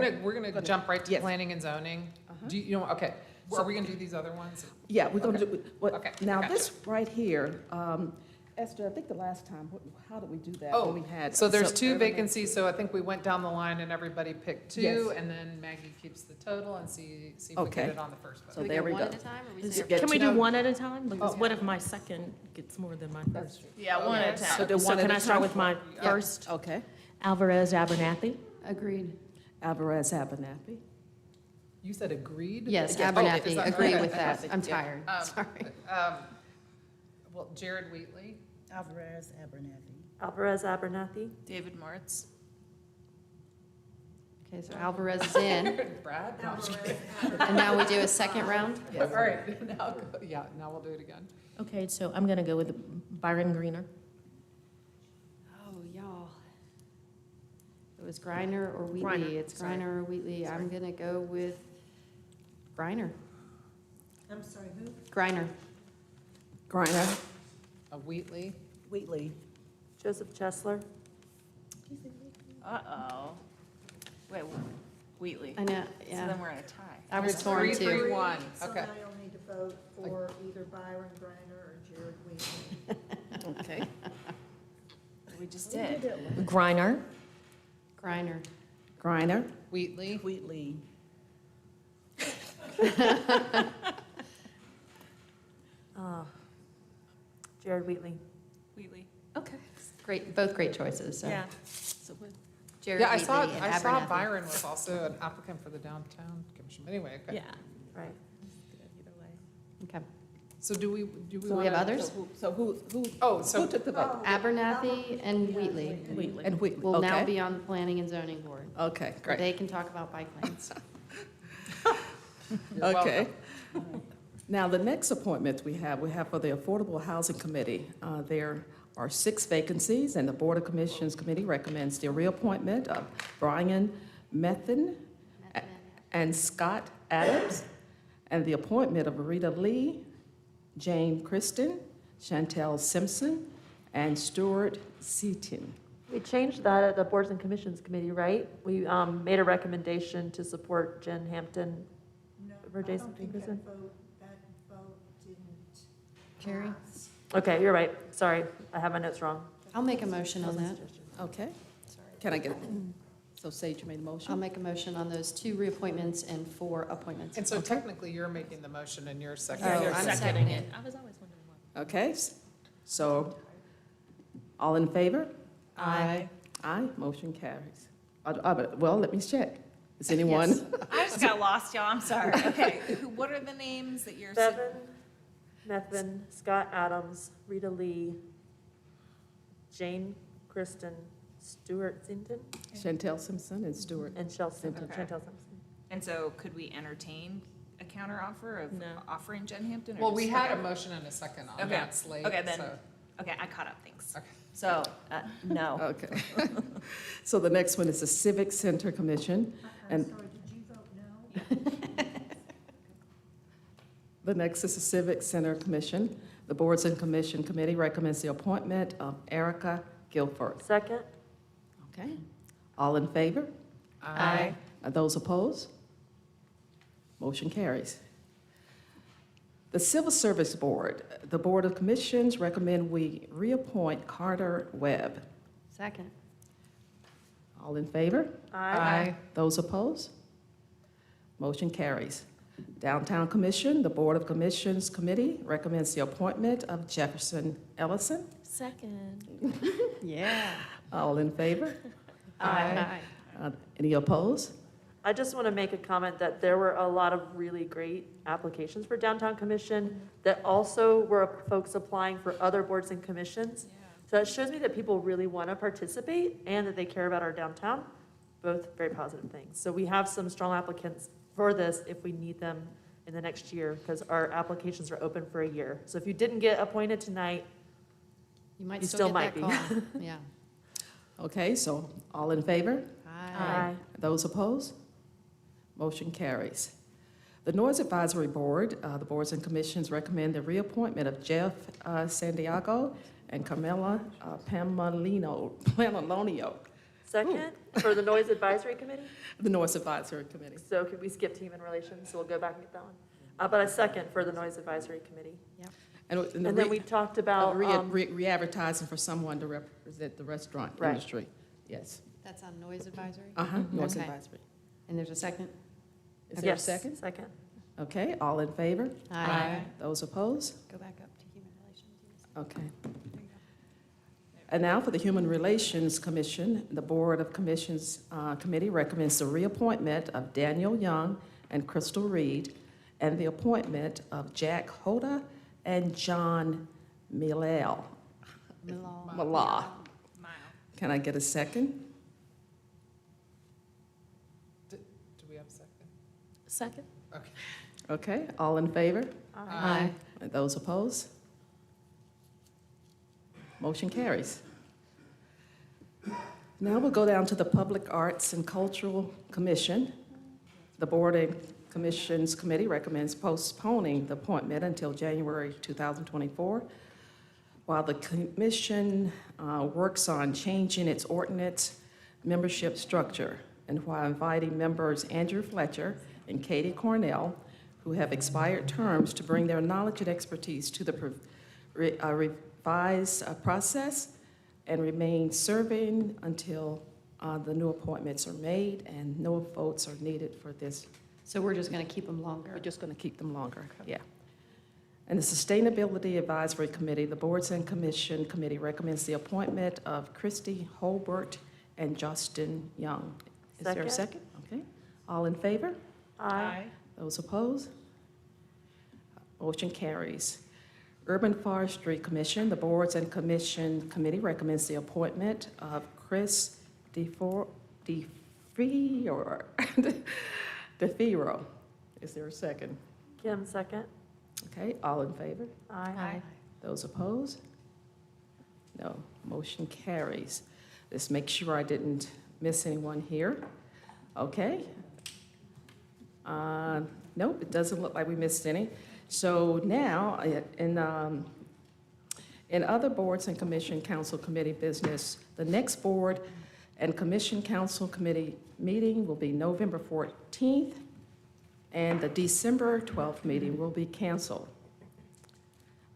gonna jump right to Yes. planning and zoning. Do you know, okay, are we gonna do these other ones? Yeah, we're gonna do, Okay, now gotcha. this right here, Esther, I think the last time, how did we do that? Oh, when we had so there's 2 urban- vacancies, so I think we went down the line and everybody picked 2, Yes. and then Maggie keeps the total and see if we Okay. get it on the first So vote. there we one go. at a time, or we Is say? it get Can we to do know- one at a time? Because Oh. what if my second gets more than my first? Yeah, one at a So time. do So one at can a I start time? with my Yeah. first? Okay, Alvarez Abernathy. Agreed. Alvarez Abernathy. You said agreed? Yes, Oh, is Abernathy, that- agree okay. with that. I'm Yeah. tired, sorry. Well, Jared Wheatley, Alvarez Abernathy. Alvarez Abernathy. David Moritz. Okay, so Alvarez is in, Brad? No, I'm just and now we do a second round? All right, now, yeah, now we'll do it again. Okay, so I'm gonna go with Byron Greener. Oh, y'all. It was Griner or Wheatley. Griner, It's sorry. Griner or Wheatley. I'm gonna go with Griner. I'm sorry, who? Griner. Griner. Wheatley, Wheatley. Joseph Chesler. Uh-oh. Wait, Wheatley. I know, So yeah. then we're in a tie. I was There's torn 3, too. 3, 1, So okay. now you'll need to vote for either Byron Griner or Jared Wheatley. Okay. We just did. Griner. Griner. Griner. Wheatley, Wheatley. Jared Wheatley. Wheatley. Okay. Great, both great choices, so. Yeah. So what? Jared yeah, Wheatley and I saw Abernathy. Byron was also an applicant for the downtown commission, anyway, okay. Yeah. Right. Either way. Okay. So do we So we have wanna- others? So who Oh, so, who took the vote? Abernathy and Wheatley Wheatley. And Wheatley, will now okay. be on the planning and zoning board. Okay, great. They can talk about bike lanes. you're Okay. welcome. Now, the next appointment we have for the Affordable Housing Committee. There are 6 vacancies, and the Board of Commissions Committee recommends the reappointment of Brian Methen and Scott Adams, and the appointment of Rita Lee, Jane Kristen, Chantel Simpson, and Stuart Seaton. We changed that at the Boards and Commissions Committee, right? We made a recommendation to support Jen Hampton. No, For I Jason don't think Peterson? that vote didn't Carrie? pass. Okay, you're right. Sorry, I have my notes wrong. I'll make a motion on that. Okay? Can I get, So Sage made a motion? I'll make a motion on those 2 reappointments and 4 appointments. And so technically, you're making the motion and you're Oh, seconding. I'm Seconding it. I was always wondering why. Okay, so, all in favor? Aye. Aye, motion carries. Well, let me check. Is anyone? I just got lost, y'all. I'm sorry. Okay, what are the names that you're? Bevan, Methvin, Scott Adams, Rita Lee, Jane Kristen, Stuart Zinton, Chantel Simpson and Stuart. and Chantel Okay. Simpson. And so could we entertain a counteroffer of No. offering Jen Hampton? or Well, we just- had okay. a motion and a second on Okay. that slate. Okay, then, so- okay, I caught up, thanks. Okay. So, no. Okay. So the next one is the Civic Center Commission. And Sorry, did you vote no? the next is the Civic Center Commission. The Boards and Commission Committee recommends the appointment of Erica Guilford. Second? Okay. All in favor? Aye. Are those opposed? Motion carries. The Civil Service Board, the Board of Commissions recommend we reappoint Carter Webb. Second. All in favor? Aye. Those opposed? Motion carries. Downtown Commission, the Board of Commissions Committee recommends the appointment of Jefferson Ellison. Second. Yeah. All in favor? Aye. Any opposed? I just want to make a comment that there were a lot of really great applications for Downtown Commission that also were folks applying for other boards and commissions. So it shows me that people really want to participate and that they care about our downtown, both very positive things. So we have some strong applicants for this if we need them in the next year, because our applications are open for a year. So if you didn't get appointed tonight, You might You still still get that might call. Yeah. Okay, so all in favor? Aye. Those opposed? Motion carries. The Noise Advisory Board, the boards and commissions recommend the reappointment of Jeff Santiago and Carmela Pamalonio, second, for the Noise Advisory Committee. the Noise Advisory Committee. So could we skip to Human Relations? So we'll go back and get that one. But a second for the Noise Advisory Committee. And And then we talked about, re-advertising for someone to represent the restaurant Right. industry. Yes. That's on noise advisory? Noise Okay. Advisory. And there's a second? Is there a yes, second? second. Okay, all in favor? Aye. Those opposed? Go back up to human relations. Okay. And now for the Human Relations Commission, the Board of Commissions Committee recommends the reappointment of Daniel Young and Crystal Reed, and the appointment of Jack Hoda and John Milal. Mala. Can I get a second? Do we have a second? Second. Okay. Okay, all in favor? Aye. And those opposed? Motion carries. Now we'll go down to the Public Arts and Cultural Commission. The Board and Commissions Committee recommends postponing the appointment until January 2024, while the commission works on changing its ordinance membership structure, and while inviting members Andrew Fletcher and Katie Cornell, who have expired terms, to bring their knowledge and expertise to the revised process and remain serving until the new appointments are made and no votes are needed for this. So we're just going to keep them longer? We're just going to keep them longer, yeah. And the Sustainability Advisory Committee, the Boards and Commission Committee recommends the appointment of Christy Holbert and Justin Young. Is there a second? Okay. All in favor? Aye. Those opposed? Motion carries. Urban Forestry Commission, the Boards and Commission Committee recommends the appointment of Chris DeFiro. Is there a second? Kim, second. Okay, all in favor? Aye. Those opposed? No, motion carries. Let's make sure I didn't miss anyone here. Okay. Nope, it doesn't look like we missed any. So now, in other boards and commission council committee business, the next board and commission council committee meeting will be November 14th, and the December 12th meeting will be canceled.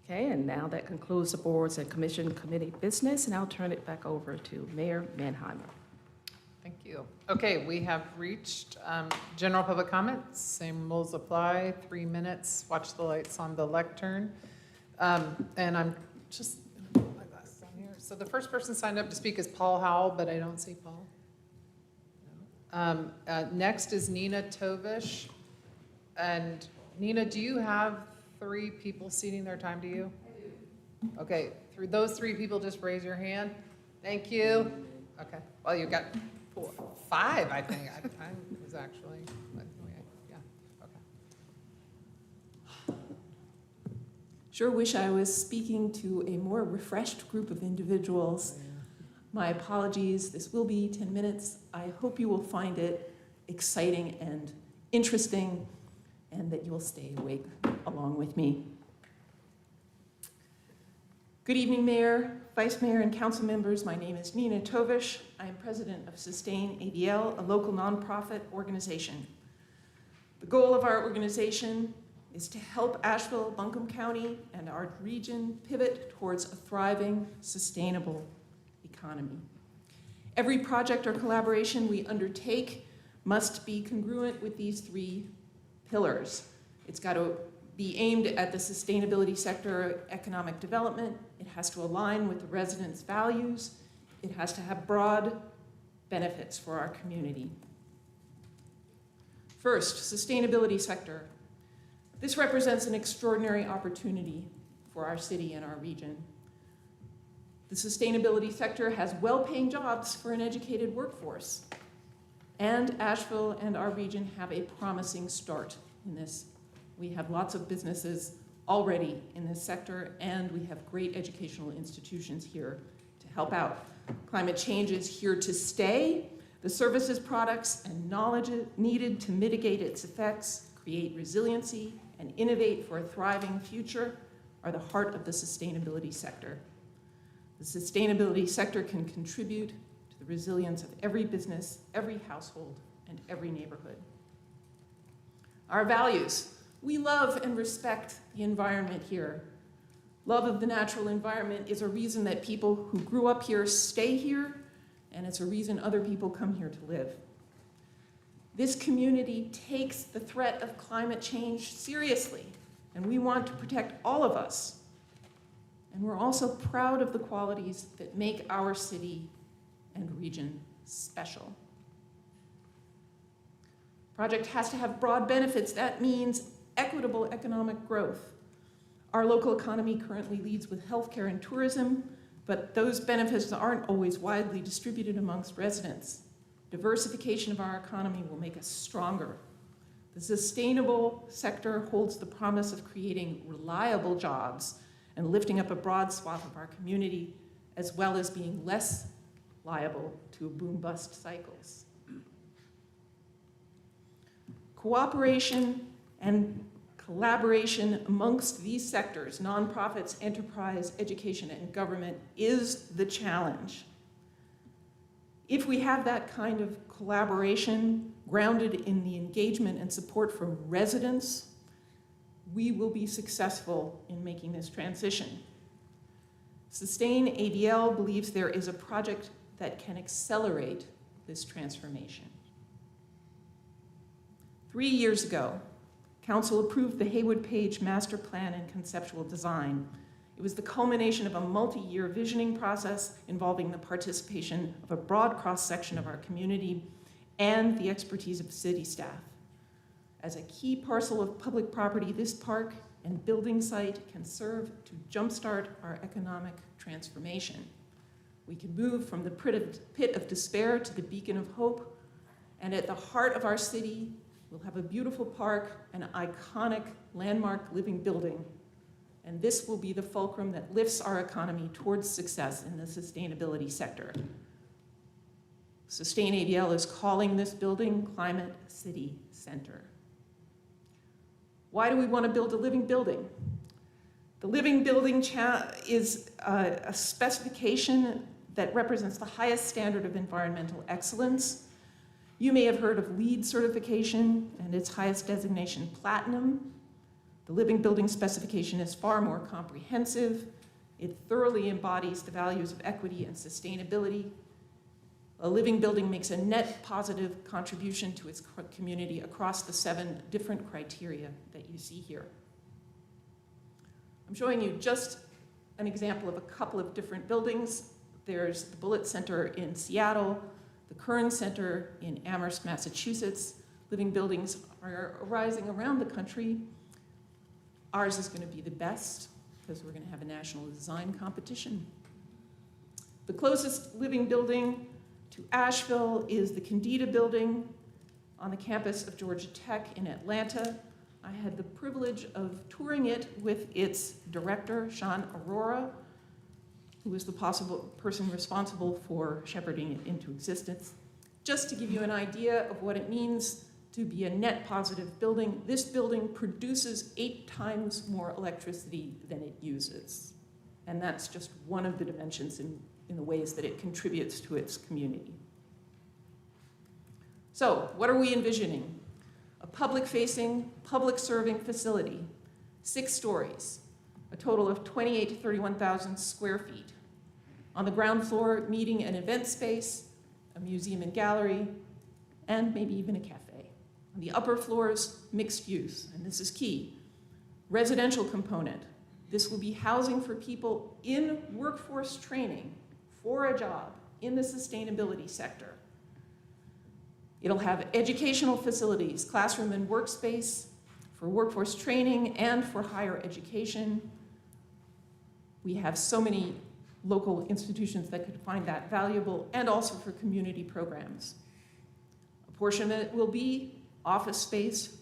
Okay, and now that concludes the boards and commission committee business, and I'll turn it back over to Mayor Manheimer. Thank you. Okay, we have reached general public comments. Same rules apply. 3 minutes. Watch the lights on the lectern. And I'm just put my glasses on here. So the first person signed up to speak is Paul Howell, but I don't see Paul. No. Next is Nina Tovish. And Nina, do you have 3 people ceding their time to you? I do. Okay, through those 3 people, just raise your hand. Thank you. Okay, well, you got 4, 5, I think. I was actually, yeah, okay. Sure wish I was speaking to a more refreshed group of individuals. My apologies, this will be 10 minutes. I hope you will find it exciting and interesting, and that you will stay awake along with me. Good evening, Mayor, Vice Mayor, and Council members. My name is Nina Tovish. I am president of Sustain ADL, a local nonprofit organization. The goal of our organization is to help Asheville, Buncombe County, and our region pivot towards a thriving, sustainable economy. Every project or collaboration we undertake must be congruent with these 3 pillars. It's got to be aimed at the sustainability sector, economic development. It has to align with the residents' values. It has to have broad benefits for our community. First, sustainability sector. This represents an extraordinary opportunity for our city and our region. The sustainability sector has well-paying jobs for an educated workforce. And Asheville and our region have a promising start in this. We have lots of businesses already in this sector, and we have great educational institutions here to help out. Climate change is here to stay. The services, products, and knowledge needed to mitigate its effects, create resiliency, and innovate for a thriving future are the heart of the sustainability sector. The sustainability sector can contribute to the resilience of every business, every household, and every neighborhood. Our values. We love and respect the environment here. Love of the natural environment is a reason that people who grew up here stay here, and it's a reason other people come here to live. This community takes the threat of climate change seriously, and we want to protect all of us. And we're also proud of the qualities that make our city and region special. Project has to have broad benefits. That means equitable economic growth. Our local economy currently leads with healthcare and tourism, but those benefits aren't always widely distributed amongst residents. Diversification of our economy will make us stronger. The sustainable sector holds the promise of creating reliable jobs and lifting up a broad swath of our community, as well as being less liable to boom-bust cycles. Cooperation and collaboration amongst these sectors, nonprofits, enterprise, education, and government, is the challenge. If we have that kind of collaboration grounded in the engagement and support from residents, we will be successful in making this transition. Sustain ADL believes there is a project that can accelerate this transformation. 3 years ago, Council approved the Haywood-Page Master Plan and Conceptual Design. It was the culmination of a multi-year visioning process involving the participation of a broad cross-section of our community and the expertise of city staff. As a key parcel of public property, this park and building site can serve to jumpstart our economic transformation. We can move from the pit of despair to the beacon of hope, and at the heart of our city, we'll have a beautiful park, an iconic landmark living building, and this will be the fulcrum that lifts our economy towards success in the sustainability sector. Sustain ADL is calling this building Climate City Center. Why do we want to build a living building? The living building is a specification that represents the highest standard of environmental excellence. You may have heard of LEED certification and its highest designation, Platinum. The living building specification is far more comprehensive. It thoroughly embodies the values of equity and sustainability. A living building makes a net positive contribution to its community across the 7 different criteria that you see here. I'm showing you just an example of a couple of different buildings. There's the Bullitt Center in Seattle, the Kern Center in Amherst, Massachusetts. Living buildings are arising around the country. Ours is going to be the best because we're going to have a national design competition. The closest living building to Asheville is the Candida Building on the campus of Georgia Tech in Atlanta. I had the privilege of touring it with its director, Sean Aurora, who was the possible person responsible for shepherding it into existence. Just to give you an idea of what it means to be a net positive building, this building produces 8 times more electricity than it uses. And that's just one of the dimensions in the ways that it contributes to its community. So, what are we envisioning? A public-facing, public-serving facility, 6 stories, a total of 28 to 31,000 square feet. On the ground floor, meeting and event space, a museum and gallery, and maybe even a cafe. On the upper floors, mixed use, and this is key. Residential component. This will be housing for people in workforce training for a job in the sustainability sector. It'll have educational facilities, classroom and workspace for workforce training and for higher education. We have so many local institutions that could find that valuable, and also for community programs. A portion of it will be office space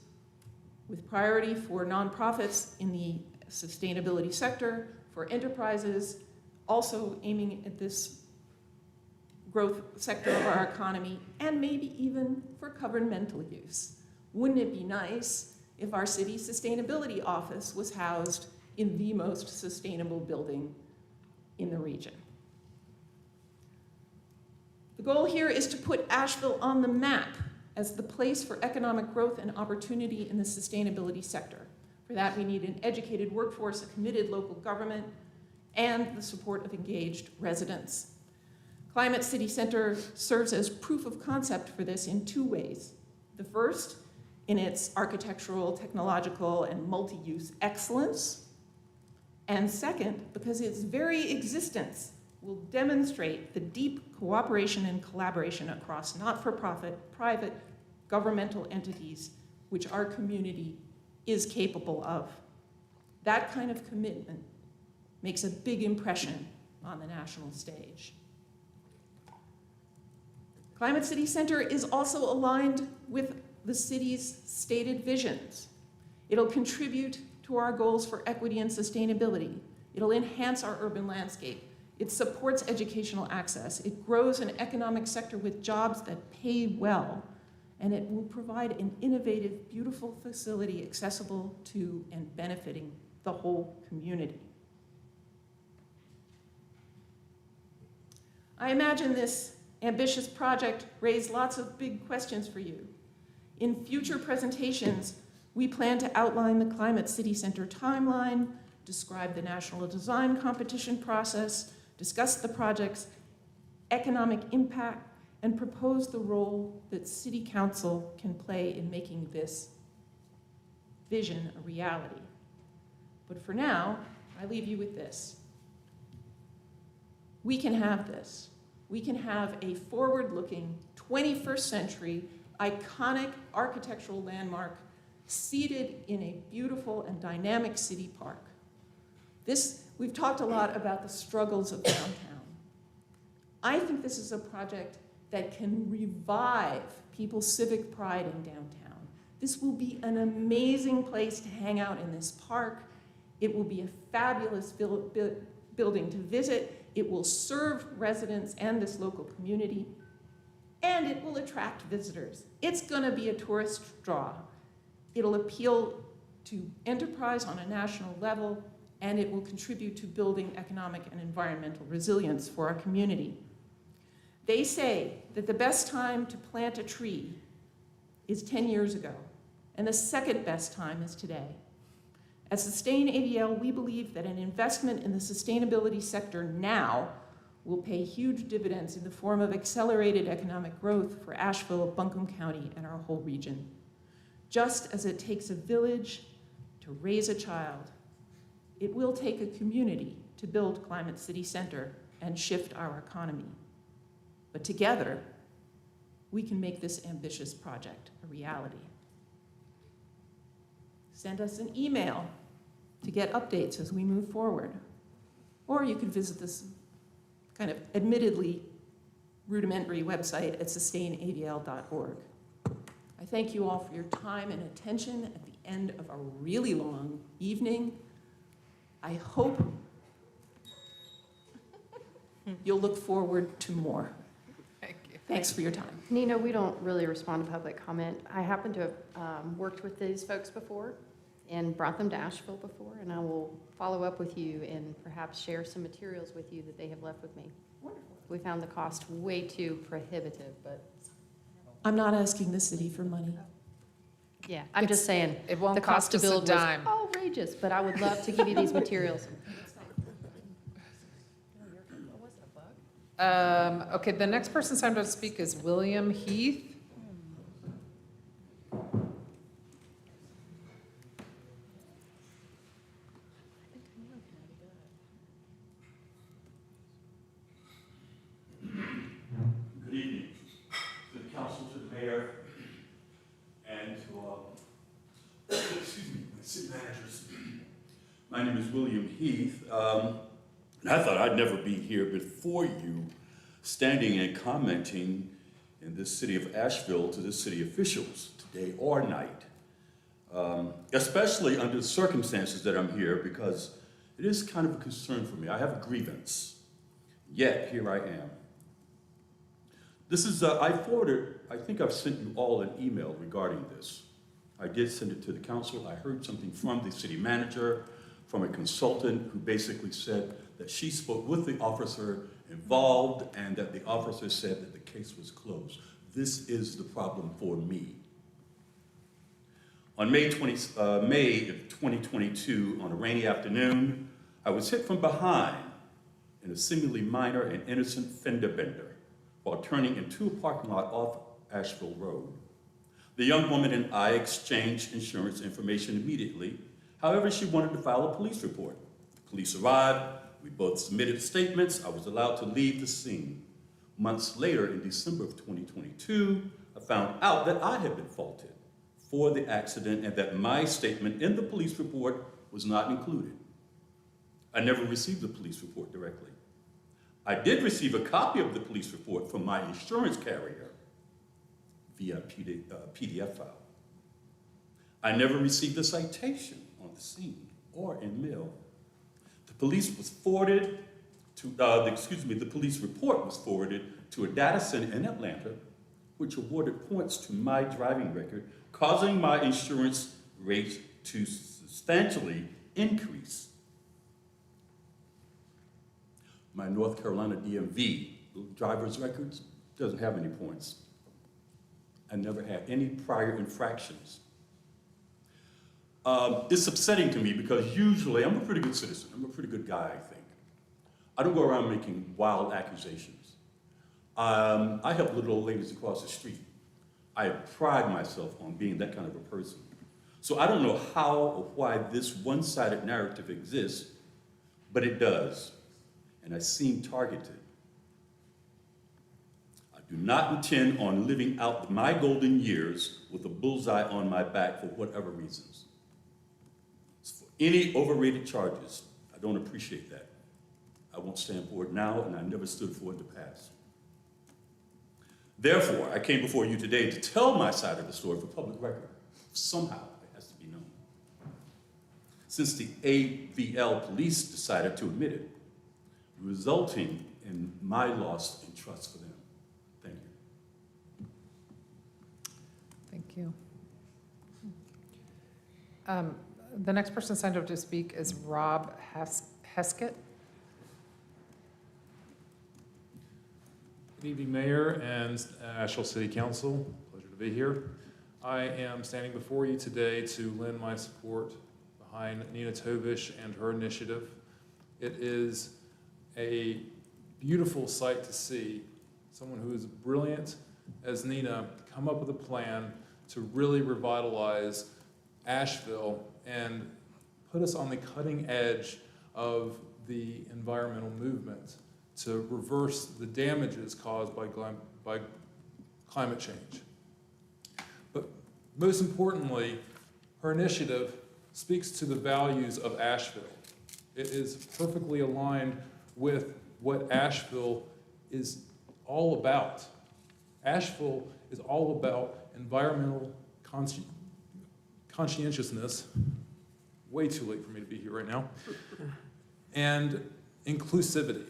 with priority for nonprofits in the sustainability sector, for enterprises, also aiming at this growth sector of our economy, and maybe even for governmental use. Wouldn't it be nice if our city sustainability office was housed in the most sustainable building in the region? The goal here is to put Asheville on the map as the place for economic growth and opportunity in the sustainability sector. For that, we need an educated workforce, a committed local government, and the support of engaged residents. Climate City Center serves as proof of concept for this in 2 ways. The first, in its architectural, technological, and multi-use excellence. And second, because its very existence will demonstrate the deep cooperation and collaboration across not-for-profit, private, governmental entities, which our community is capable of. That kind of commitment makes a big impression on the national stage. Climate City Center is also aligned with the city's stated visions. It'll contribute to our goals for equity and sustainability. It'll enhance our urban landscape. It supports educational access. It grows an economic sector with jobs that pay well. And it will provide an innovative, beautiful facility accessible to and benefiting the whole community. I imagine this ambitious project raised lots of big questions for you. In future presentations, we plan to outline the Climate City Center timeline, describe the national design competition process, discuss the project's economic impact, and propose the role that City Council can play in making this vision a reality. But for now, I leave you with this. We can have this. We can have a forward-looking, 21st century, iconic architectural landmark seated in a beautiful and dynamic city park. We've talked a lot about the struggles of downtown. I think this is a project that can revive people's civic pride in downtown. This will be an amazing place to hang out in this park. It will be a fabulous building to visit. It will serve residents and this local community, and it will attract visitors. It's gonna be a tourist draw. It'll appeal to enterprise on a national level, and it will contribute to building economic and environmental resilience for our community. They say that the best time to plant a tree is 10 years ago, and the second best time is today. At Sustain ADL, we believe that an investment in the sustainability sector now will pay huge dividends in the form of accelerated economic growth for Asheville, Buncombe County, and our whole region. Just as it takes a village to raise a child, it will take a community to build Climate City Center and shift our economy. But together, we can make this ambitious project a reality. Send us an email to get updates as we move forward. Or you can visit this kind of admittedly rudimentary website at sustainavl.org. I thank you all for your time and attention at the end of a really long evening. I hope you'll look forward to more. Thank you. Thanks for your time. Nina, we don't really respond to public comment. I happen to have worked with these folks before and brought them to Asheville before, and I will follow up with you and perhaps share some materials with you that they have left with me. Wonderful. We found the cost way too prohibitive, but I'm not asking the city for money. yeah, I'm just saying, It won't the cost to cost us a build was dime. outrageous, but I would love to give you these materials. Okay, the next person signed up to speak is William Heath. Good evening to the council, to the mayor, and to, excuse me, my city managers. My name is William Heath, and I thought I'd never be here before you, standing and commenting in this city of Asheville to the city officials today or night, especially under the circumstances that I'm here, because it is kind of a concern for me. I have a grievance, yet here I am. This is, I think I've sent you all an email regarding this. I did send it to the council. I heard something from the city manager, from a consultant who basically said that she spoke with the officer involved and that the officer said that the case was closed. This is the problem for me. On May of 2022, on a rainy afternoon, I was hit from behind in a seemingly minor and innocent fender bender while turning into a parking lot off Asheville Road. The young woman and I exchanged insurance information immediately. However, she wanted to file a police report. Police arrived, we both submitted statements, I was allowed to leave the scene. Months later, in December of 2022, I found out that I had been faulted for the accident and that my statement in the police report was not included. I never received the police report directly. I did receive a copy of the police report from my insurance carrier via PDF file. I never received a citation on the scene or in mail. The police was forwarded to, the police report was forwarded to a data center in Atlanta, which awarded points to my driving record, causing my insurance rate to substantially increase. My North Carolina DMV driver's records doesn't have any points. I never had any prior infractions. It's upsetting to me because usually I'm a pretty good citizen. I'm a pretty good guy, I think. I don't go around making wild accusations. I help little old ladies across the street. I pride myself on being that kind of a person. So I don't know how or why this one-sided narrative exists, but it does. And I seem targeted. I do not intend on living out my golden years with a bullseye on my back for whatever reasons. For any overrated charges, I don't appreciate that. I won't stand for it now, and I never stood for it in the past. Therefore, I came before you today to tell my side of the story for public record. Somehow, it has to be known. Since the AVL police decided to admit it, resulting in my loss in trust for them. Thank you. Thank you. The next person signed up to speak is Rob Heskett. Good evening, Mayor and Asheville City Council. Pleasure to be here. I am standing before you today to lend my support behind Nina Tovish and her initiative. It is a beautiful sight to see someone who is brilliant as Nina come up with a plan to really revitalize Asheville and put us on the cutting edge of the environmental movement to reverse the damages caused by climate change. But most importantly, her initiative speaks to the values of Asheville. It is perfectly aligned with what Asheville is all about. Asheville is all about environmental conscientiousness, way too late for me to be here right now, and inclusivity.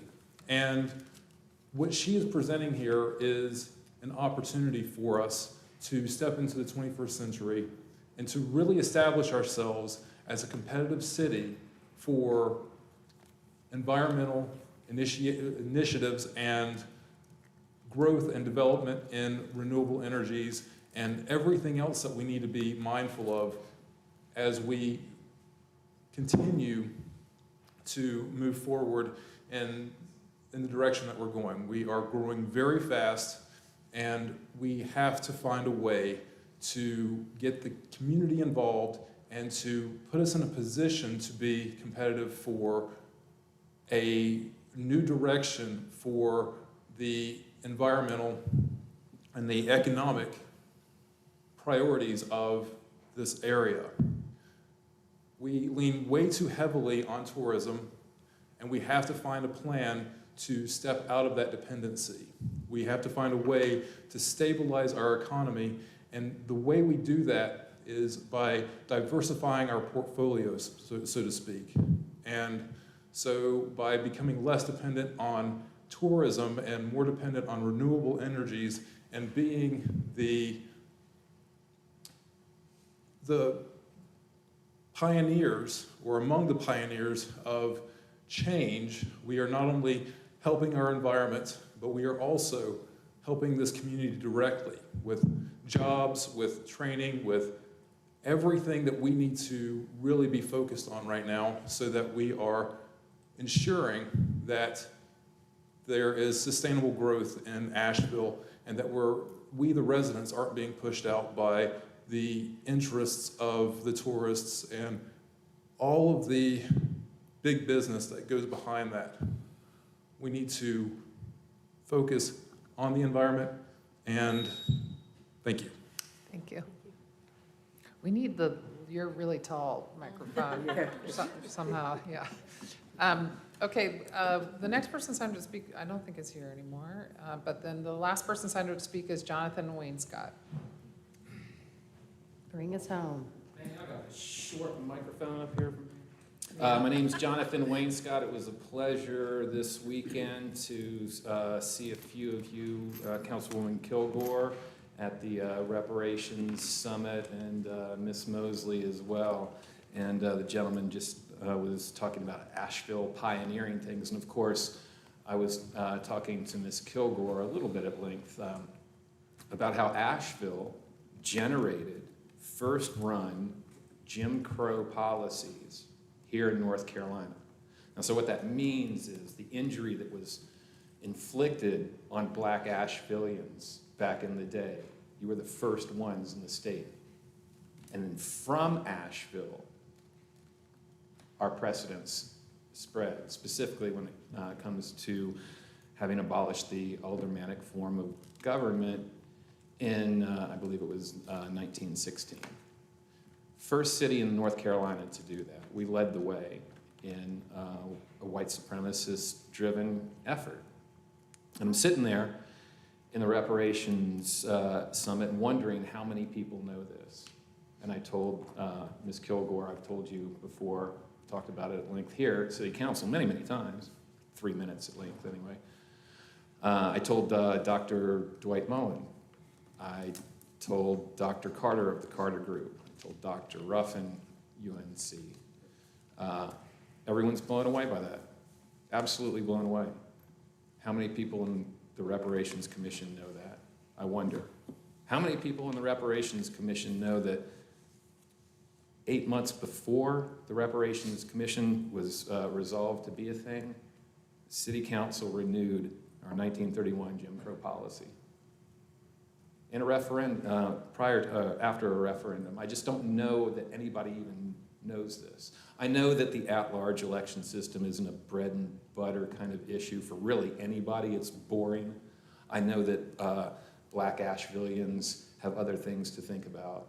And what she is presenting here is an opportunity for us to step into the 21st century and to really establish ourselves as a competitive city for environmental initiatives and growth and development in renewable energies and everything else that we need to be mindful of as we continue to move forward in the direction that we're going. We are growing very fast, and we have to find a way to get the community involved and to put us in a position to be competitive for a new direction for the environmental and the economic priorities of this area. We lean way too heavily on tourism, and we have to find a plan to step out of that dependency. We have to find a way to stabilize our economy, and the way we do that is by diversifying our portfolios, so to speak. And so by becoming less dependent on tourism and more dependent on renewable energies and being the pioneers, or among the pioneers of change, we are not only helping our environment, but we are also helping this community directly with jobs, with training, with everything that we need to really be focused on right now so that we are ensuring that there is sustainable growth in Asheville and that we the residents aren't being pushed out by the interests of the tourists and all of the big business that goes behind that. We need to focus on the environment, and thank you. Thank you. We need your really tall microphone somehow, yeah. Okay, the next person signed to speak, I don't think is here anymore, but then the last person signed to speak is Jonathan Wainscott. Bring us home. Man, I got a short microphone up here. My name's Jonathan Wainscott. It was a pleasure this weekend to see a few of you, Councilwoman Kilgore, at the Reparations Summit, and Miss Mosley as well. And the gentleman just was talking about Asheville pioneering things. And of course, I was talking to Miss Kilgore a little bit at length about how Asheville generated first-run Jim Crow policies here in North Carolina. Now, so what that means is the injury that was inflicted on black Ashevilleans back in the day, you were the first ones in the state. And then from Asheville, our precedents spread, specifically when it comes to having abolished the aldermanic form of government in, I believe it was 1916. First city in North Carolina to do that. We led the way in a white supremacist-driven effort. And I'm sitting there in the Reparations Summit wondering how many people know this. And I told Ms. Kilgore, I've told you before, talked about it at length here at City Council many, many times, 3 minutes at length anyway. I told Dr. Dwight Mullen. I told Dr. Carter of the Carter Group. I told Dr. Ruffin, UNC. Everyone's blown away by that. Absolutely blown away. How many people in the Reparations Commission know that? I wonder. How many people in the Reparations Commission know that 8 months before the Reparations Commission was resolved to be a thing, City Council renewed our 1931 Jim Crow policy. In a referendum, after a referendum. I just don't know that anybody even knows this. I know that the at-large election system isn't a bread and butter kind of issue for really anybody. It's boring. I know that Black Ashevilleans have other things to think about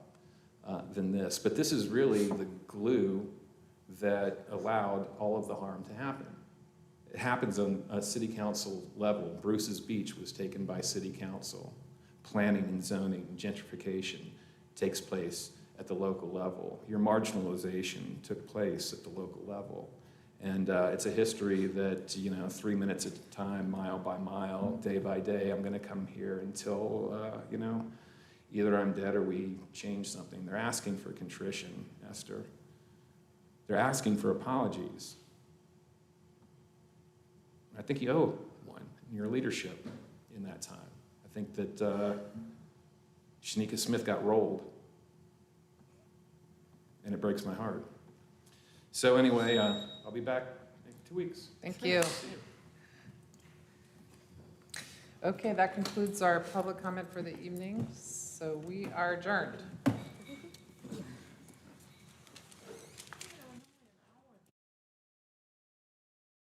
than this. But this is really the glue that allowed all of the harm to happen. It happens on a city council level. Bruce's Beach was taken by city council. Planning and zoning, gentrification takes place at the local level. Your marginalization took place at the local level. And it's a history that, 3 minutes at a time, mile by mile, day by day, I'm gonna come here until, either I'm dead or we change something. They're asking for contrition, Esther. They're asking for apologies. I think you owe one in your leadership in that time. I think that Shanika Smith got rolled, and it breaks my heart. So anyway, I'll be back in 2 weeks. Thank you. Okay, that concludes our public comment for the evening, so we are adjourned.